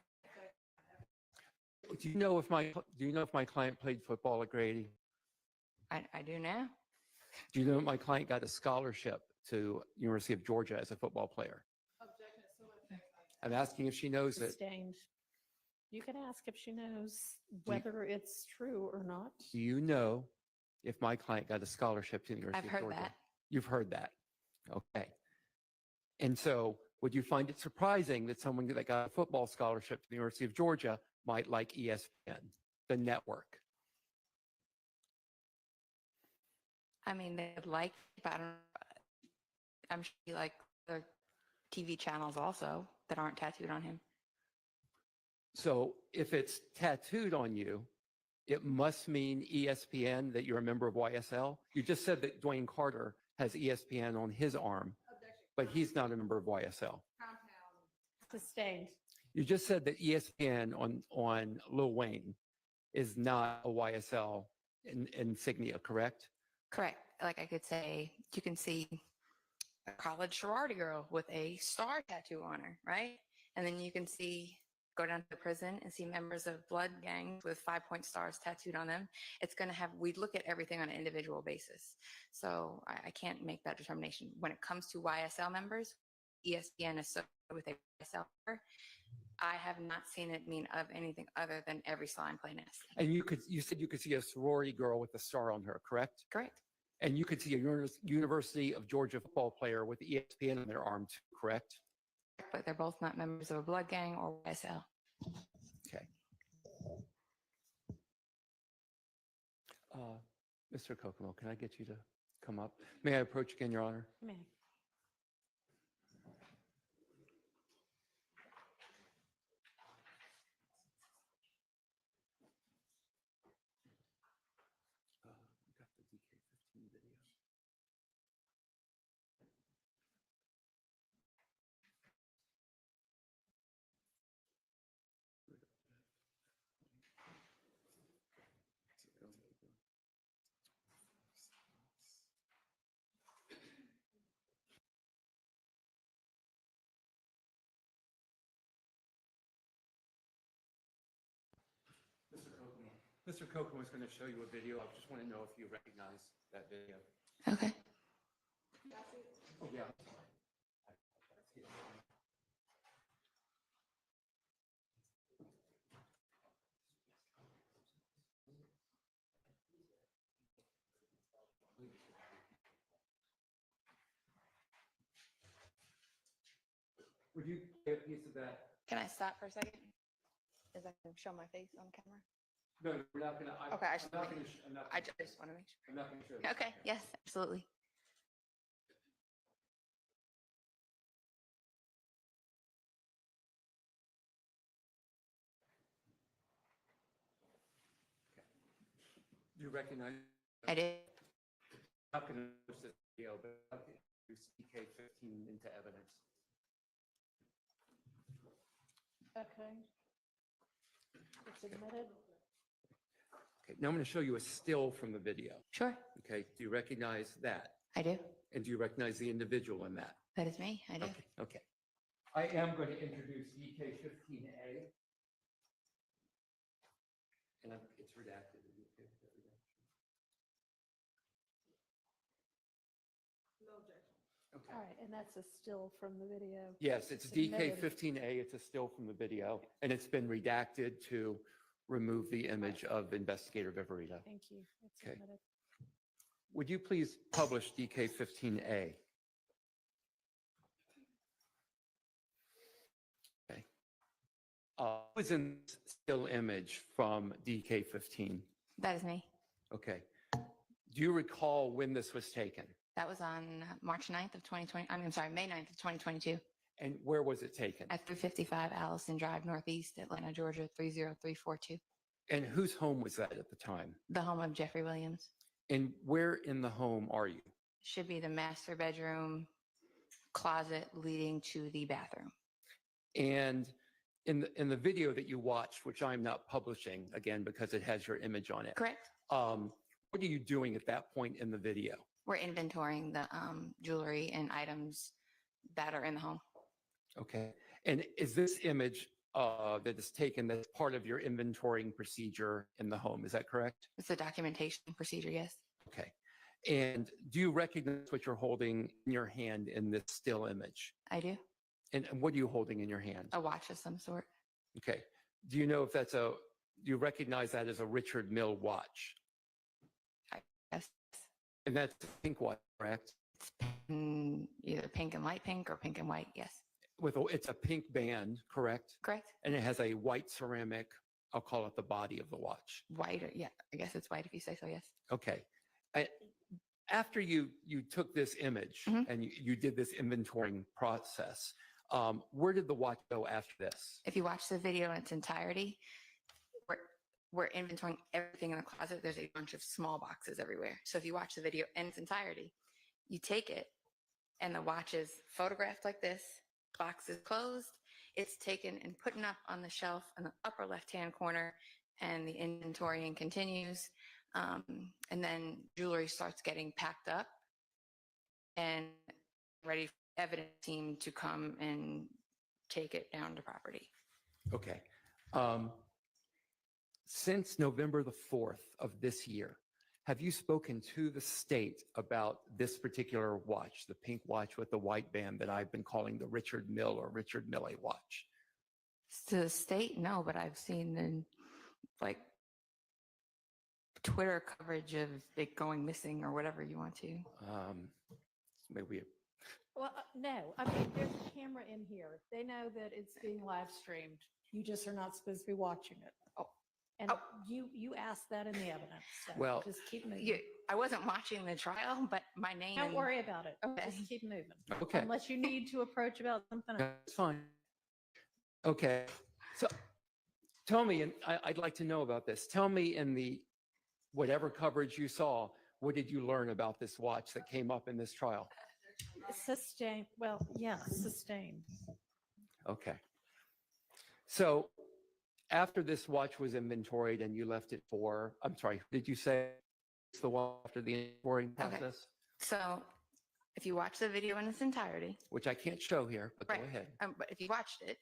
Do you know if my client played football at Grady? I do now. Do you know if my client got a scholarship to University of Georgia as a football player? I'm asking if she knows it. Sustained. You can ask if she knows whether it's true or not. Do you know if my client got a scholarship to the University I've of heard Georgia? that. You've heard that. Okay. And so would you find it surprising that someone that got a football scholarship to the University of Georgia might like ESPN, the network? I mean, they'd like, but I don't, I'm sure he like other TV channels also that aren't tattooed on him. So if it's tattooed on you, it must mean ESPN, that you're a member of YSL. You just said that Dwayne Carter has ESPN on his arm, but he's not a member of YSL. Sustained. You just said that ESPN on Lil Wayne is not a YSL insignia, correct? Correct. Like I could say, you can see a college sorority girl with a star tattoo on her, right? And then you can see, go down to the prison and see members of blood gangs with 5-point stars tattooed on them. It's going to have, we look at everything on an individual basis. So I can't make that determination. When it comes to YSL members, ESPN is with a YSL member. I have not seen it mean of anything other than every slime play nasty. And you said you could see a sorority girl with a star on her, correct? Correct. And you could see a University of Georgia football player with ESPN on their arm too, correct? But they're both not members of a blood gang or YSL. Okay. Mr. Kokomo, can I get you to come up? May I approach again, Your Honor? May. Mr. Kokomo is going to show you a video. I just want to know if you recognize that video. Okay. Oh, yeah. Would you play a piece of that? Can I stop for a second? Is I can show my face on camera? No, we're not gonna. Okay, I just I'm not wanna gonna. make- I'm not. I just want to make sure. I'm not gonna show you. Okay, yes, absolutely. Do you recognize? I did. I'm not gonna push this video, but I'll introduce DK15 into evidence. Okay. It's admitted. Okay, now I'm going to show you a still from the video. Sure. Okay, do you recognize that? I do. And do you recognize the individual in that? That is me. I do. Okay, okay. I am going to introduce DK15A. And it's redacted. Are you okay with that redaction? No objection. All right, and that's a still from the video. Yes, it's Submitted. DK15A. It's a still from the video, and it's been redacted to remove the image of Investigator Viverito. Thank you. It's Okay. submitted. Would you please publish DK15A? Okay. Who is in this still image from DK15? That is me. Okay. Do you recall when this was taken? That was on March 9th of 2020. I'm sorry, May 9th of 2022 And where was it taken? at 355 Allison Drive, Northeast, Atlanta, Georgia, 30342. And whose home was that at the time? The home of Jeffrey Williams. And where in the home are you? Should be the master bedroom closet leading to the bathroom. And in the video that you watched, which I'm not publishing again because it has your image on it. Correct. What are you doing at that point in the video? We're inventorying the jewelry and items that are in the home. Okay. And is this image that is taken that's part of your inventorying procedure in the home? Is that correct? It's a documentation procedure, yes. Okay. And do you recognize what you're holding in your hand in this still image? I do. And what are you holding in your hand? A watch of some sort. Okay. Do you know if do you recognize that as a Richard Mille watch? Yes. And that's a pink watch, correct? Either pink and light pink or pink and white, yes. It's a pink band, correct? Correct. And it has a white ceramic, I'll call it the body of the watch. White, yeah, I guess it's white if you say so, yes. Okay. After you took this image and you did this inventorying process, where did the watch go after this? If you watch the video in its entirety, we're inventorying everything in the closet. There's a bunch of small boxes everywhere. So if you watch the video in its entirety, you take it and the watch is photographed like this, box is closed, it's taken and put up on the shelf in the upper left-hand corner, and the inventorying continues. And then jewelry starts getting packed up and ready for the evidence team to come and take it down to property. Okay. Since November the 4th of this year, have you spoken to the state about this particular watch, the pink watch with the white band that I've been calling the Richard Mille or Richard Mille watch? To the state, no, but I've seen in like Twitter coverage of it going missing or whatever you want to. Maybe. Well, no, I mean, there's a camera in here. They know that it's being live streamed. You just are not supposed to be watching it. Oh. And you asked that in the evidence. So Well, just keep moving. Yeah, I wasn't watching the trial, but my name. Don't worry about it. Okay. Just keep moving. Okay. Unless you need to approach about something else. That's fine. Okay. So tell me, and I'd like to know about this. Tell me in the whatever coverage you saw, what did you learn about this watch that came up in this trial? Sustained. Well, yeah, sustained. Okay. So after this watch was inventoried and you left it for, I'm sorry, did you say it's the one after the inventory process? So if you watch the video in its entirety. Which I can't show here, but Right. go ahead. But if you watched it,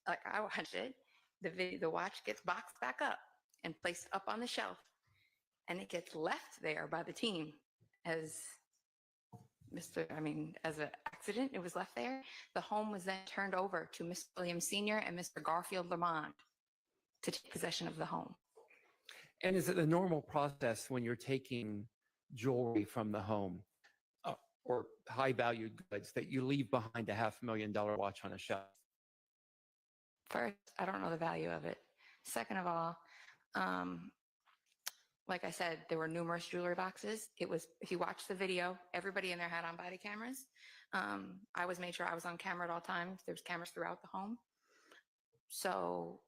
like I watched it, the watch gets boxed back up and placed up on the shelf, and it gets left there by the team as as an accident. It was left there. The home was then turned over to Mr. Williams Sr. and Mr. Garfield Lamont to take possession of the home. And is it the normal process when you're taking jewelry from the home? or high valued goods that you leave behind a $500,000 watch on a shelf? First, I don't know the value of it. Second of all, like I said, there were numerous jewelry boxes. It was, if you watch the video, everybody in there had on body cameras. I was made sure I was on camera at all times. There's cameras throughout the home. So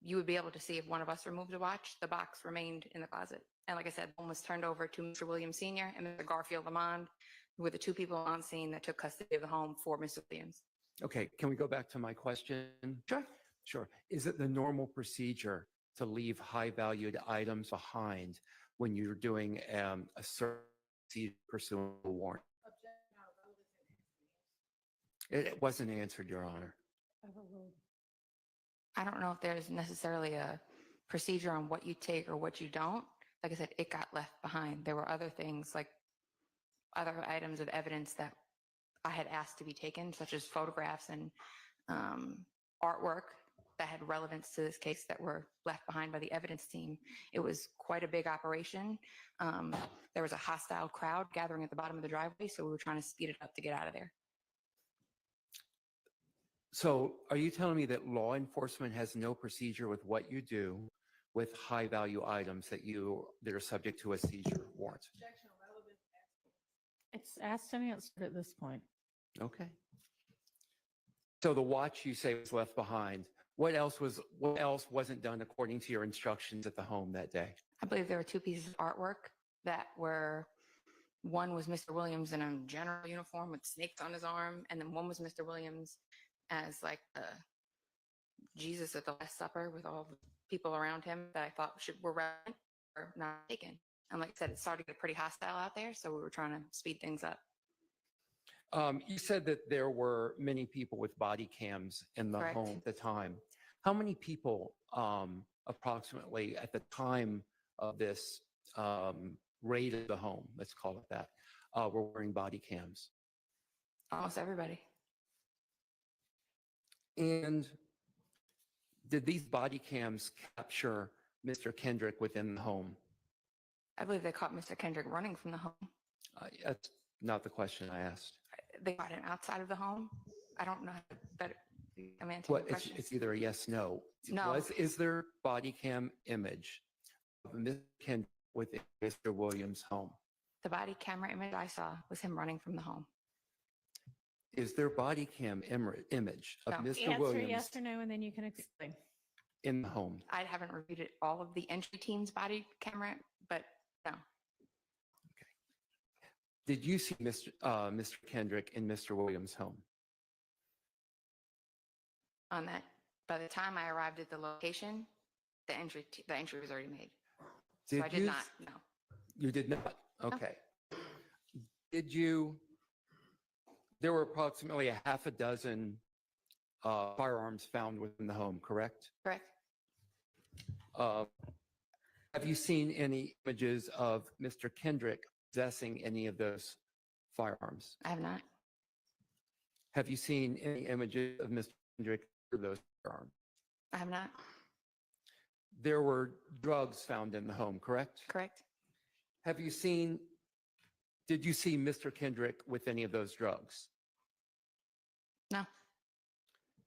you would be able to see if one of us removed a watch, the box remained in the closet. And like I said, one was turned over to Mr. Williams Sr. and Mr. Garfield Lamond, who were the two people on scene that took custody of the home for Mr. Williams. Okay, can we go back to my question? Sure. Sure. Is it the normal procedure to leave high valued items behind when you're doing a search pursuant to a warrant? It wasn't answered, Your Honor. I don't know if there's necessarily a procedure on what you take or what you don't. Like I said, it got left behind. There were other things, like other items of evidence that I had asked to be taken, such as photographs and artwork that had relevance to this case that were left behind by the evidence team. It was quite a big operation. There was a hostile crowd gathering at the bottom of the driveway, so we were trying to speed it up to get out of there. So are you telling me that law enforcement has no procedure with what you do with high value items that are subject to a seizure warrant? It's asked and answered at this point. Okay. So the watch you say was left behind. What else wasn't done according to your instructions at the home that day? I believe there were two pieces of artwork that were, one was Mr. Williams in a general uniform with snakes on his arm, and then one was Mr. Williams as like Jesus at the Last Supper with all the people around him that I thought were relevant or not taken. And like I said, it started to get pretty hostile out there, so we were trying to speed things up. You said that there were many people with body cams in the Correct. home at the time. How many people approximately at the time of this raid of the home, let's call it that, were wearing body cams? Almost everybody. And did these body cams capture Mr. Kendrick within the home? I believe they caught Mr. Kendrick running from the home. That's not the question I asked. They caught him outside of the home. I don't know how to better answer Well, your question. it's either a yes, no. No. Is there body cam image of Mr. Kendrick within Mr. Williams' home? The body camera image I saw was him running from the home. Is there body cam image of No. Mr. Answer Williams yes or no, and then you can explain. in the home? I haven't reviewed all of the entry team's body camera, but no. Did you see Mr. Kendrick in Mr. Williams' home? On that, by the time I arrived at the location, the entry was already made. So I did not, no. You did not? Okay. Did you, there were approximately a half a dozen firearms found within the home, correct? Correct. Have you seen any images of Mr. Kendrick possessing any of those firearms? I have not. Have you seen any images of Mr. Kendrick with those firearms? I have not. There were drugs found in the home, correct? Correct. Did you see Mr. Kendrick with any of those drugs? No.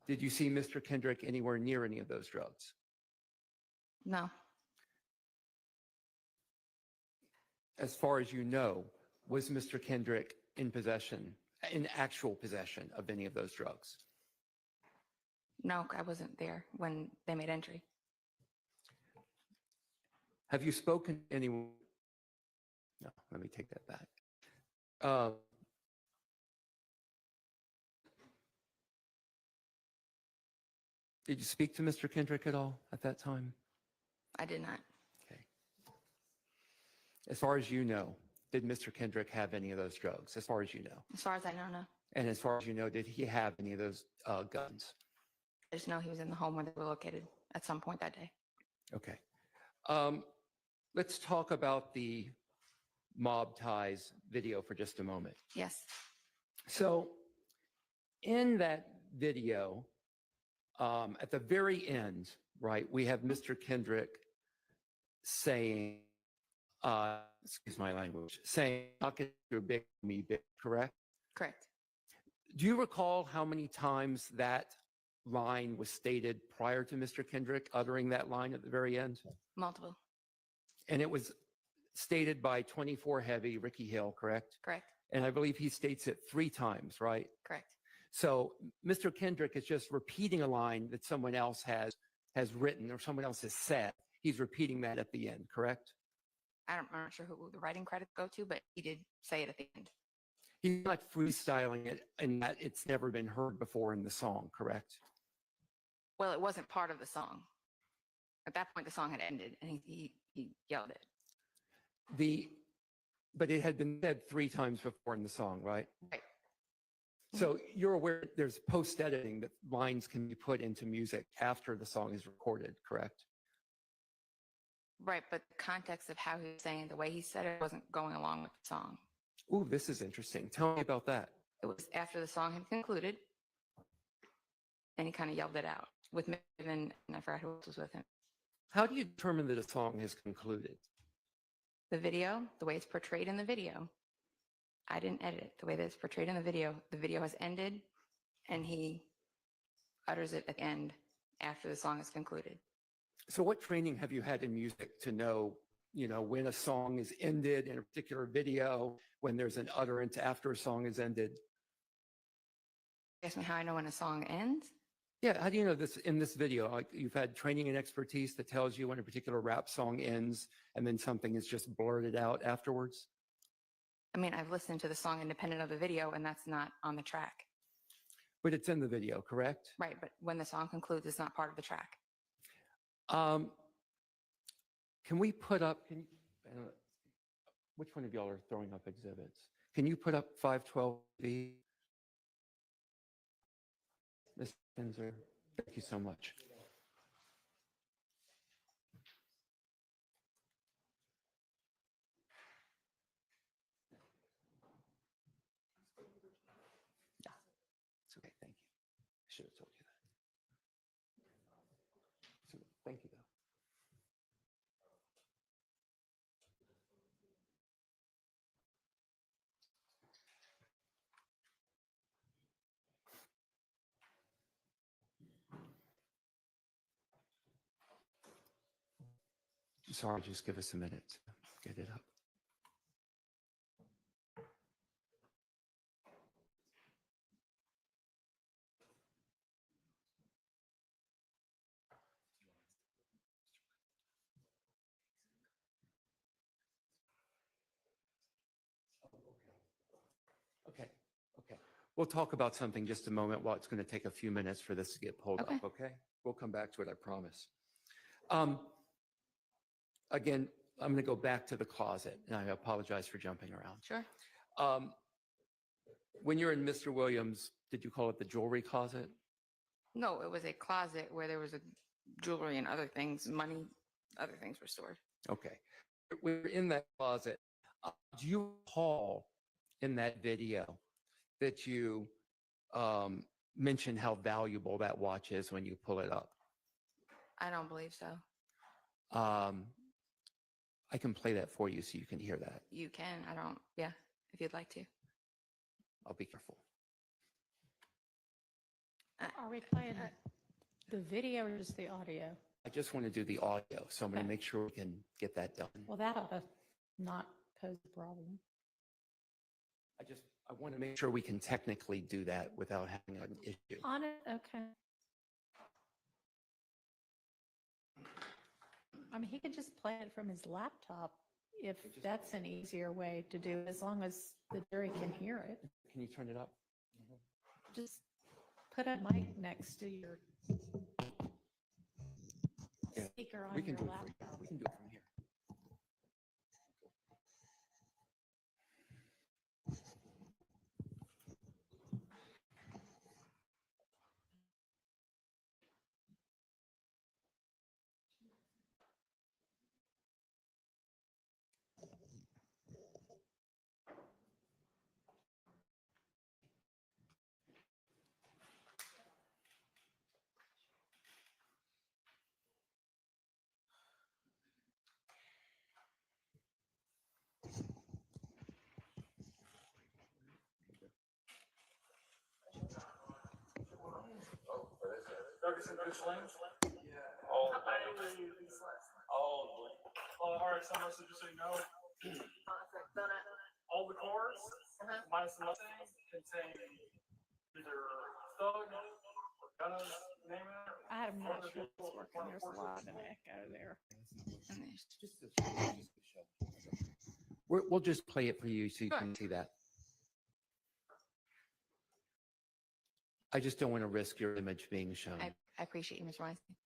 Did you see Mr. Kendrick anywhere near any of those drugs? No. As far as you know, was Mr. Kendrick in actual possession of any of those drugs? No, I wasn't there when they made entry. Have you spoken to anyone? No, let me take that back. Did you speak to Mr. Kendrick at all at that time? I did not. Okay. As far as you know, did Mr. Kendrick have any of those drugs? As far as you know. As far as I know, no. And as far as you know, did he have any of those guns? I just know he was in the home where they were located at some point that day. Okay. Let's talk about the mob ties video for just a moment. Yes. So in that video, at the very end, right, we have Mr. Kendrick saying excuse my language, saying, "Not get your big me big," correct? Correct. Do you recall how many times that line was stated prior to Mr. Kendrick uttering that line at the very end? Multiple. And it was stated by 24 Heavy, Ricky Hill, correct? Correct. And I believe he states it 3 times, right? Correct. So Mr. Kendrick is just repeating a line that someone else has written or someone else has said. He's repeating that at the end, correct? I'm not sure who the writing credits go to, but he did say it at the end. He's not freestyling it in that it's never been heard before in the song, correct? Well, it wasn't part of the song. At that point, the song had ended, and he yelled it. But it had been said 3 times before in the song, right? Right. So you're aware there's post-editing that lines can be put into music after the song is recorded, correct? Right, but the context of how he was saying it, the way he said it, wasn't going along with the song. Ooh, this is interesting. Tell me about that. It was after the song had concluded, and he kind of yelled it out with Meghann, and I forgot who else was with him. How do you determine that a song has concluded? The video, the way it's portrayed in the video, I didn't edit it. The way that it's portrayed in the video has ended, and he utters it at the end after the song is concluded. So what training have you had in music to know, when a song is ended in a particular video, when there's an utterance after a song is ended? Ask me how I know when a song ends? Yeah, how do you know this in this video? Like, you've had training and expertise that tells you when a particular rap song ends and then something is just blurted out afterwards? I mean, I've listened to the song independent of the video, and that's not on the track. But it's in the video, correct? Right, but when the song concludes, it's not part of the track. Can we put up, which one of y'all are throwing up exhibits? Can you put up 512B? Ms. Kinzer, thank you so much. Yeah, it's okay, thank you. I should have told you that. So, thank you, though. Sorry, just give us a minute to get it up. Okay. We'll talk about something just a moment while it's going to take a few minutes for this to get pulled up, okay? We'll come back to it, I promise. Again, I'm going to go back to the closet, and I apologize for jumping around. Sure. When you're in Mr. Williams, did you call it the jewelry closet? No, it was a closet where there was a jewelry and other things, money, other things were stored. Okay. We're in that closet. Do you recall in that video that you mentioned how valuable that watch is when you pull it up? I don't believe so. I can play that for you so you can hear that. You can. If you'd like to. I'll be careful. Are we playing the video or just the audio? I just want to do the audio, so I'm going to make sure we can get that done. Well, that ought to not pose a problem. I want to make sure we can technically do that without having an issue. On it, okay. I mean, he could just play it from his laptop if that's an easier way to do it, as long as the jury can hear it. Can you turn it up? Just put a mic next to your speaker on your laptop. We can do it from here. some good slings? All the way. All the way. All right, so much just so you know, all the cars minus the Mustang contain either thug or guns, name it. I'm not sure it's working. There's a lot of echo there. We'll just play it for you so you can see that. I just don't want to risk your image being shown. I appreciate you, Ms. Weinstein.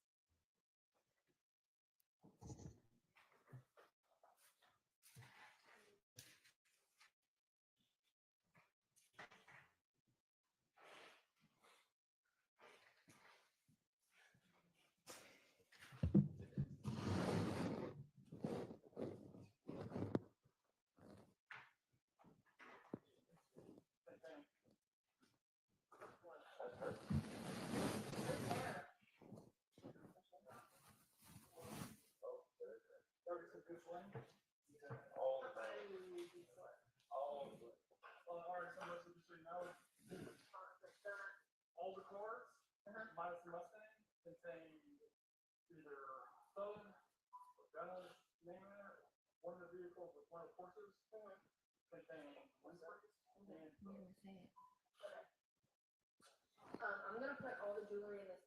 All the way. All the way. All right, so much just so you know, all the cars minus the Mustang contain either thug or guns, name it. One of the vehicles with one of the horses contain windscreens and I'm gonna put all the jewelry in this.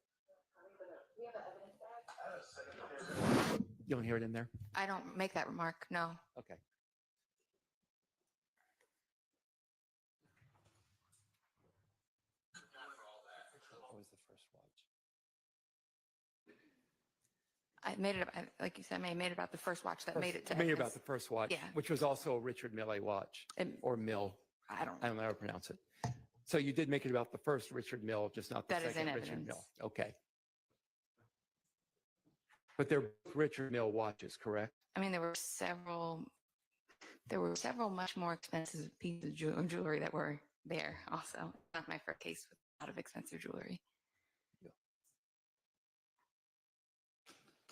We have an evidence bag. You don't hear it in there? I don't make that remark, no. Okay. What was the first watch? I made it, like you said, I made it about the first watch that made it to Made it about evidence. the first watch, Yeah. which was also a Richard Mille watch, or Mill. I don't know how to pronounce it. So you did make it about the first Richard Mille, just not the That is second in Richard evidence. Mille. Okay. But they're Richard Mille watches, correct? I mean, there were several much more expensive pieces of jewelry that were there also. Not my first case with a lot of expensive jewelry.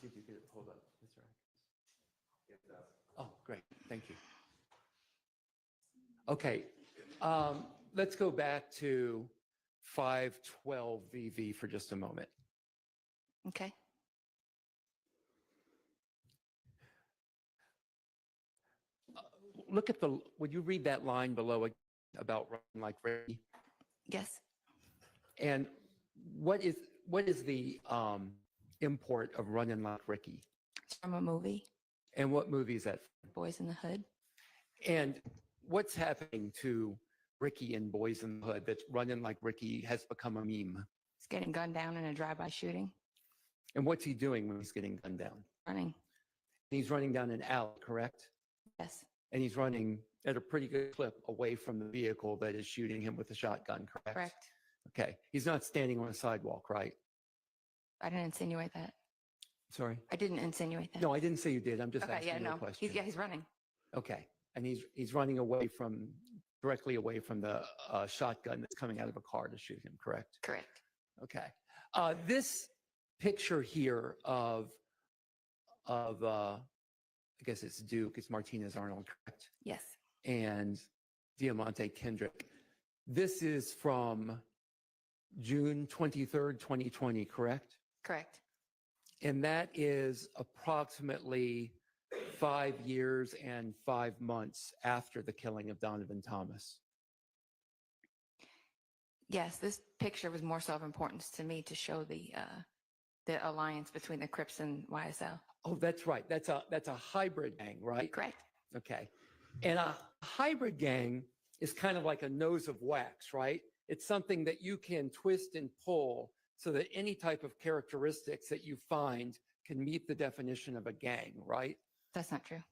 Did you get it pulled up, Mr. Oh, great. Thank you. Okay. Let's go back to 512 VV for just a moment. Okay. Look at would you read that line below about running like Ricky? Yes. And what is the import of running like Ricky? It's from a movie. And what movie is that? Boys in the Hood. And what's happening to Ricky and Boys in the Hood that's running like Ricky has become a meme? He's getting gunned down in a drive-by shooting. And what's he doing when he's getting gunned down? Running. He's running down an alley, correct? Yes. And he's running at a pretty good clip away from the vehicle that is shooting him with a shotgun, correct? Correct. Okay. He's not standing on a sidewalk, right? I didn't insinuate that. Sorry? I didn't insinuate that. No, I didn't say you did. I'm just Okay, asking yeah, you no. a question. He's running. Okay. And he's running directly away from the shotgun that's coming out of a car to shoot him, correct? Correct. Okay. This picture here of I guess it's Duke, it's Martinez Arnold, correct? Yes. And Deamonte Kendrick. This is from June 23rd, 2020, correct? Correct. And that is approximately 5 years and 5 months after the killing of Donovan Thomas. Yes, this picture was more so of importance to me to show the alliance between the Crips and YSL. Oh, that's right. That's a hybrid gang, right? Correct. Okay. And a hybrid gang is kind of like a nose of wax, right? It's something that you can twist and pull so that any type of characteristics that you find can meet the definition of a gang, right? That's not true.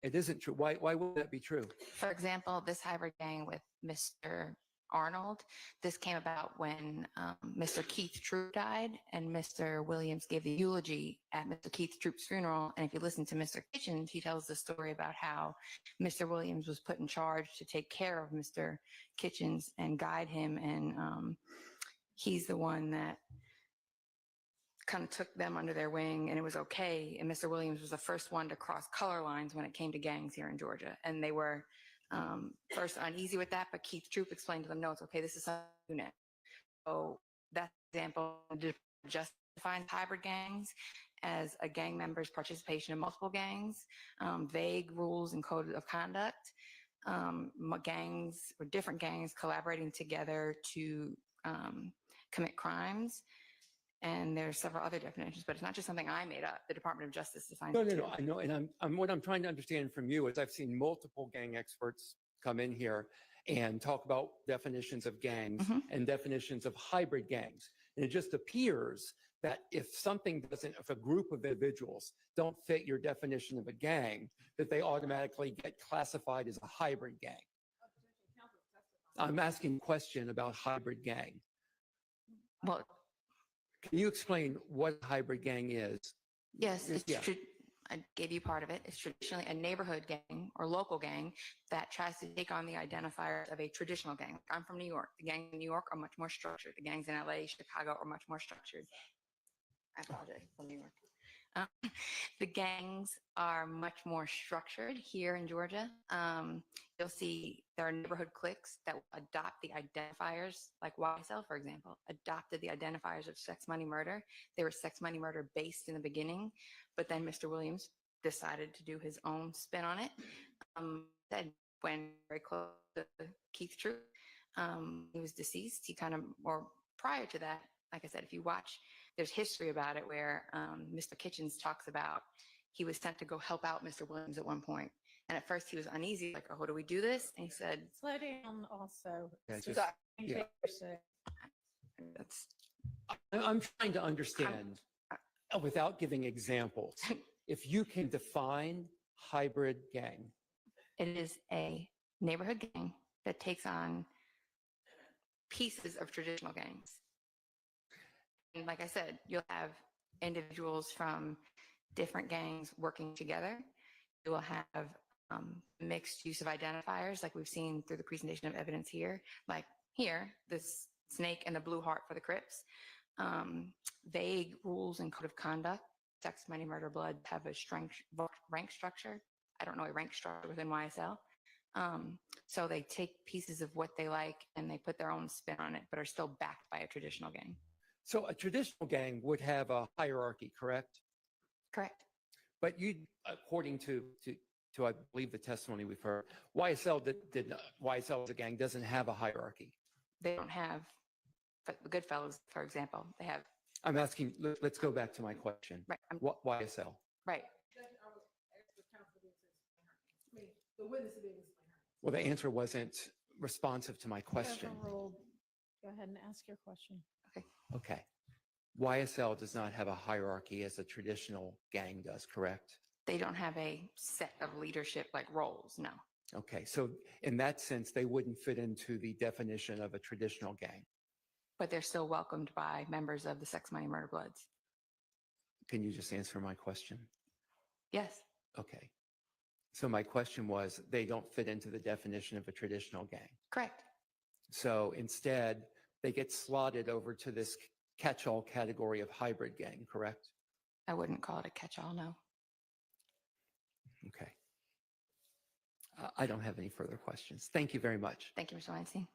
It isn't true. Why would that be true? For example, this hybrid gang with Mr. Arnold, this came about when Mr. Keith Troop died and Mr. Williams gave the eulogy at Mr. Keith Troop's funeral. And if you listen to Mr. Kitchens, he tells the story about how Mr. Williams was put in charge to take care of Mr. Kitchens and guide him. And he's the one that kind of took them under their wing, and it was okay. And Mr. Williams was the first one to cross color lines when it came to gangs here in Georgia. And they were first uneasy with that, but Keith Troop explained to them, no, it's okay, this is a unit. So that example, just defines hybrid gangs as a gang member's participation in multiple gangs, vague rules and code of conduct, gangs or different gangs collaborating together to commit crimes. And there's several other definitions, but it's not just something I made up. The Department of Justice defines it too. No, I know. And what I'm trying to understand from you is I've seen multiple gang experts come in here and talk about definitions of gangs and definitions of hybrid gangs. And it just appears that if a group of individuals don't fit your definition of a gang, that they automatically get classified as a hybrid gang. I'm asking a question about hybrid gang. Well, can you explain what a hybrid gang is? Yes, I gave you part of it. It's traditionally a neighborhood gang or local gang that tries to take on the identifiers of a traditional gang. I'm from New York. The gangs in New York are much more structured. The gangs in LA, Chicago are much more structured. I apologize, from New York. The gangs are much more structured here in Georgia. You'll see there are neighborhood cliques that adopt the identifiers, like YSL, for example, adopted the identifiers of sex, money, murder. They were sex, money, murder based in the beginning, but then Mr. Williams decided to do his own spin on it. That when very close to Keith True, he was deceased. Or prior to that, like I said, if you watch, there's history about it where Mr. Kitchens talks about he was sent to go help out Mr. Williams at one point. And at first he was uneasy, like, oh, do we do this? And he said, slow down also. Yeah, I'm trying to understand, without giving examples, if you can define hybrid gang. It is a neighborhood gang that takes on pieces of traditional gangs. And like I said, you'll have individuals from different gangs working together. You will have mixed use of identifiers, like we've seen through the presentation of evidence here. Like here, this snake and the blue heart for the Crips. Vague rules and code of conduct. Sex, money, murder, blood have a rank structure. I don't know a rank structure within YSL. So they take pieces of what they like and they put their own spin on it, but are still backed by a traditional gang. So a traditional gang would have a hierarchy, correct? Correct. But you, according to I believe the testimony we've heard, YSL YSL as a gang doesn't have a hierarchy. They don't have, but the Goodfellas, for example, they have. I'm asking, let's go back to my question. Right. What YSL? Right. Well, the answer wasn't responsive to my question. Go ahead and ask your question. Okay. YSL does not have a hierarchy as a traditional gang does, correct? They don't have a set of leadership like roles, no. Okay, so in that sense, they wouldn't fit into the definition of a traditional gang. But they're still welcomed by members of the Sex, Money, Murder Bloods. Can you just answer my question? Yes. Okay. So my question was, they don't fit into the definition of a traditional gang. Correct. So instead, they get slotted over to this catch-all category of hybrid gang, correct? I wouldn't call it a catch-all, no. Okay. I don't have any further questions. Thank you very much. Thank you, Mr. Weinstein.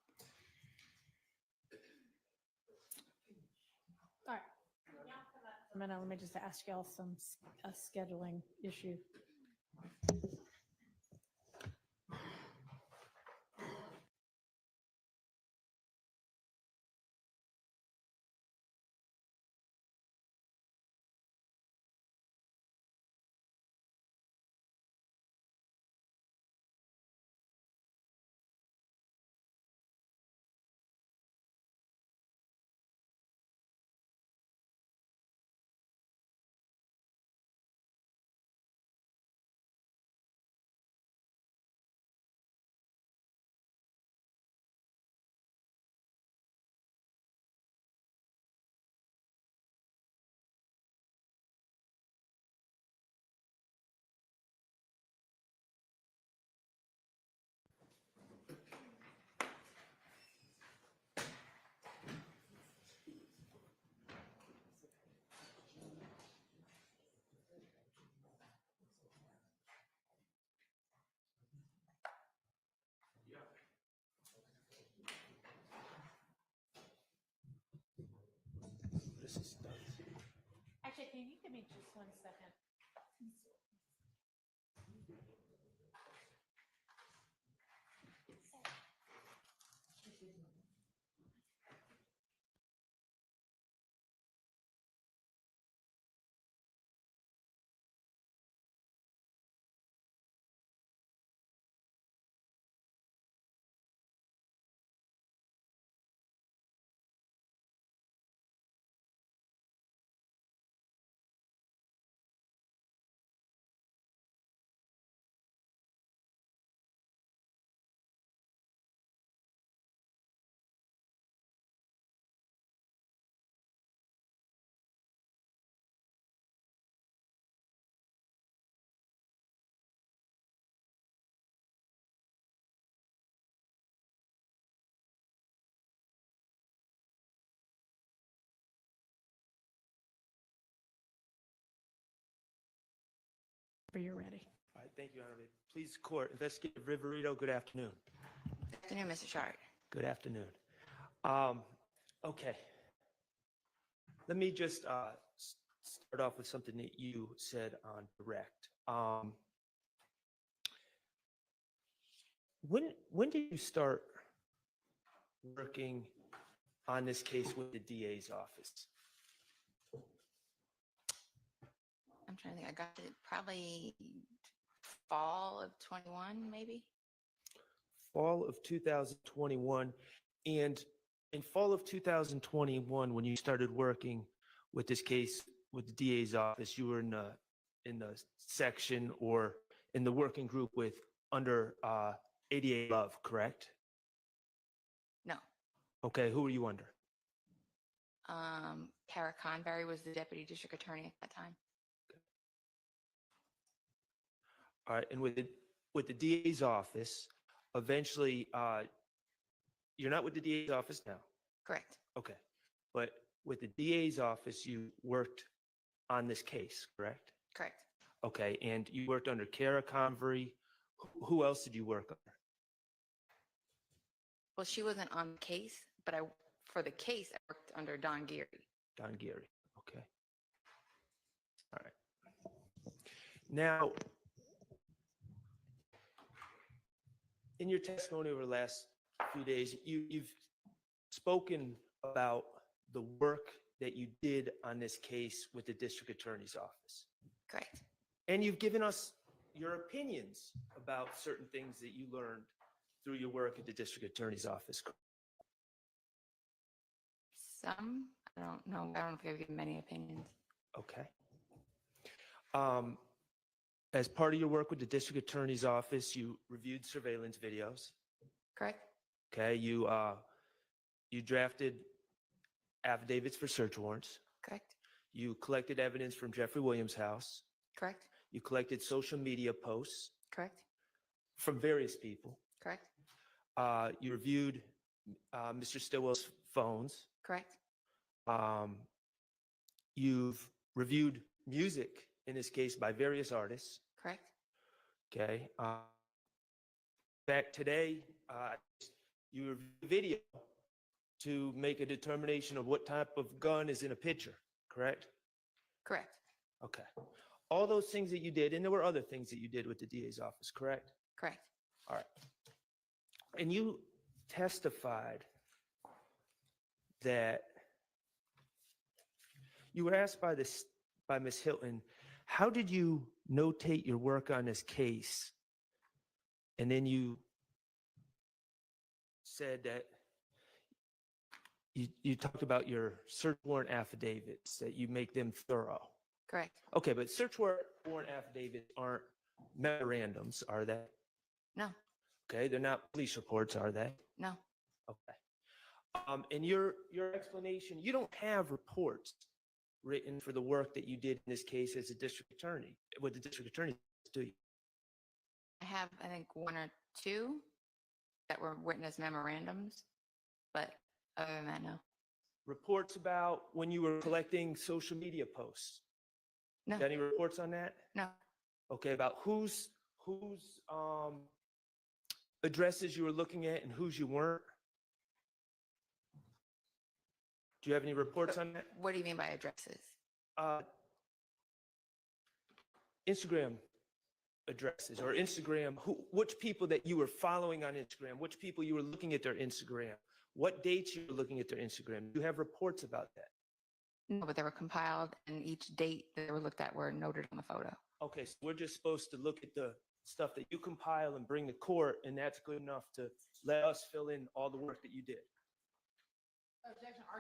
All right. A minute, let me just ask y'all a scheduling issue. you give me just 1 second. You're ready. All right, thank you, Honorable. Please, court, Investigator Viverito, good afternoon. Good afternoon, Mr. Shard. Good afternoon. Okay. Let me just start off with something that you said on direct. When did you start working on this case with the DA's office? I'm trying to think. I got it probably fall of 21, maybe. Fall of 2021. And in fall of 2021, when you started working with this case with the DA's office, you were in the section or in the working group with under 88 Love, correct? No. Okay, who were you under? Kara Convery was the deputy district attorney at that time. All right, and with the DA's office, eventually, you're not with the DA's office now. Correct. Okay, but with the DA's office, you worked on this case, correct? Correct. Okay, and you worked under Kara Convery. Who else did you work under? Well, she wasn't on the case, but for the case, I worked under Don Geary. Don Geary, okay. All right. Now, in your testimony over the last few days, you've spoken about the work that you did on this case with the district attorney's office. Correct. And you've given us your opinions about certain things that you learned through your work at the district attorney's office. Some, I don't know. I don't know if I've given many opinions. Okay. As part of your work with the district attorney's office, you reviewed surveillance videos. Correct. Okay, you drafted affidavits for search warrants. Correct. You collected evidence from Jeffrey Williams' house. Correct. You collected social media posts. Correct. From various people. Correct. You reviewed Mr. Stillwell's phones. Correct. You've reviewed music, in this case, by various artists. Correct. Okay. Back today, you reviewed video to make a determination of what type of gun is in a picture, correct? Correct. Okay. All those things that you did, and there were other things that you did with the DA's office, correct? Correct. All right. And you testified that you were asked by Ms. Hilton, how did you notate your work on this case? And then you said that you talked about your search warrant affidavits, that you make them thorough. Correct. Okay, but search warrant affidavits aren't memorandums, are they? No. Okay, they're not police reports, are they? No. Okay. And your explanation, you don't have reports written for the work that you did in this case as a district attorney, with the district attorney, do you? I have, I think, one or two that were written as memorandums, but other than that, no. Reports about when you were collecting social media posts? No. Got any reports on that? No. Okay, about whose addresses you were looking at and whose you weren't? Do you have any reports on that? What do you mean by addresses? Instagram addresses or Instagram, which people that you were following on Instagram, which people you were looking at their Instagram, what dates you were looking at their Instagram. Do you have reports about that? No, but they were compiled, and each date that they were looked at were noted on the photo. Okay, so we're just supposed to look at the stuff that you compile and bring to court, and that's good enough to let us fill in all the work that you did.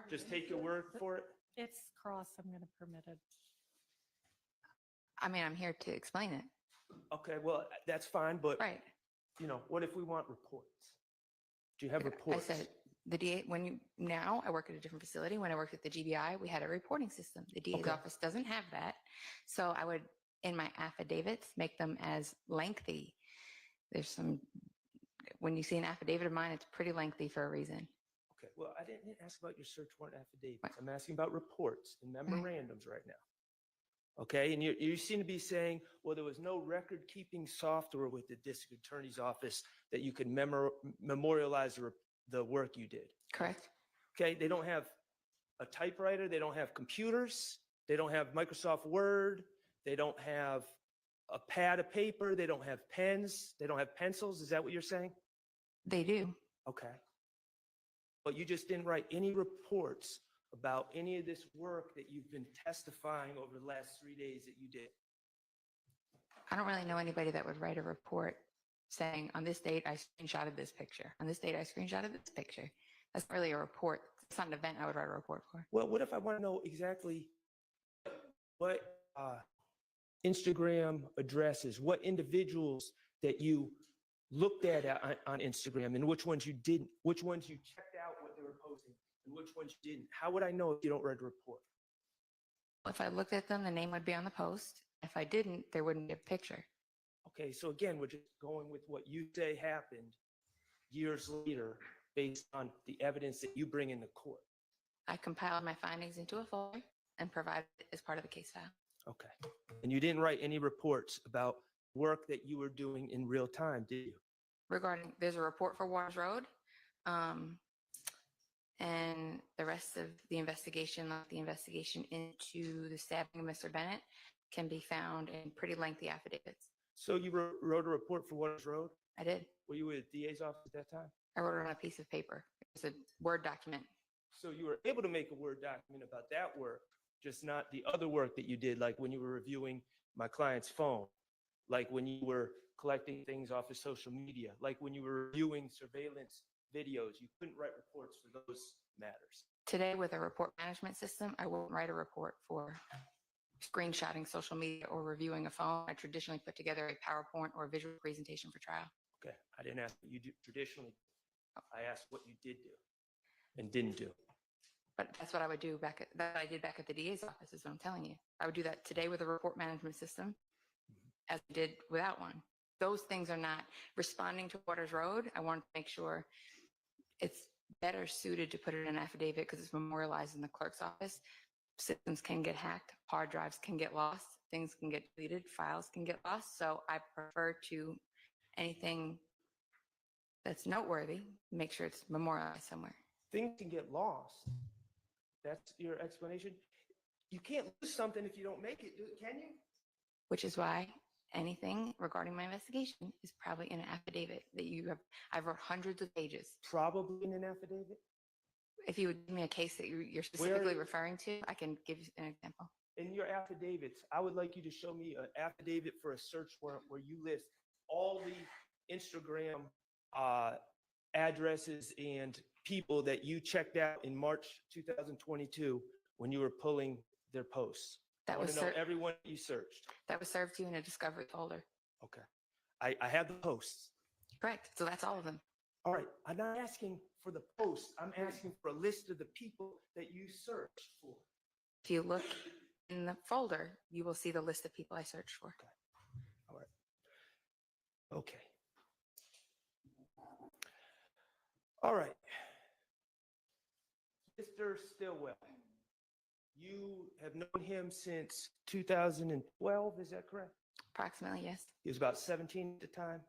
Just take your word for it? It's cross, I'm going to permit it. I mean, I'm here to explain it. Okay, well, that's fine, but Right. you know, what if we want reports? Do you have I reports? said the DA, now I work at a different facility. When I worked at the GBI, we had a reporting system. The DA's Okay. office doesn't have that. So I would, in my affidavits, make them as lengthy. There's some, when you see an affidavit of mine, it's pretty lengthy for a reason. Okay, well, I didn't ask about your search warrant affidavits. I'm asking about reports and memorandums right now. Okay, and you seem to be saying, well, there was no record-keeping software with the district attorney's office that you could memorialize the work you did. Correct. Okay, they don't have a typewriter, they don't have computers, they don't have Microsoft Word, they don't have a pad of paper, they don't have pens, they don't have pencils. Is that what you're saying? They do. Okay. But you just didn't write any reports about any of this work that you've been testifying over the last 3 days that you did. I don't really know anybody that would write a report saying, on this date, I screenshotted this picture. On this date, I screenshotted this picture. That's not really a report. It's not an event I would write a report for. Well, what if I want to know exactly what Instagram addresses, what individuals that you looked at on Instagram, and which ones you didn't, which ones you checked out what they were posting, and which ones you didn't? How would I know if you don't write a report? If I looked at them, the name would be on the post. If I didn't, there wouldn't be a picture. Okay, so again, we're just going with what you say happened years later based on the evidence that you bring into court. I compiled my findings into a folder and provided it as part of the case file. Okay. And you didn't write any reports about work that you were doing in real time, did you? Regarding, there's a report for Waters Road, and the rest of the investigation, like the investigation into the stabbing of Mr. Bennett, can be found in pretty lengthy affidavits. So you wrote a report for Waters Road? I did. Were you with the DA's office at that time? I wrote it on a piece of paper. It was a Word document. So you were able to make a Word document about that work, just not the other work that you did, like when you were reviewing my client's phone, like when you were collecting things off of social media, like when you were reviewing surveillance videos. You couldn't write reports for those matters. Today, with a report management system, I wouldn't write a report for screenshotting social media or reviewing a phone. I traditionally put together a PowerPoint or visual presentation for trial. Okay, I didn't ask what you do traditionally. I asked what you did do and didn't do. But that's what I would do that I did back at the DA's office, is what I'm telling you. I would do that today with a report management system, as I did without one. Those things are not responding to Waters Road. I want to make sure it's better suited to put it in an affidavit because it's memorialized in the clerk's office. Systems can get hacked, hard drives can get lost, things can get deleted, files can get lost. So I prefer to anything that's noteworthy, make sure it's memorialized somewhere. Things can get lost. That's your explanation? You can't lose something if you don't make it, can you? Which is why anything regarding my investigation is probably in an affidavit that you have. I've wrote hundreds of pages. Probably in an affidavit? If you would give me a case that you're specifically referring to, I can give you an example. In your affidavits, I would like you to show me an affidavit for a search warrant where you list all the Instagram addresses and people that you checked out in March 2022 when you were pulling their posts. That I want was to know everyone you searched. That was served to you in a discovery folder. Okay. I have the posts. Correct. So that's all of them. All right. I'm not asking for the posts. I'm asking for a list of the people that you searched for. If you look in the folder, you will see the list of people I searched for. Okay. All right. Okay. All right. Mr. Stillwell, you have known him since 2012, is that correct? Approximately, yes. He was about 17 at the time?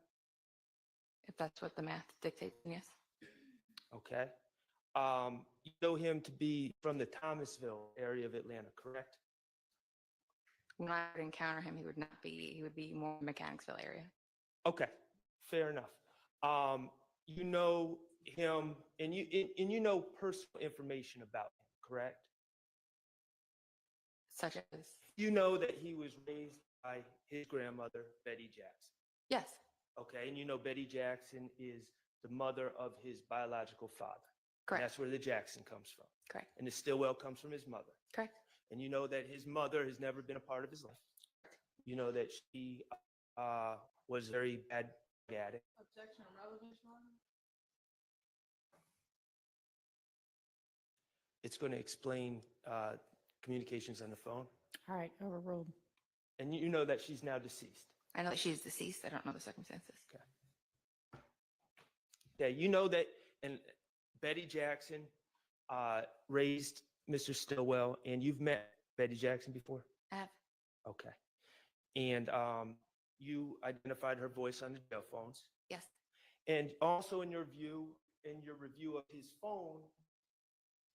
If that's what the math dictates, yes. Okay. You know him to be from the Thomasville area of Atlanta, correct? When I would encounter him, he would not be. He would be more Mechanicsville area. Okay, fair enough. You know him, and you know personal information about him, correct? Such as? You know that he was raised by his grandmother, Betty Jackson. Yes. Okay, and you know Betty Jackson is the mother of his biological father. Correct. And that's where the Jackson comes from. Correct. And the Stillwell comes from his mother. Correct. And you know that his mother has never been a part of his life. You know that she was very bad at it. Objection, relevance, Your Honor? It's going to explain communications on the phone. All right, overruled. And you know that she's now deceased. I know that she's deceased. I don't know the circumstances. Okay. Yeah, you know that, and Betty Jackson raised Mr. Stillwell, and you've met Betty Jackson before? I have. Okay. And you identified her voice on the jail phones. Yes. And also in your review of his phone,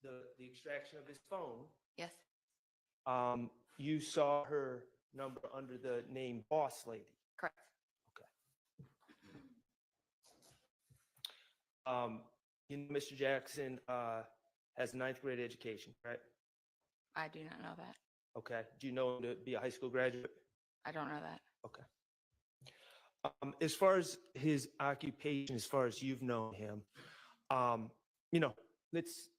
the extraction of his phone. Yes. You saw her number under the name Boss Lady. Correct. You know, Mr. Jackson has a 9th grade education, right? I do not know that. Okay. Do you know him to be a high school graduate? I don't know that. Okay. As far as his occupation, as far as you've known him, you know, let's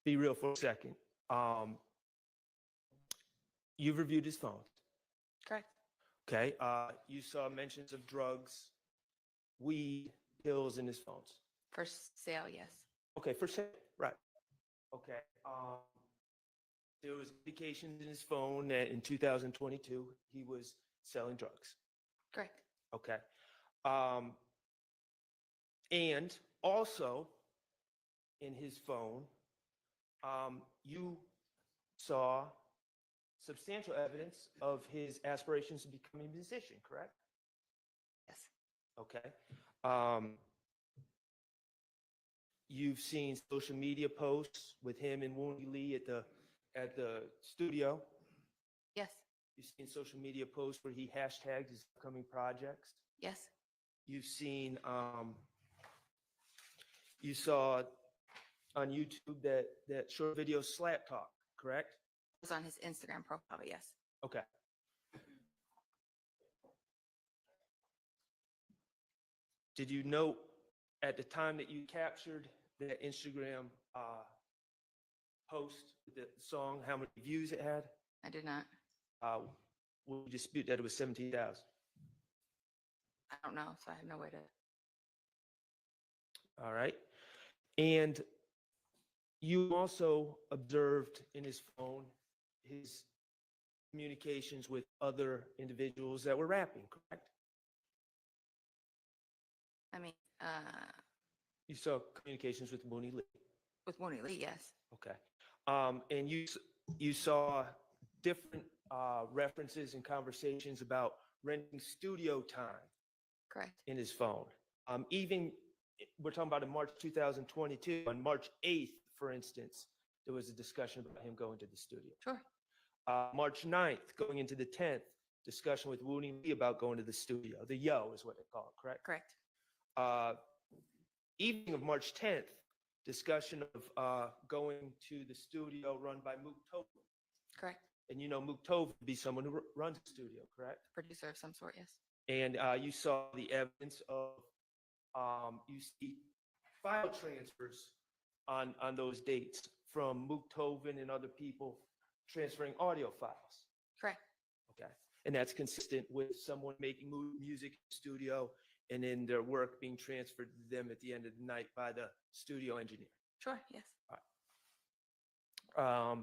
be real for a second. You've reviewed his phone. Correct. Okay. You saw mentions of drugs, weed, pills in his phones. For sale, yes. Okay, for sale, right. Okay. There was indications in his phone that in 2022 he was selling drugs. Correct. Okay. And also in his phone, you saw substantial evidence of his aspirations to become a musician, correct? Yes. Okay. You've seen social media posts with him and Wooney Lee at the studio. Yes. You've seen social media posts where he hashtagged his upcoming projects. Yes. You've seen, you saw on YouTube that short video Slap Talk, correct? It was on his Instagram profile, but yes. Okay. Did you note at the time that you captured that Instagram post, the song, how many views it had? I did not. We'll dispute that it was 17,000. I don't know, so I have no way to. All right. And you also observed in his phone his communications with other individuals that were rapping, correct? I mean, You saw communications with Wooney Lee. with Wooney Lee, yes. Okay. And you saw different references and conversations about renting studio time. Correct. In his phone. Even we're talking about in March 2022. On March 8th, for instance, there was a discussion about him going to the studio. Sure. March 9th, going into the 10th, discussion with Wooney Lee about going to the studio. The Yo is what they call it, correct? Correct. Evening of March 10th, discussion of going to the studio run by Mook Tova. Correct. And you know Mook Tova to be someone who runs the studio, correct? Producer of some sort, yes. And you saw the evidence of, you see file transfers on those dates from Mook Tovin and other people transferring audio files. Correct. Okay. And that's consistent with someone making music in the studio and then their work being transferred to them at the end of the night by the studio engineer. Sure, yes. All right.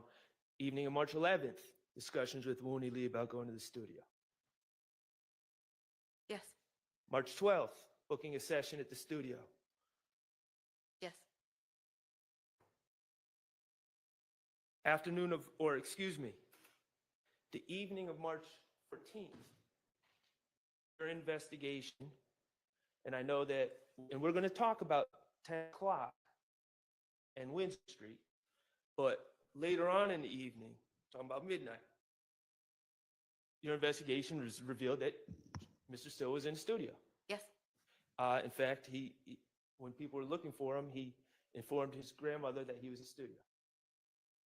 Evening of March 11th, discussions with Wooney Lee about going to the studio. Yes. March 12th, booking a session at the studio. Yes. The evening of March 14th, your investigation, and I know that, and we're going to talk about 10 o'clock and Windsor Street, but later on in the evening, talking about midnight. Your investigation revealed that Mr. Still was in the studio. Yes. In fact, when people were looking for him, he informed his grandmother that he was in the studio.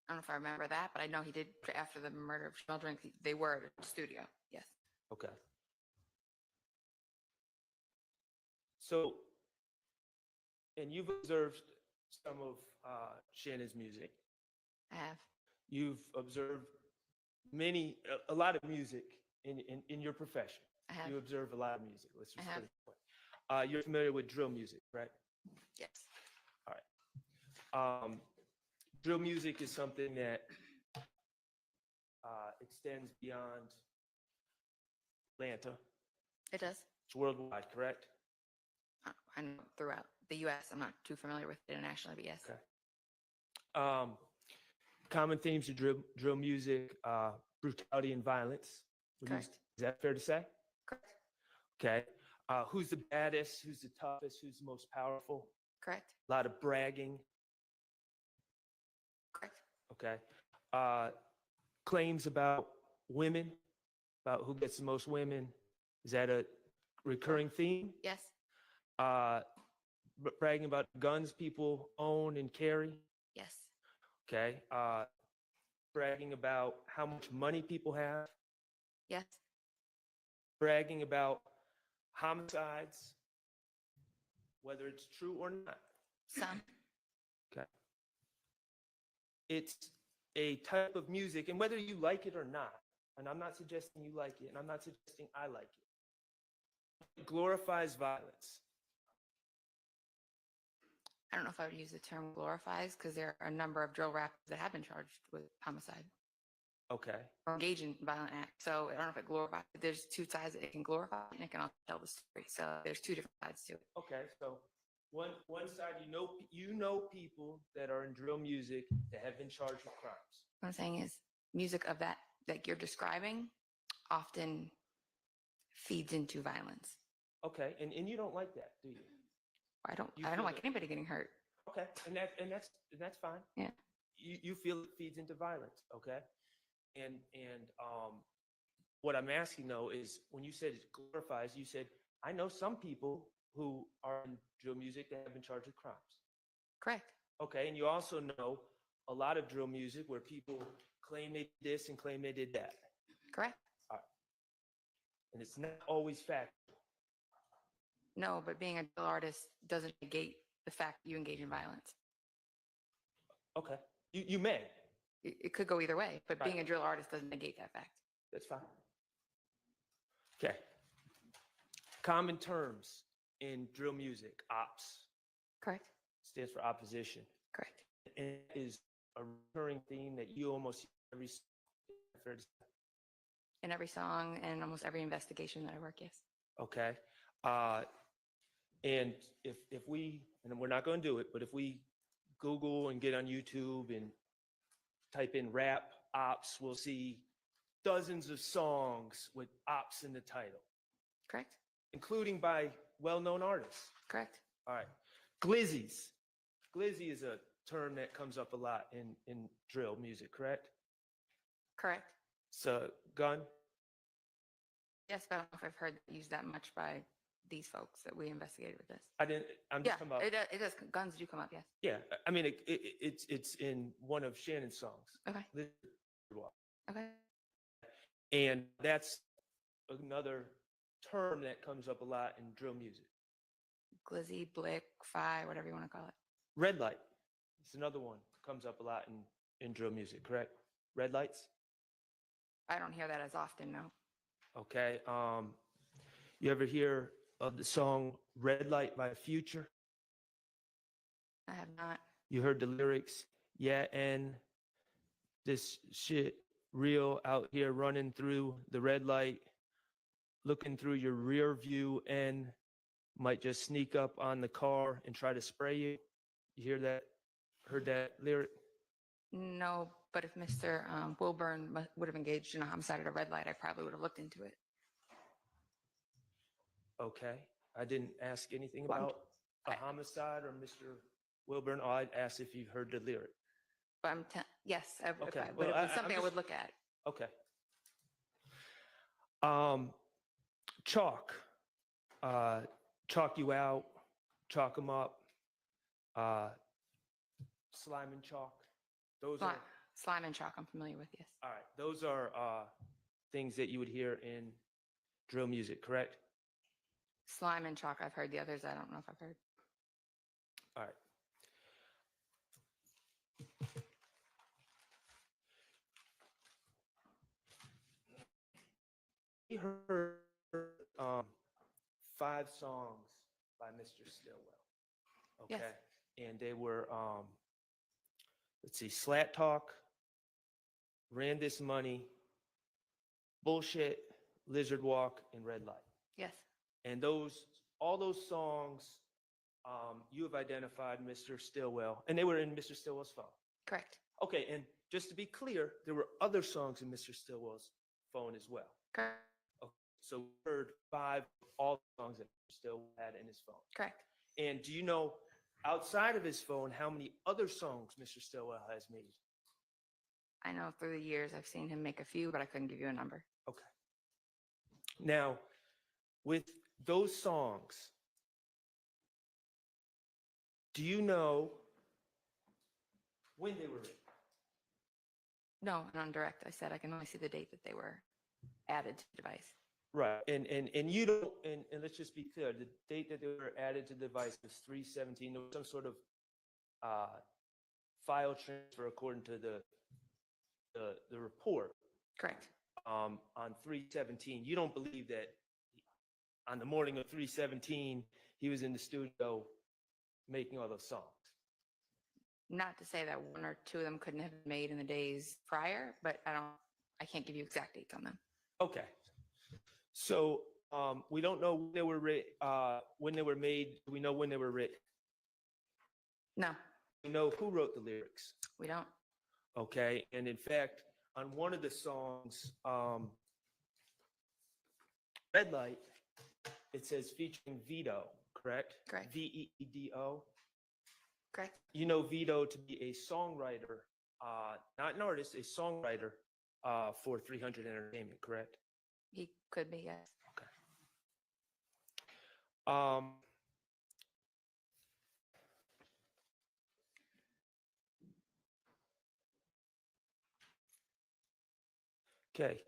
I don't know if I remember that, but I know he did after the murder of Shymel Drinks. They were at the studio. Yes. Okay. So, and you've observed some of Shannon's music. I have. You've observed a lot of music in your profession. I have. You observe a lot of music. Let's just I have. put it that way. You're familiar with drill music, right? Yes. All right. Drill music is something that extends beyond Atlanta. It does. It's worldwide, correct? I know throughout the U.S. I'm not too familiar with it internationally, but yes. Okay. Common themes of drill music, brutality and violence. Correct. Is that fair to say? Correct. Okay. Who's the baddest? Who's the toughest? Who's the most powerful? Correct. A lot of bragging. Correct. Okay. Claims about women, about who gets the most women. Is that a recurring theme? Yes. Bragging about guns people own and carry. Yes. Okay. Bragging about how much money people have. Yes. Bragging about homicides, whether it's true or not. Some. Okay. It's a type of music, and whether you like it or not, and I'm not suggesting you like it, and I'm not suggesting I like it, it glorifies violence. I don't know if I would use the term glorifies because there are a number of drill rappers that have been charged with homicide. Okay. Or engage in violent acts. So I don't know if it glorifies. There's two sides that it can glorify and it can also tell the story. So there's two different sides to it. Okay, so one side, you know people that are in drill music that have been charged with crimes. What I'm saying is music of that you're describing often feeds into violence. Okay, and you don't like that, do you? I don't like anybody getting hurt. Okay, and that's fine. Yeah. You feel it feeds into violence, okay? And what I'm asking though is when you said it glorifies, you said I know some people who are in drill music that have been charged with crimes. Correct. Okay, and you also know a lot of drill music where people claim they did this and claim they did that. Correct. All right. And it's not always factual. No, but being a drill artist doesn't negate the fact that you engage in violence. Okay, you may. It could go either way, but Right. being a drill artist doesn't negate that fact. That's fine. Okay. Common terms in drill music, ops. Correct. Stands for opposition. Correct. And it is a recurring theme that you almost every In every song and almost every investigation that I work, yes. okay. And if we, and we're not going to do it, but if we Google and get on YouTube and type in rap ops, we'll see dozens of songs with ops in the title. Correct. Including by well-known artists. Correct. All right. Glizzies. Glizzy is a term that comes up a lot in drill music, correct? Correct. So, gun? Yes, but I don't know if I've heard it used that much by these folks that we investigated with this. I'm just Yeah, talking about. it does. Guns do come up, yes. Yeah, I mean, it's in one of Shannon's songs. Okay. Okay. And that's another term that comes up a lot in drill music. Glizzy, Blick, Phi, whatever you want to call it. Red light. It's another one that comes up a lot in drill music, correct? Red lights? I don't hear that as often, no. Okay. You ever hear of the song Red Light by Future? I have not. You heard the lyrics? Yeah, and this shit real out here running through the red light, looking through your rear view and might just sneak up on the car and try to spray you. You hear that? Heard that lyric? No, but if Mr. Wilburn would have engaged in a homicide at a red light, I probably would have looked into it. Okay. I didn't ask anything about a homicide or Mr. Wilburn. I asked if you heard the lyric. But Yes, Okay, but well, it was I'm something I just- would look at. Okay. Chalk. Chalk you out, chalk them up, slime and chalk. Those are, Slime and chalk, I'm familiar with, yes. all right, those are things that you would hear in drill music, correct? Slime and chalk, I've heard. The others, I don't know if I've heard. All right. We heard 5 songs by Mr. Stillwell. Okay. Yes. And they were, let's see, Slat Talk, Ran This Money, Bullshit, Lizard Walk, and Red Light. Yes. And all those songs, you have identified Mr. Stillwell, and they were in Mr. Stillwell's phone. Correct. Okay, and just to be clear, there were other songs in Mr. Stillwell's phone as well. Correct. Okay, so we heard 5 of all the songs that Mr. Stillwell had in his phone. Correct. And do you know, outside of his phone, how many other songs Mr. Stillwell has made? I know through the years I've seen him make a few, but I couldn't give you a number. Okay. Now, with those songs, do you know when they were written? No, and on direct, I said I can only see the date that they were added to the device. Right, and you don't, and let's just be clear, the date that they were added to the device was 3/17. There was some sort of file transfer according to the report. Correct. On 3/17. You don't believe that on the morning of 3/17, he was in the studio making all those songs? Not to say that 1 or 2 of them couldn't have been made in the days prior, but I can't give you exact dates on them. Okay. So we don't know when they were when they were made. Do we know when they were written? No. We know who wrote the lyrics. We don't. Okay. And in fact, on one of the songs, Red Light, it says featuring Vito, correct? Correct. Veedo. Correct. You know Vito to be a songwriter, not an artist, a songwriter for 300 Entertainment, correct? He could be, yes. Okay.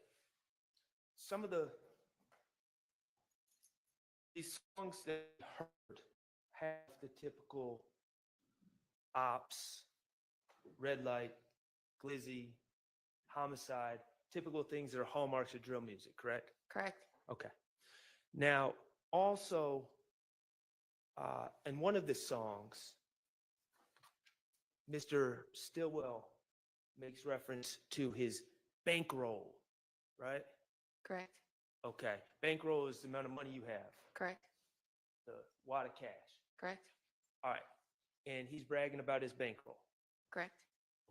Some of these songs that I heard have the typical ops, red light, glizzy, homicide, typical things that are hallmarks of drill music, correct? Correct. Okay. Now, also, in one of the songs, Mr. Stillwell makes reference to his bankroll, right? Correct. Okay. Bankroll is the amount of money you have, Correct. the wad of cash. Correct. All right. And he's bragging about his bankroll. Correct.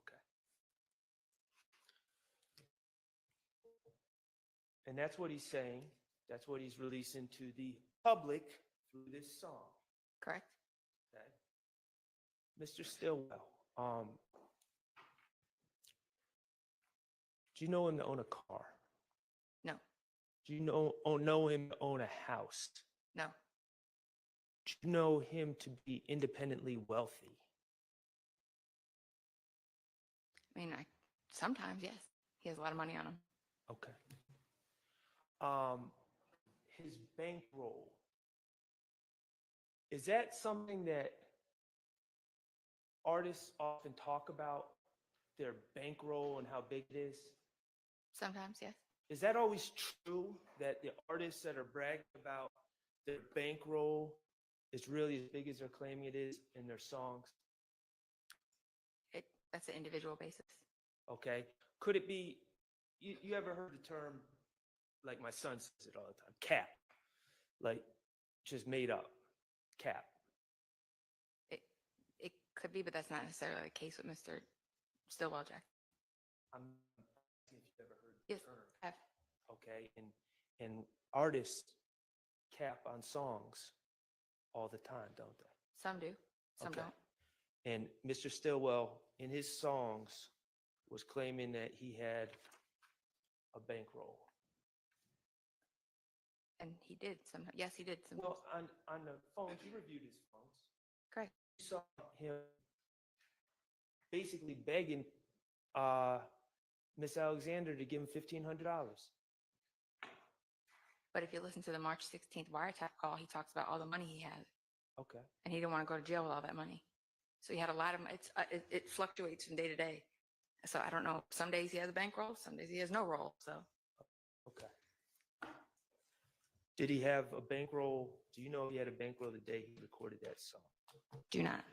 Okay. And that's what he's saying. That's what he's releasing to the public through this song. Correct. Okay. Mr. Stillwell, do you know him to own a car? No. Do you know him to own a house? No. Do you know him to be independently wealthy? I mean, sometimes, yes. He has a lot of money on him. Okay. His bankroll, is that something that artists often talk about, their bankroll and how big it is? Sometimes, yes. Is that always true, that the artists that are bragging about their bankroll is really as big as they're claiming it is in their songs? That's an individual basis. Okay. Could it be, you ever heard the term, like my son says it all the time, cap? Like, just made up, cap. It could be, but that's not necessarily the case with Mr. Stillwell, Jack. I'm asking if you've ever heard the Yes, term. I have. Okay, and artists cap on songs all the time, don't they? Some do, some Okay. don't. And Mr. Stillwell, in his songs, was claiming that he had a bankroll. And he did some. Yes, he did some. Well, on the phones, you reviewed his phones. Correct. You saw him basically begging Miss Alexander to give him $1,500. But if you listen to the March 16th wiretap call, he talks about all the money he had, Okay. and he didn't want to go to jail with all that money. So he had a lot of. It fluctuates from day to day. So I don't know. Some days he has a bankroll, some days he has no roll. So Okay. Did he have a bankroll? Do you know if he had a bankroll the day he recorded that song? do not.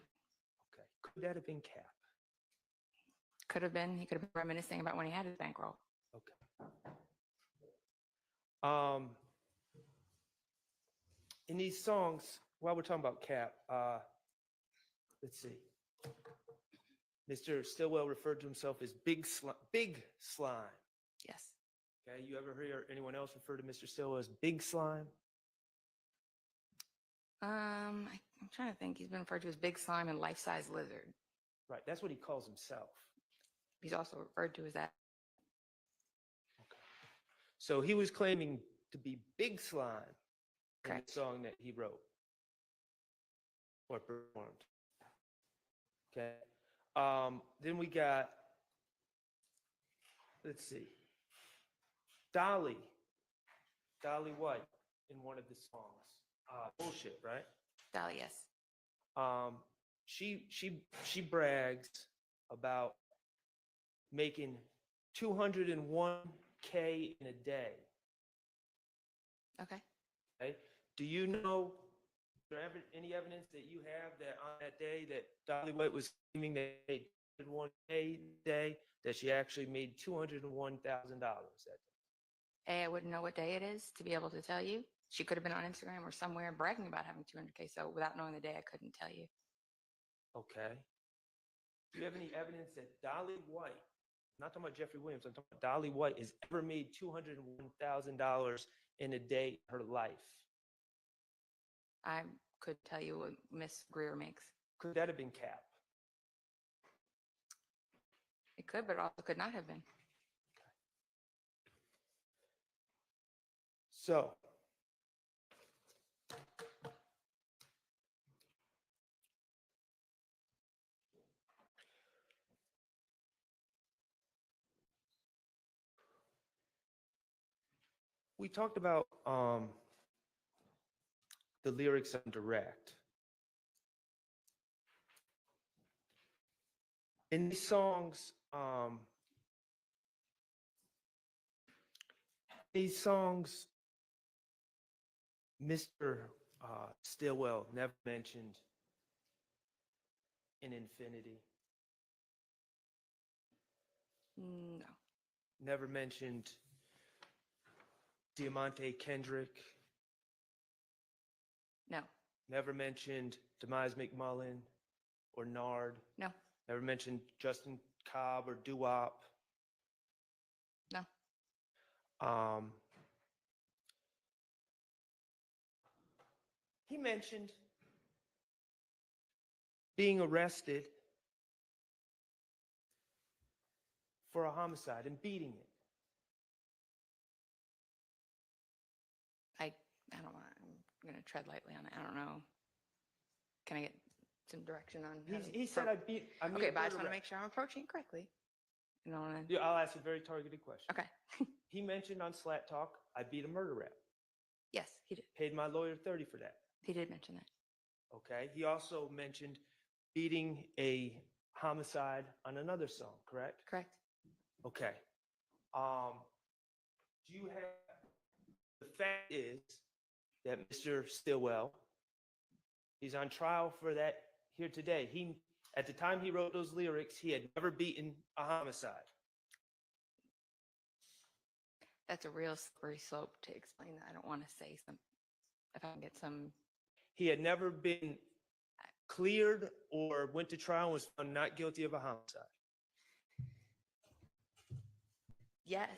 Okay. Could that have been Cap? Could have been. He could have been reminiscing about when he had his bankroll. Okay. In these songs, while we're talking about Cap, let's see. Mr. Stillwell referred to himself as Big Slime. Yes. Okay. You ever hear anyone else refer to Mr. Stillwell as Big Slime? I'm trying to think. He's been referred to as Big Slime and Life-Size Lizard. Right. That's what he calls himself. He's also referred to as that. So he was claiming to be Big Slime in Correct. the song that he wrote or performed. Okay. Then we got, let's see, Dolly White in one of the songs. Bullshit, right? Dolly, yes. She brags about making $201K in a day. Okay. Okay. Do you know, is there any evidence that you have that on that day that Dolly White was claiming that they made $201K day, that she actually made $201,000 that day? I wouldn't know what day it is to be able to tell you. She could have been on Instagram or somewhere bragging about having 200K. So without knowing the day, I couldn't tell you. Okay. Do you have any evidence that Dolly White, I'm not talking about Jeffrey Williams, I'm talking about Dolly White, has ever made $201,000 in a day in her life? I could tell you what Miss Greer makes. Could that have been Cap? It could, but it also could not have been. So, we talked about the lyrics on Direct. In these songs, Mr. Stillwell never mentioned an infinity. No. Never mentioned Deamonte Kendrick. No. Never mentioned Demise McMullen or Nard. No. Never mentioned Justin Cobb or Doo-Wop. No. He mentioned being arrested for a homicide and beating it. I don't want. I'm going to tread lightly on it. I don't know. Can I get some direction on? He said I beat. Okay, but I just want to make sure I'm approaching it correctly. You know what I mean? Yeah, I'll ask a very targeted question. Okay. He mentioned on Slat Talk, I beat a murder rap. Yes, he did. Paid my lawyer $30 for that. He did mention that. Okay. He also mentioned beating a homicide on another song, correct? Correct. Okay. Do you have, the fact is that Mr. Stillwell, he's on trial for that here today. At the time he wrote those lyrics, he had never beaten a homicide. That's a real slippery slope to explain that. I don't want to say some. If I can get some. He had never been cleared or went to trial and was found not guilty of a homicide. Yes.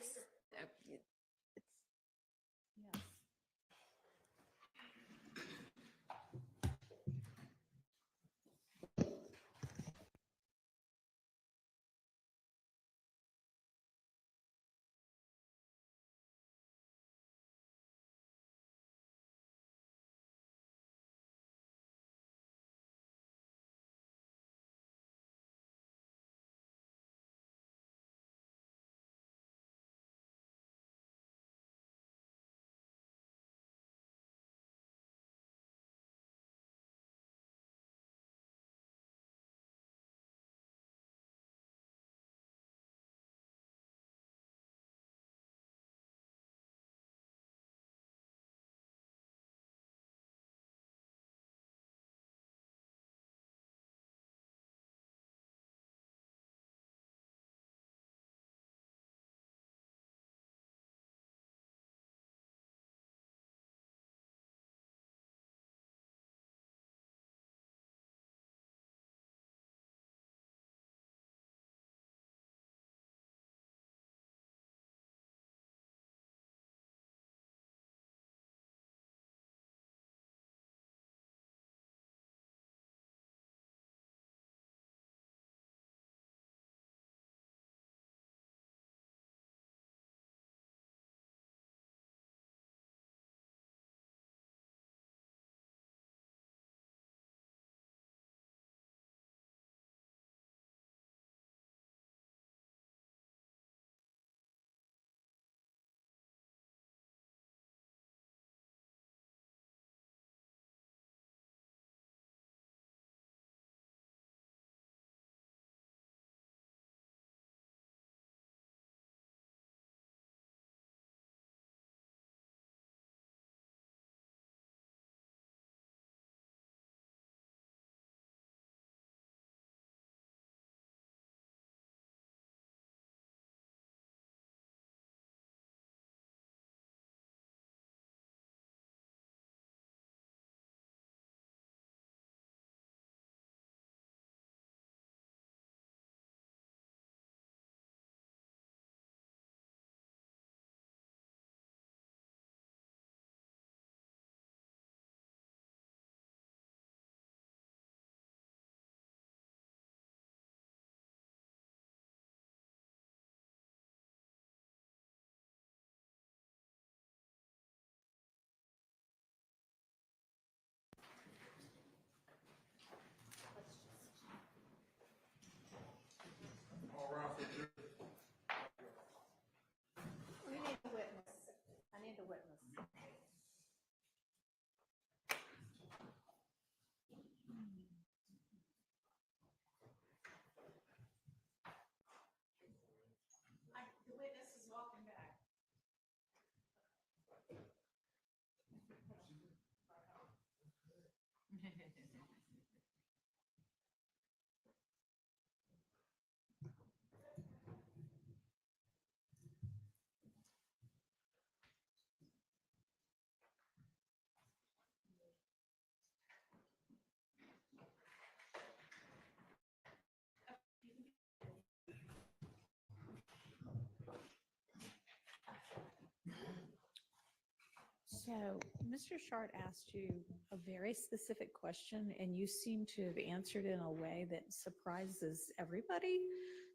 So Mr. Shart asked you a very specific question, and you seem to have answered in a way that surprises everybody.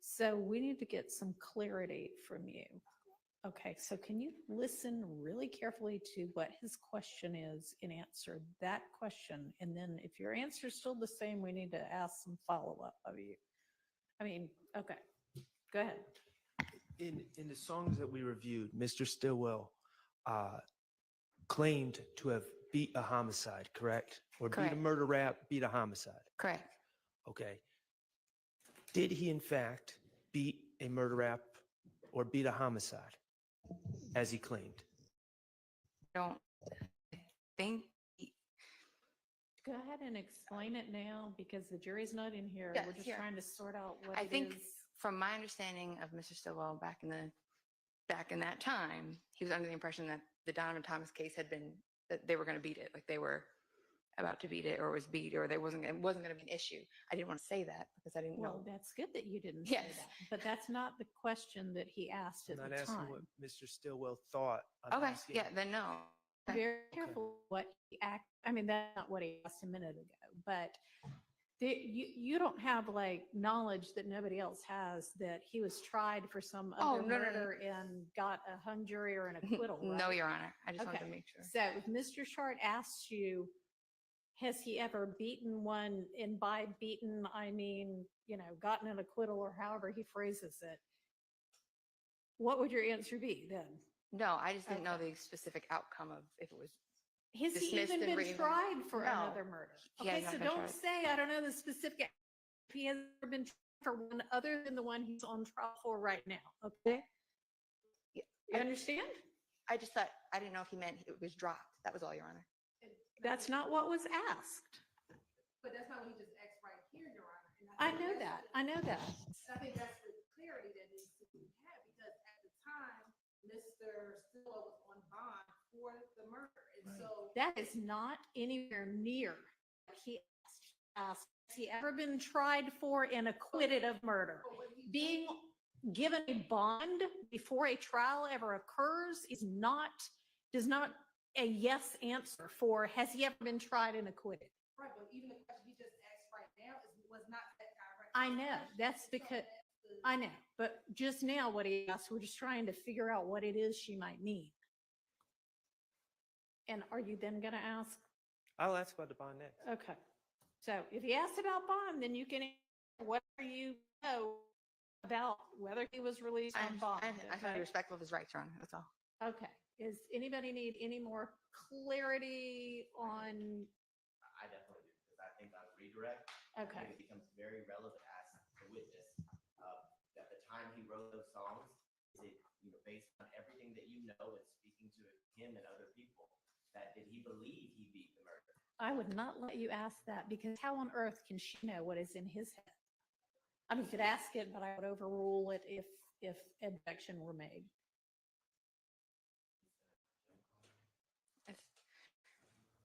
So we need to get some clarity from you. Okay, so can you listen really carefully to what his question is and answer that question? And then if your answer is still the same, we need to ask some follow-up of you. I mean, okay, go ahead. In the songs that we reviewed, Mr. Stillwell claimed to have beat a homicide, correct? Or beat Correct. a murder rap, beat a homicide. Correct. Okay. Did he in fact beat a murder rap or beat a homicide, as he claimed? Don't think. Go ahead and explain it now, because the jury's not in here. Yeah, We're just here. trying to sort out what I it think is. from my understanding of Mr. Stillwell back in that time, he was under the impression that the Donovan Thomas case had been that they were going to beat it, like they were about to beat it, or it was beat, or it wasn't going to be an issue. I didn't want to say that because I didn't know. Well, that's good that you didn't say Yes. that, but that's not the question that he asked I'm at not the asking time. what Mr. Stillwell thought. I'm Okay, asking- yeah, then no. Okay. Very careful what he asked. I mean, that's not what he asked a minute ago, but you don't have like knowledge that nobody else has that he was tried for some Oh, other no, no, no. murder and got a hung jury or an acquittal, right? No, Your Honor. I just wanted to Okay. make sure. So if Mr. Shart asks you, has he ever beaten one, and by beaten, I mean, gotten an acquittal or however he phrases it, what would your answer be then? No, I just didn't know the specific outcome of if it was. Has he dismissed even and been reading- tried for No. another murder? He has Okay, not so been don't tried. say, I don't know the specific, if he has ever been tried for one other than the one he's on trial for right now, okay? Yeah, You understand? I just thought, I didn't know if he meant it was dropped. That was all, Your Honor. That's not what was asked. But that's not what he just asked right here, Your Honor. And I think know that's that. the- I know that. I think that's the clarity that needs to be had, because at the time, Mr. Stillwell was on bond for the murder. And so That is not anywhere near what he asked. Has he ever been tried for and acquitted of murder? Being given a bond before a trial ever occurs does not a yes answer for, has he ever been tried and acquitted? right, but even the question he just asked right now was not that direct. I know, that's because, I know, but just now what he asked, we're just trying to figure out what it is she might mean. And are you then gonna ask? I'll ask about the bond next. Okay, so if he asks about bond, then you can answer whatever you know about whether he was released on bond. I try to okay? be respectful of his rights, Your Honor. That's all. Okay, is anybody need any more clarity on, I definitely do, because I think on redirect, okay, I think it becomes very relevant to ask the witness at the time he wrote those songs, is it based on everything that you know and speaking to him and other people, that did he believe he beat the murder? I would not let you ask that, because how on earth can she know what is in his head? I mean, you could ask it, but I would overrule it if objection were made.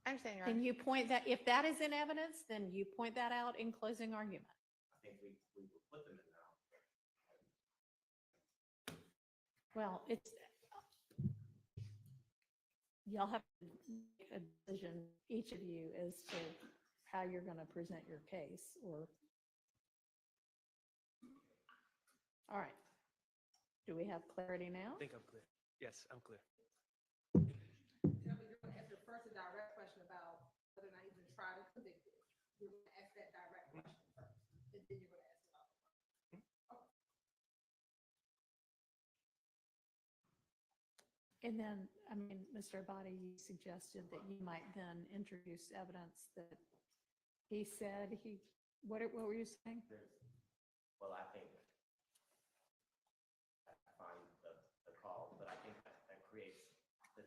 I understand, Your Honor. And you point that, if that is in evidence, then you point that out in closing argument. I think we will put them in there. Well, y'all have to make a decision, each of you, as to how you're going to present your case, or. All right. Do we have clarity now? I think I'm clear. Yes, I'm clear. You're going to answer first a direct question about whether or not he's been tried or convicted. You're going to ask that direct question first, and then you're going to ask about the bond. And then, I mean, Mr. Abadi, you suggested that you might then introduce evidence that he said what were you saying? Well, I think I find the call, but I think that creates the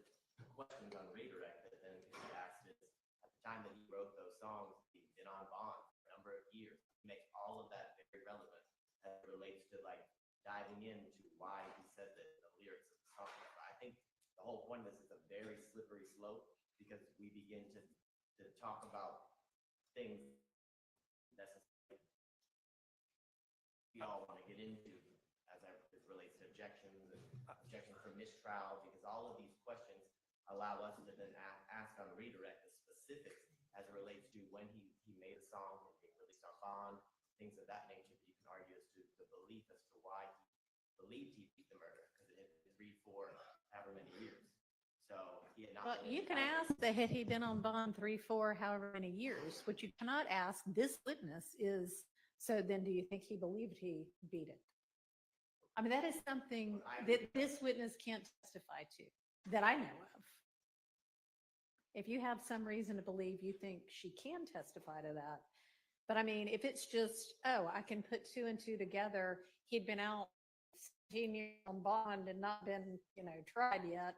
questions on redirect that then can be asked is, at the time that he wrote those songs, he'd been on bond for a number of years. He makes all of that very relevant as it relates to like diving into why he said that in the lyrics of the song. I think the whole point of this is a very slippery slope, because we begin to talk about things necessarily we all want to get into as it relates to objections and objection for mistrial, because all of these questions allow us to then ask on redirect the specifics as it relates to when he made a song and being released on bond, things of that nature. But you can argue as to the belief as to why he believed he beat the murder, because it had been 3-4 however many years. So he had not. Well, been you can ask that had he been on bond 3-4, however many years. What you cannot ask this witness is, so then do you think he believed he beat it? I mean, that is something that this witness can't testify to, that I know of. If you have some reason to believe you think she can testify to that. But I mean, if it's just, oh, I can put 2 and 2 together, he'd been out 17 years on bond and not been, tried yet,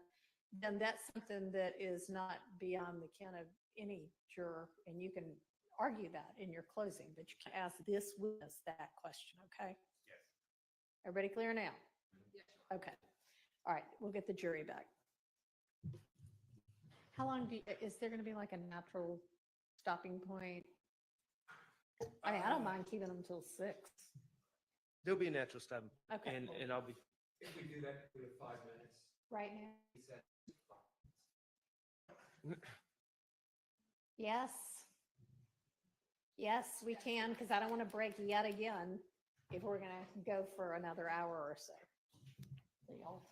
then that's something that is not beyond the ken of any juror, and you can argue that in your closing, but you can ask this witness that question, okay? Yes. Everybody clear now? Yes. Okay. All right, we'll get the jury back. How long is there gonna be like a natural stopping point? I mean, I don't mind keeping them till 6. There'll be a natural stop. Okay. And I'll be. If we do that, we have 5 minutes. Right now? He said 5 minutes. Yes. Yes, we can, because I don't want to break yet again if we're gonna go for another hour or so. Y'all.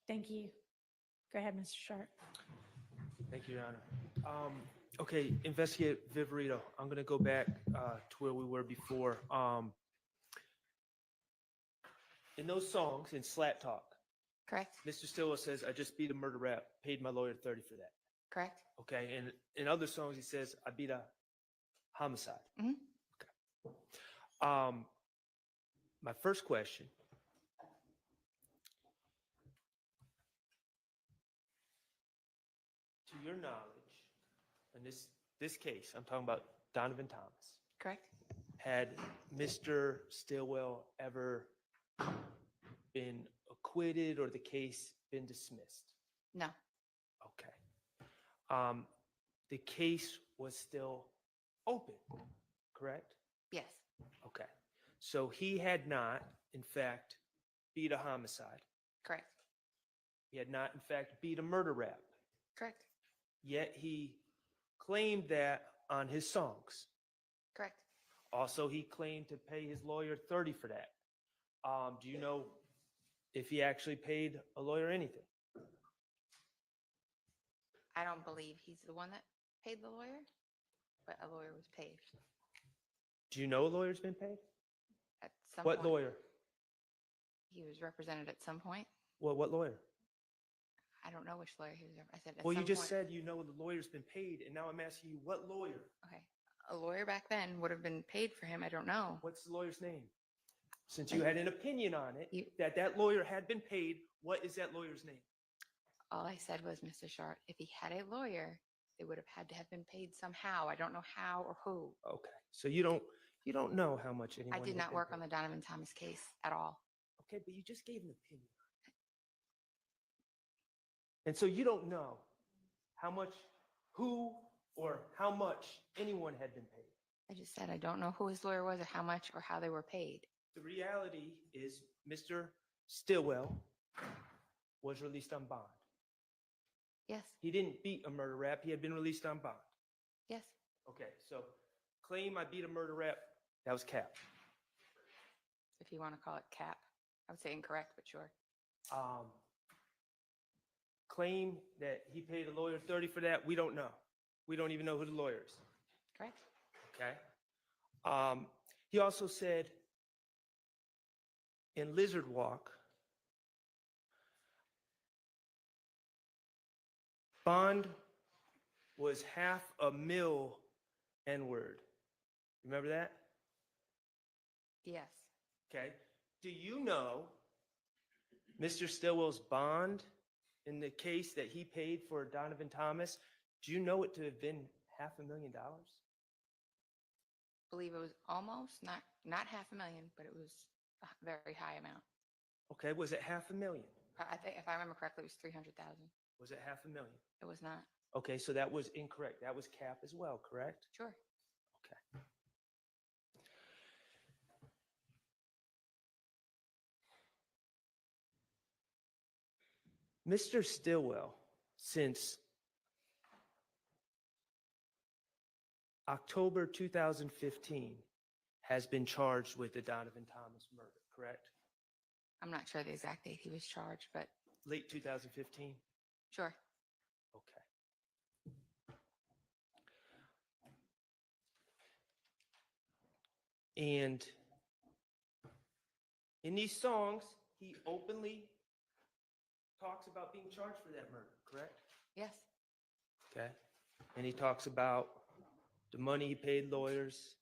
Thank you. Go ahead, Mr. Sharp. Thank you, Your Honor. Okay, Investigator Viverito, I'm going to go back to where we were before. In those songs, in Slap Talk, Correct. Mr. Stillwell says, I just beat a murder rap, paid my lawyer 30 for that. Correct. Okay, and in other songs, he says, I beat a homicide. Mhm. Okay. My first question. To your knowledge, in this case, I'm talking about Donovan Thomas. Correct. Had Mr. Stillwell ever been acquitted or the case been dismissed? No. Okay. The case was still open, correct? Yes. Okay. So he had not, in fact, beat a homicide. Correct. He had not, in fact, beat a murder rap. Correct. Yet he claimed that on his songs. Correct. Also, he claimed to pay his lawyer 30 for that. Do you know if he actually paid a lawyer anything? I don't believe he's the one that paid the lawyer, but a lawyer was paid. Do you know a lawyer's been paid? At some What point. lawyer? He was represented at some point. Well, what lawyer? I don't know which lawyer he was. I said at Well, some you just point. said you know the lawyer's been paid, and now I'm asking you what lawyer? Okay. A lawyer back then would have been paid for him. I don't know. What's the lawyer's name? Since you had an opinion on it, that lawyer had been paid, what is that lawyer's name? All I said was, Mr. Sharp, if he had a lawyer, they would have had to have been paid somehow. I don't know how or who. Okay, so you don't know how much anyone. I did had not been work paid. on the Donovan Thomas case at all. Okay, but you just gave an opinion. And so you don't know how much, who, or how much anyone had been paid. I just said I don't know who his lawyer was or how much or how they were paid. The reality is Mr. Stillwell was released on bond. Yes. He didn't beat a murder rap. He had been released on bond. Yes. Okay, so claim I beat a murder rap, that was cap. If you want to call it cap. I would say incorrect, but sure. Claim that he paid a lawyer 30 for that, we don't know. We don't even know who the lawyer is. Correct. Okay. He also said in Lizard Walk, bond was $500,000 N-word. Remember that? Yes. Okay. Do you know Mr. Stillwell's bond in the case that he paid for Donovan Thomas? Do you know it to have been $500,000? Believe it was almost not $500,000, but it was a very high amount. Okay, was it $500,000? I think if I remember correctly, it was 300,000. Was it $500,000? It was not. Okay, so that was incorrect. That was cap as well, correct? Sure. Okay. Mr. Stillwell, since October 2015, has been charged with the Donovan Thomas murder, correct? I'm not sure the exact date he was charged, but Late 2015? sure. Okay. And in these songs, he openly talks about being charged for that murder, correct? Yes. Okay. And he talks about the money he paid lawyers.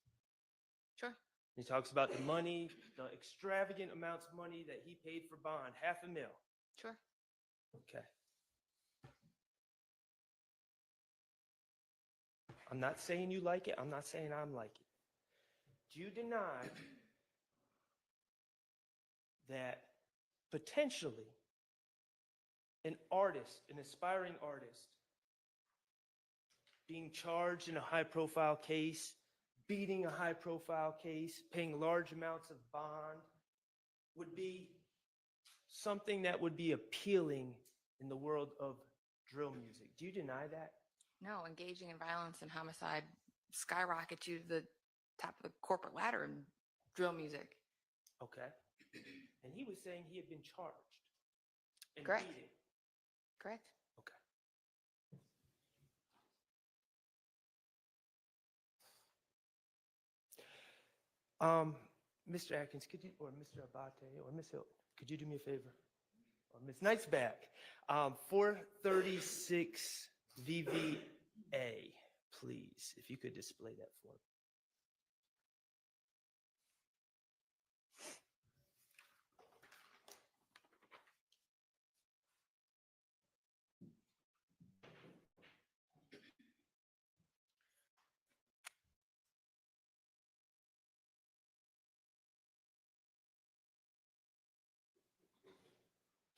Sure. He talks about the money, the extravagant amounts of money that he paid for bond, $500,000. Sure. Okay. I'm not saying you like it. I'm not saying I'm like it. Do you deny that potentially an artist, an aspiring artist, being charged in a high-profile case, beating a high-profile case, paying large amounts of bond, would be something that would be appealing in the world of drill music? Do you deny that? No, engaging in violence and homicide skyrockets you to the top of the corporate ladder in drill music. Okay. And he was saying he had been charged. and Correct. beating. Correct. Okay. Mr. Atkins, could you, or Mr. Abate, or Miss Hilton, could you do me a favor? Or Miss Knight's back. 436 VVA, please, if you could display that for me.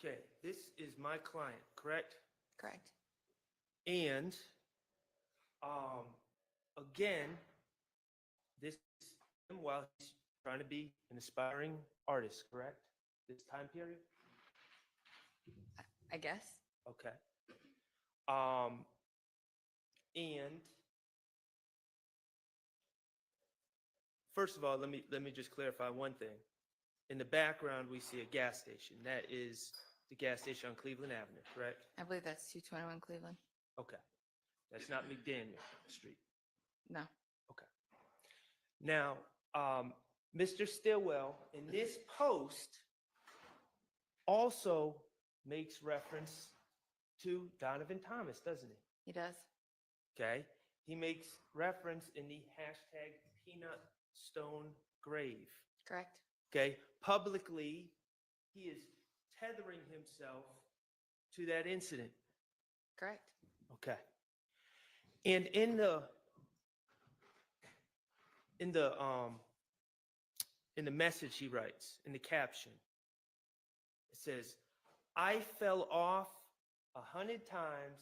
Okay, this is my client, correct? Correct. And again, this is him while he's trying to be an aspiring artist, correct? This time period? I guess. Okay. And first of all, let me just clarify one thing. In the background, we see a gas station. That is the gas station on Cleveland Avenue, correct? I believe that's 221 Cleveland. Okay. That's not McDaniel Street. No. Okay. Now, Mr. Stillwell, in this post, also makes reference to Donovan Thomas, doesn't he? He does. Okay. He makes reference in the hashtag Peanut Stone Grave. Correct. Okay. Publicly, he is tethering himself to that incident. Correct. Okay. And in the message he writes, in the caption, it says, "I fell off 100 times,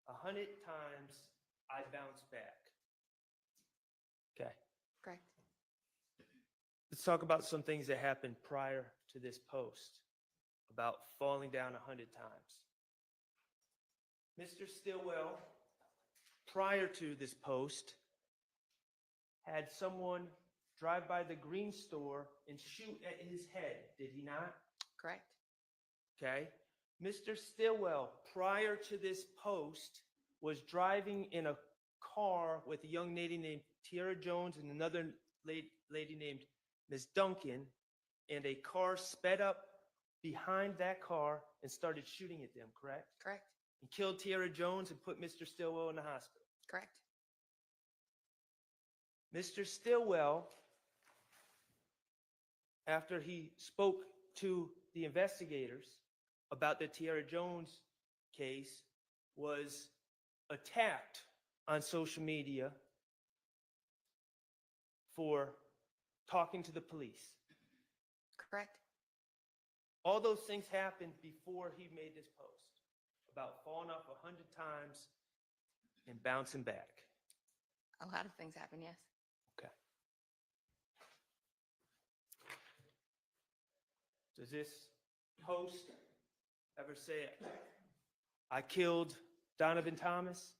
100 times I bounced back." Okay. Correct. Let's talk about some things that happened prior to this post about falling down 100 times. Mr. Stillwell, prior to this post, had someone drive by the green store and shoot at his head, did he not? Correct. Okay. Mr. Stillwell, prior to this post, was driving in a car with a young lady named Tiara Jones and another lady named Ms. Duncan, and a car sped up behind that car and started shooting at them, correct? Correct. And killed Tiara Jones and put Mr. Stillwell in the hospital. Correct. Mr. Stillwell, after he spoke to the investigators about the Tiara Jones case, was attacked on social media for talking to the police. Correct. All those things happened before he made this post about falling off 100 times and bouncing back. A lot of things happen, yes. Okay. Does this post ever say, "I killed Donovan Thomas"?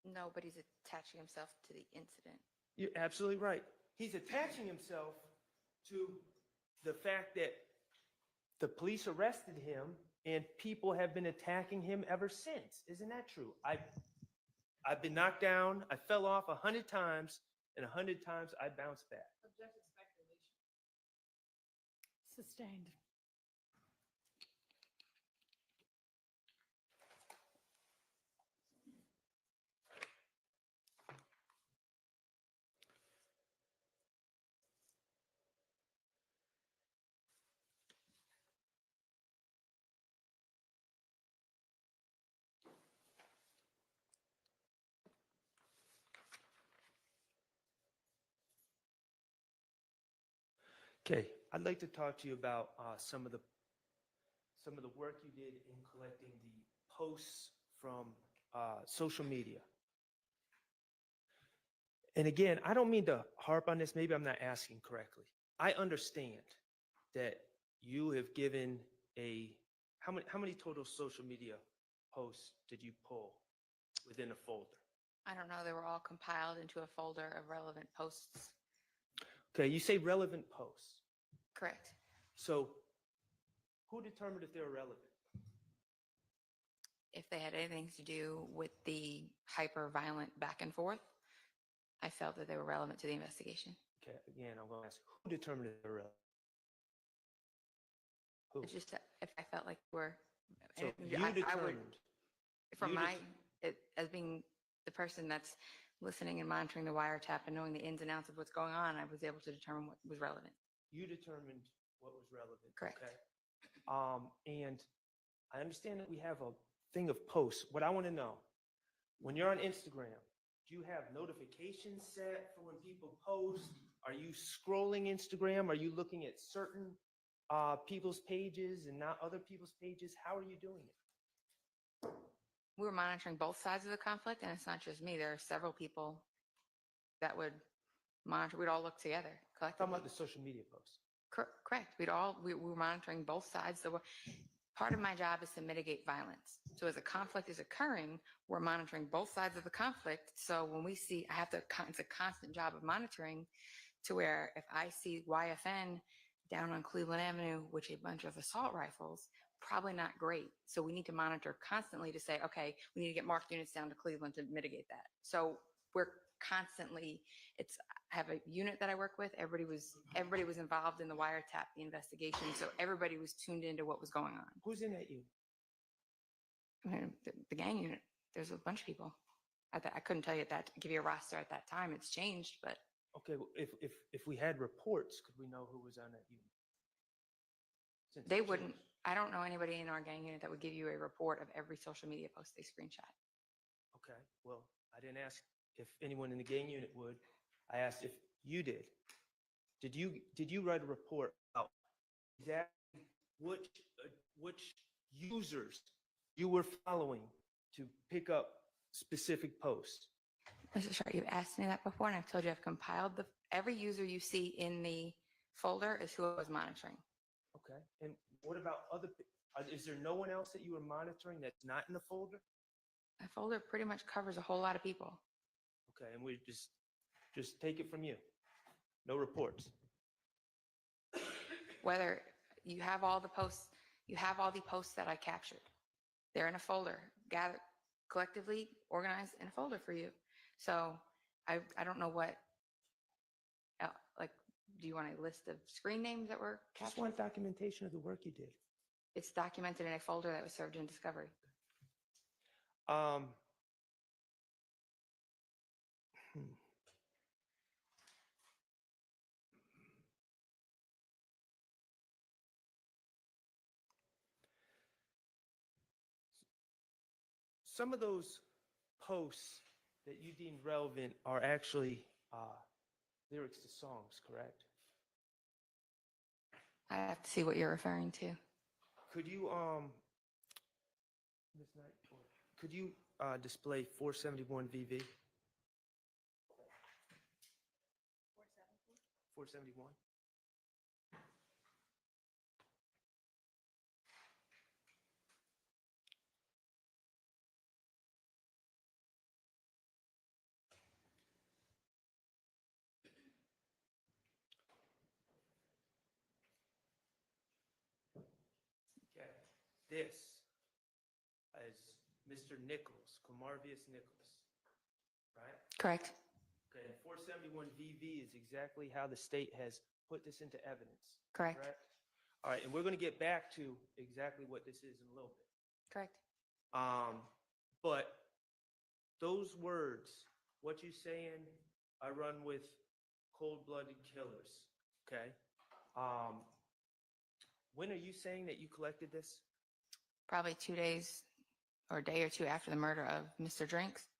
No, but he's attaching himself to the incident. You're absolutely right. He's attaching himself to the fact that the police arrested him and people have been attacking him ever since. Isn't that true? I've been knocked down. I fell off 100 times, and 100 times I bounced back. Objective speculation. Sustained. Okay, I'd like to talk to you about some of the work you did in collecting the posts from social media. And again, I don't mean to harp on this. Maybe I'm not asking correctly. I understand that you have given how many total social media posts did you pull within a folder? I don't know. They were all compiled into a folder of relevant posts. Okay, you say relevant posts. Correct. So who determined if they're relevant? If they had anything to do with the hyper-violent back and forth, I felt that they were relevant to the investigation. Okay, again, I'm going to ask, who determined if they're relevant? Who? It's just that if I felt like we're, So you I would, determined. from you my, as being the person that's listening and monitoring the wiretap and knowing the ins and outs of what's going on, I was able to determine what was relevant. You determined what was relevant. Correct. Okay. And I understand that we have a thing of posts. What I want to know, when you're on Instagram, do you have notifications set for when people post? Are you scrolling Instagram? Are you looking at certain people's pages and not other people's pages? How are you doing it? We were monitoring both sides of the conflict, and it's not just me. There are several people that would monitor. We'd all look together I'm collectively. talking about the social media posts. Correct. We were monitoring both sides. So part of my job is to mitigate violence. So as a conflict is occurring, we're monitoring both sides of the conflict. So when we see, it's a constant job of monitoring, to where if I see YFN down on Cleveland Avenue, which a bunch of assault rifles, probably not great. So we need to monitor constantly to say, okay, we need to get marked units down to Cleveland to mitigate that. So we're constantly, I have a unit that I work with. Everybody was involved in the wiretap, the investigation. So everybody was tuned into what was going on. Who's in that unit? I mean, the gang unit, there's a bunch of people. I couldn't tell you give you a roster at that time. It's changed, but. Okay, well, if we had reports, could we know who was on that unit? They wouldn't. I don't know anybody in our gang unit that would give you a report of every social media post they screenshot. Okay, well, I didn't ask if anyone in the gang unit would. I asked if you did. Did you write a report about exactly which users you were following to pick up specific posts? Mr. Sharp, you've asked me that before, and I've told you I've compiled every user you see in the folder is who I was monitoring. Okay, and what about is there no one else that you were monitoring that's not in the folder? The folder pretty much covers a whole lot of people. Okay, and we just take it from you. No reports. Whether you have all the posts, that I captured. They're in a folder, gathered collectively, organized in a folder for you. So I don't know what, do you want a list of screen names that were captured? Just want documentation of the work you did. It's documented in a folder that was served in discovery. Some of those posts that you deemed relevant are actually lyrics to songs, correct? I have to see what you're referring to. Could you, Ms. Knight, could you display 471 VV? 471. Okay, this is Mr. Nichols, Camarvius Nichols, right? Correct. Okay, and 471 VV is exactly how the state has put this into evidence. Correct. All right, and we're going to get back to exactly what this is in a little bit. Correct. But those words, what you saying, I run with cold-blooded killers, okay? When are you saying that you collected this? Probably 2 days or a day or two after the murder of Mr. Drinks.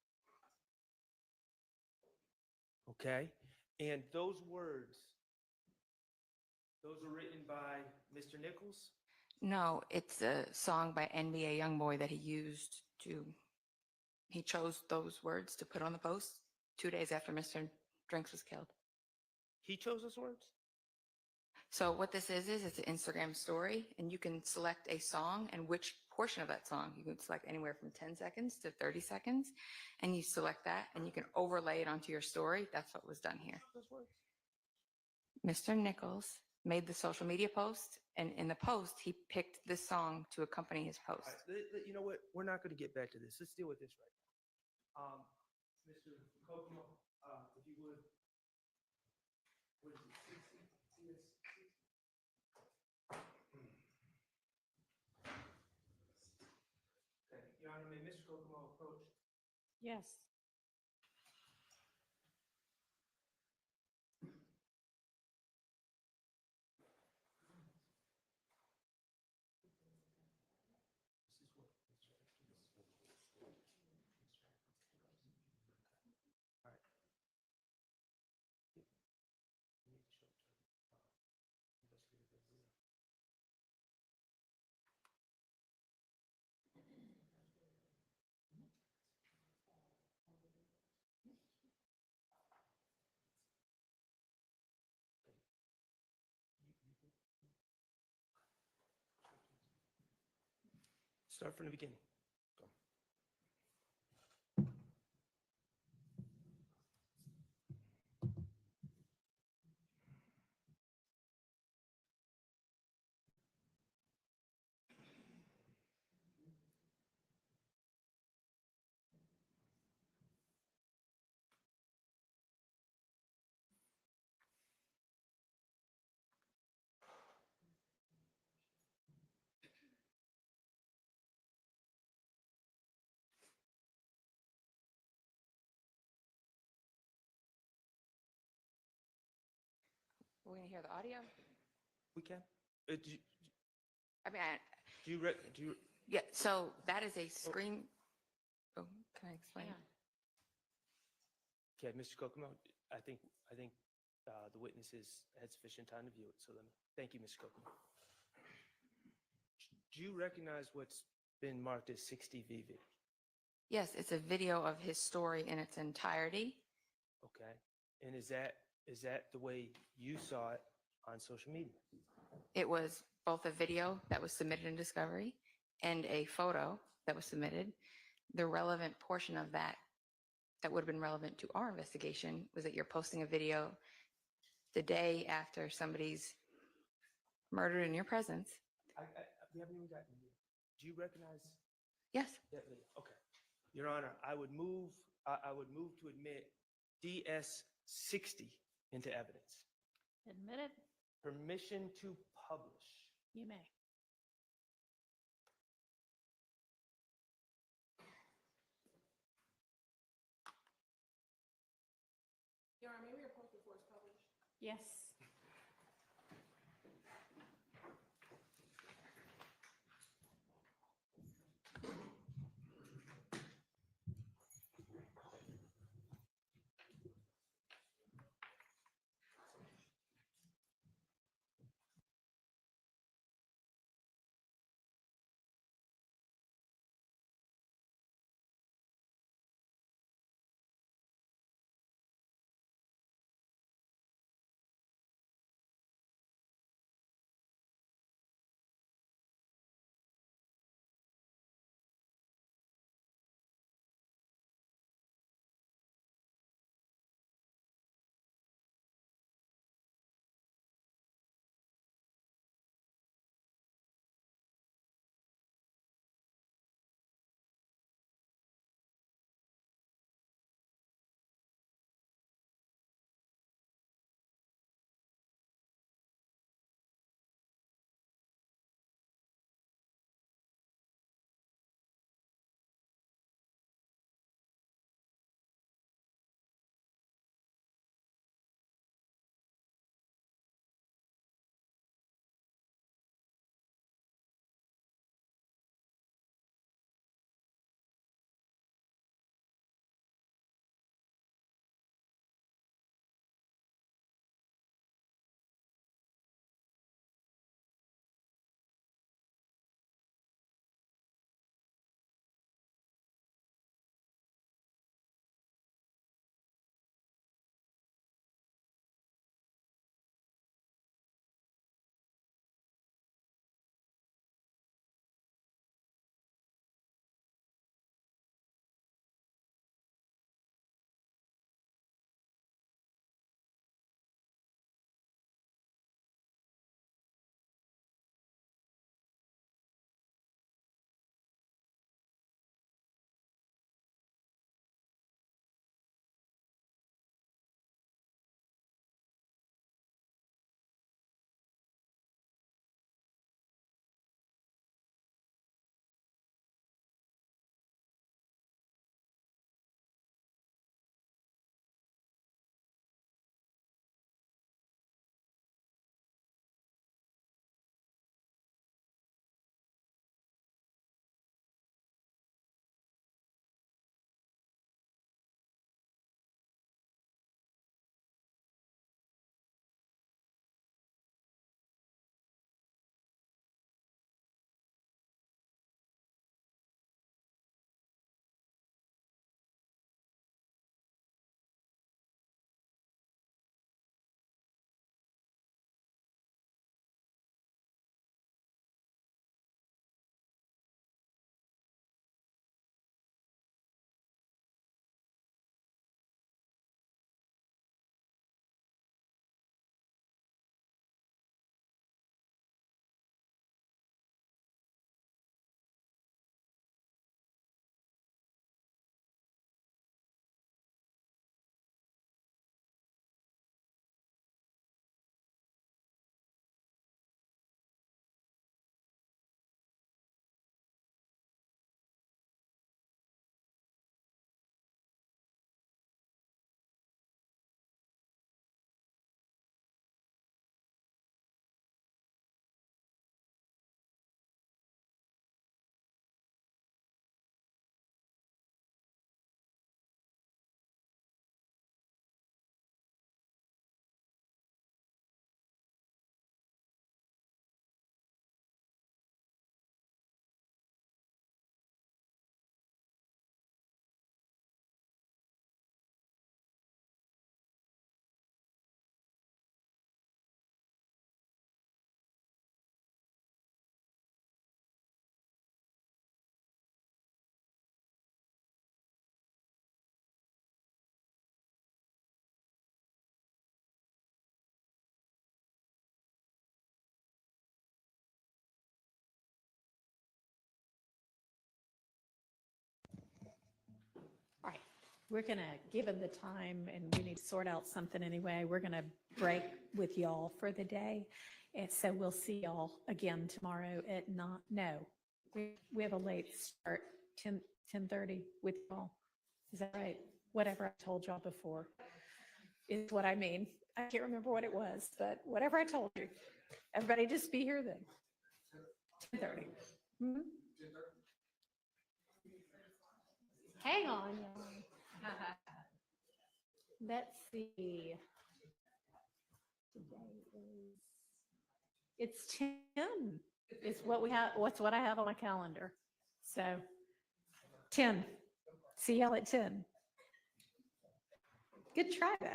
Okay, and those words, those are written by Mr. Nichols? No, it's a song by NBA Youngboy that he chose those words to put on the post 2 days after Mr. Drinks was killed. He chose those words? So what this is it's an Instagram story, and you can select a song and which portion of that song. You can select anywhere from 10 seconds to 30 seconds, and you select that, and you can overlay it onto your story. That's what was done here. Mr. Nichols made the social media post, and in the post, he picked this song to accompany his post. All right, you know what? We're not going to get back to this. Let's deal with this right now. Mr. Kokomo, if you would. What is it? Okay, Your Honor, may Mr. Kokomo approach? Yes. Start from the beginning. Go. We're going to hear the audio? We can. I mean, Do you? yeah, so that is a screen. Oh, can I explain? Okay, Mr. Kokomo, I think the witnesses had sufficient time to view it. So thank you, Mr. Kokomo. Do you recognize what's been marked as 60 VV? Yes, it's a video of his story in its entirety. Okay, and is that the way you saw it on social media? It was both a video that was submitted in discovery and a photo that was submitted. The relevant portion of that would have been relevant to our investigation was that you're posting a video the day after somebody's murdered in your presence. We haven't even gotten here. Do you recognize? Yes. That video? Okay. Your Honor, I would move to admit DS-60 into evidence. Admitted. Permission to publish. You may. Your Honor, may we report before it's published? Yes. We're going to, given the time, and we need to sort out something anyway, we're going to break with y'all for the day. And so we'll see y'all again tomorrow at we have a late start, 10:30 with y'all. Is that right? Whatever I told y'all before is what I mean. I can't remember what it was, but whatever I told you. Everybody just be here then. 10:30. Hmm? Hang on, y'all. Let's see. Today is, it's 10. It's what we have, what's what I have on my calendar. So 10. See y'all at 10. Good try though.